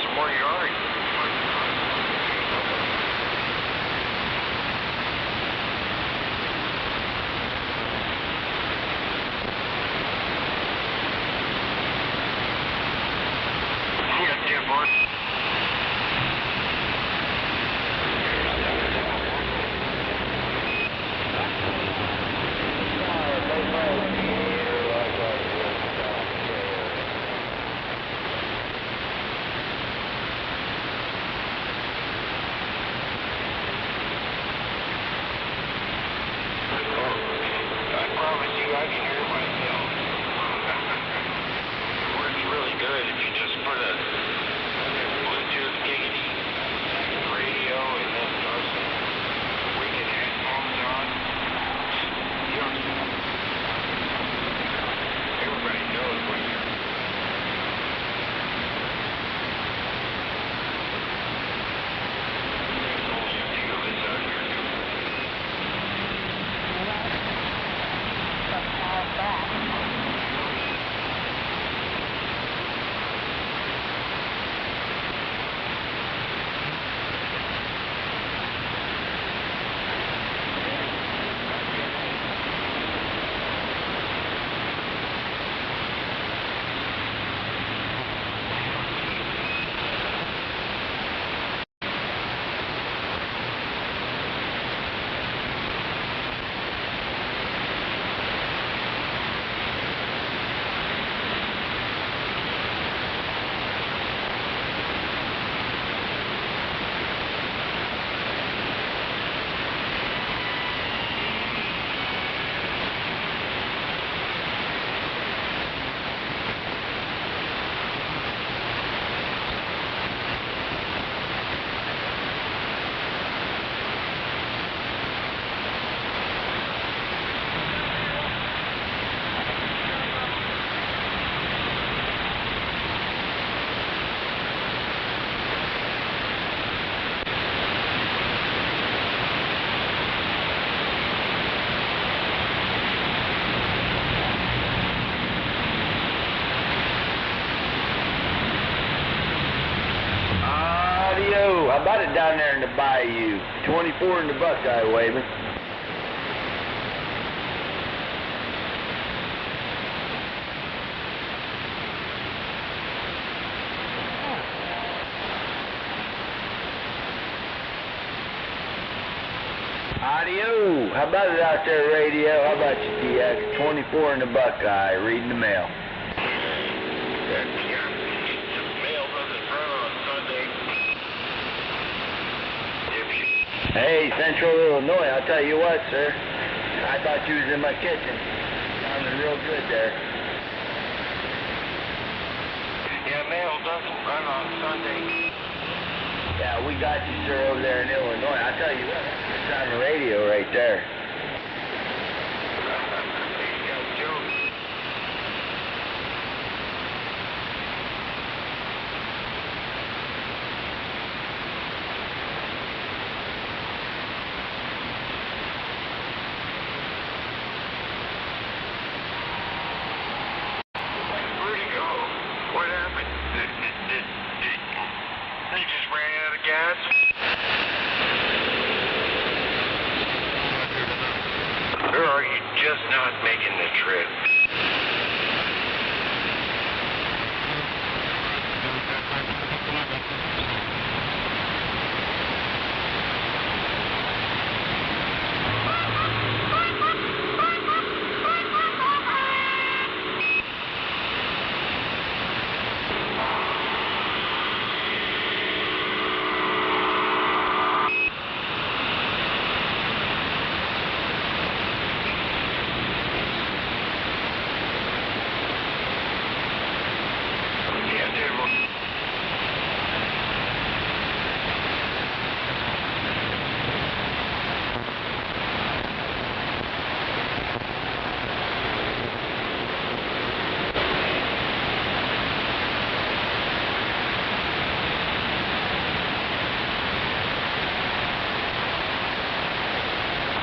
Some more yard. I can hear myself. Works really good if you just put a Bluetooth giggity radio and then throw some wicked headphones on. Everybody knows what you're... How about it down there in the bayou? 24 in the Buckeye waving. Audio. How about it out there, radio? How about you, DX? 24 in the Buckeye, reading the mail. Hey, Central Illinois, I'll tell you what, sir. I thought you was in my kitchen. Sounded real good there. Yeah, mail doesn't run on Sunday. Yeah, we got you, sir, over there in Illinois. I'll tell you what, that's good time of radio right there. guys? Or are you just not making the trip?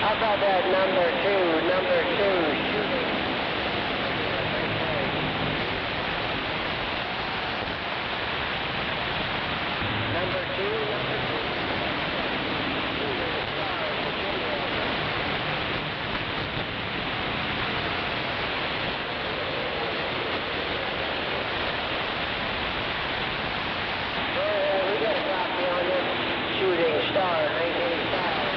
How about that number two shooting? Number two. We got a copy on this shooting star, 1985.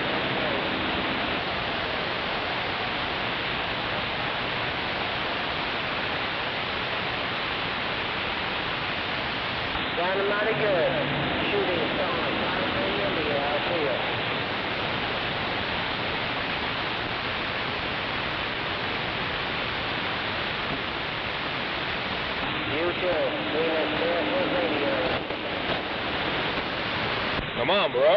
Sounding mighty good. Shooting star, India, I see it. You too. Venus Barefoot Radio. Come on, bro.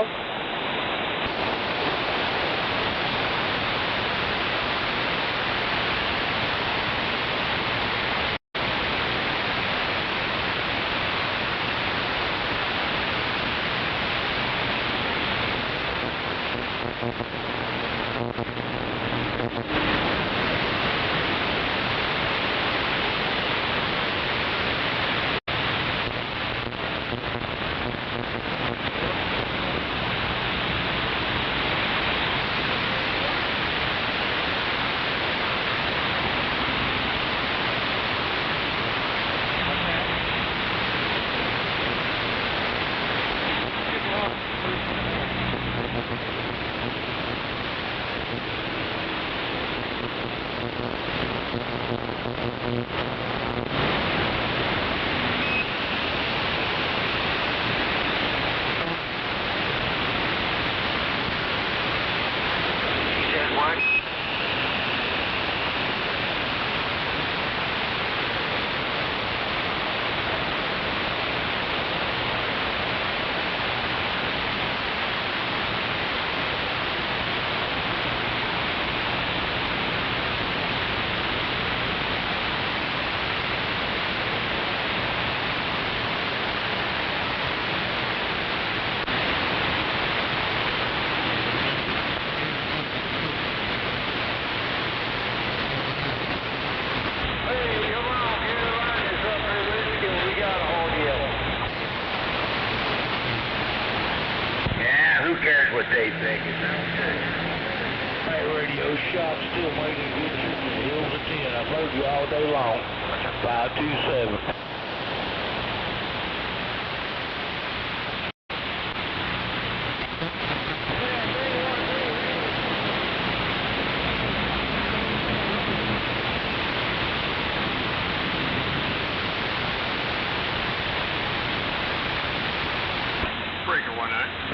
Who cares what they think? It sounds good. Hey, radio shop still making good shooting in the hills of 10. I've heard you all day long. 527. Breaker 19.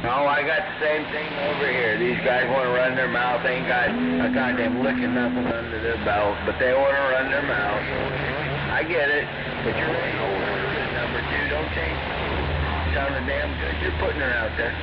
No, I got the same thing over here. These guys want to run their mouth. Ain't got a goddamn licking nothing under their belt, but they want to run their mouth. I get it, but you're right. Number two, don't change. Sounding damn good. You're putting her out there.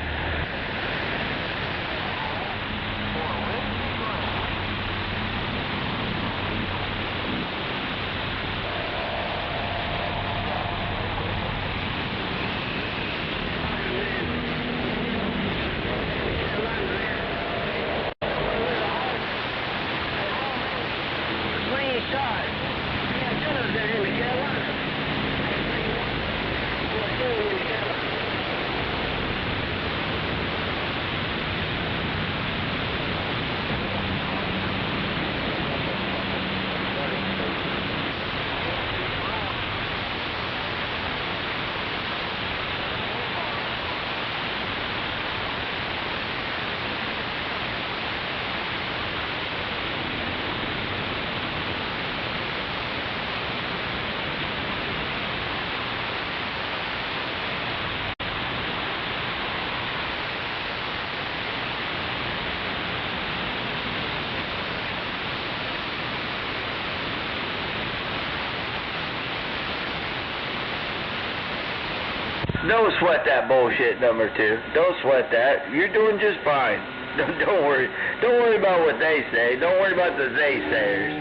Don't sweat that bullshit, number 2. Don't sweat that. You're doing just fine. Don't worry. Don't worry about what they say. Don't worry about the they sayers.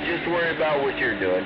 Just worry about what you're doing.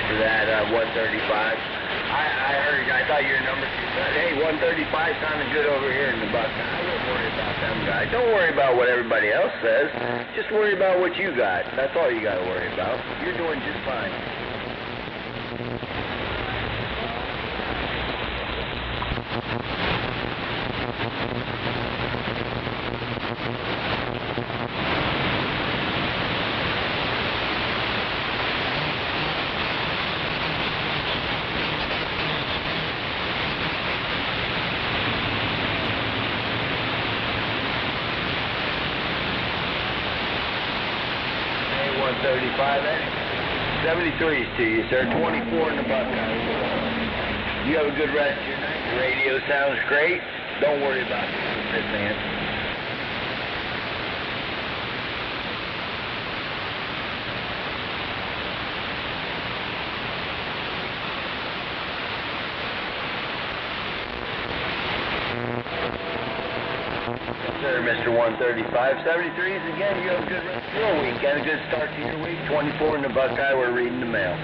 For that 135. I thought your number 2 said, hey, 135 sounded good over here in the Buckeye. I wouldn't worry about them guys. Don't worry about what everybody else says. Just worry about what you got. That's all you got to worry about. You're doing just fine. Hey, 135, 73s to you, sir. 24 in the Buckeye. You have a good rest of your night. The radio sounds great. Don't worry about it, man. Sir, Mr. 135. 73s again, you have a good rest of your week. Got a good start to your week. 24 in the Buckeye, we're reading the mail.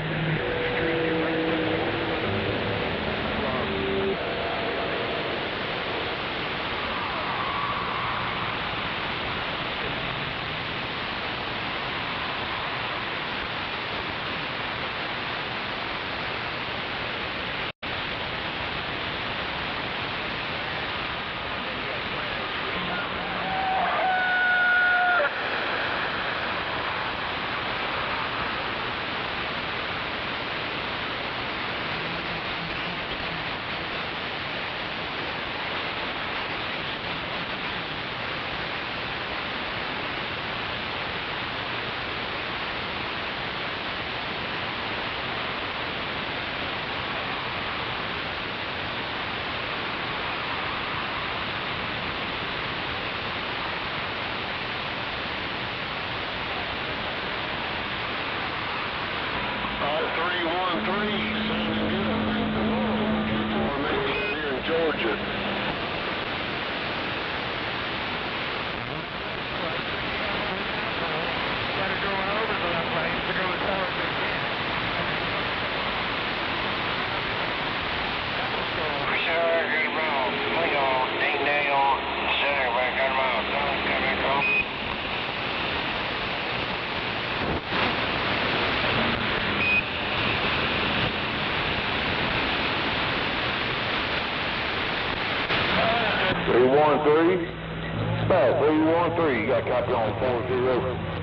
Bad, 313, you got a copy on 40.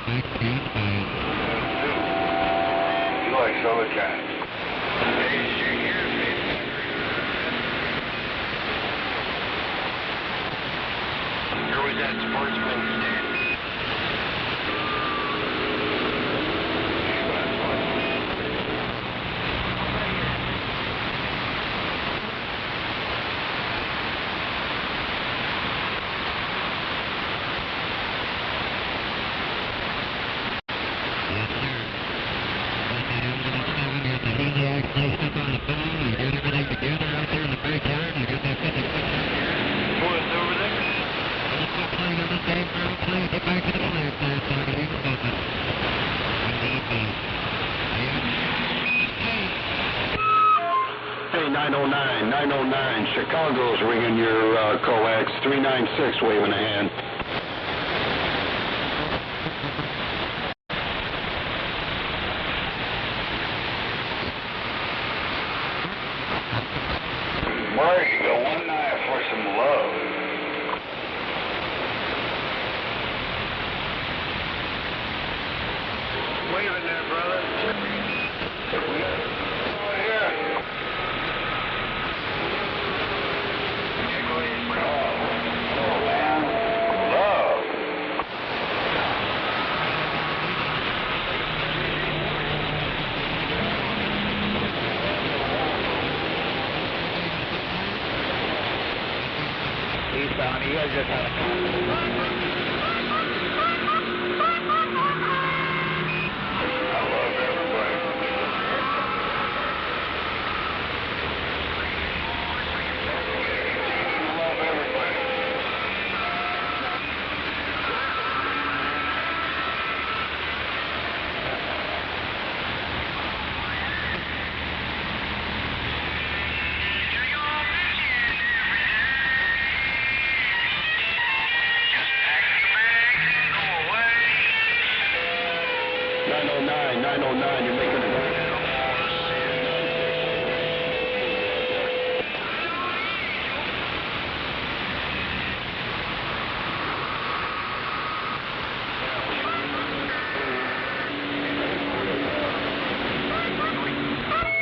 You like solar cats? Here was that sportsman stand. Hey, 909, Chicago's ringing your coax, 396 waving a hand. Where you go one night for some love? Waving there, brother. Sonny, you guys just had a You're making it.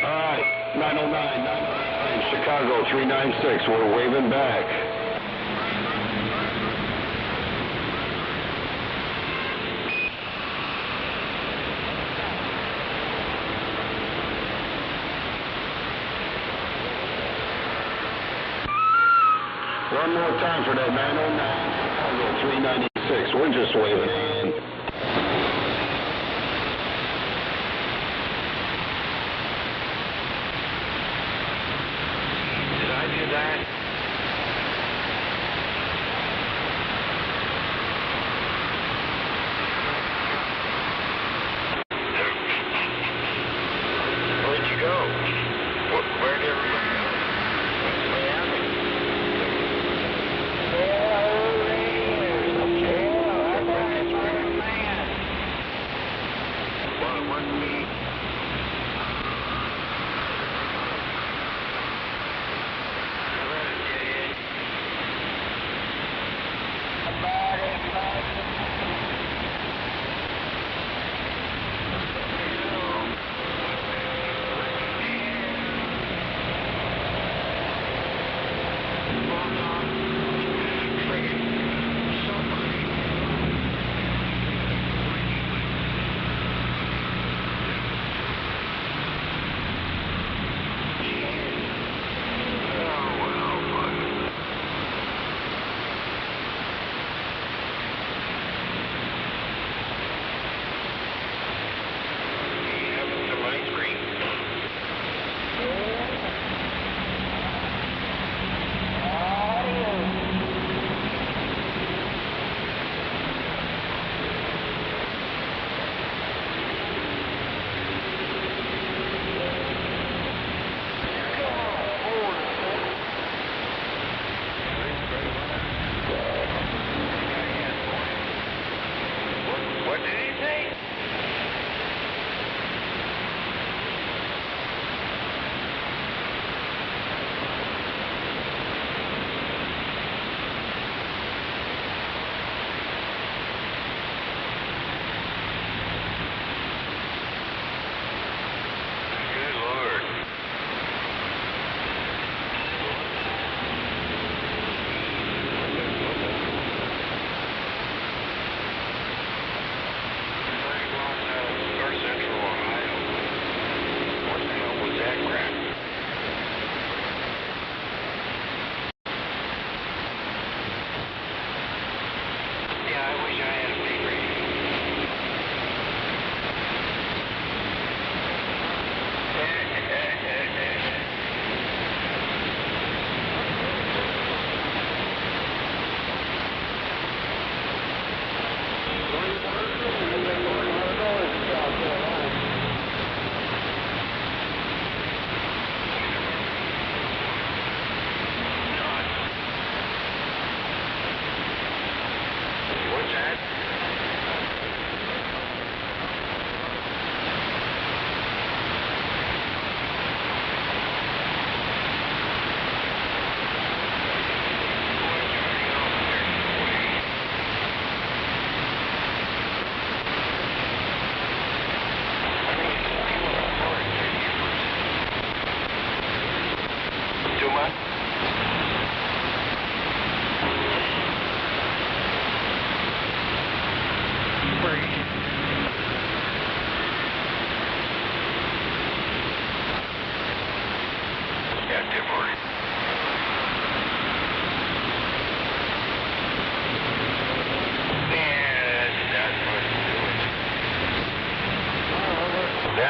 All right, 909, Chicago 396. We're waving back. One more time for that 909, Chicago 396. We're just waving in. Did I do that? Where'd you go? Where'd everybody go?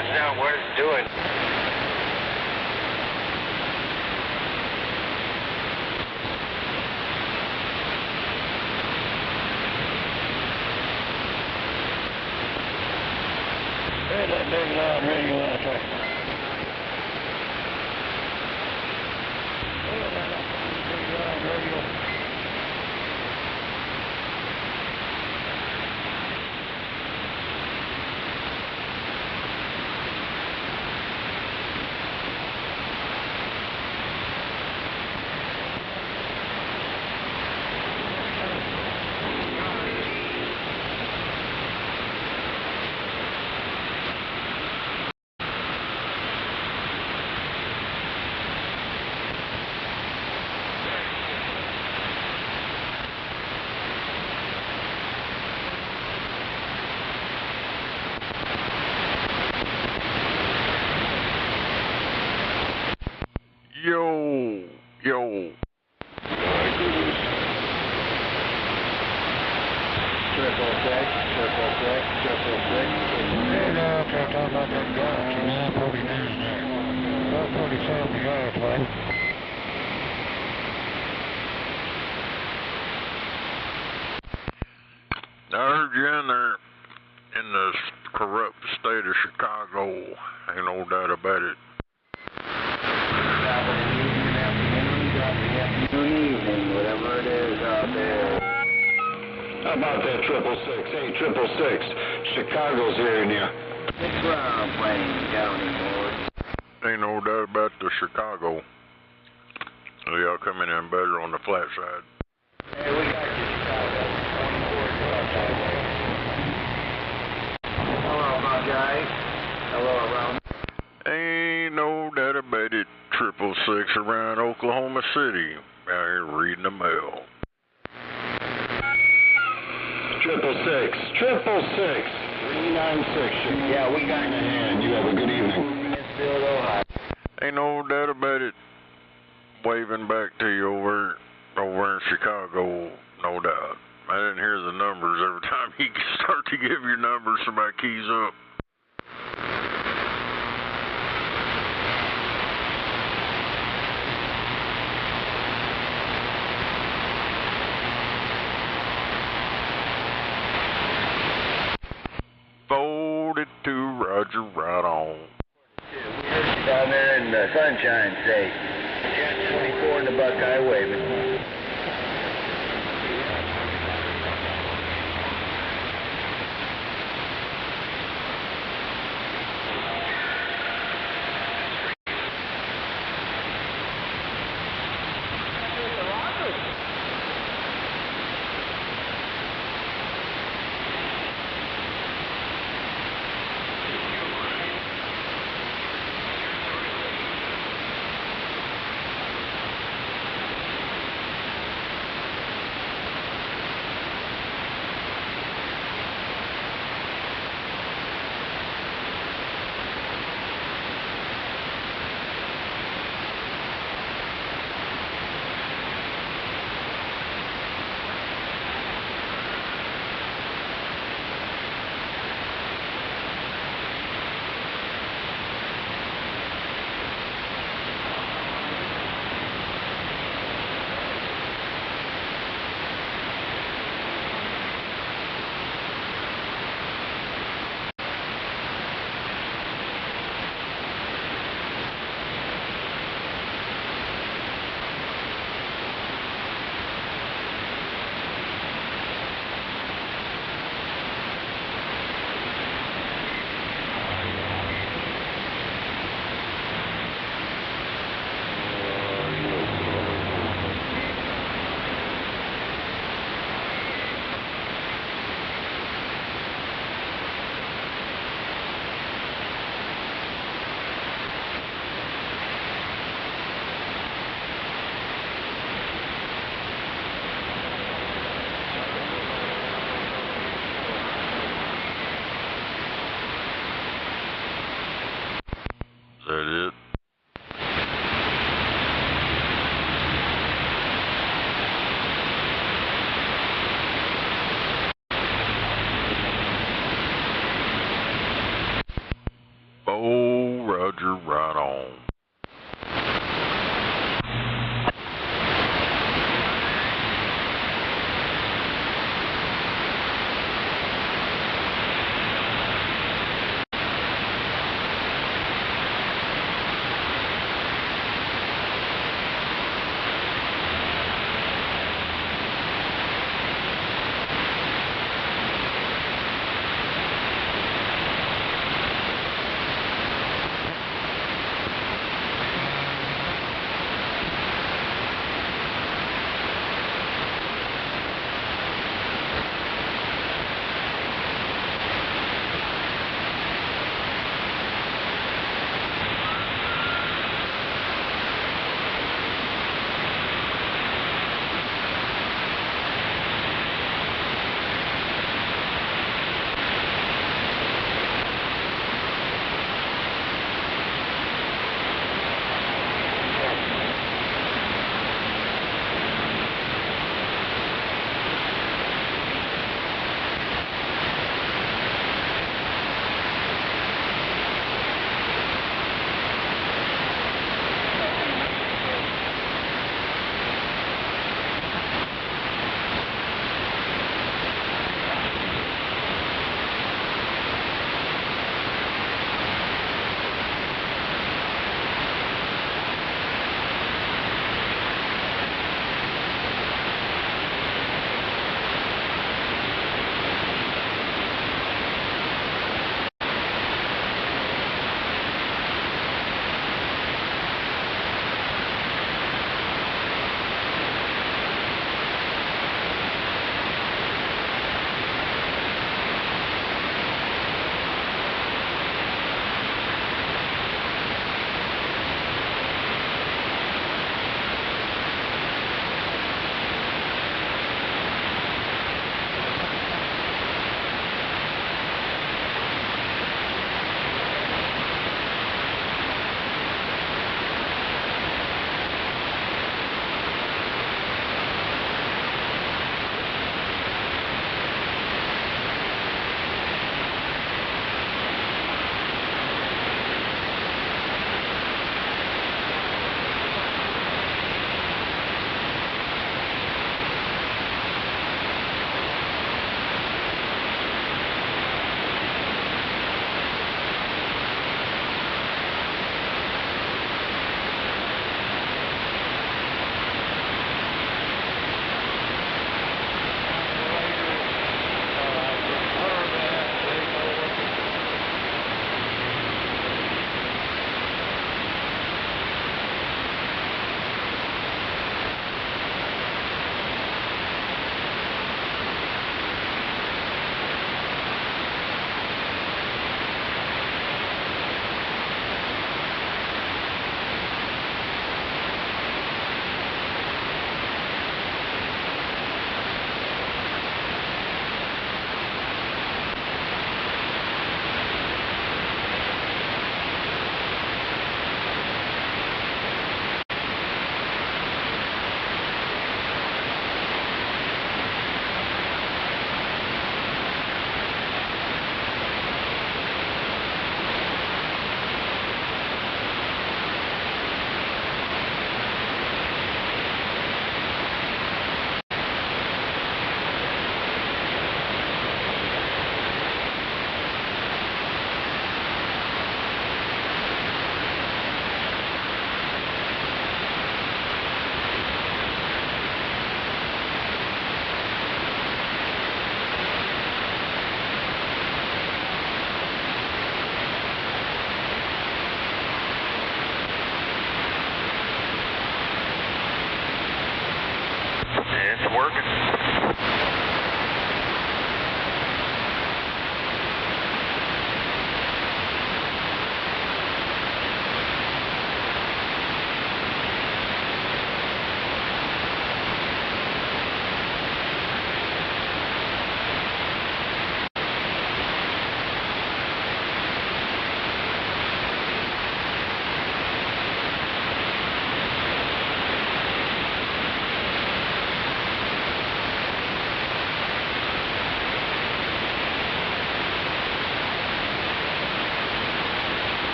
That's not what it's doing. Hey, that Nake Vi Ion radio out there. Hey, that Nake Vi Ion radio. Yo. Triple six. Hey, now, I'm talking about them guns. 149 there. 147 yard play. I heard you in there in the corrupt state of Chicago. Ain't no doubt about it. Evening, whatever it is out there. How about that 666? Hey, 666. Chicago's here near. It's ground plane county, boys. Ain't no doubt about the Chicago. Y'all coming in better on the flat side. Hey, we got you, Chicago. 24 Hello, my guy. Hello, around. Ain't no doubt about it. 666 around Oklahoma City. Out here reading the mail. 666. 396. Yeah, we got you. And you have a good evening. Mansfield, Ohio. Ain't no doubt about it. Waving back to you over in Chicago, no doubt. I didn't hear the numbers. Every time you start to give your numbers, somebody keys up. Roger, right on. We heard you down there in the Sunshine State. Jet 24 in the Buckeye waving.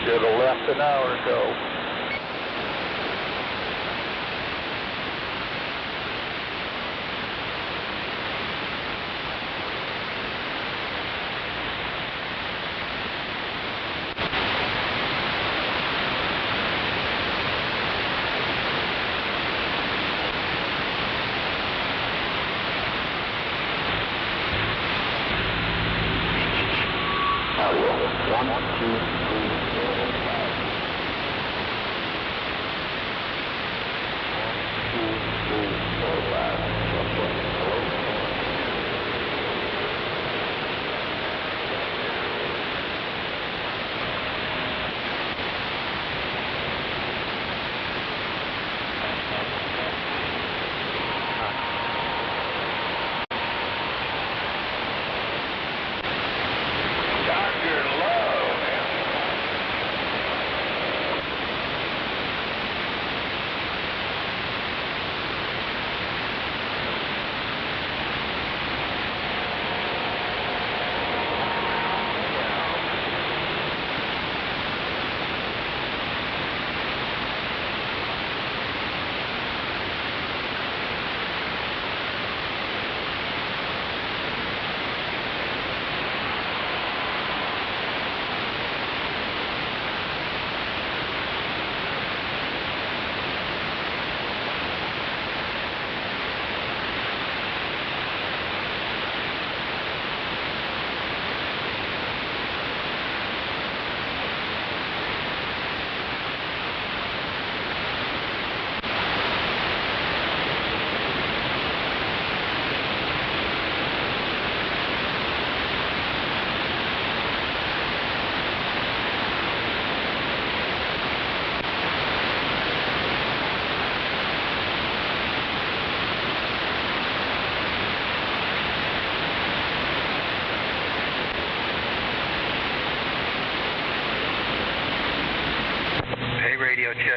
Should have left an hour ago.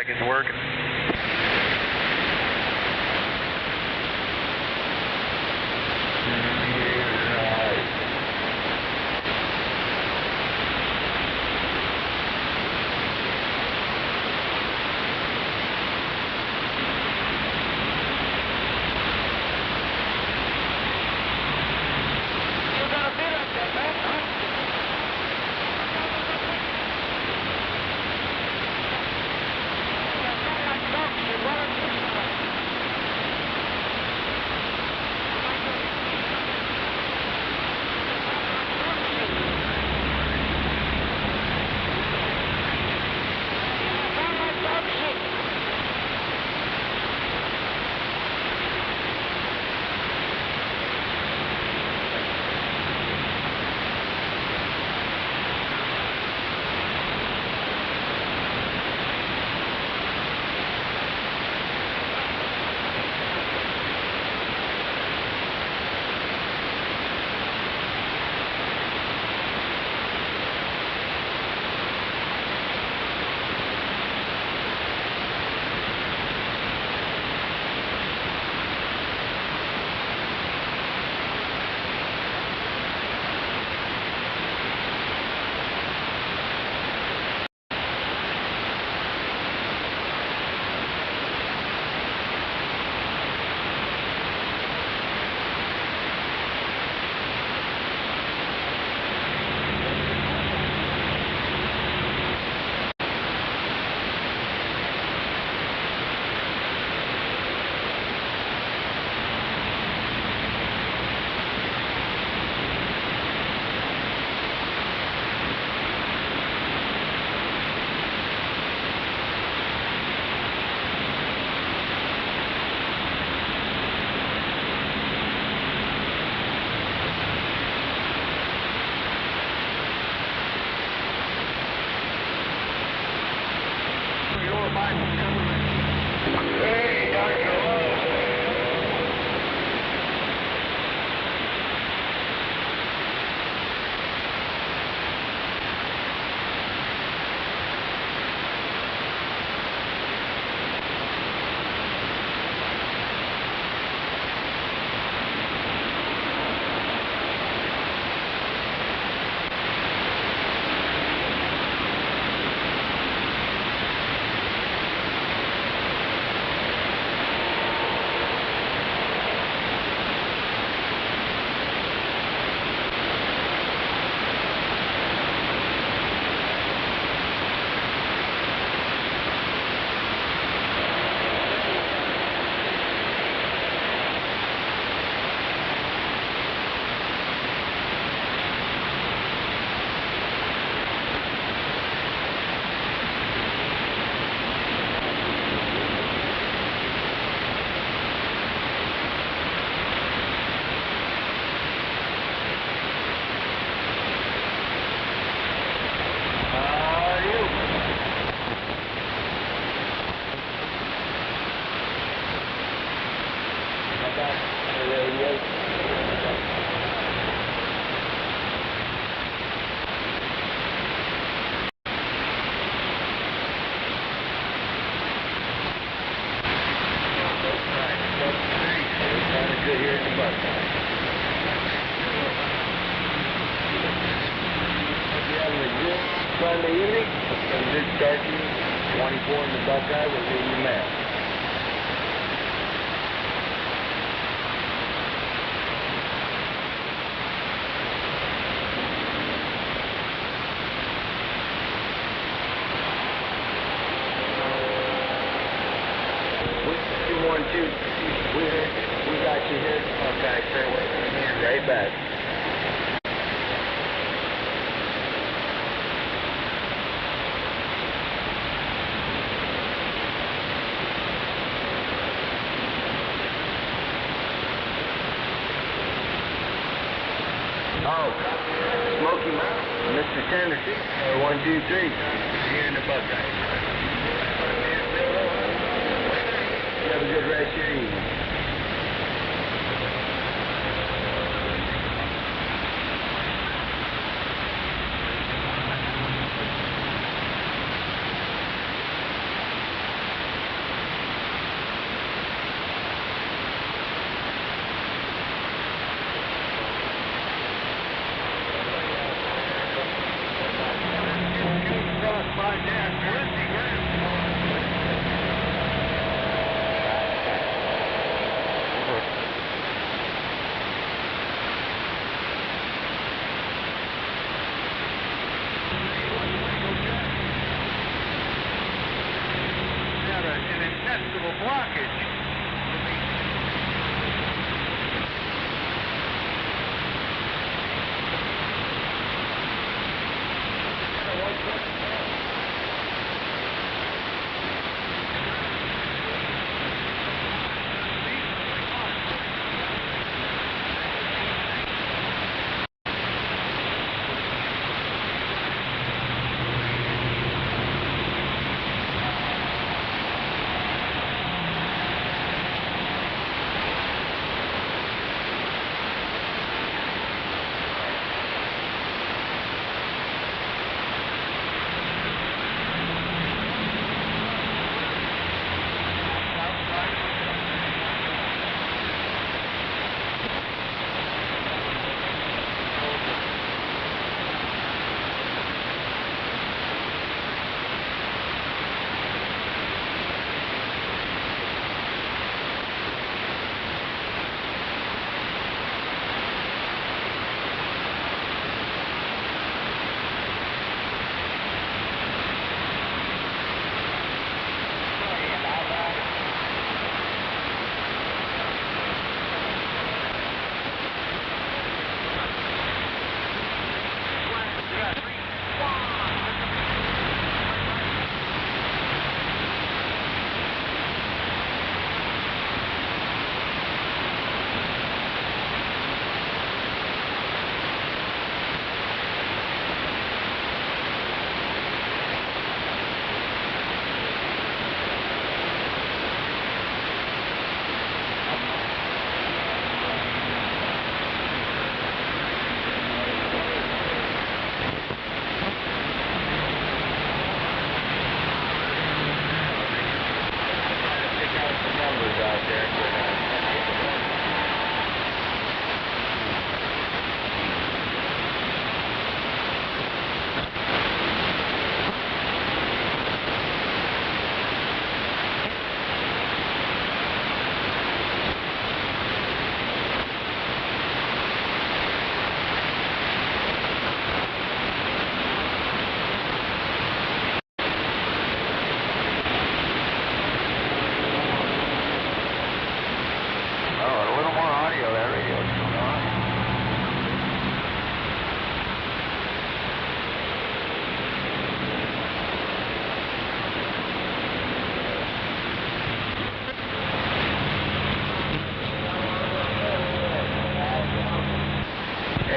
Check is working. This is Starkey, 24 in the Buckeye, we'll leave you map. We got you here. Okay, sir. We're hearing right back. Oh, Smoky Mountain, Mr. Tennessee, 123. Here in the Buckeye. You have a good rest of your evening.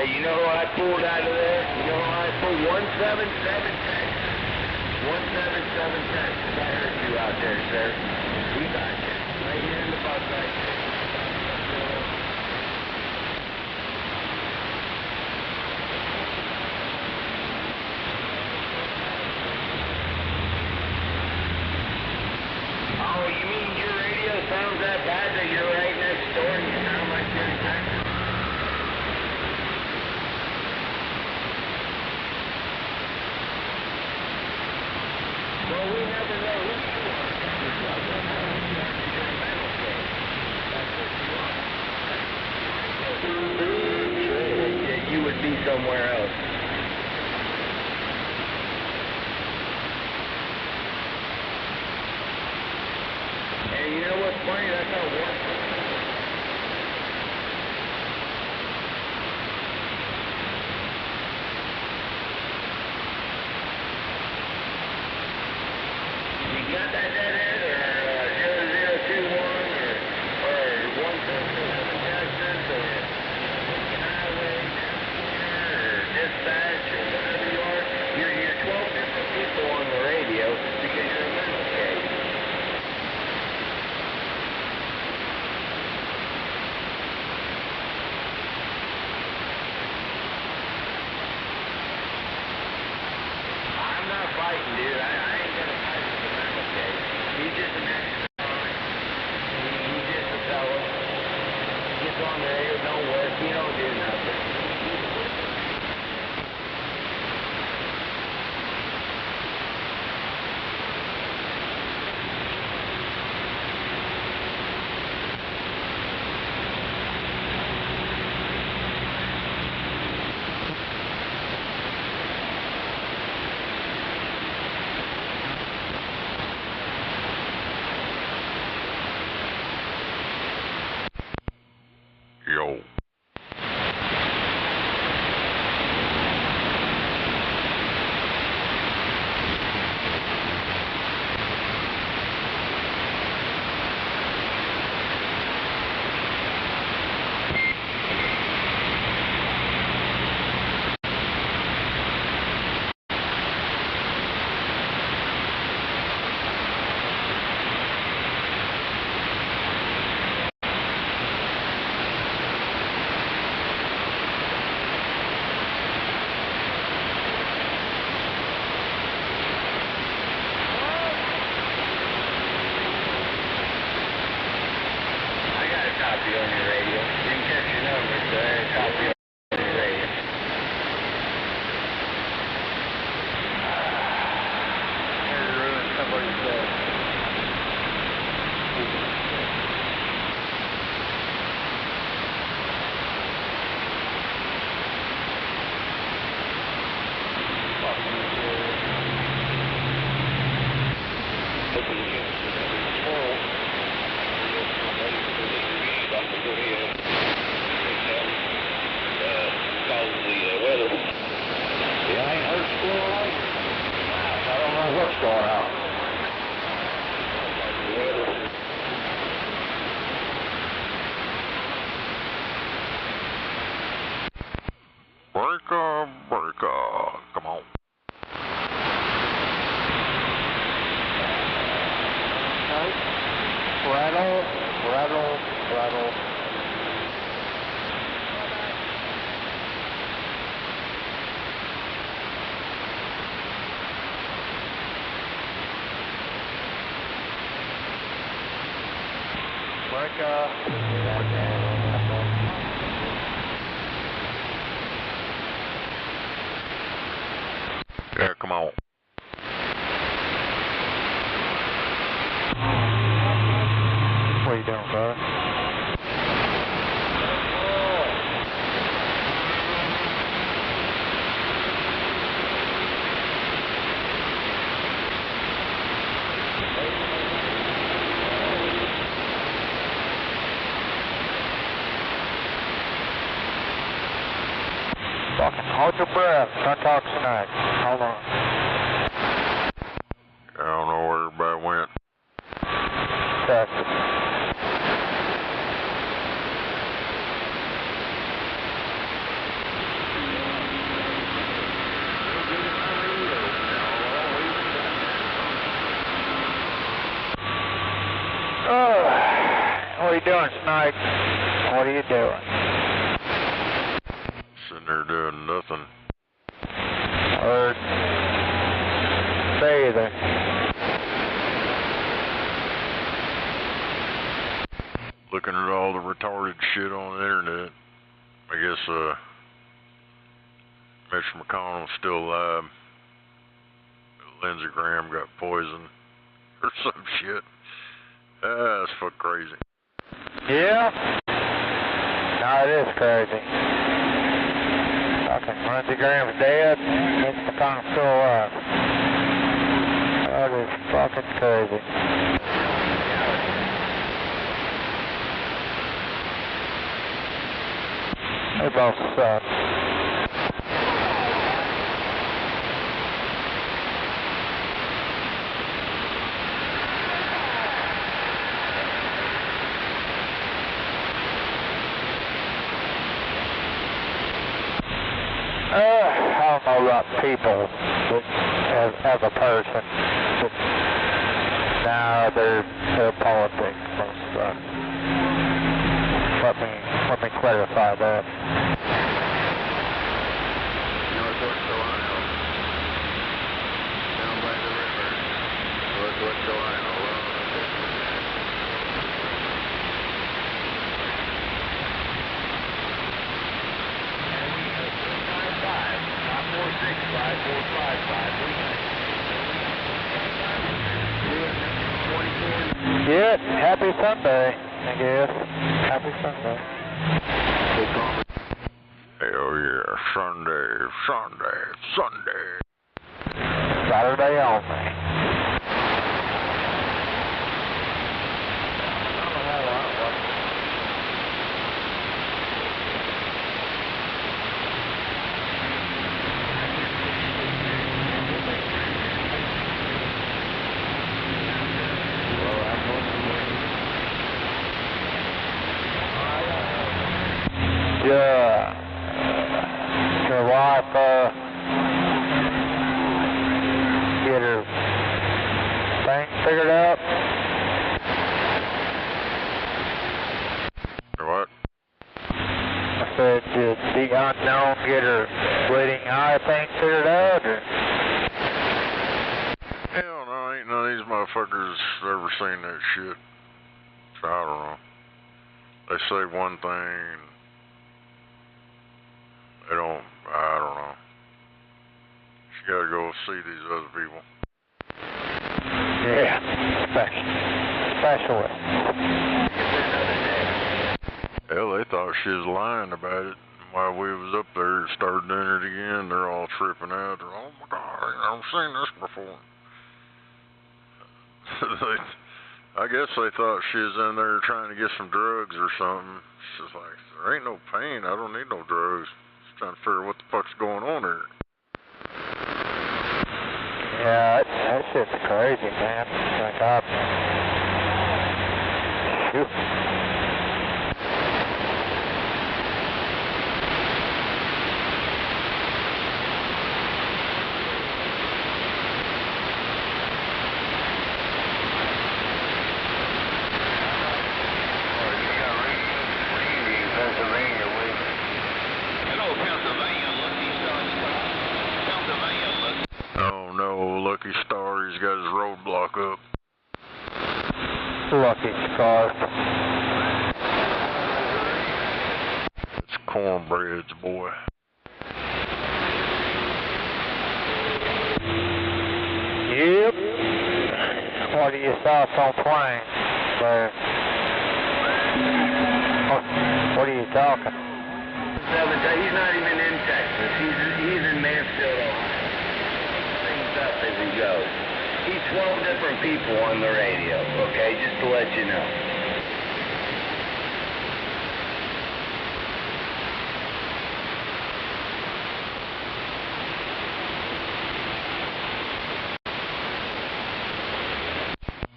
You know who I pulled out of there? You know who I pulled? 177 Texas. 177 Texas. I heard you out there, sir. We got you. Right here in the Buckeye. Oh, you mean your radio sounds that bad that you're right next door and you sound like you're in Texas? Well, we never know who you are. You're a mental case. That's what you are. That you would be somewhere else. And you know what's funny? That's how it works. You got that dead end or 0021 or 177 Texas or highway or dispatch or whatever you are. You're 12 different people on the radio because you're a mental case. I'm not fighting, dude. I ain't gonna fight with the mental case. He's just an ex-con. He's just a fellow. He gets on the radio, don't work, he don't do nothing. Yo. Copy on your radio. You can catch your number, so I got a copy on your radio. Never ruin somebody's day. What's going on? Breaker. Come on. Rattle. Yeah, come on. What are you doing, brother? Fucking hold your breath. Don't talk tonight. Hold on. I don't know where everybody went. Texas. What are you doing tonight? What are you doing? Sitting there doing nothing. Or bathing. Looking at all the retarded shit on the internet. I guess, Mitch McConnell's still alive. Lindsey Graham got poisoned or some shit. That's fuck crazy. Yeah. No, it is crazy. Fucking Lindsey Graham's dead. Mitch McConnell's still alive. That is fucking crazy. They both suck. I don't know about people, but as a person, but now they're politics and stuff. Let me clarify that. Northwest Ohio, down by the river. Northwest Ohio. Yeah, happy Sunday, I guess. Happy Sunday. Hell yeah, Sunday. Saturday only. Your wife, get her thing figured out? What? I said, did the unknown get her bleeding eye thing figured out? Or? Hell no, ain't none of these motherfuckers ever seen that shit. So I don't know. They say one thing, they don't, I don't know. She gotta go see these other people. Yeah, specialist. Hell, they thought she was lying about it. While we was up there, started doing it again, they're all tripping out. They're, oh my God, I've seen this before. I guess they thought she was in there trying to get some drugs or something. She's like, there ain't no pain, I don't need no drugs. Just trying to figure what the fuck's going on here. Yeah, that shit's crazy, man. Like, shoot. Oh no, Lucky Star, he's got his roadblock up. Lucky Star. It's cornbreads, boy. Yep. What are your thoughts on planes? What are you talking? He's not even in Texas. He's in Mansfield, Ohio. Things up as he goes. He's 12 different people on the radio, okay? Just to let you know.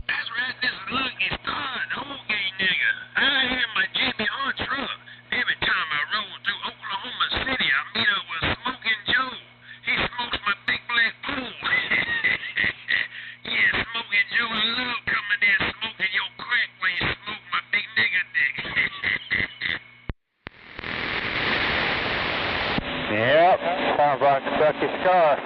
That's right, this is Lucky Star, an old gay nigga. I hear my GBR truck. Every time I roll through Oklahoma City, I meet up with Smoking Joe. He smokes my big black pole. Yeah, Smoking Joe, I love coming there smoking your crack when you smoke my big nigga dick. Yep, sounds like Lucky Star.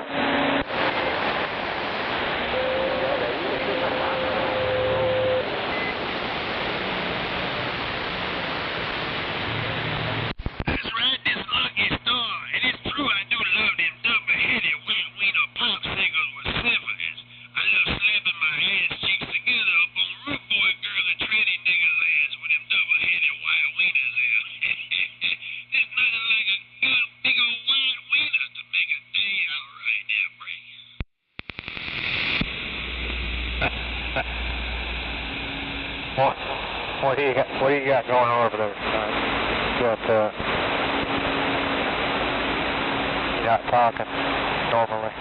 That's right, this Lucky Star. And it's true, I do love them double-headed wiener popsicles with syphilis. What do you got going on over there tonight? You're not talking normally.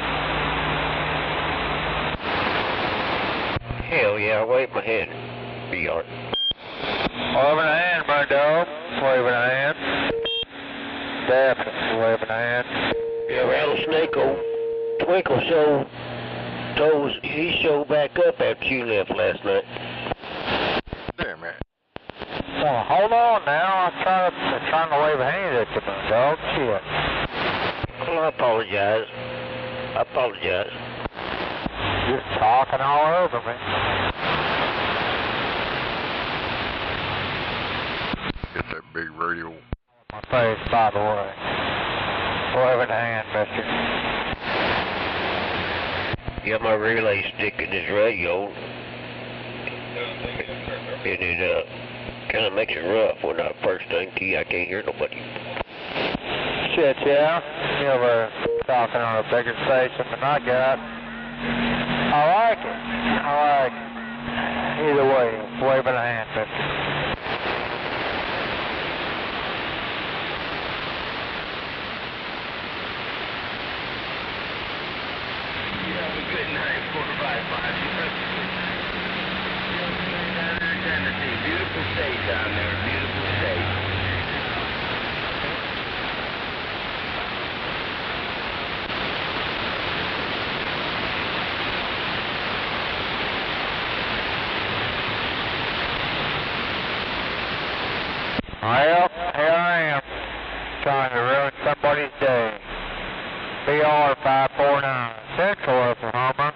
Hell yeah, wave my hand. Be on. Waving a hand, my dog. Waving a hand. Definitely waving a hand. Yeah, Rattlesnake Twinkle he showed back up after you left last night. There, man. Well, hold on now. I'm trying to wave a hand at you, my dog. Shit. Well, I apologize. Just talking all over me. Get that big radio. My face, by the way. Waving a hand, mister. Got my relay stick in this radio. And it kind of makes it rough when I first key. I can't hear nobody. Shit, yeah. You were talking on a bigger station than I got. I like it. Either way, waving a hand, mister. Good night, 455. Tennessee, beautiful state down there, beautiful state. Well, here I am, trying to ruin somebody's day. BR 549, Central Oklahoma.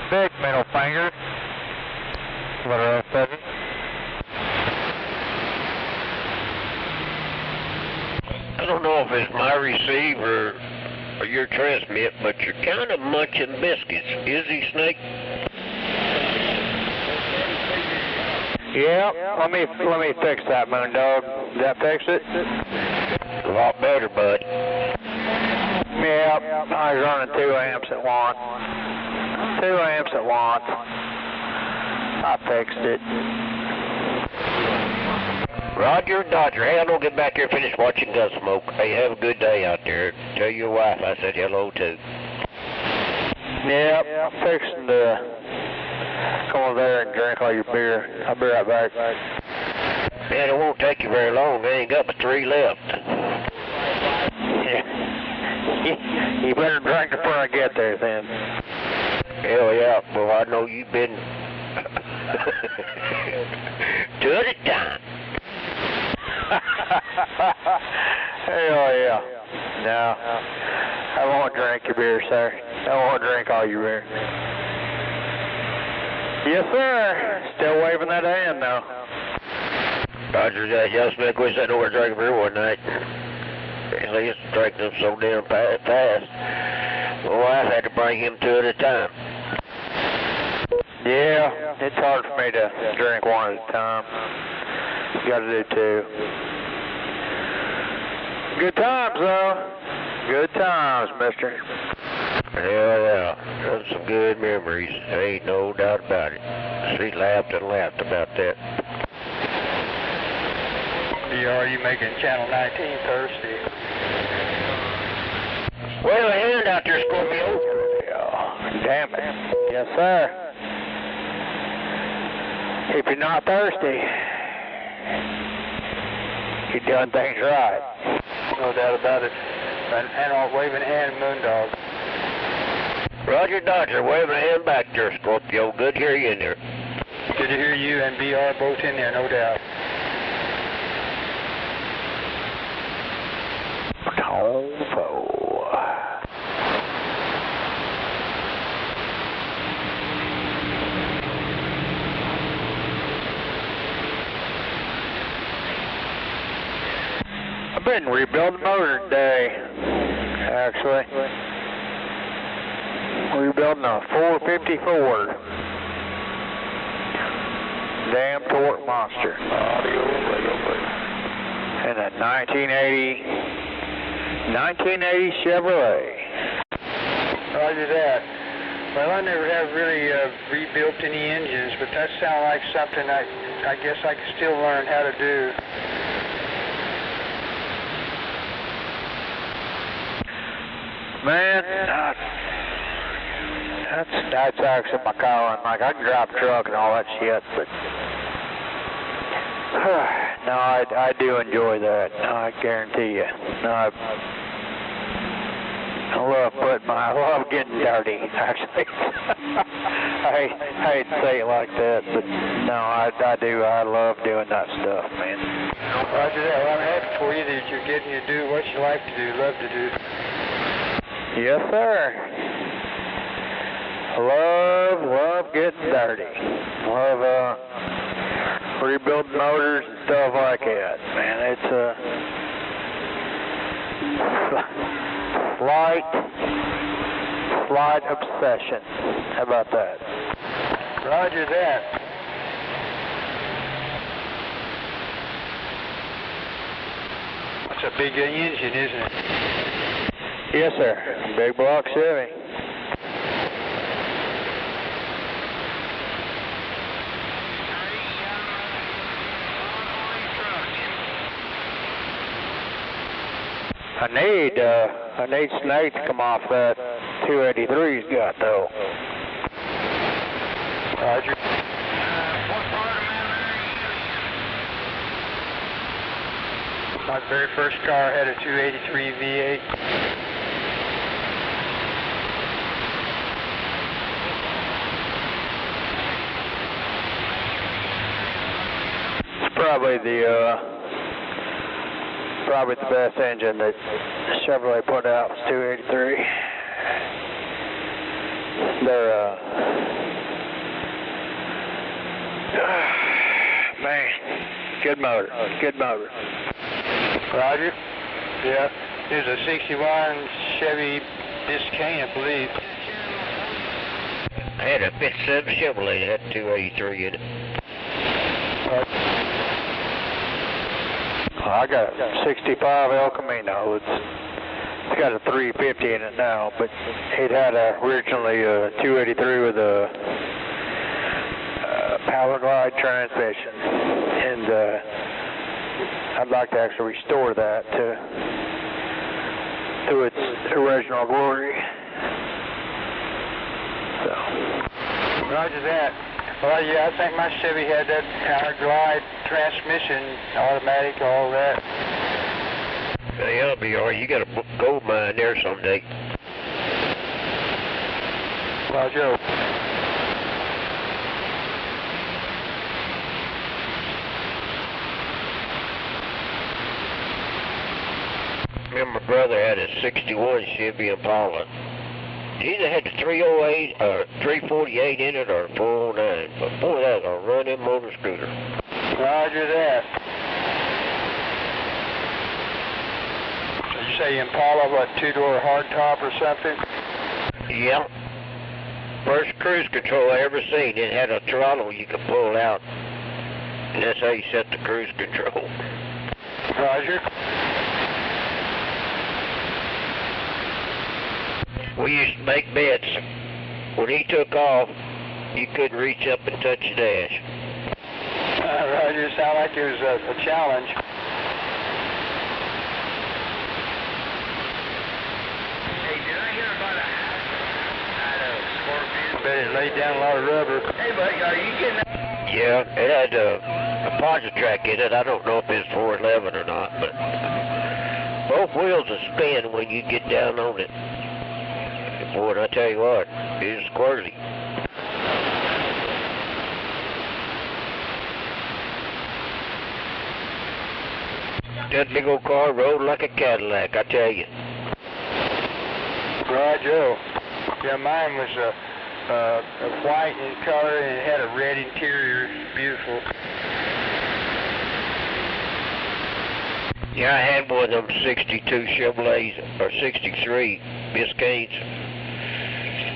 Big middle finger for the rest of it. I don't know if it's my receiver or your transmit, but you're kind of munching biscuits. Is he, Snake? Yeah, let me fix that, Moon Dog. Did that fix it? A lot better, bud. Yeah, I was running 2 amps at once. 2 amps at once. I fixed it. Roger, Dodger. Hey, I'm gonna get back here and finish watching Gunsmoke. Hey, have a good day out there. Tell your wife I said hello too. Yep, I'm fixing to go over there and drink all your beer. I'll be right back. Man, it won't take you very long. I ain't got but 3 left. You better drink before I get there, then. Hell yeah. Well, I know you've been 2 at a time. Hell yeah. No, I won't drink your beer, sir. I won't drink all your beer. Yes, sir. Still waving that hand, though. Roger that. Yes, Mick. Wish I knew we were drinking beer one night. At least drinking them so damn fast. My wife had to bring him 2 at a time. Yeah, it's hard for me to drink one at a time. You gotta do 2. Good times, though. Good times, mister. Hell yeah. Those some good memories. There ain't no doubt about it. She laughed and laughed about that. Are you making Channel 19 thirsty? Wave a hand out there, Scorpio. Yeah, damn it. Yes, sir. If you're not thirsty, you're doing things right. No doubt about it. And waving a hand, Moondog. Roger, Dodger, waving a hand back there, Scorpio. Good to hear you in there. Good to hear you and BR both in there, no doubt. I've been rebuilding the motor today, actually. Rebuilding a 454. Damn torque monster. And a 1980 Chevrolet. Roger that. Well, I never have really rebuilt any engines, but that sounds like something I guess I can still learn how to do. Man, that's actually my car, and like I can drive a truck and all that shit, but no, I do enjoy that. I guarantee you. No, I love getting dirty, actually. I hate to say it like that, but no, I do. I love doing that stuff, man. Roger that. Well, I'm happy for you that you're getting to do what you like to do, love to do. Yes, sir. Love getting dirty. Love rebuilding motors and stuff like that. Man, it's a slight obsession. How about that? Roger that. That's a big engine, isn't it? Yes, sir. Big block Chevy. I need Snake to come off that 283 he's got though. Roger. My very first car had a 283 V8. Probably the best engine that Chevrolet put out was 283. They're man, good motor. Roger. Yeah, there's a 61 Chevy Biscayne, I believe. I had a 57 Chevrolet that had 283 in it. I got a 65 El Camino. It's got a 350 in it now, but it had originally a 283 with a power glide transmission, and I'd like to actually restore that to its original glory. So. Roger that. Well, yeah, I think my Chevy had that power glide transmission, automatic, all that. Hey, that'll be all right. You got a gold mine there someday. Well, Joe. Remember my brother had a 61 Chevy Impala. He either had the 308 or 348 in it or 409. But boy, that was a running motor scooter. Roger that. Did you say Impala, what, two-door hardtop or something? Yep. First cruise control I ever seen. It had a throttle you could pull out. And that's how you set the cruise control. Roger. We used to make bets. When he took off, you couldn't reach up and touch the dash. Roger, sounded like it was a challenge. Hey, did I hear about a Scorpion? Bet it laid down a lot of rubber. Hey, buddy, are you getting that? Yeah, it had a Positrack in it. I don't know if it's 411 or not, but both wheels will spin when you get down on it. Boy, I tell you what, it's squirty. That big old car rode like a Cadillac, I tell you. Right, Joe. Yeah, mine was a white in color and it had a red interior. Beautiful. Yeah, I had one of them 62 Chevrolets, or 63 Biscaynes.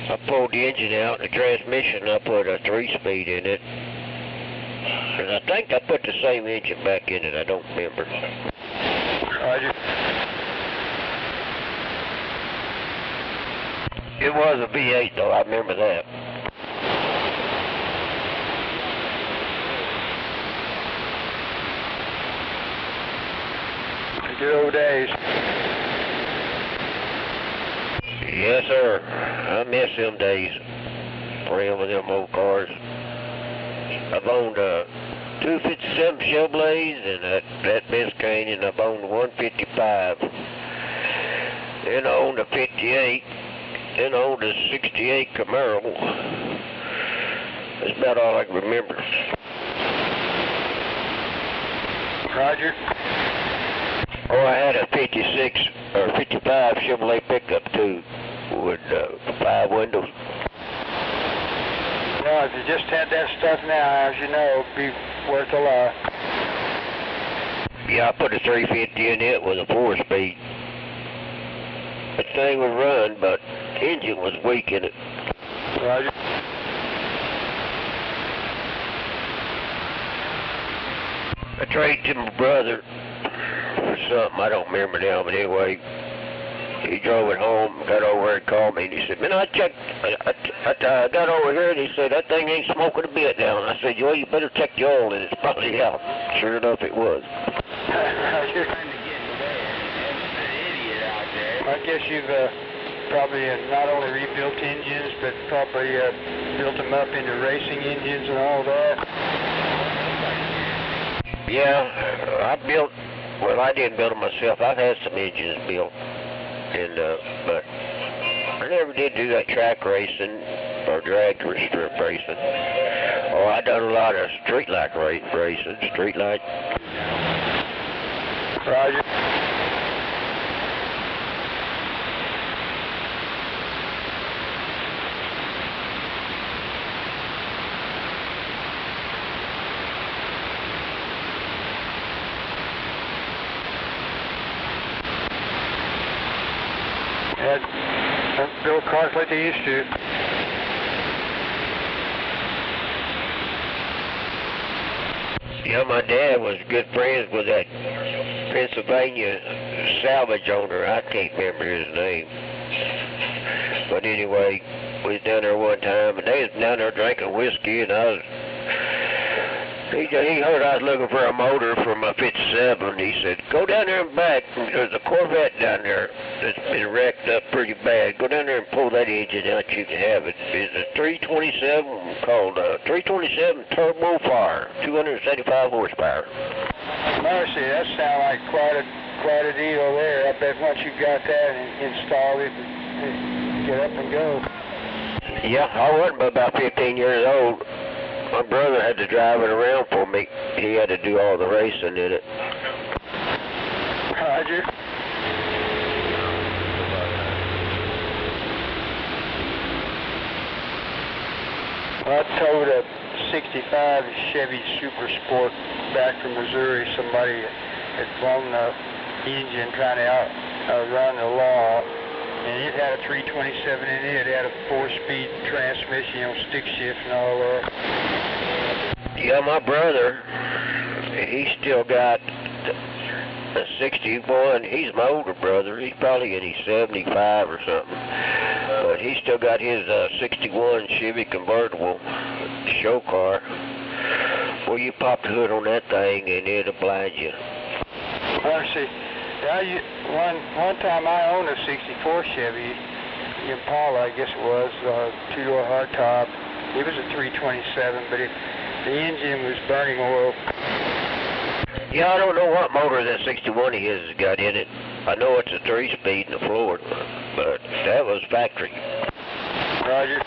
I pulled the engine out, the transmission, I put a 3-speed in it. And I think I put the same engine back in it, I don't remember. Roger. It was a V8 though, I remember that. Good old days. Yes, sir. I miss them days. Playing with them old cars. I've owned 257 Chevrolets and that Biscayne, and I've owned 155. Then I owned a 58. Then I owned a 68 Camaro. That's about all I can remember. Roger. Oh, I had a 56 or 55 Chevrolet pickup too, with 5 windows. Well, if you just had that stuff now, as you know, it'd be worth a lot. Yeah, I put a 350 in it with a 4-speed. The thing would run, but the engine was weak in it. Roger. I traded to my brother for something, I don't remember now, but anyway, he drove it home, got over here and called me, and he said, man, I checked, I got over here, and he said, that thing ain't smoking a bit now. And I said, well, you better check the oil, and it's probably out. Sure enough, it was. I guess you've probably not only rebuilt engines, but probably built them up into racing engines and all that. Yeah, well, I didn't build them myself. I've had some engines built, and but I never did do that track racing or drag strip racing. Oh, I done a lot of street light racing, street light. Roger. Build cars like they used to. Yeah, my dad was good friends with that Pennsylvania salvage owner. I can't remember his name. But anyway, we was down there one time, and they was down there drinking whiskey, and he heard I was looking for a motor from a 57. He said, go down there and back. There's a Corvette down there that's been wrecked up pretty bad. Go down there and pull that engine out. You can have it. It's a 327 called 327 Turbo Fire, 275 horsepower. Mercy, that sounds like quite a deal there. I bet once you got that installed, it could get up and go. Yeah, I wasn't but about 15 years old. My brother had to drive it around for me. He had to do all the racing in it. Roger. I towed a 65 Chevy Super Sport back from Missouri. Somebody had blown the engine trying to outrun the law. And it had a 327 in it. It had a 4-speed transmission, stick shift and all that. Yeah, my brother, he still got a 61. He's my older brother. He's probably in his 75 or something. But he still got his 61 Chevy convertible show car. Well, you pop the hood on that thing and it'll blind you. Mercy. One time I owned a 64 Chevy Impala, I guess it was, 2-door hardtop. It was a 327, but the engine was burning oil. Yeah, I don't know what motor that 61 he has got in it. I know it's a 3-speed in the floor, but that was factory. Roger.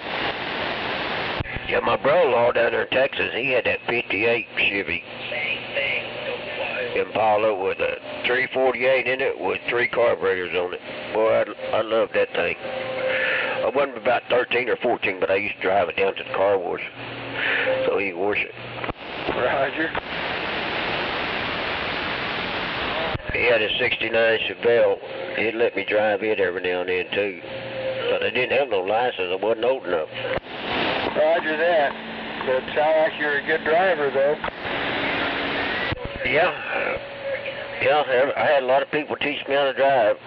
Yeah, my brother-in-law down there in Texas, he had that 58 Chevy Impala with a 348 in it with 3 carburetors on it. Boy, I loved that thing. I wasn't about 13 or 14, but I used to drive it down to the car wash, so he could wash it. Roger. He had a 69 Chevelle. He'd let me drive it every now and then, too. But I didn't have no license. I wasn't old enough. Roger that. But it sounds like you're a good driver, though. Yeah. I had a lot of people teach me how to drive.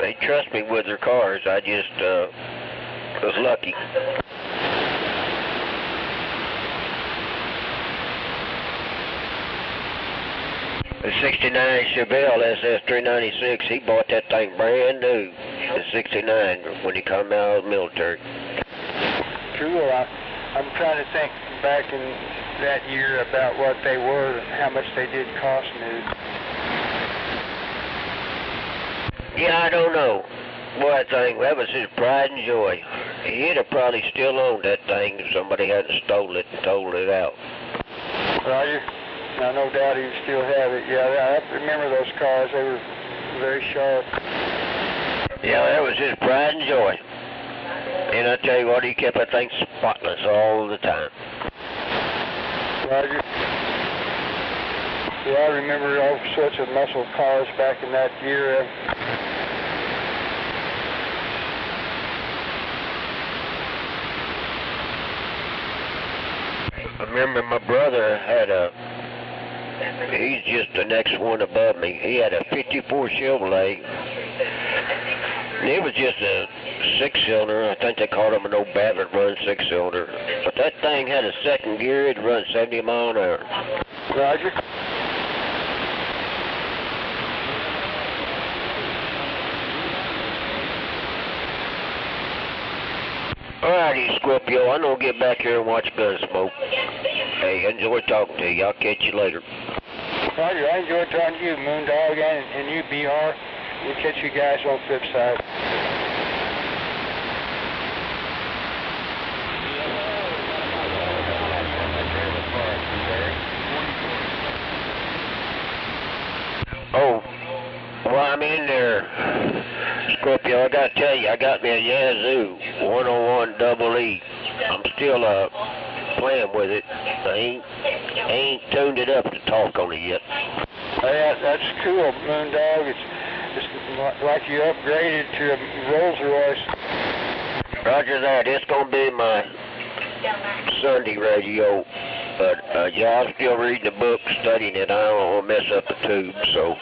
They trust me with their cars. I just Was lucky. The 69 Chevelle SS396, he bought that thing brand new in 69 when he come out of the military. Cool. I'm trying to think back in that year about what they were and how much they did cost new. Yeah, I don't know. Boy, I think that was his pride and joy. He'd have probably still owned that thing if somebody hadn't stole it and told it out. Roger. Now, no doubt he would still have it. Yeah, I remember those cars. They were very sharp. Yeah, that was his pride and joy. And I tell you what, he kept that thing spotless all the time. Roger. Yeah, I remember all sorts of muscle cars back in that year. I remember my brother had he's just the next one above me. He had a 54 Chevrolet. And it was just a 6-cylinder. I think they called him an old Babbitt run 6-cylinder. But that thing had a second gear. It'd run 70 miles an hour. Roger. Alrighty, Scorpio. I'm going to get back here and watch Gunsmoke. Hey, enjoy talking to you. I'll catch you later. Roger, I enjoyed talking to you, Moondog, and you, BR. We'll catch you guys on the flip side. Oh, well, I'm in there. Scorpio, I got to tell you, I got me a Yazoo 101 double E. I'm still playing with it. I ain't tuned it up to talk on it yet. Yeah, that's cool, Moondog. It's like you upgraded to a Rolls Royce. Roger that. It's going to be my Sunday radio. But, yeah, I'm still reading the book, studying it. I don't want to mess up the tube, so.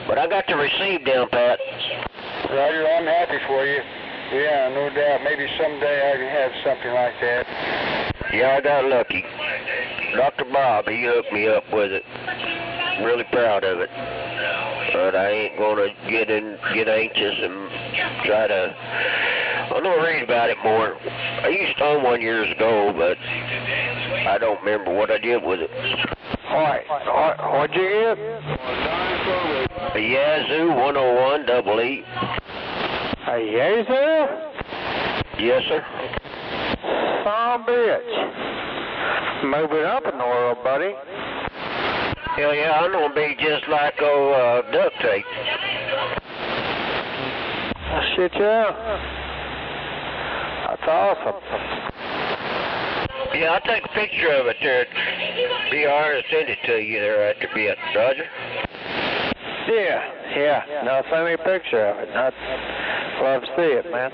But I got the receive down, Pat. Roger, I'm happy for you. Yeah, no doubt. Maybe someday I can have something like that. Yeah, I got lucky. Dr. Bob, he hooked me up with it. Really proud of it. But I ain't gonna get anxious and try to. I'm gonna read about it more. I used to own one years ago, but I don't remember what I did with it. What'd you get? A Yazoo 101 double E. A Yazoo? Yes, sir. Oh, bitch. Moving up in the world, buddy. Hell yeah, I'm gonna be just like duct tape. Shit, yeah. That's awesome. Yeah, I'll take a picture of it there. BR and send it to you there after a bit, Roger. Yeah. Now send me a picture of it. I'd love to see it, man.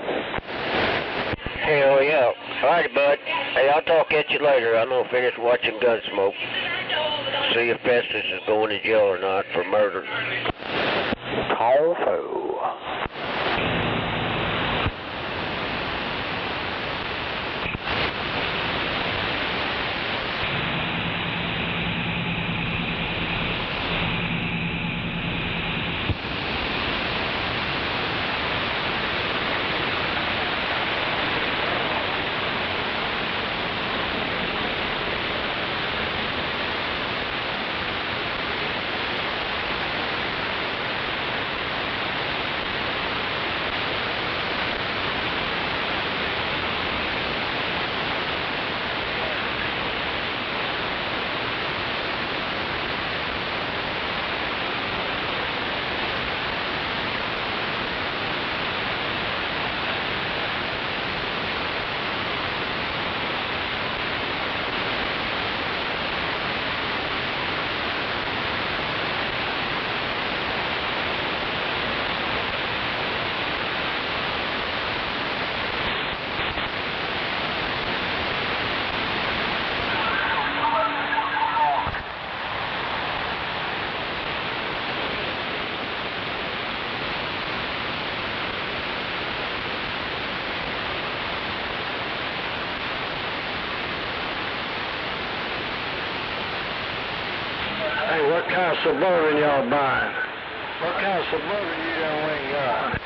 Hell yeah. Alrighty, bud. Hey, I'll talk at you later. I'm gonna finish watching Gunsmoke. See if Festus is going to jail or not for murder. Tofu. what kind of Suburban y'all buying. What kind of Suburban you done went and got?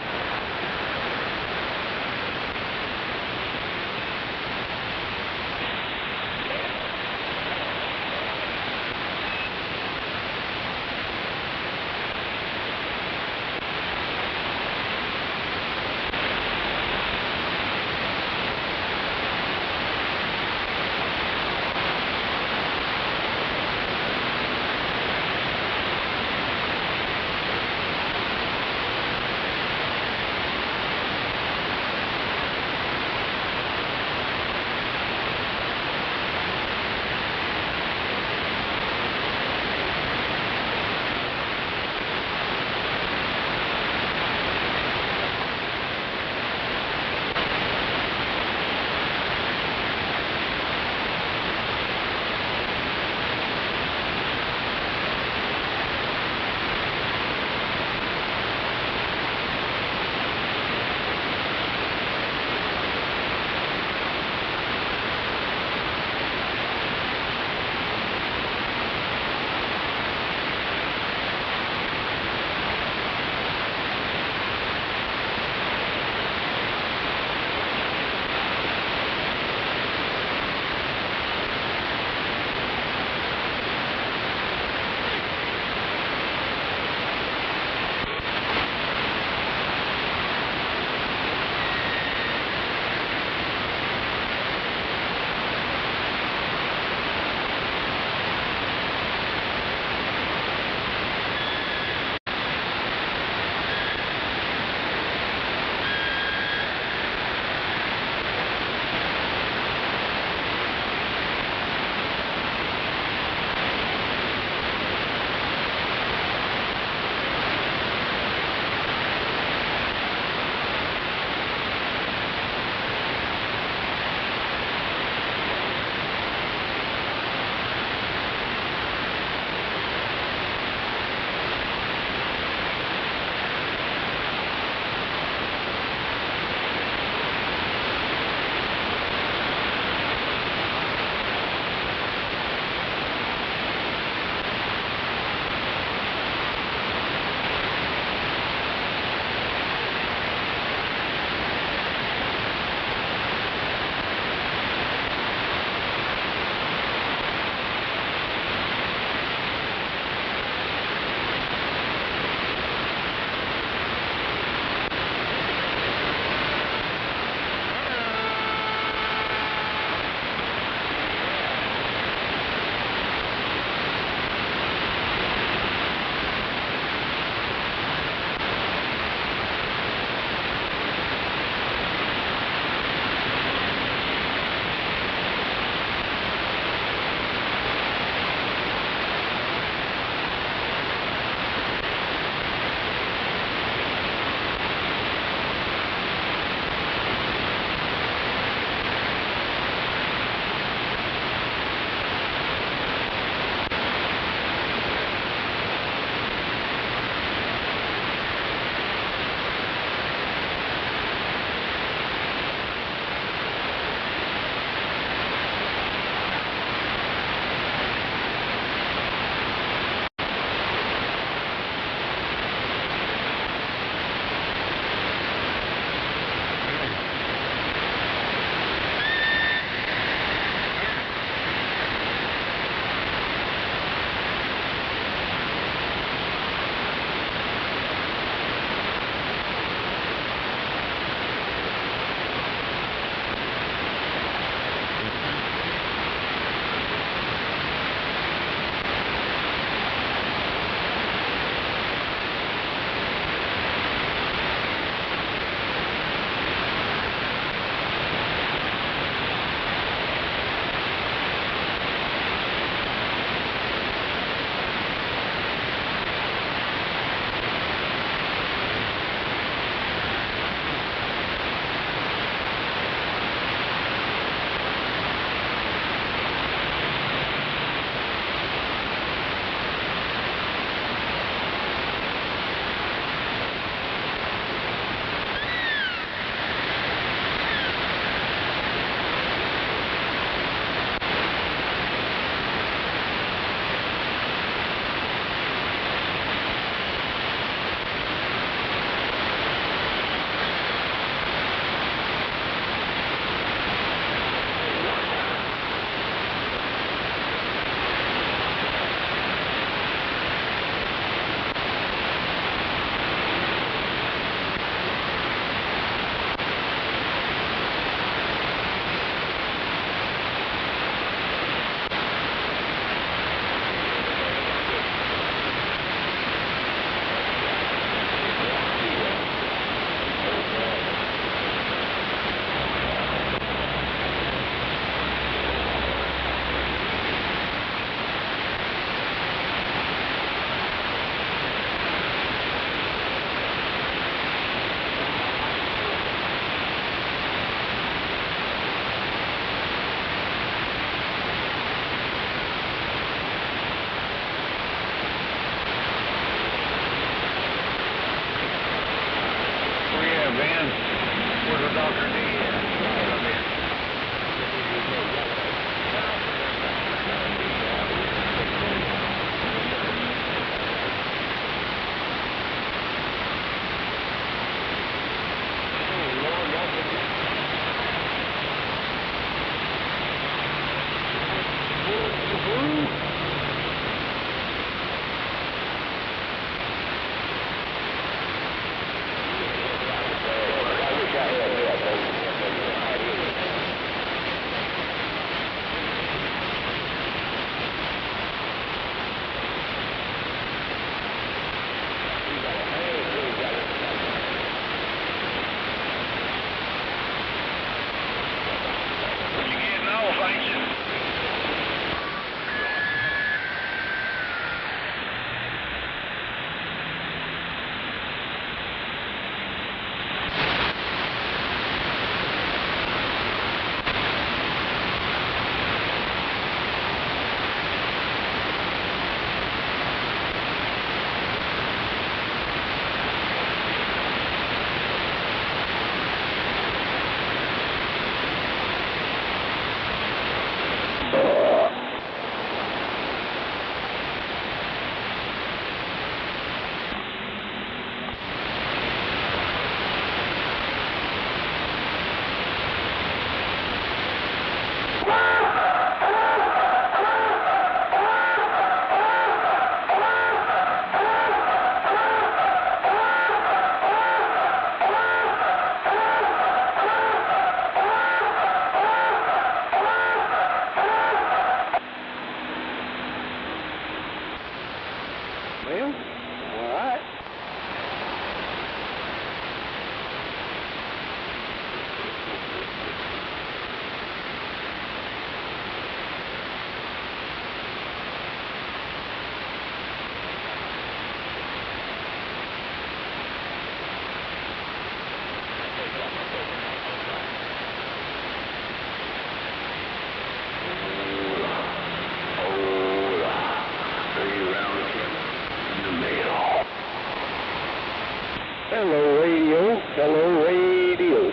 Hello, radio. Hello, radio.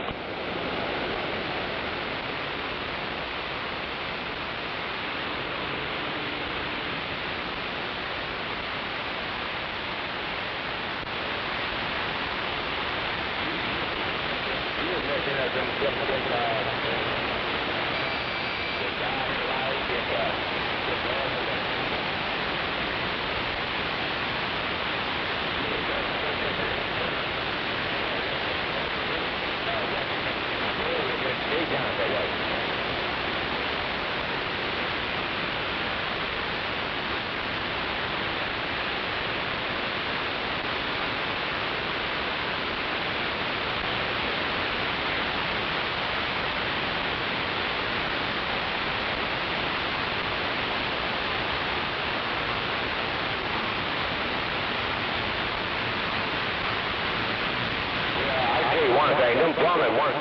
Them plumbing 1000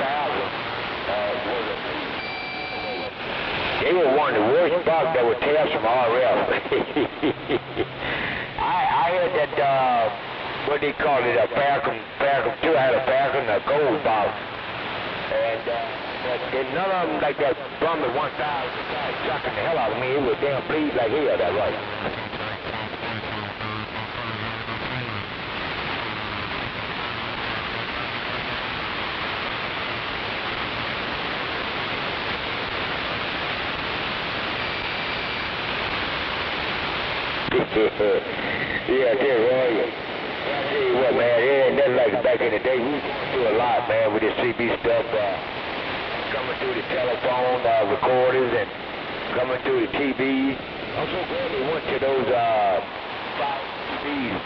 they were one of the worst bugs that would tear from RF. I heard that, what they call it, a Falcon 2, I had a Falcon, a gold box. And but none of them like that plumbing 1000 started chucking the hell out of me. It was damn bleed like hell, that right. Yeah, I tell you what, man, it ain't nothing like back in the day. We used to do a lot, man, with this CB stuff, coming through the telephone, recorders, and coming through the TVs. I'm so glad they went to those 5 TVs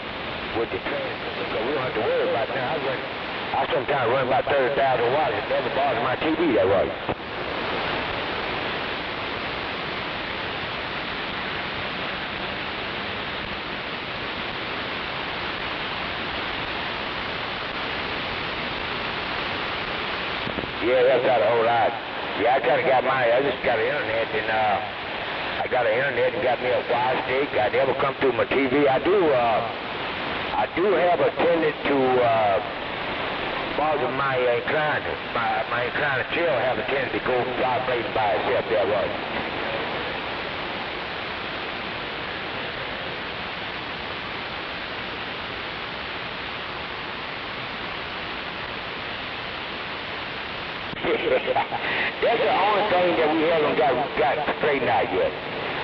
with the transmitter, because we don't have to worry about that. I sometimes run about 30,000 watts. It never bothers my TV that way. Yeah, that's not a whole lot. Yeah, I just got an internet, and I got an internet and got me a fire stick. I never come through my TV. I do have a tendency to bother my incliner. My incliner chair have a tendency to go vibrate by itself that way. That's the only thing that we haven't got straightened out yet.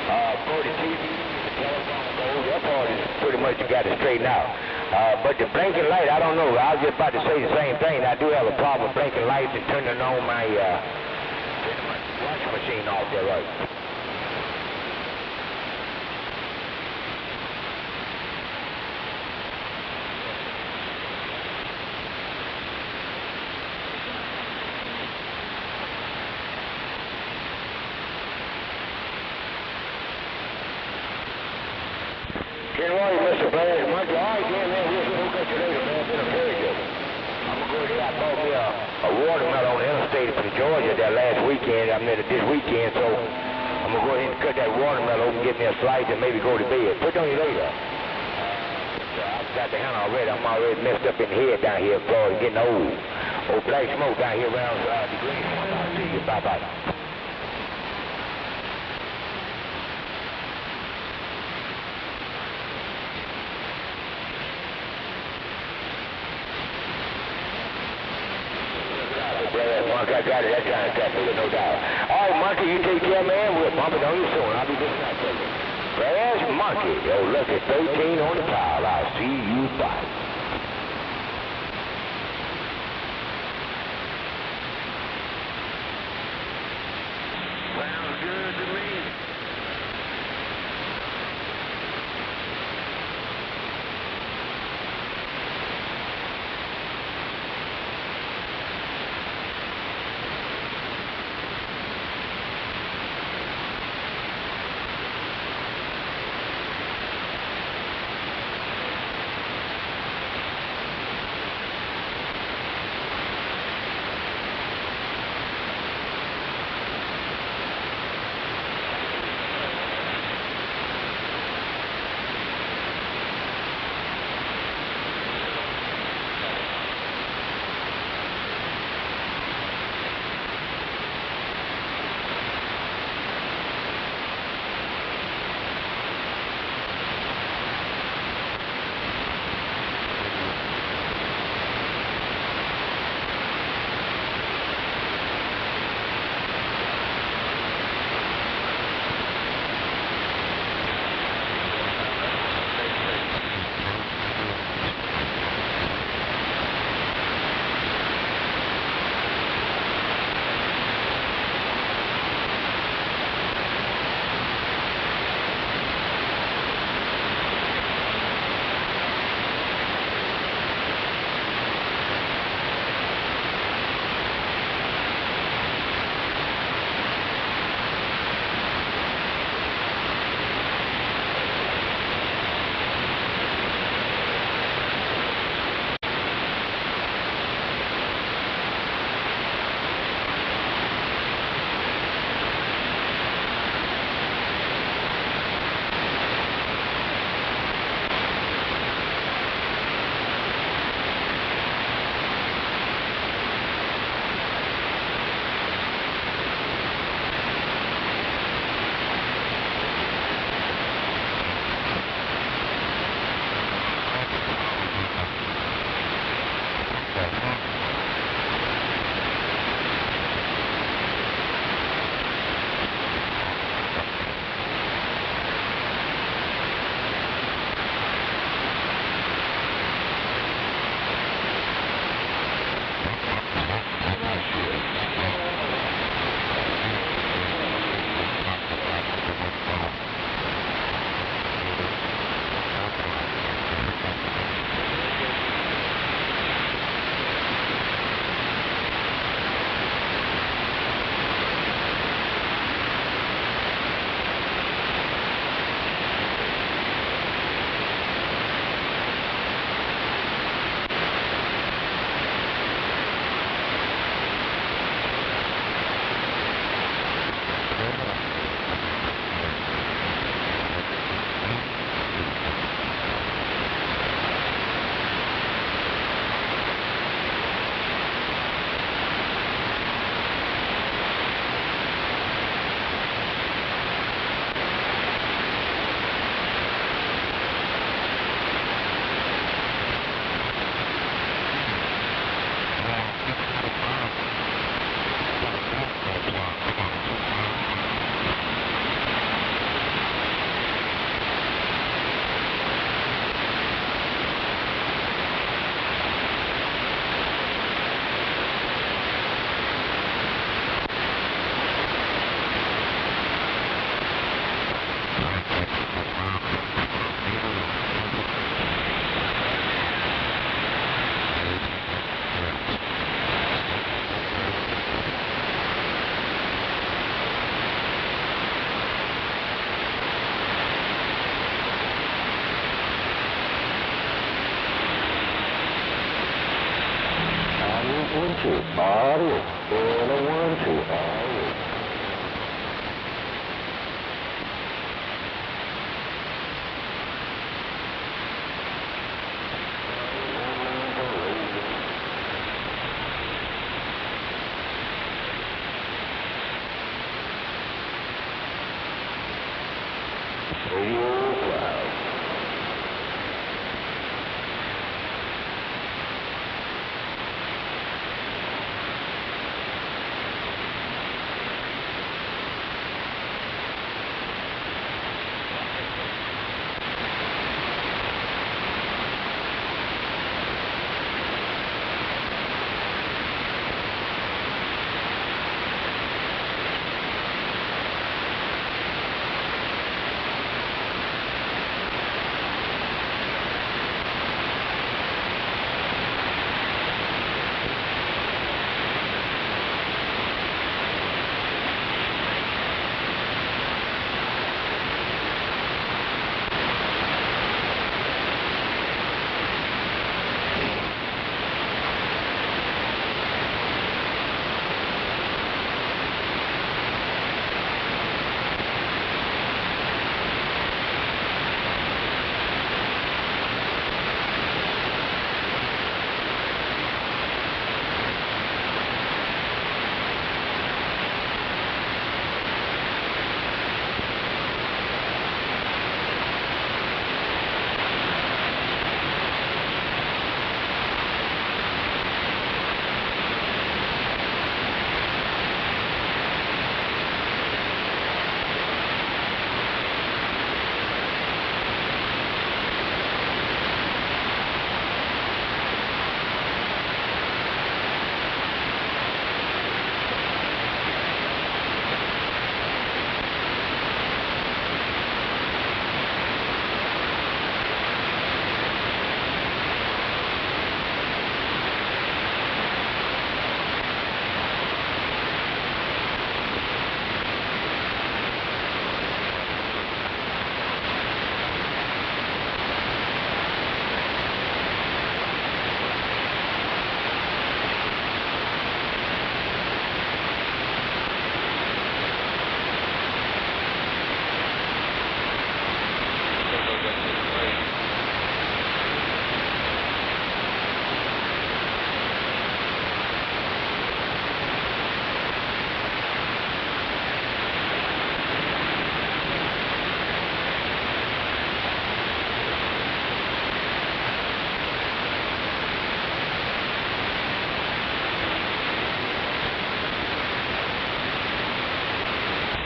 For the TV, the telephone goes, that part is pretty much you got to straighten out. But the blinking light, I don't know. I was just about to say the same thing. I do have a problem with blinking lights and turning on my washing machine off there, right? Good morning, Mr. Brad. All right, then, man, we'll hook up you later, man. It's been a pleasure. I'm going to go ahead. I bought me a watermelon on the interstate from Georgia that last weekend. I met it this weekend, so I'm going to go ahead and cut that watermelon open, get me a slice, and maybe go to bed. Put it on you later. I've got the hand already. I'm already messed up in the head down here in Florida, getting old. Old black smoke down here around the green. I'll see you. Bye-bye. Mark, I got it. That kind of traffic, no doubt. All right, Monkey, you take care, man. We'll bump it on you soon. I'll be listening out for you. Brass Monkey. Yo, look at 13 on the pile. I'll see you. Bye. Sounds good to me. Audio. And a 1, 2. Audio.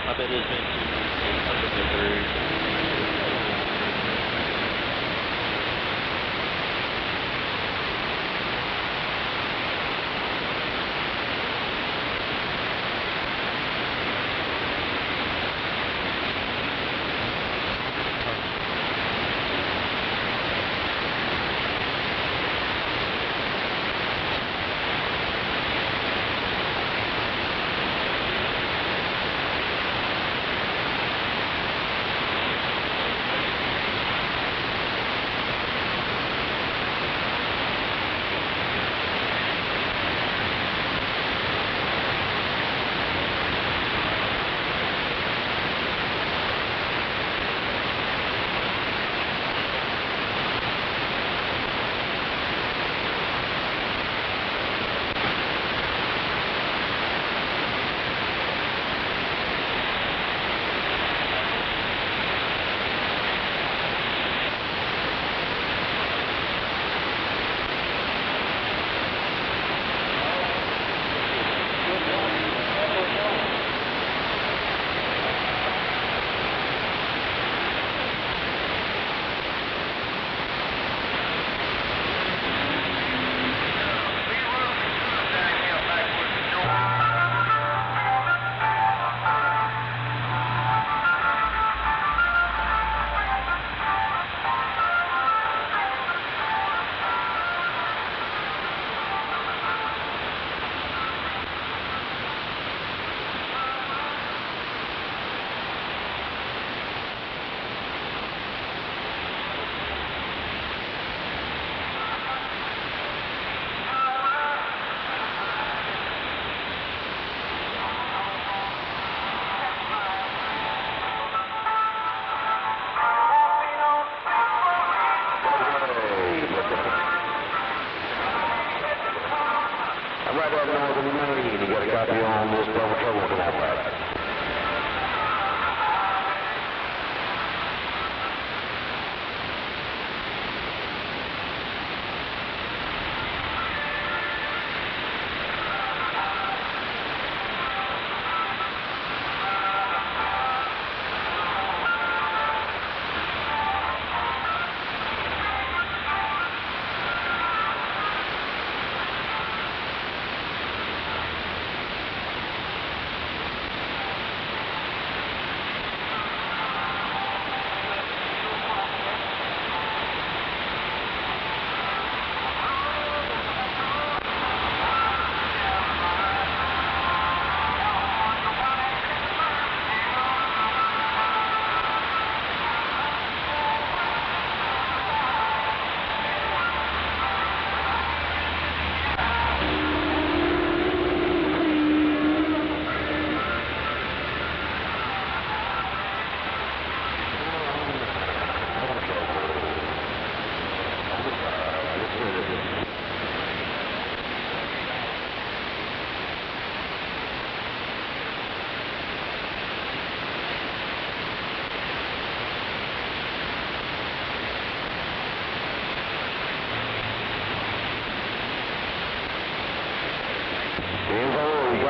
I bet it's been 2 weeks. I think they're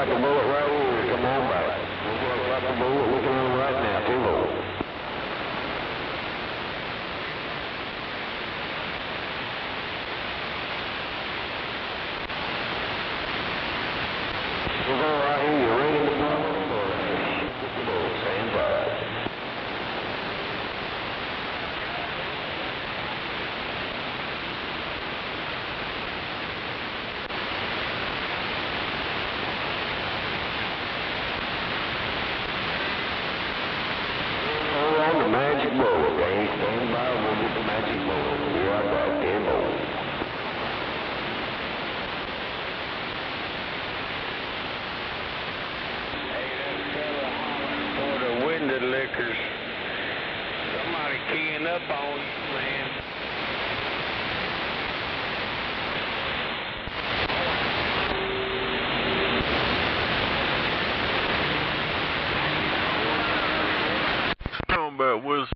like a bullet right here. Come on back. Looks like a bullet looking at him right now. Too low. We're going right here. You ready to blow? Stand by. Magic bullet, Danny. Stand by, we'll get the magic bullet. We'll be right back. Game over. Hey, that fella hollering for the window lickers. Somebody keying up on you, man. About was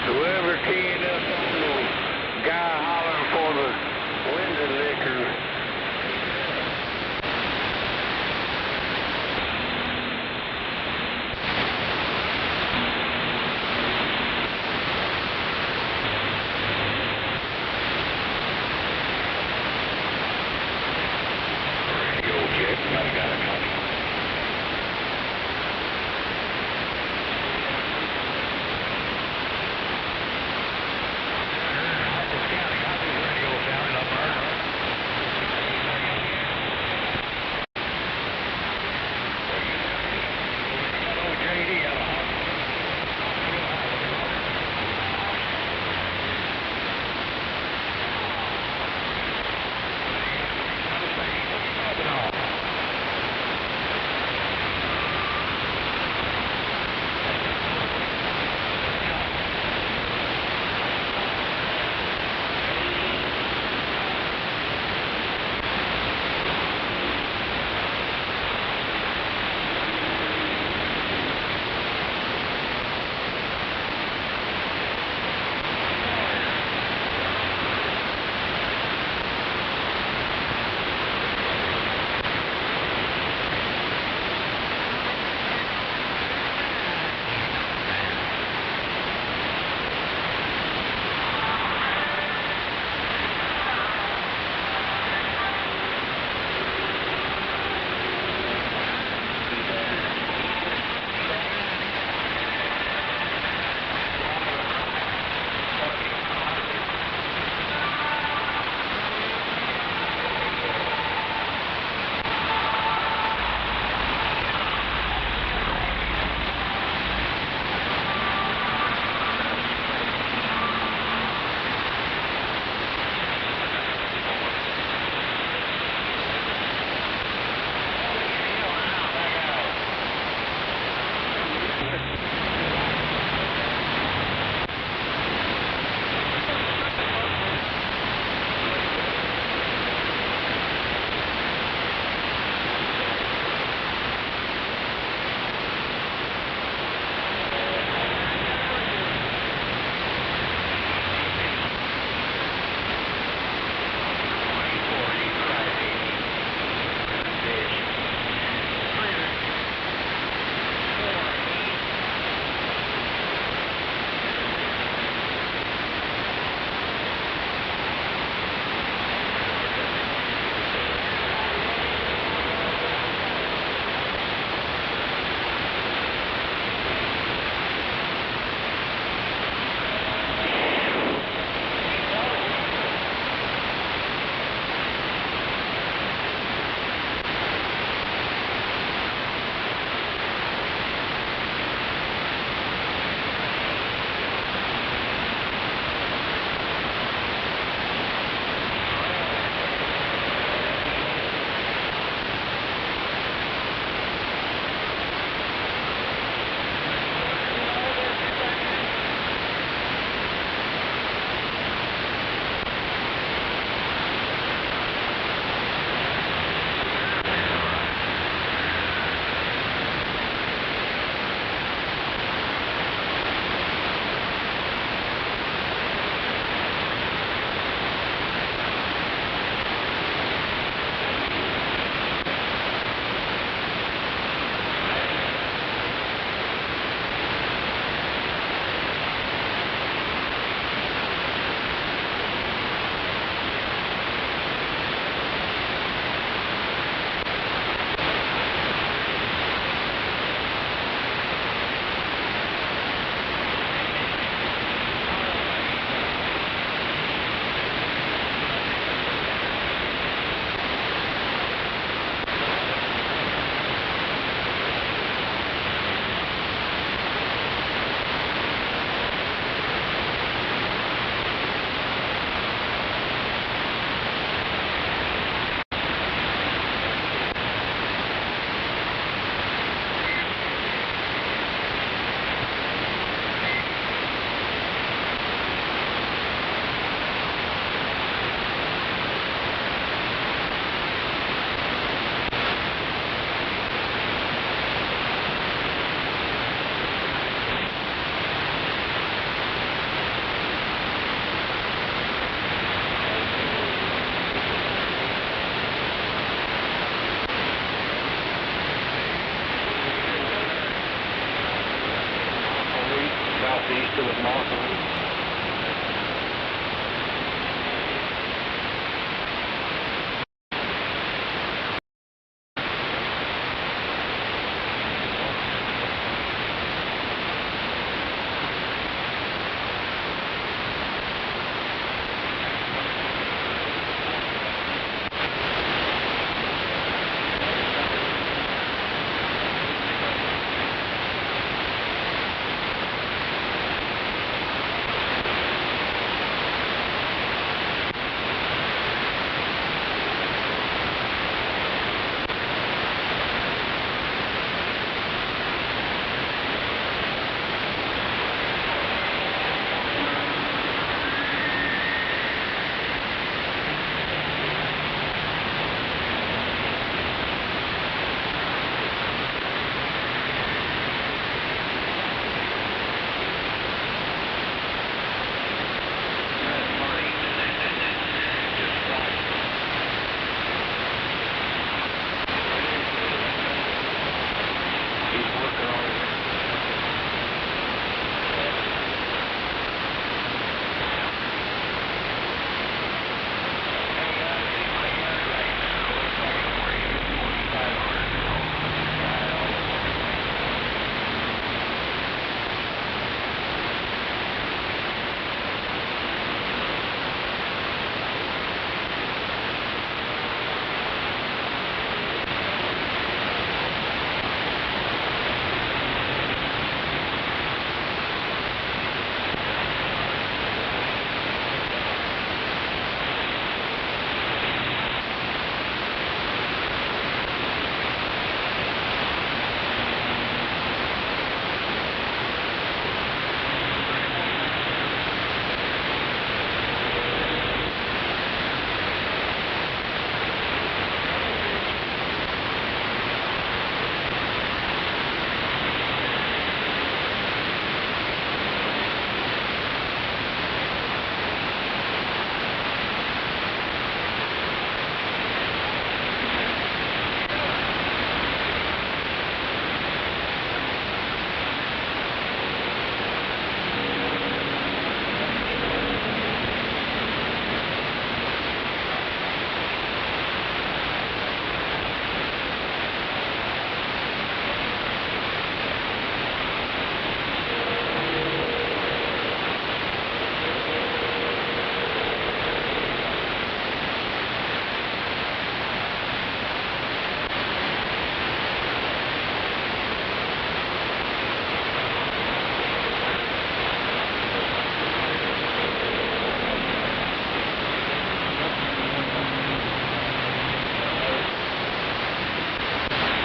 Whoever keying up on the guy hollering for the window licker. Yo, Jack, I got a copy. southeast of the mountain.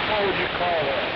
What would you call that?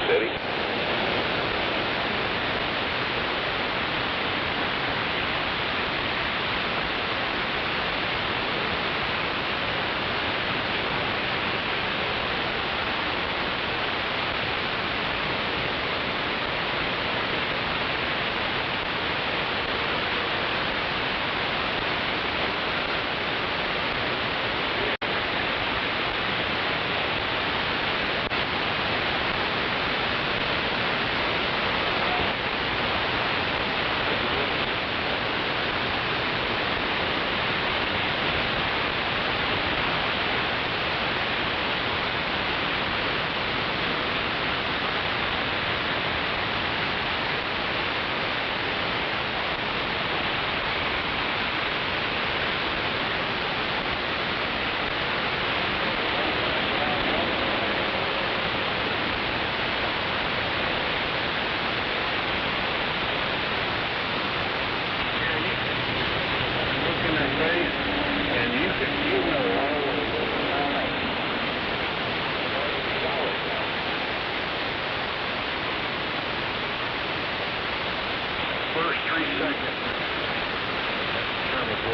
City.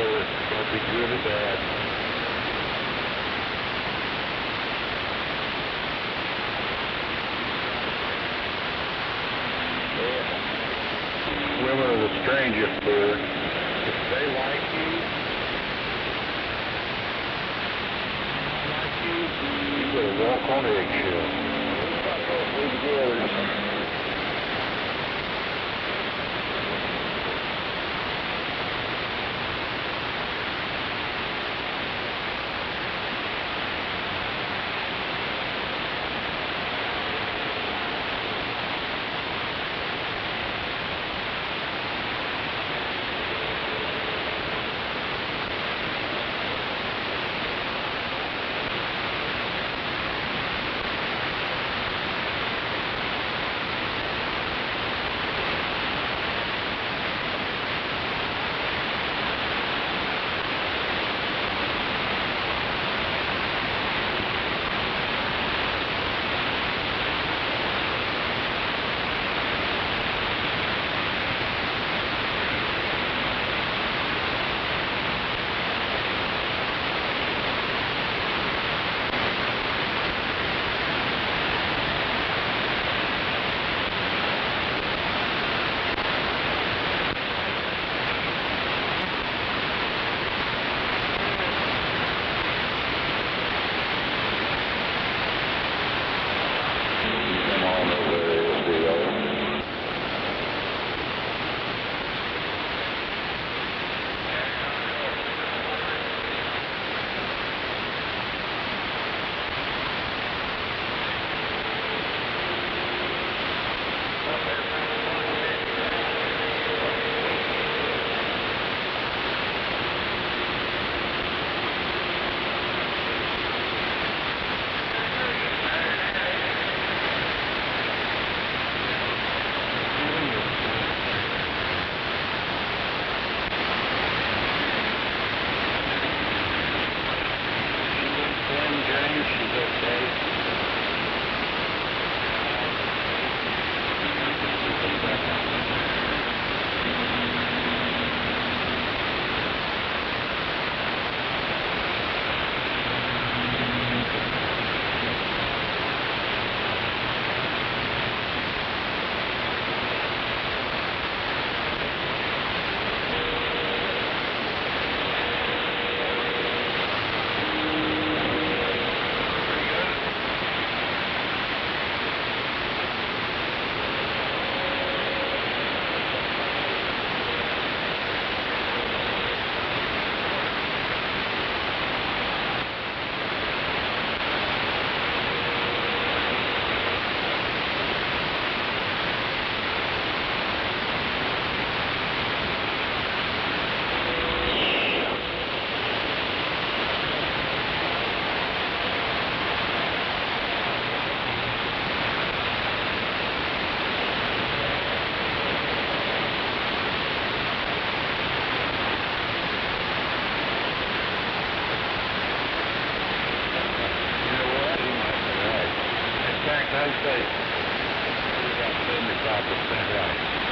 whether it's going to be good or bad. Women are the strangest birds. If they like you, you better walk on eggshells. We're together.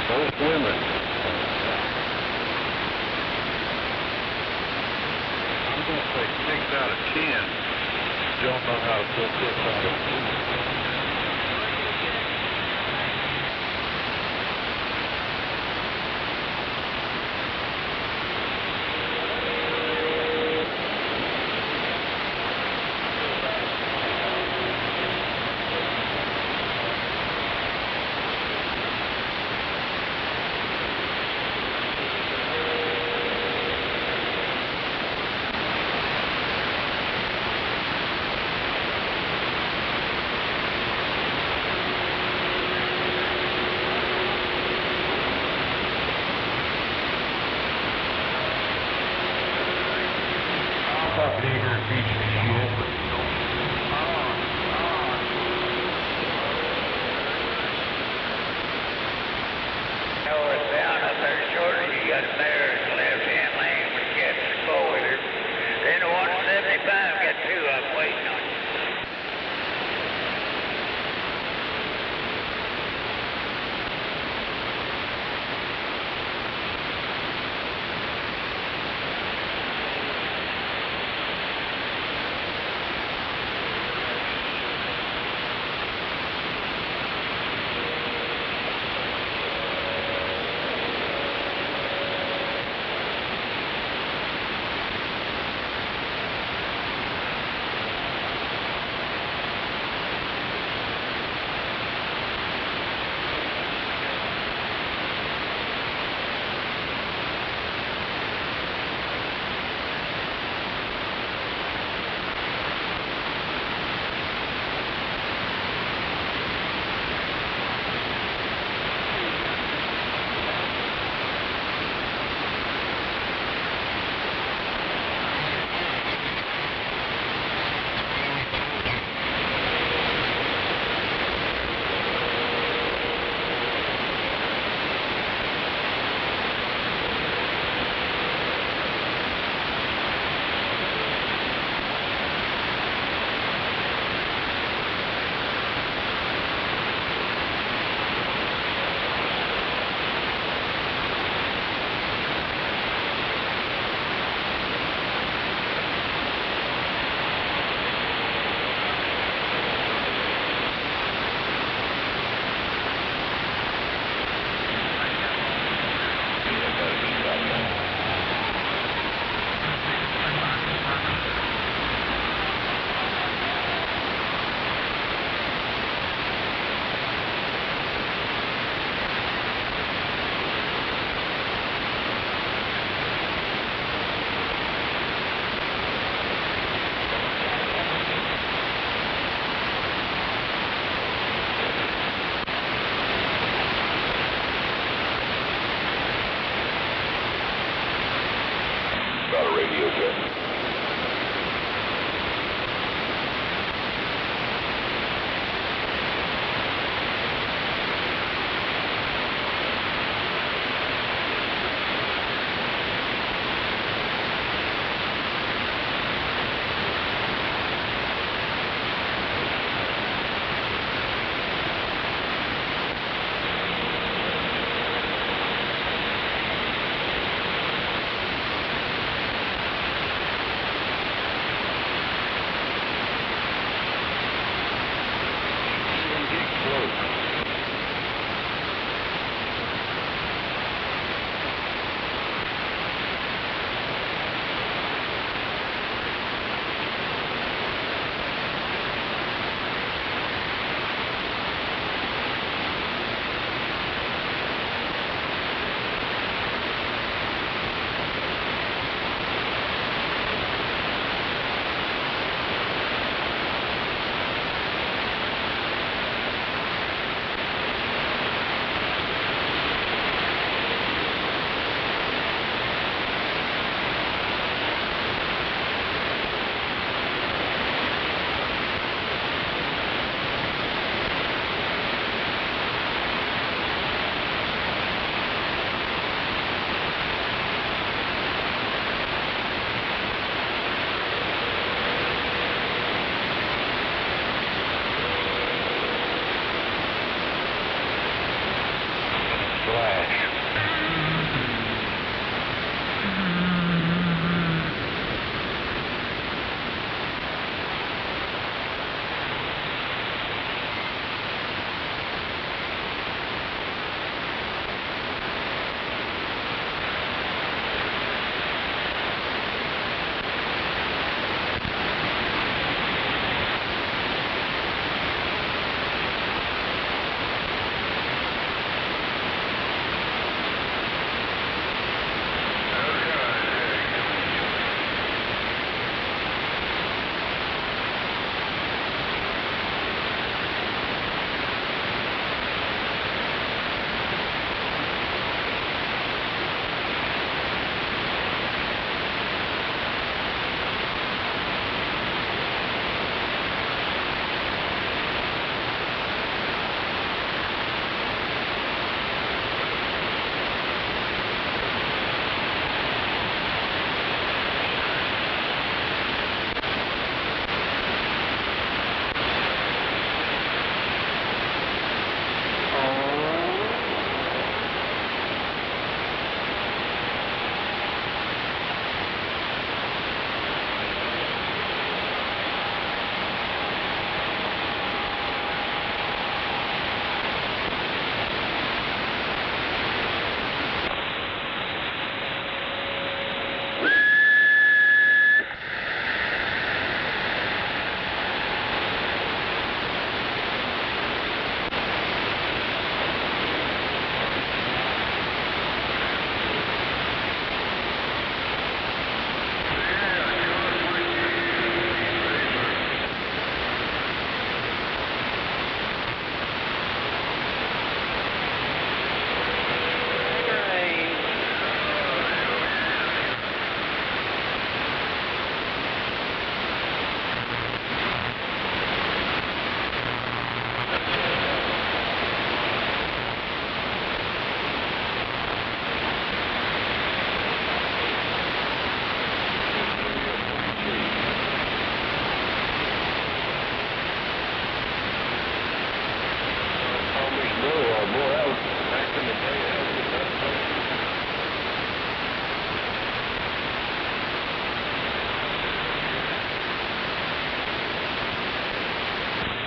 Most women. I'm going to say 6 out of 10 don't know how to put this on it.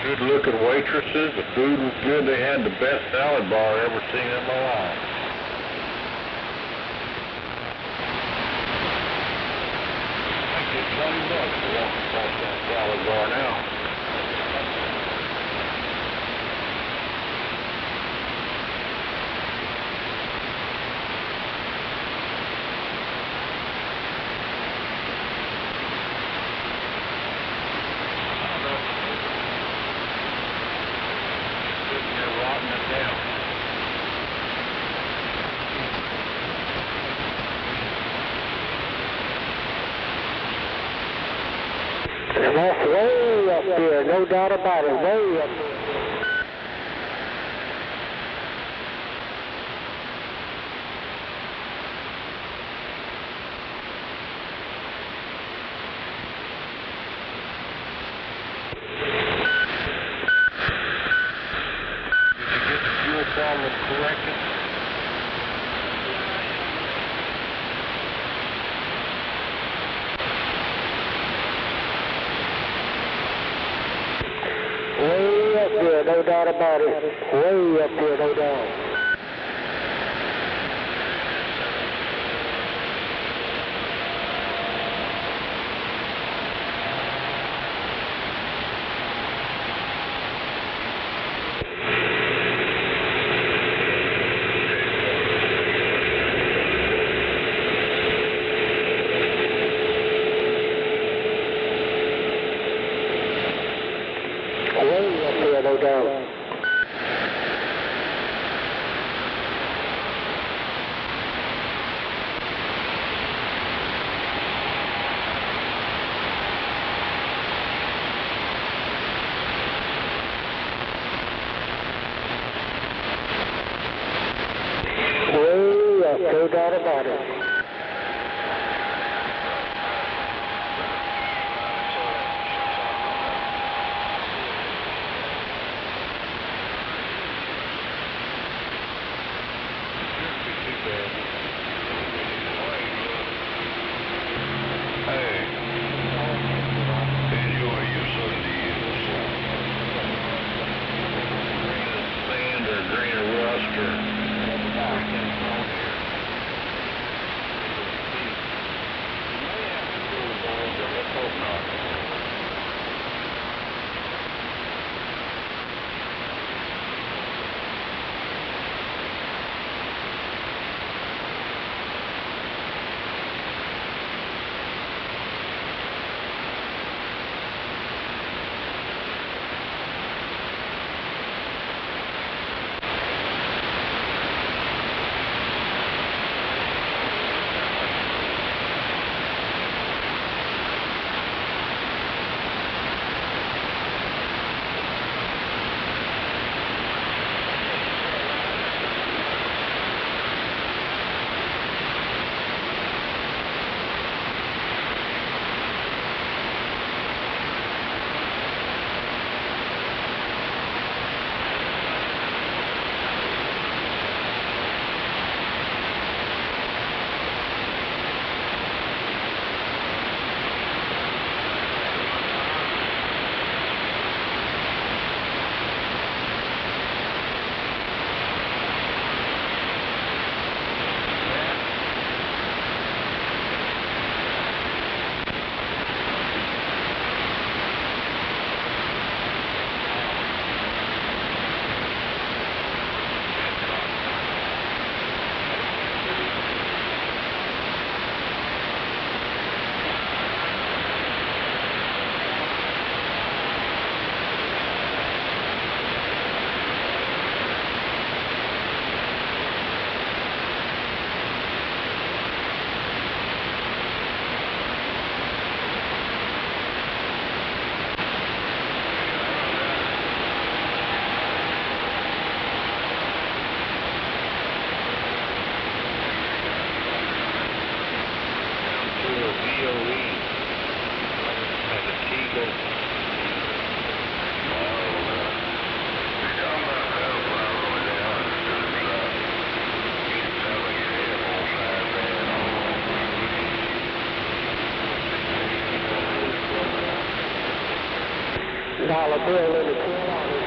Good looking waitresses, the food was good, they had the best salad bar I ever seen in my life. I get $20 for walking past that salad bar now. And that's way up there, no doubt about it, way up there. Did you get the fuel problem corrected? Way up there, no doubt about it. Way up there, no doubt. Way up there, no doubt. Way up, no doubt about it. $1 bill in the Carolinas.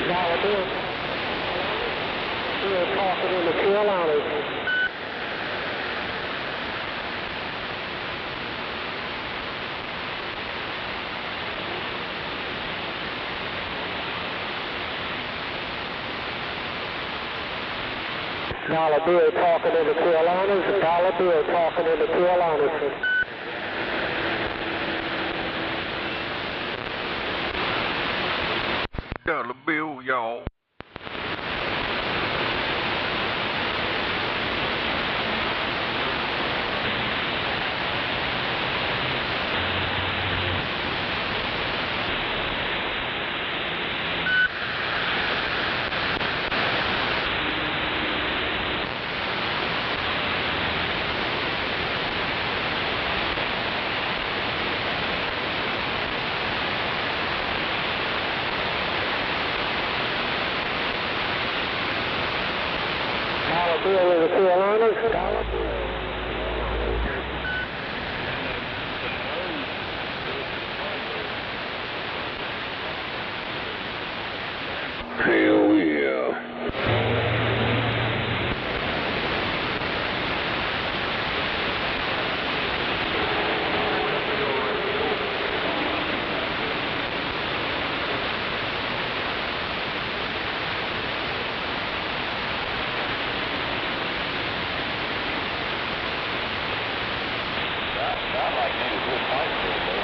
$1 bill. We're talking in the Carolinas. $1 bill talking in the Carolinas. $1 bill talking in the Carolinas. $1 bill, y'all. $1 bill in the Carolinas. $1 bill. Hell yeah. Sound like need a good fight for it, though.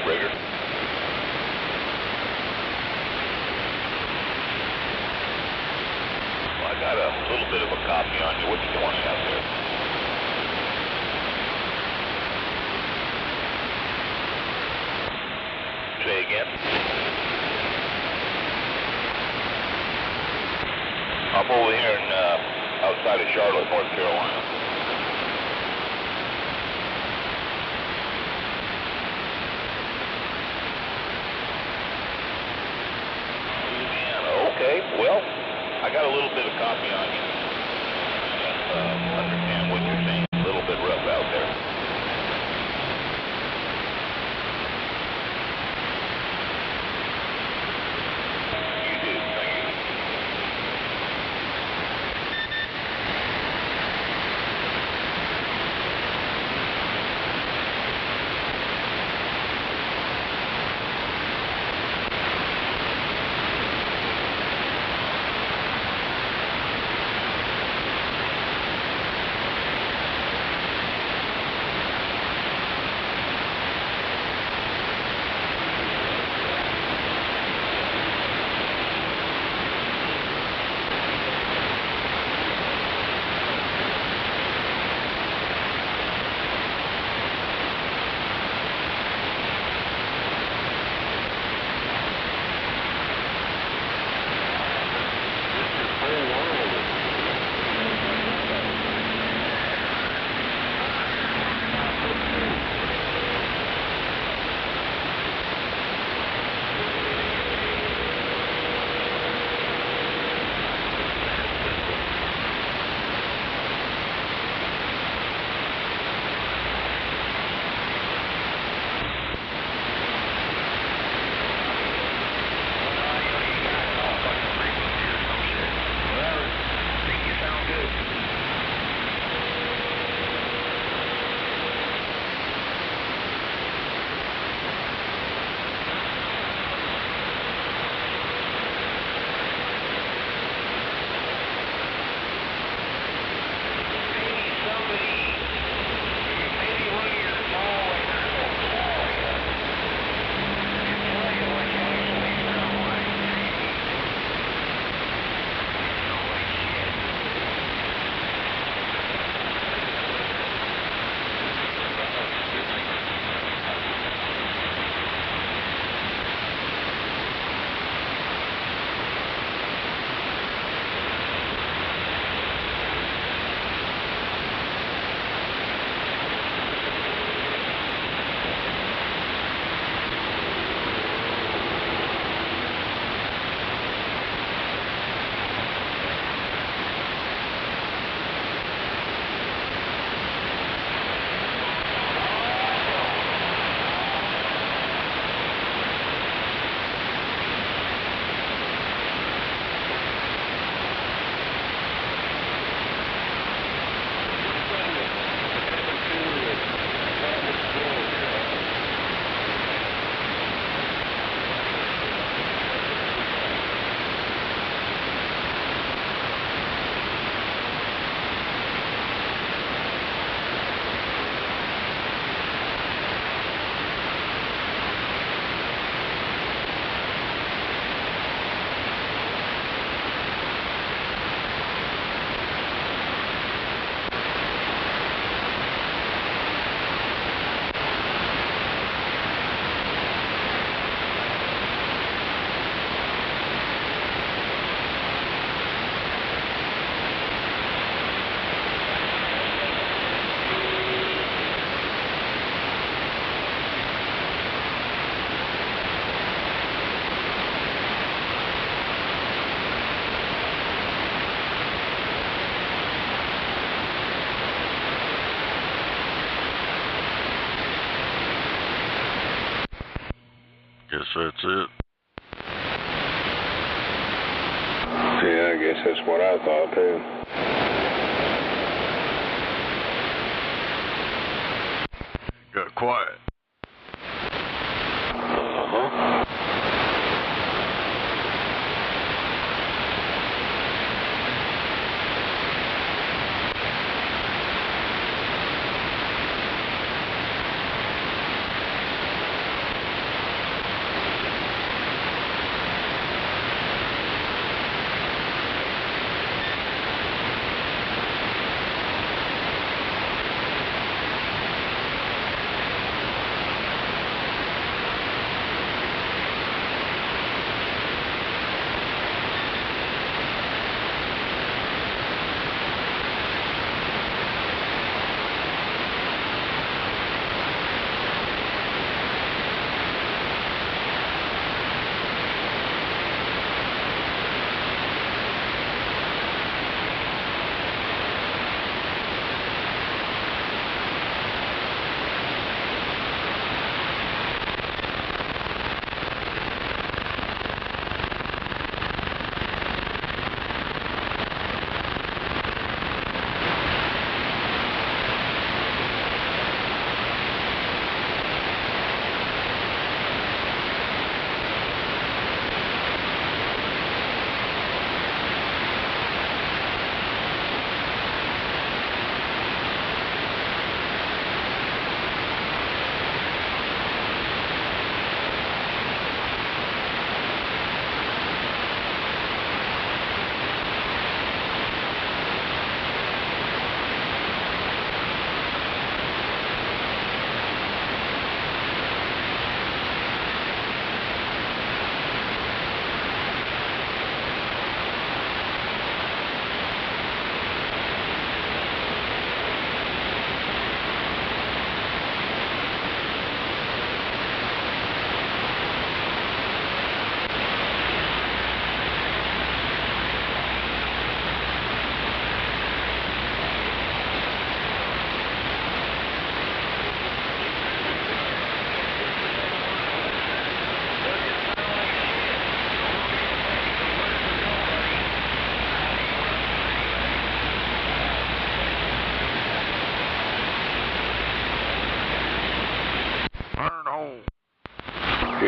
Rager. Well, I got a little bit of a copy on you. What you doing out there? Say again. I'm over here in outside of Charlotte, North Carolina. Okay, well, I got a little bit of copy on you. Understand what you're saying. A little bit rough out there. You do, thank you. Guess that's it. Yeah, I guess that's what I thought too. Got quiet.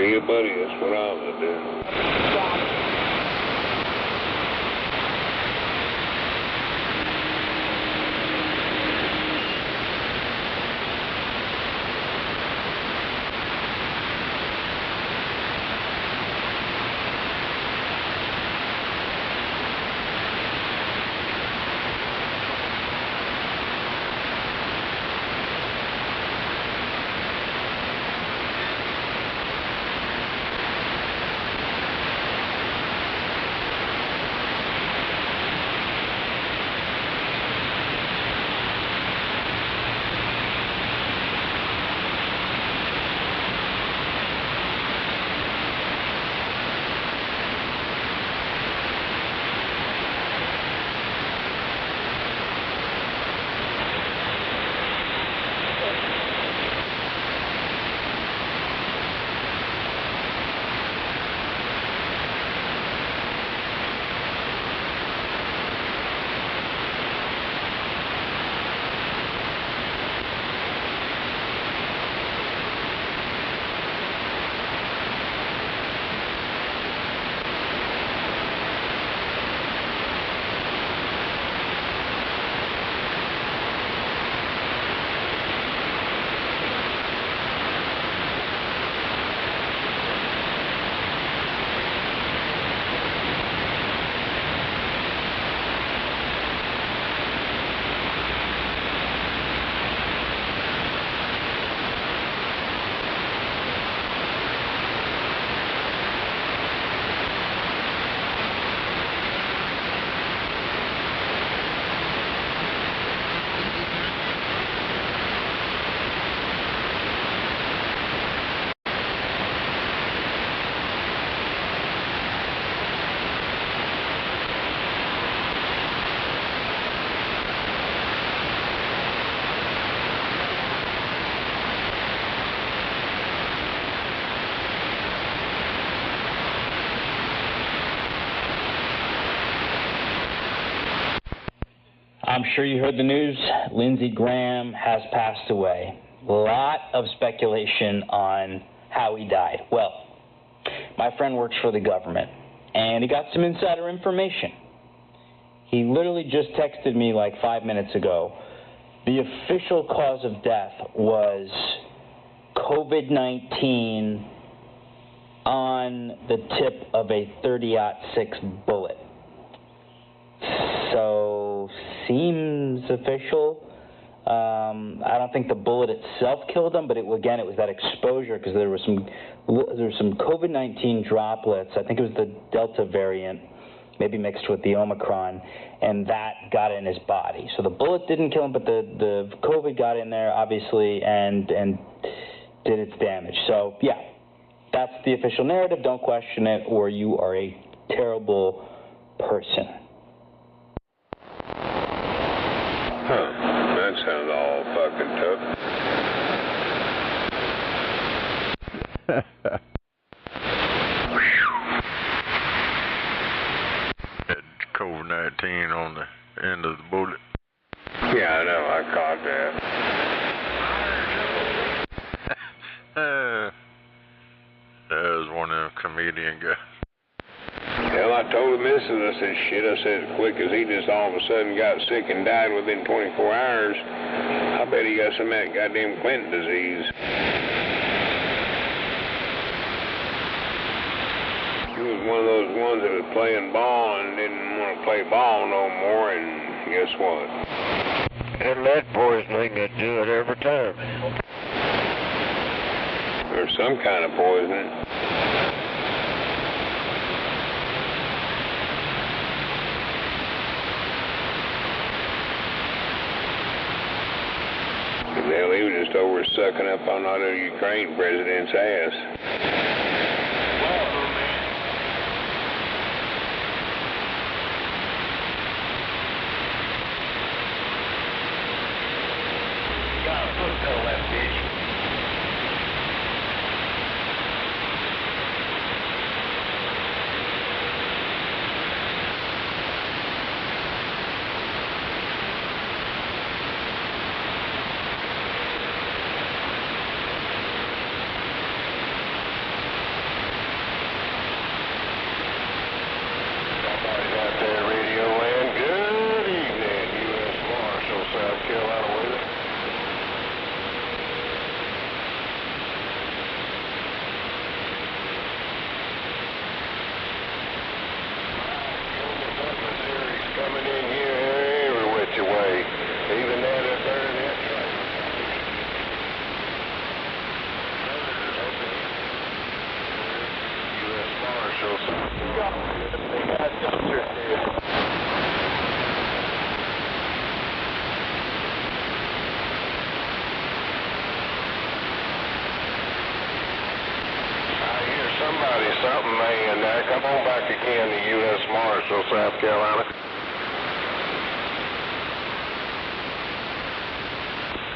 Yeah, buddy, that's what I was doing. I'm sure you heard the news. Lindsey Graham has passed away. A lot of speculation on how he died. Well, my friend works for the government, and he got some insider information. He literally just texted me like 5 minutes ago. The official cause of death was COVID-19 on the tip of a .30-06 bullet. So, seems official. I don't think the bullet itself killed him, but it was that exposure, because there was some COVID-19 droplets. I think it was the Delta variant, maybe mixed with the Omicron, and that got in his body. So the bullet didn't kill him, but the COVID got in there, obviously, and did its damage. So, yeah, that's the official narrative. Don't question it, or you are a terrible person. Huh, that sounds all fucking tough. Had COVID-19 on the end of the bullet. Yeah, I know, I caught that. That was one of them comedian guys. Hell, I told the missus, I said, shit, I said, as quick as he just all of a sudden got sick and died within 24 hours, I bet he got some of that goddamn Clinton disease. He was one of those ones that was playing ball and didn't want to play ball no more, and guess what? And lead poisoning, they do it every time. Or some kind of poisoning. Hell, he was just over sucking up on all the Ukraine president's ass. Got a foot pedal that bitch. Marshall, South Carolina.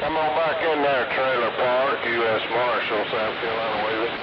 Come on back in there, Trailer Park, U.S. Marshall, South Carolina, with us.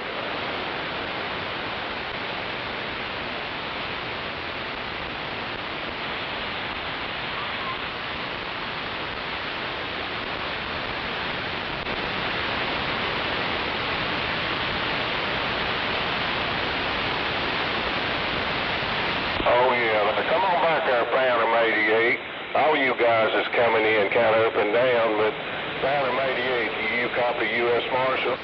Oh yeah, come on back there, Phantom 88. All you guys is coming in kind of up and down, but Phantom 88, do you copy U.S. Marshal?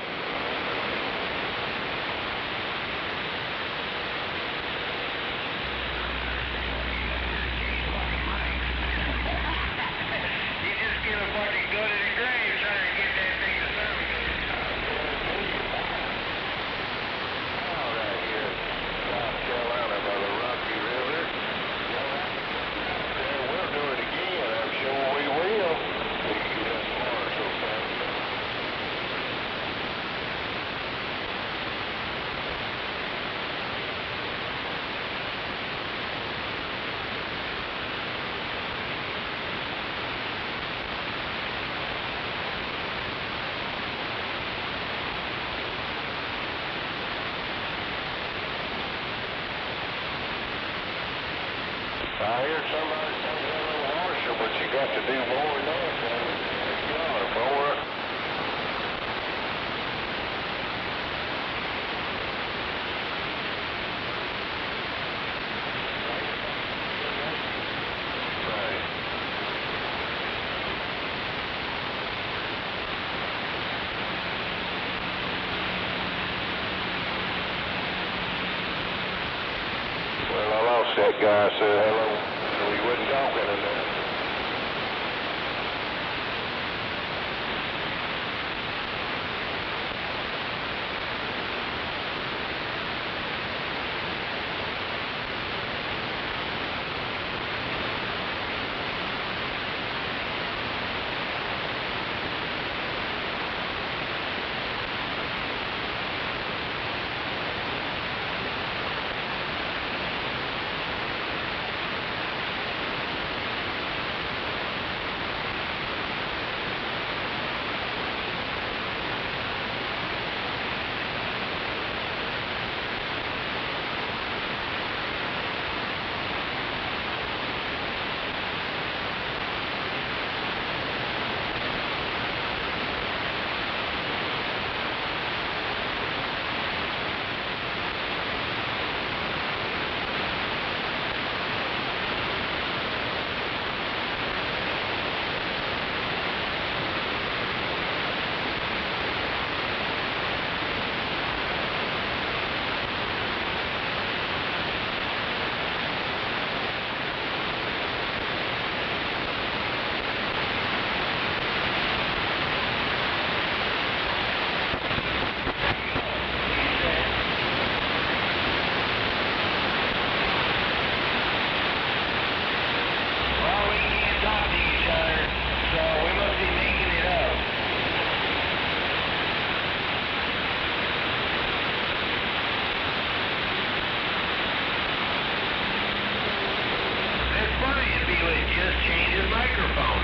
You just get a fucking go to the grave trying to get that thing to sound good. Oh, right here, South Carolina by the Rocky River. Yeah, we'll do it again. I'm sure we will. U.S. Marshal, South Carolina. I hear somebody say hello, Marshall, but you got to do more than that, man. God, boy. Right. Well, I lost that guy, said hello, so he wasn't talking enough. Just change his microphone.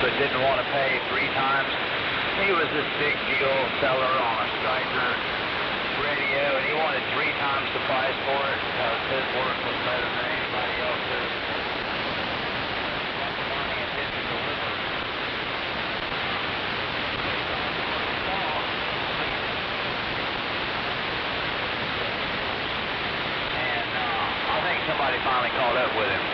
but didn't want to pay 3 times. He was this big deal seller on a Stryker radio, and he wanted 3 times the price for it because his work was better than anybody else's. Money and didn't deliver. And I think somebody finally caught up with him.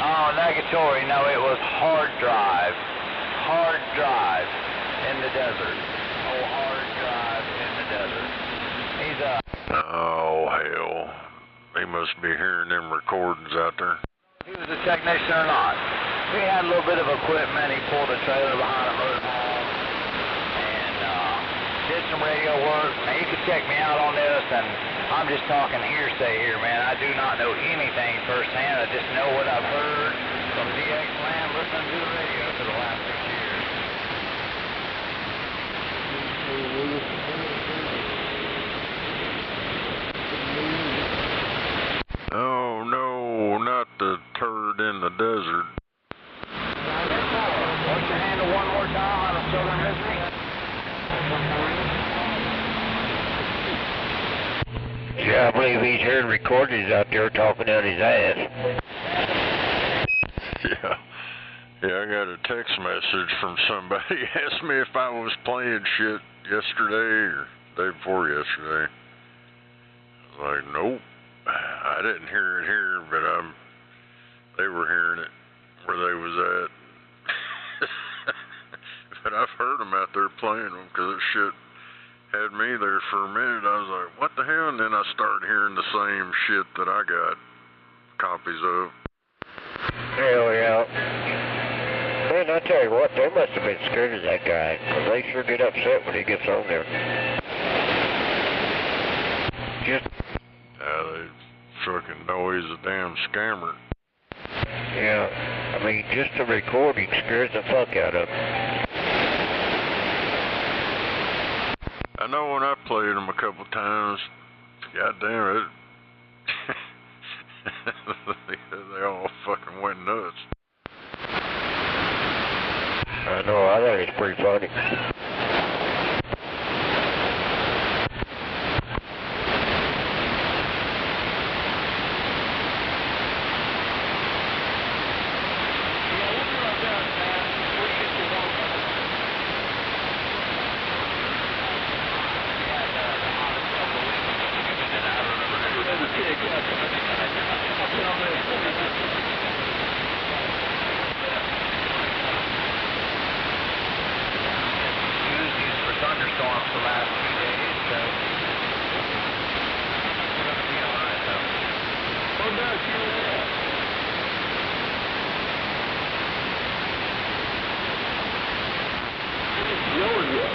Oh, negatory. No, it was hard drive. Hard drive in the desert. Oh, hard drive in the desert. He's Oh, hell. They must be hearing them recordings out there. He was a technician or not. He had a little bit of equipment. He pulled a trailer behind a motorhome and did some radio work. Now, you can check me out on this, and I'm just talking hearsay here, man. I do not know anything firsthand. I just know what I've heard from DX Land listening to the radio for the last 6 years. Oh, no, not the turd in the desert. What's your handle one more time on a Southern Misery? Yeah, I believe he's hearing recordings out there talking out his ass. Yeah. Yeah, I got a text message from somebody asked me if I was playing shit yesterday or day before yesterday. I was like, nope. I didn't hear it here, but they were hearing it where they was at. But I've heard them out there playing them because it shit had me there for a minute. I was like, what the hell? And then I started hearing the same shit that I got copies of. Hell yeah. Man, I tell you what, they must have been scared of that guy, because they sure get upset when he gets on there. Just... they fucking know he's a damn scammer. Yeah, I mean, just the recording scares the fuck out of him. I know when I played them a couple times, goddamn it, they all fucking went nuts. I know, I think it's pretty funny. Thunderstorms the last few days, so we're going to be all right, though. What about you? Georgia.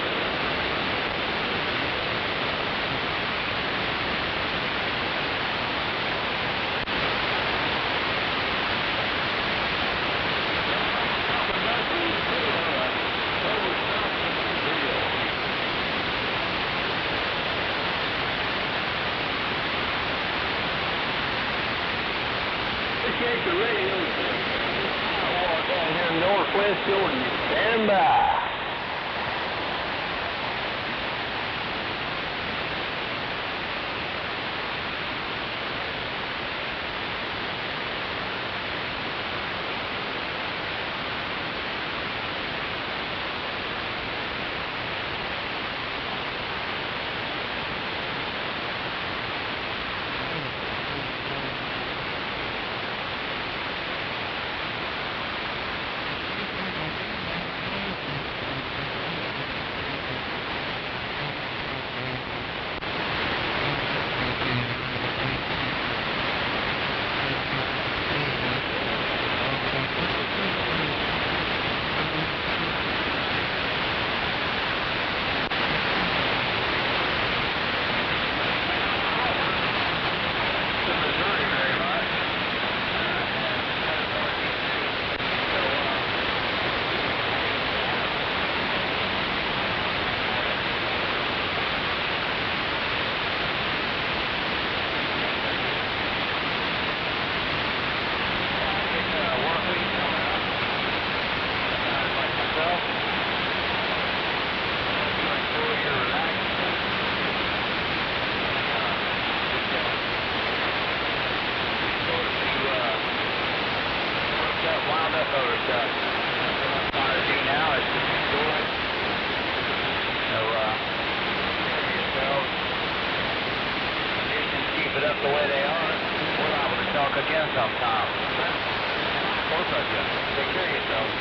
Appreciate the radio. Down here in Northwest Georgia. Stand by. the way they are, we're liable to talk again sometime. Both of you. Take care of yourselves.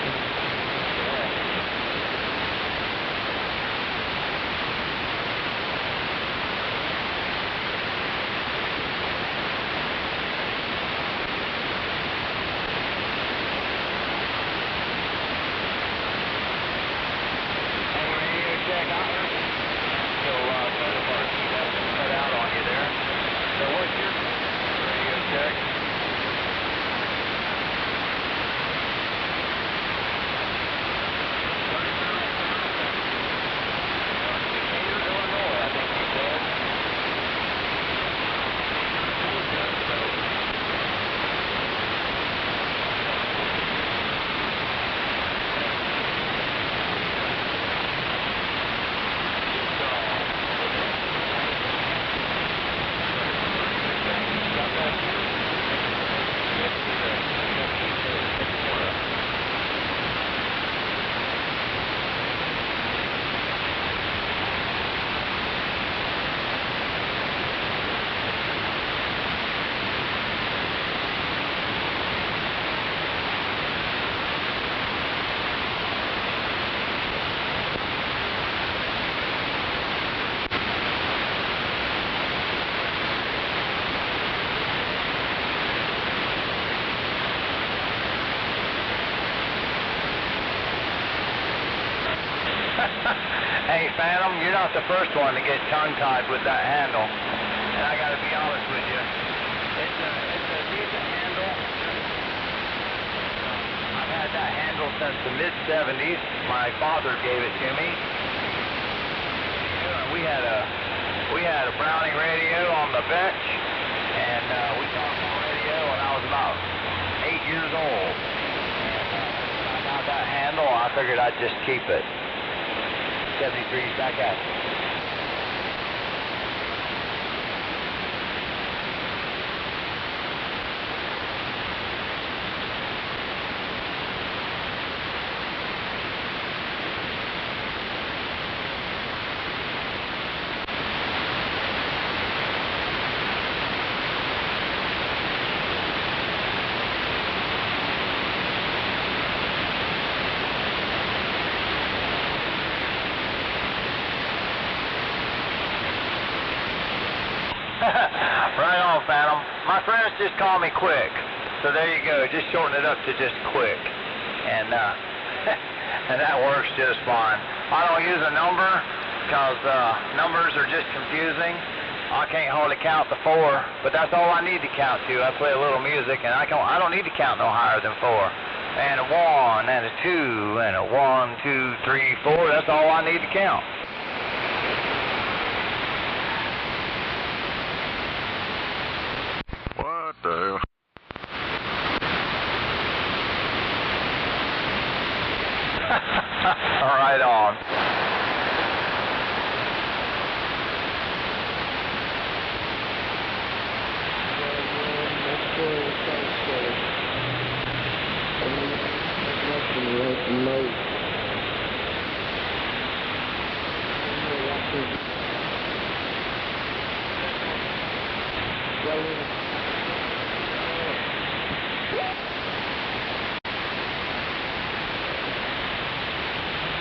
Hey, Phantom, you're not the first one to get tongue-tied with that handle. And I gotta be honest with you. It's a decent handle. I've had that handle since the mid-70s. My father gave it to me. We had a Browning radio on the bench, and we talked on radio when I was about 8 years old. And when I got that handle, I figured I'd just keep it. 73's back at it. Right on, Phantom. My friends just call me Quick. So there you go. Just shorten it up to just Quick. And and that works just fine. I don't use a number because numbers are just confusing. I can't hardly count to 4, but that's all I need to count to. I play a little music, and I don't need to count no higher than 4. And a 1, and a 2, and a 1, 2, 3, 4. That's all I need to count. What the hell? Right on.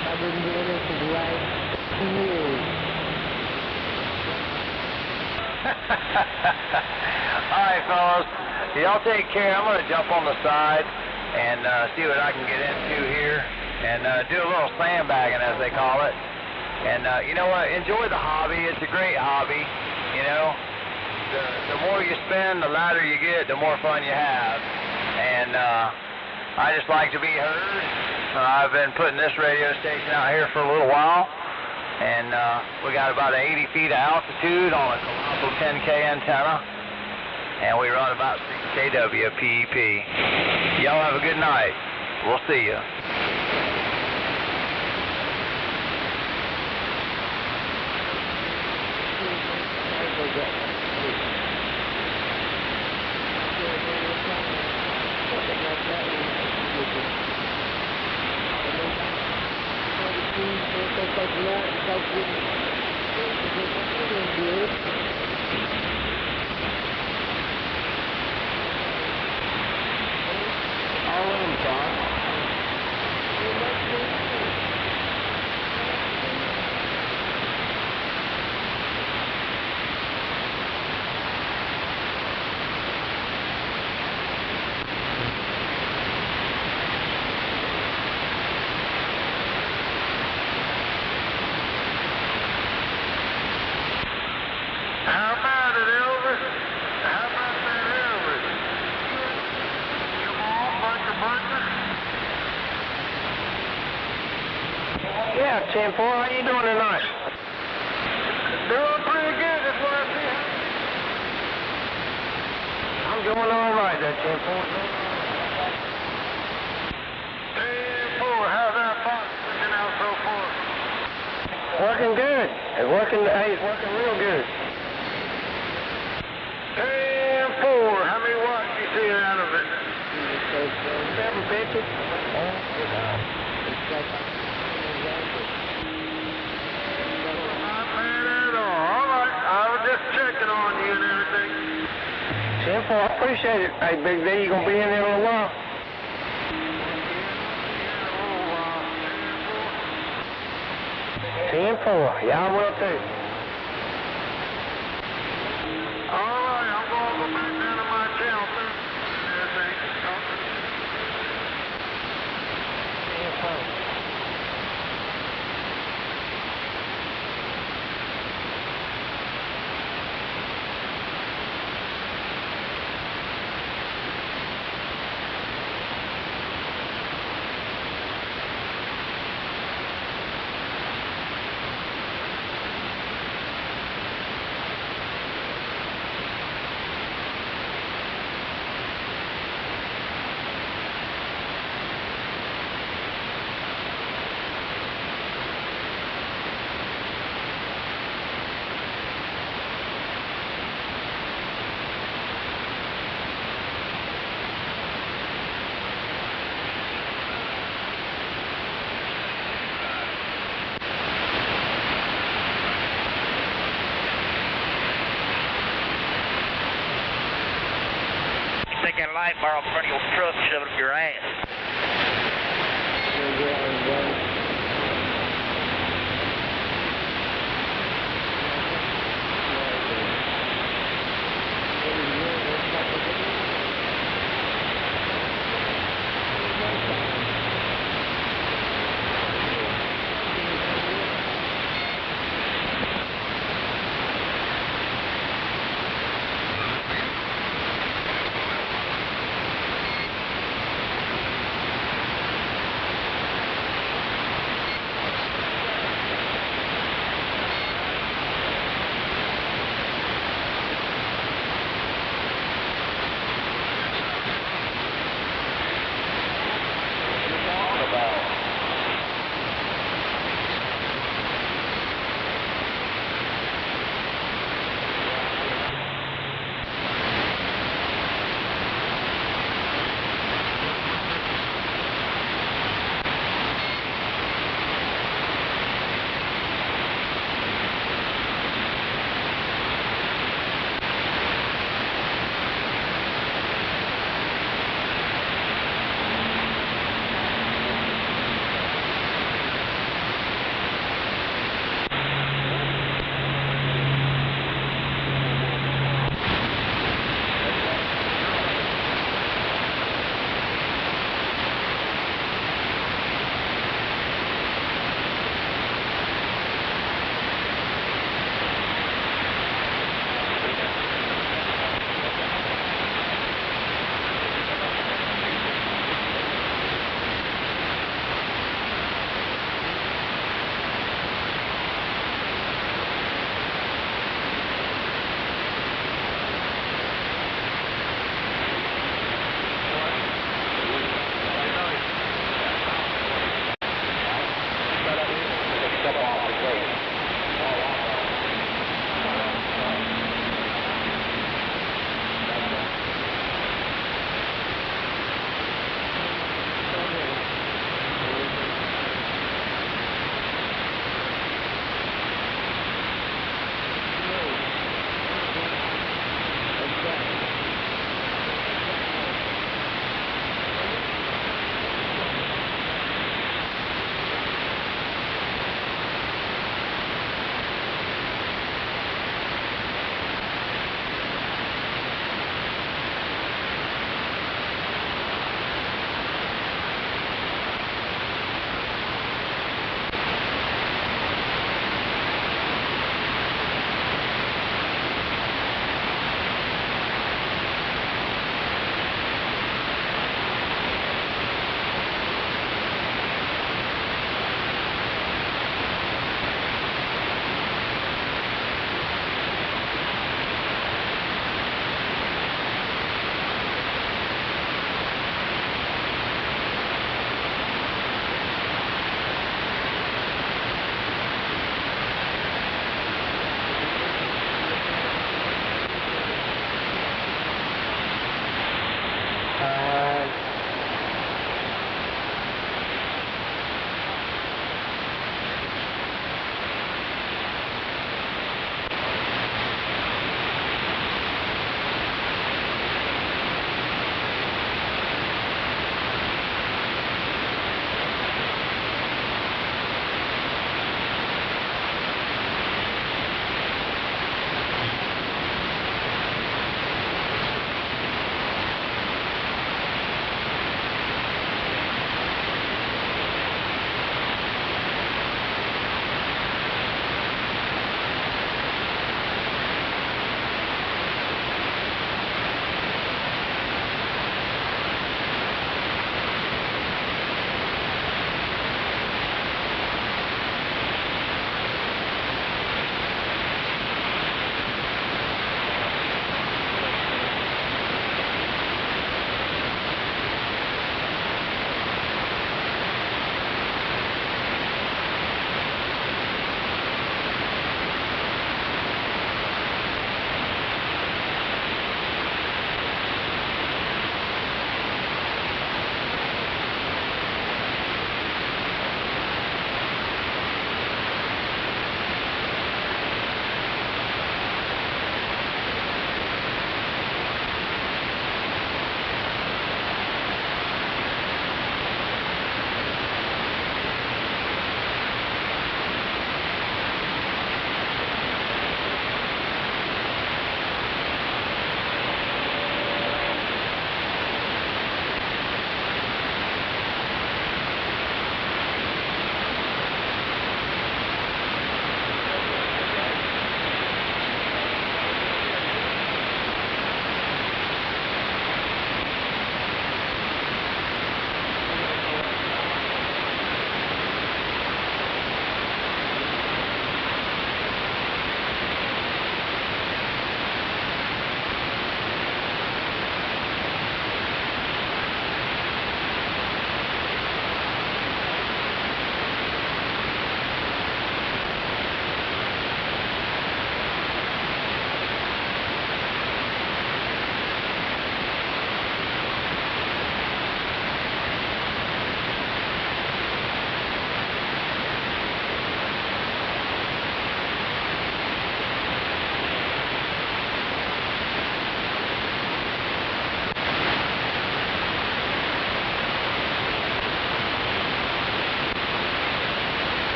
I've been doing this for the last 2 years. Alright, fellas. Y'all take care. I'm going to jump on the side and see what I can get into here and do a little sandbagging, as they call it. And you know what? Enjoy the hobby. It's a great hobby. You know, the more you spend, the louder you get, the more fun you have. And I just like to be heard. I've been putting this radio station out here for a little while, and we got about 80 feet of altitude on a colossal 10K antenna, and we run about 6 kW PEP. Y'all have a good night. We'll see you. 10-4, how you doing tonight? Doing pretty good, that's what I see. I'm doing all right, that 10-4. 10-4, how's that fun looking out so far? Working good. It's working real good. 10-4, how many watts you see out of it? 750. Not bad at all. All right, I was just checking on you and everything. 10-4, I appreciate it. Hey, Big D, you gonna be in there a little while? 10-4, yeah, I will too. All right, I'm gonna go back down to my channel too. 10-4. Take that light bar off front of your truck and shove it up your ass.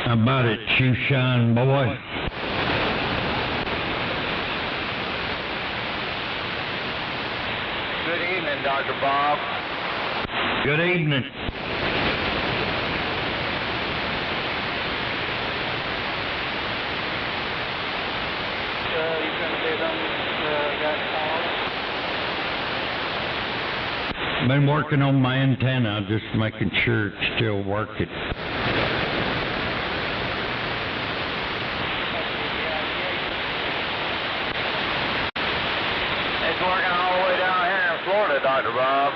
How about it, shoe shine boy? Good evening, Dr. Bob. Good evening. You trying to get on that call? Been working on my antenna, just making sure it's still working. It's working all the way down here in Florida, Dr. Bob.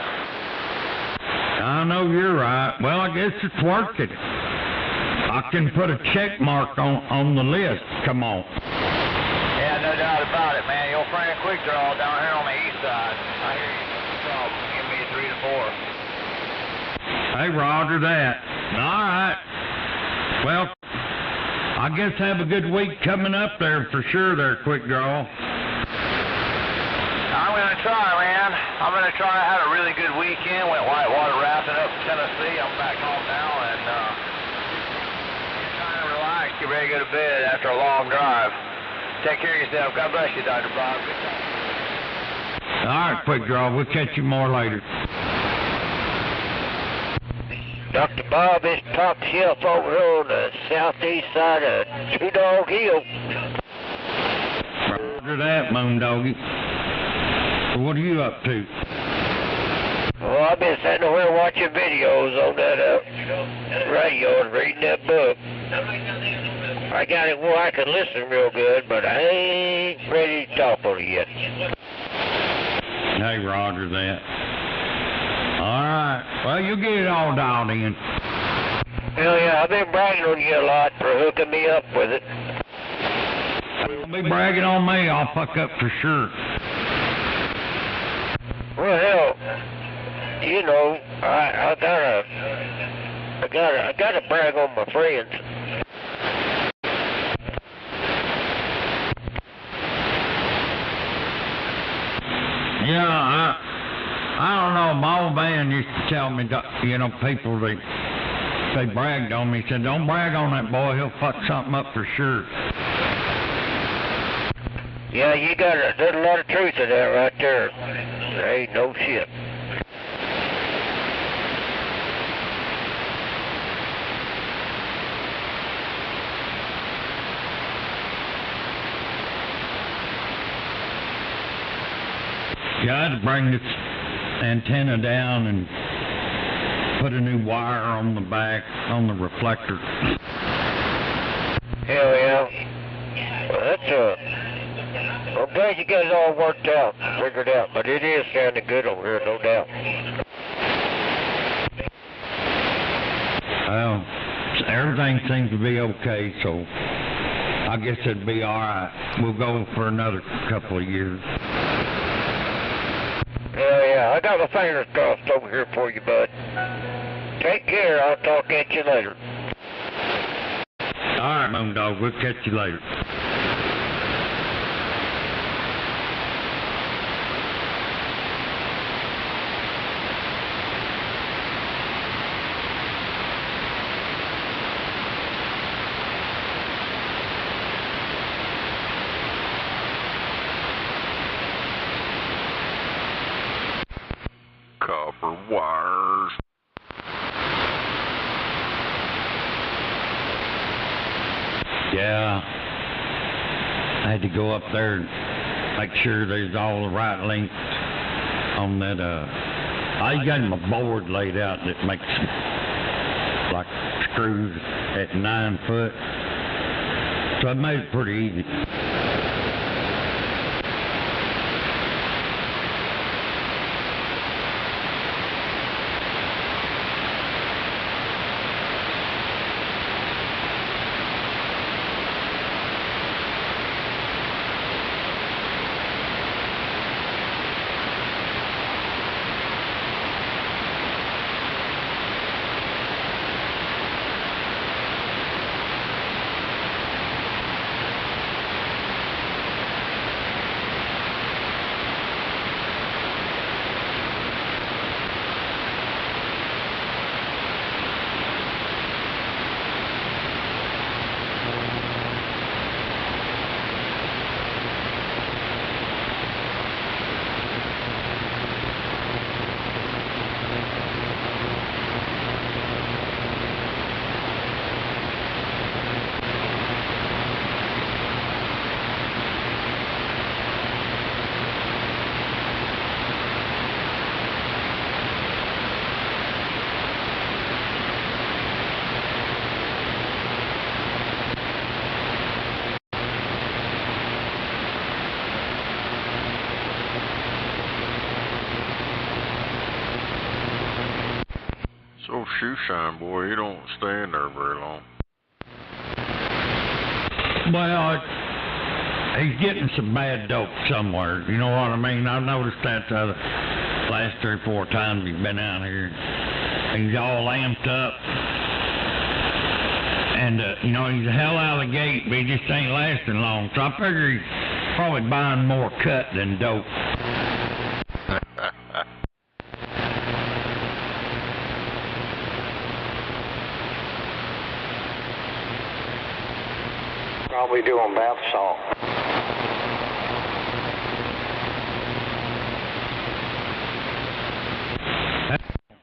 I know you're right. Well, I guess it's working. I can put a check mark on the list. Come on. Yeah, no doubt about it, man. Your friend Quick Draw down here on the east side. I hear you. Give me a 3 to 4. Hey, roger that. All right. Well, I guess have a good week coming up there for sure there, Quick Draw. I'm going to try, man. I'm going to try. I had a really good weekend. Went whitewater rafting up in Tennessee. I'm back home now and trying to relax, get ready to go to bed after a long drive. Take care of yourself. God bless you, Dr. Bob. Good time. All right, Quick Draw. We'll catch you more later. Dr. Bob is top shelf over here on the southeast side of Two Dog Hill. Roger that, Moondoggy. What are you up to? Oh, I've been sitting here watching videos on that radio and reading that book. I got it where I can listen real good, but I ain't ready to talk on it yet. Hey, roger that. All right. Well, you get it all dialed in. Hell yeah, I've been bragging on you a lot for hooking me up with it. Don't be bragging on me. I'll fuck up for sure. Well, hell, you know, I gotta brag on my friends. Yeah, I don't know. My old man used to tell me, you know, people they bragged on me. He said, "Don't brag on that boy. He'll fuck something up for sure." Yeah, there's a lot of truth in that right there. There ain't no shit. Yeah, I had to bring this antenna down and put a new wire on the back, on the reflector. Hell yeah. Well, that's I'm glad you guys all worked out, figured out, but it is sounding good over here, no doubt. Well, everything seems to be okay, so I guess it'd be all right. We'll go for another couple of years. Hell yeah, I got my fingers crossed over here for you, bud. Take care, I'll talk at you later. All right, Moondog, we'll catch you later. Copper wires. Yeah, I had to go up there and make sure there's all the right length on that. I got my board laid out that makes like screws at 9 foot, so I made it pretty easy. So shoe shine, boy, he don't stay in there very long. Well, he's getting some bad dope somewhere. You know what I mean? I've noticed that the last 3 or 4 times he's been out here. He's all amped up. And, you know, he's a hell out of the gate, but he just ain't lasting long. So I figure he's probably buying more cut than dope. Probably doing bath salt.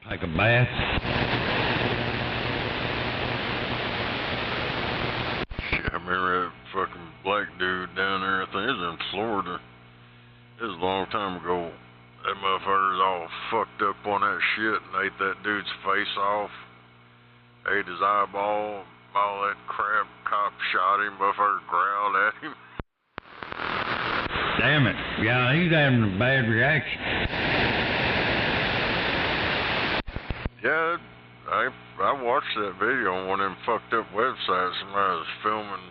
Take a bath. Shit, I remember that fucking black dude down there, I think it was in Florida. It was a long time ago. That motherfucker's all fucked up on that shit and ate that dude's face off. Ate his eyeball, all that crap. Cop shot him, motherfucker growled at him. Damn it. Yeah, he's having a bad reaction. Yeah, I watched that video on one of them fucked up websites. Somebody was filming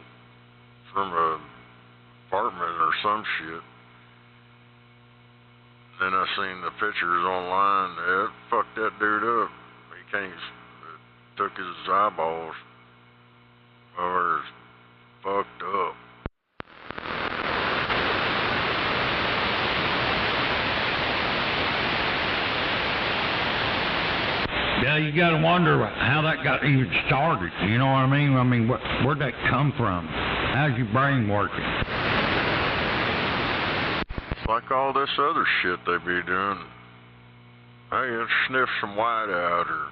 from a apartment or some shit. Then I seen the pictures online. It fucked that dude up. He can't, took his eyeballs. Or fucked up. Yeah, you gotta wonder how that got even started. You know what I mean? I mean, where'd that come from? How's your brain working? It's like all this other shit they be doing. Hey, let's sniff some white out or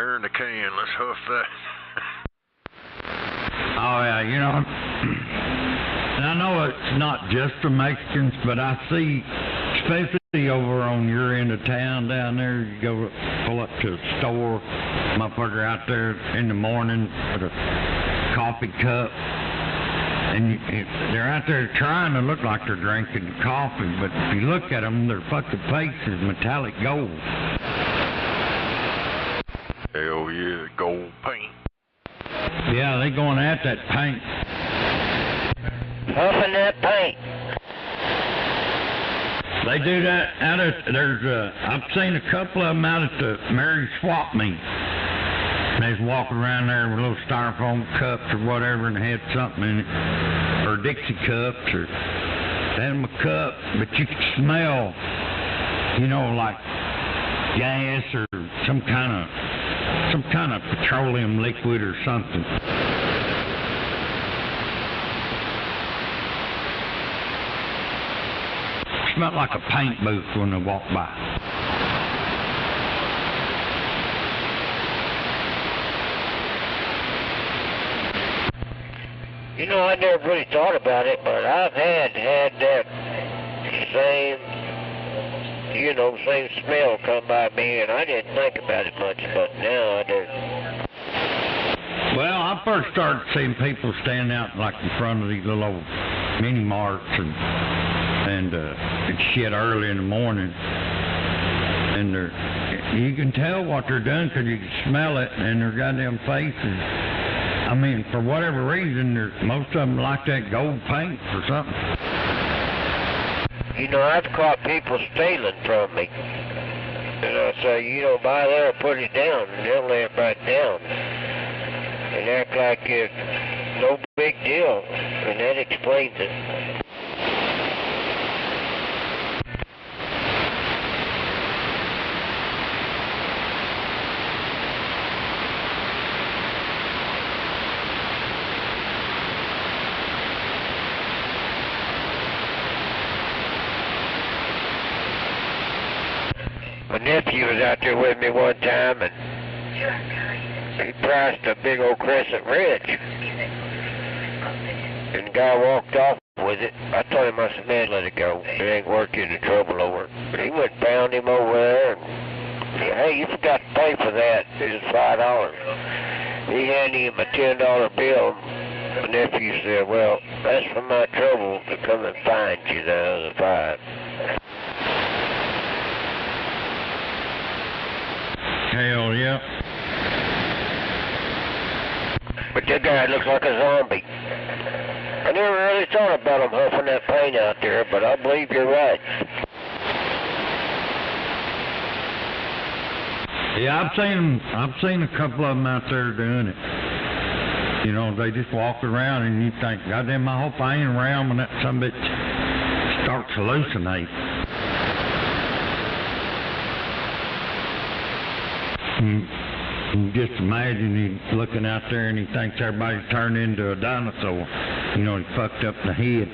air in the can. Let's huff that. Oh, yeah, you know, and I know it's not just the Mexicans, but I see, especially over on your end of town down there, you go pull up to a store, motherfucker out there in the morning with a coffee cup, and they're out there trying to look like they're drinking coffee, but if you look at them, their fucking face is metallic gold. Hell yeah, gold paint. Yeah, they going at that paint. Huffing that paint. They do that out at, I've seen a couple of them out at the Mary Swap meet. They was walking around there with little styrofoam cups or whatever and had something in it. Or Dixie cups or they had them a cup, but you could smell, you know, like gas or some kind of petroleum liquid or something. Smelled like a paint booth when they walked by. You know, I never really thought about it, but I've had that same smell come by me, and I didn't think about it much, but now I do. Well, I first started seeing people stand out like in front of these little old mini marts and shit early in the morning, and you can tell what they're doing because you can smell it in their goddamn faces. I mean, for whatever reason, most of them like that gold paint or something. You know, I've caught people stealing from me. And I say, you know, buy there, put it down, and they'll lay it right down. And act like it's no big deal. And that explains it. My nephew was out there with me one time, and he priced a big old crescent ridge. And the guy walked off with it. I told him, I said, man, let it go. It ain't worth getting in trouble over it. But he went and found him over there, and hey, you forgot to pay for that. It was $5. He handed him a $10 bill. My nephew said, well, that's for my trouble to come and find you the other $5. Hell yeah. guy looks like a zombie. I never really thought about him huffing that paint out there, but I believe you're right. Yeah, I've seen a couple of them out there doing it. You know, they just walk around and you think, goddamn, I hope I ain't around when that son of a bitch starts hallucinating. You just imagine he's looking out there and he thinks everybody's turned into a dinosaur. You know, he fucked up in the head.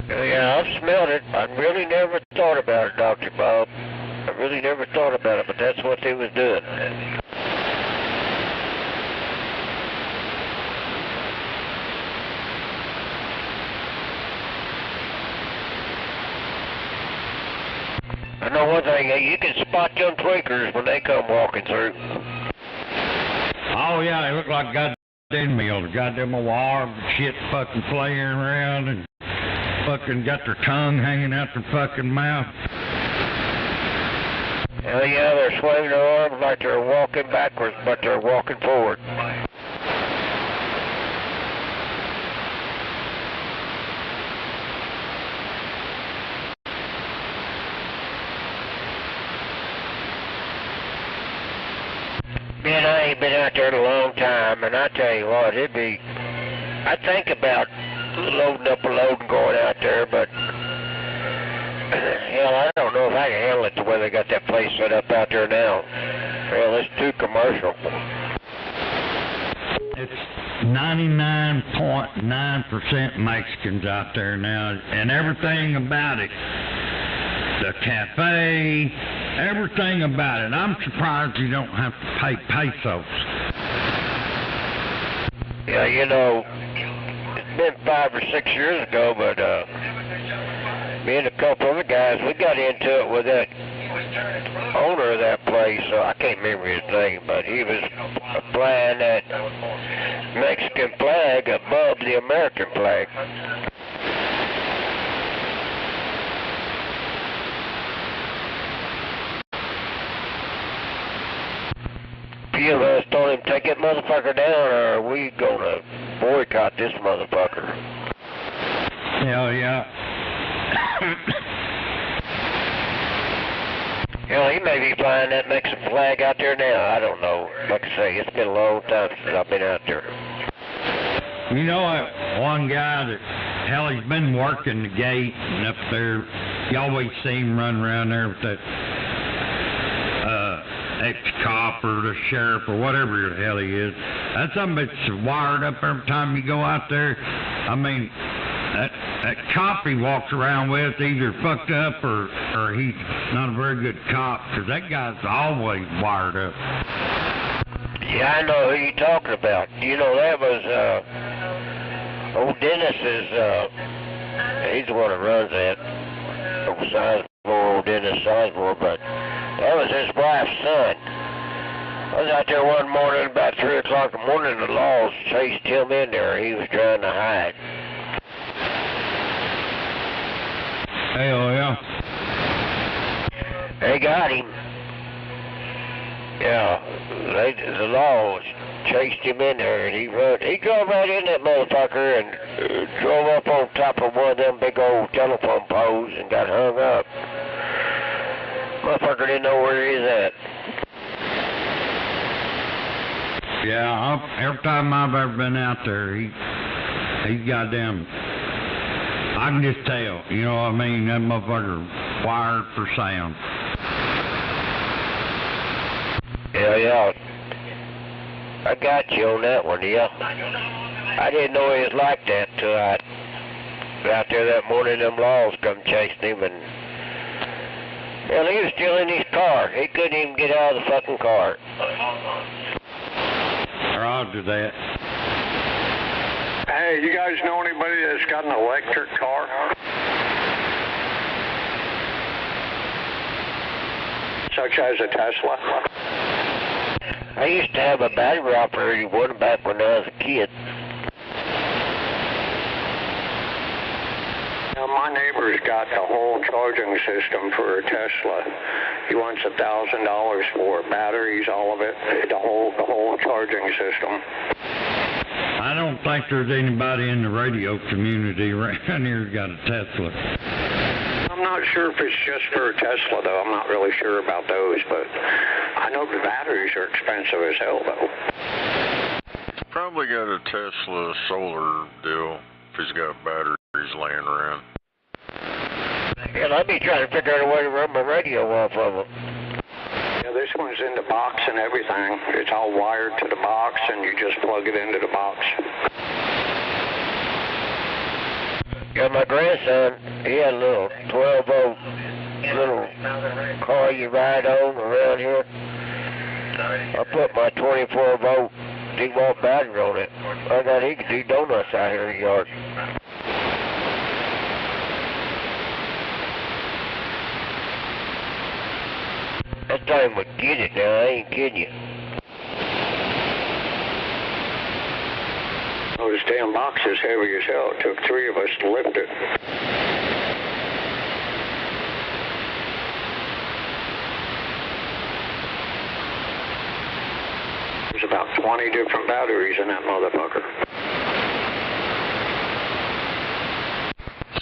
Yeah, I've smelled it. I really never thought about it, Dr. Bob. I really never thought about it, but that's what they was doing. I know one thing, you can spot them tweakers when they come walking through. Oh yeah, they look like goddamn meals, goddamn warm shit fucking playing around and fucking got their tongue hanging out their fucking mouth. Hell yeah, they're swinging their arms like they're walking backwards, but they're walking forward. Man, I ain't been out there in a long time, and I tell you what, I think about loading up a load and going out there, but hell, I don't know if I can handle it the way they got that place set up out there now. Hell, it's too commercial. It's 99.9% Mexicans out there now, and everything about it. The cafe, everything about it. I'm surprised you don't have to pay pesos. Yeah, you know, it's been 5 or 6 years ago, but me and a couple other guys, we got into it with that owner of that place. So I can't remember his name, but he was flying that Mexican flag above the American flag. Few of us told him, take that motherfucker down, or are we gonna boycott this motherfucker? Hell yeah. Hell, he may be flying that Mexican flag out there now. I don't know. Like I say, it's been a long time since I've been out there. You know, one guy that, hell, he's been working the gate and up there. You always see him run around there with that ex-cop or the sheriff or whatever the hell he is. That's something that's wired up every time you go out there. I mean, that cop he walks around with either fucked up or he's not a very good cop, because that guy's always wired up. Yeah, I know who you're talking about. You know, that was old Dennis's, he's the one that runs that. Old Dennis Sizemore, but that was his wife's son. I was out there one morning about 3 o'clock in the morning, the laws chased him in there. He was trying to hide. Hell yeah. They got him. Yeah, the laws chased him in there, and he drove right in that motherfucker and drove up on top of one of them big old telephone poles and got hung up. Motherfucker didn't know where he's at. Yeah, every time I've ever been out there, he's goddamn, I can just tell, you know what I mean, that motherfucker wired for sound. Yeah, I got you on that one, yeah. I didn't know he was like that till I was out there that morning, them laws come chasing him, and well, he was still in his car. He couldn't even get out of the fucking car. Roger that. Hey, you guys know anybody that's got an electric car? Such as a Tesla? I used to have a battery operated one back when I was a kid. Now, Well, my neighbor's got the whole charging system for a Tesla. He wants $1,000 for it, batteries, all of it, the whole charging system. I don't think there's anybody in the radio community around here who's got a Tesla. I'm not sure if it's just for a Tesla, though. I'm not really sure about those, but I know the batteries are expensive as hell, though. He's probably got a Tesla solar deal if he's got batteries laying around. Yeah, I'd be trying to figure out a way to run my radio off of them. Yeah, this one's in the box and everything. It's all wired to the box, and you just plug it into the box. Yeah, my grandson, he had a little 12-volt little car you ride on around here. I put my 24-volt D-volt battery on it. I thought he could do donuts out here in the yard. That thing would get it now, I ain't kidding you. Oh, this damn box is heavy as hell. It took 3 of us to lift it. There's about 20 different batteries in that motherfucker.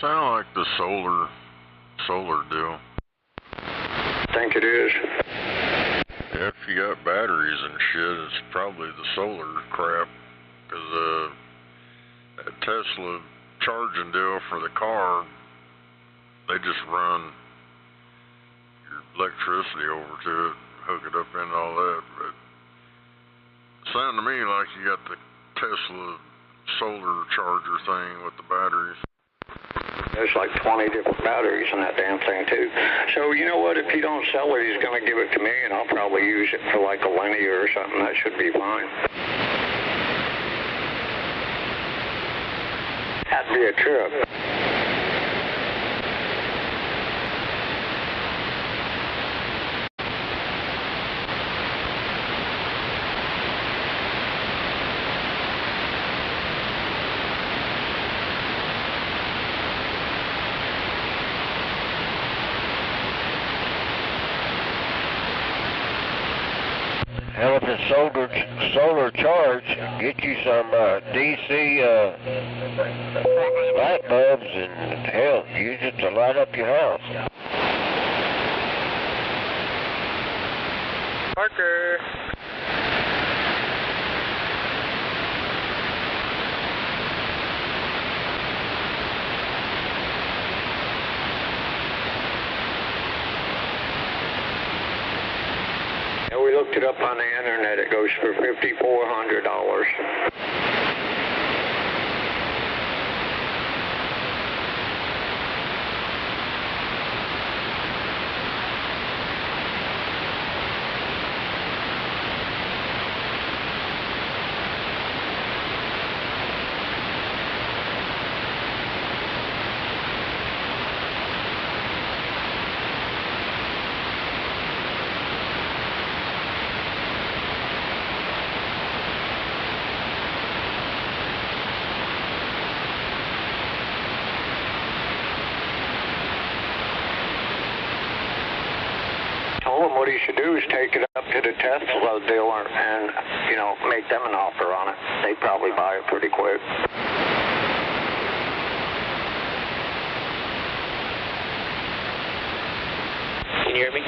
Sound like the solar deal. Think it is. Yeah, if you got batteries and shit, it's probably the solar crap. Because that Tesla charging deal for the car, they just run your electricity over to it, hook it up and all that. But it sounded to me like you got the Tesla solar charger thing with the batteries. There's like 20 different batteries in that damn thing, too. So, you know what? If you don't sell it, he's going to give it to me, and I'll probably use it for like a linear or something. That should be fine. That'd be a trip. Hell, if it's solar charge, get you some DC light bulbs and hell, use it to light up your house. Parker. We looked it up on the internet. It goes for $5,400. Told him what he should do is take it up to the Tesla dealer and, you know, make them an offer on it. They'd probably buy it pretty quick. Can you hear me?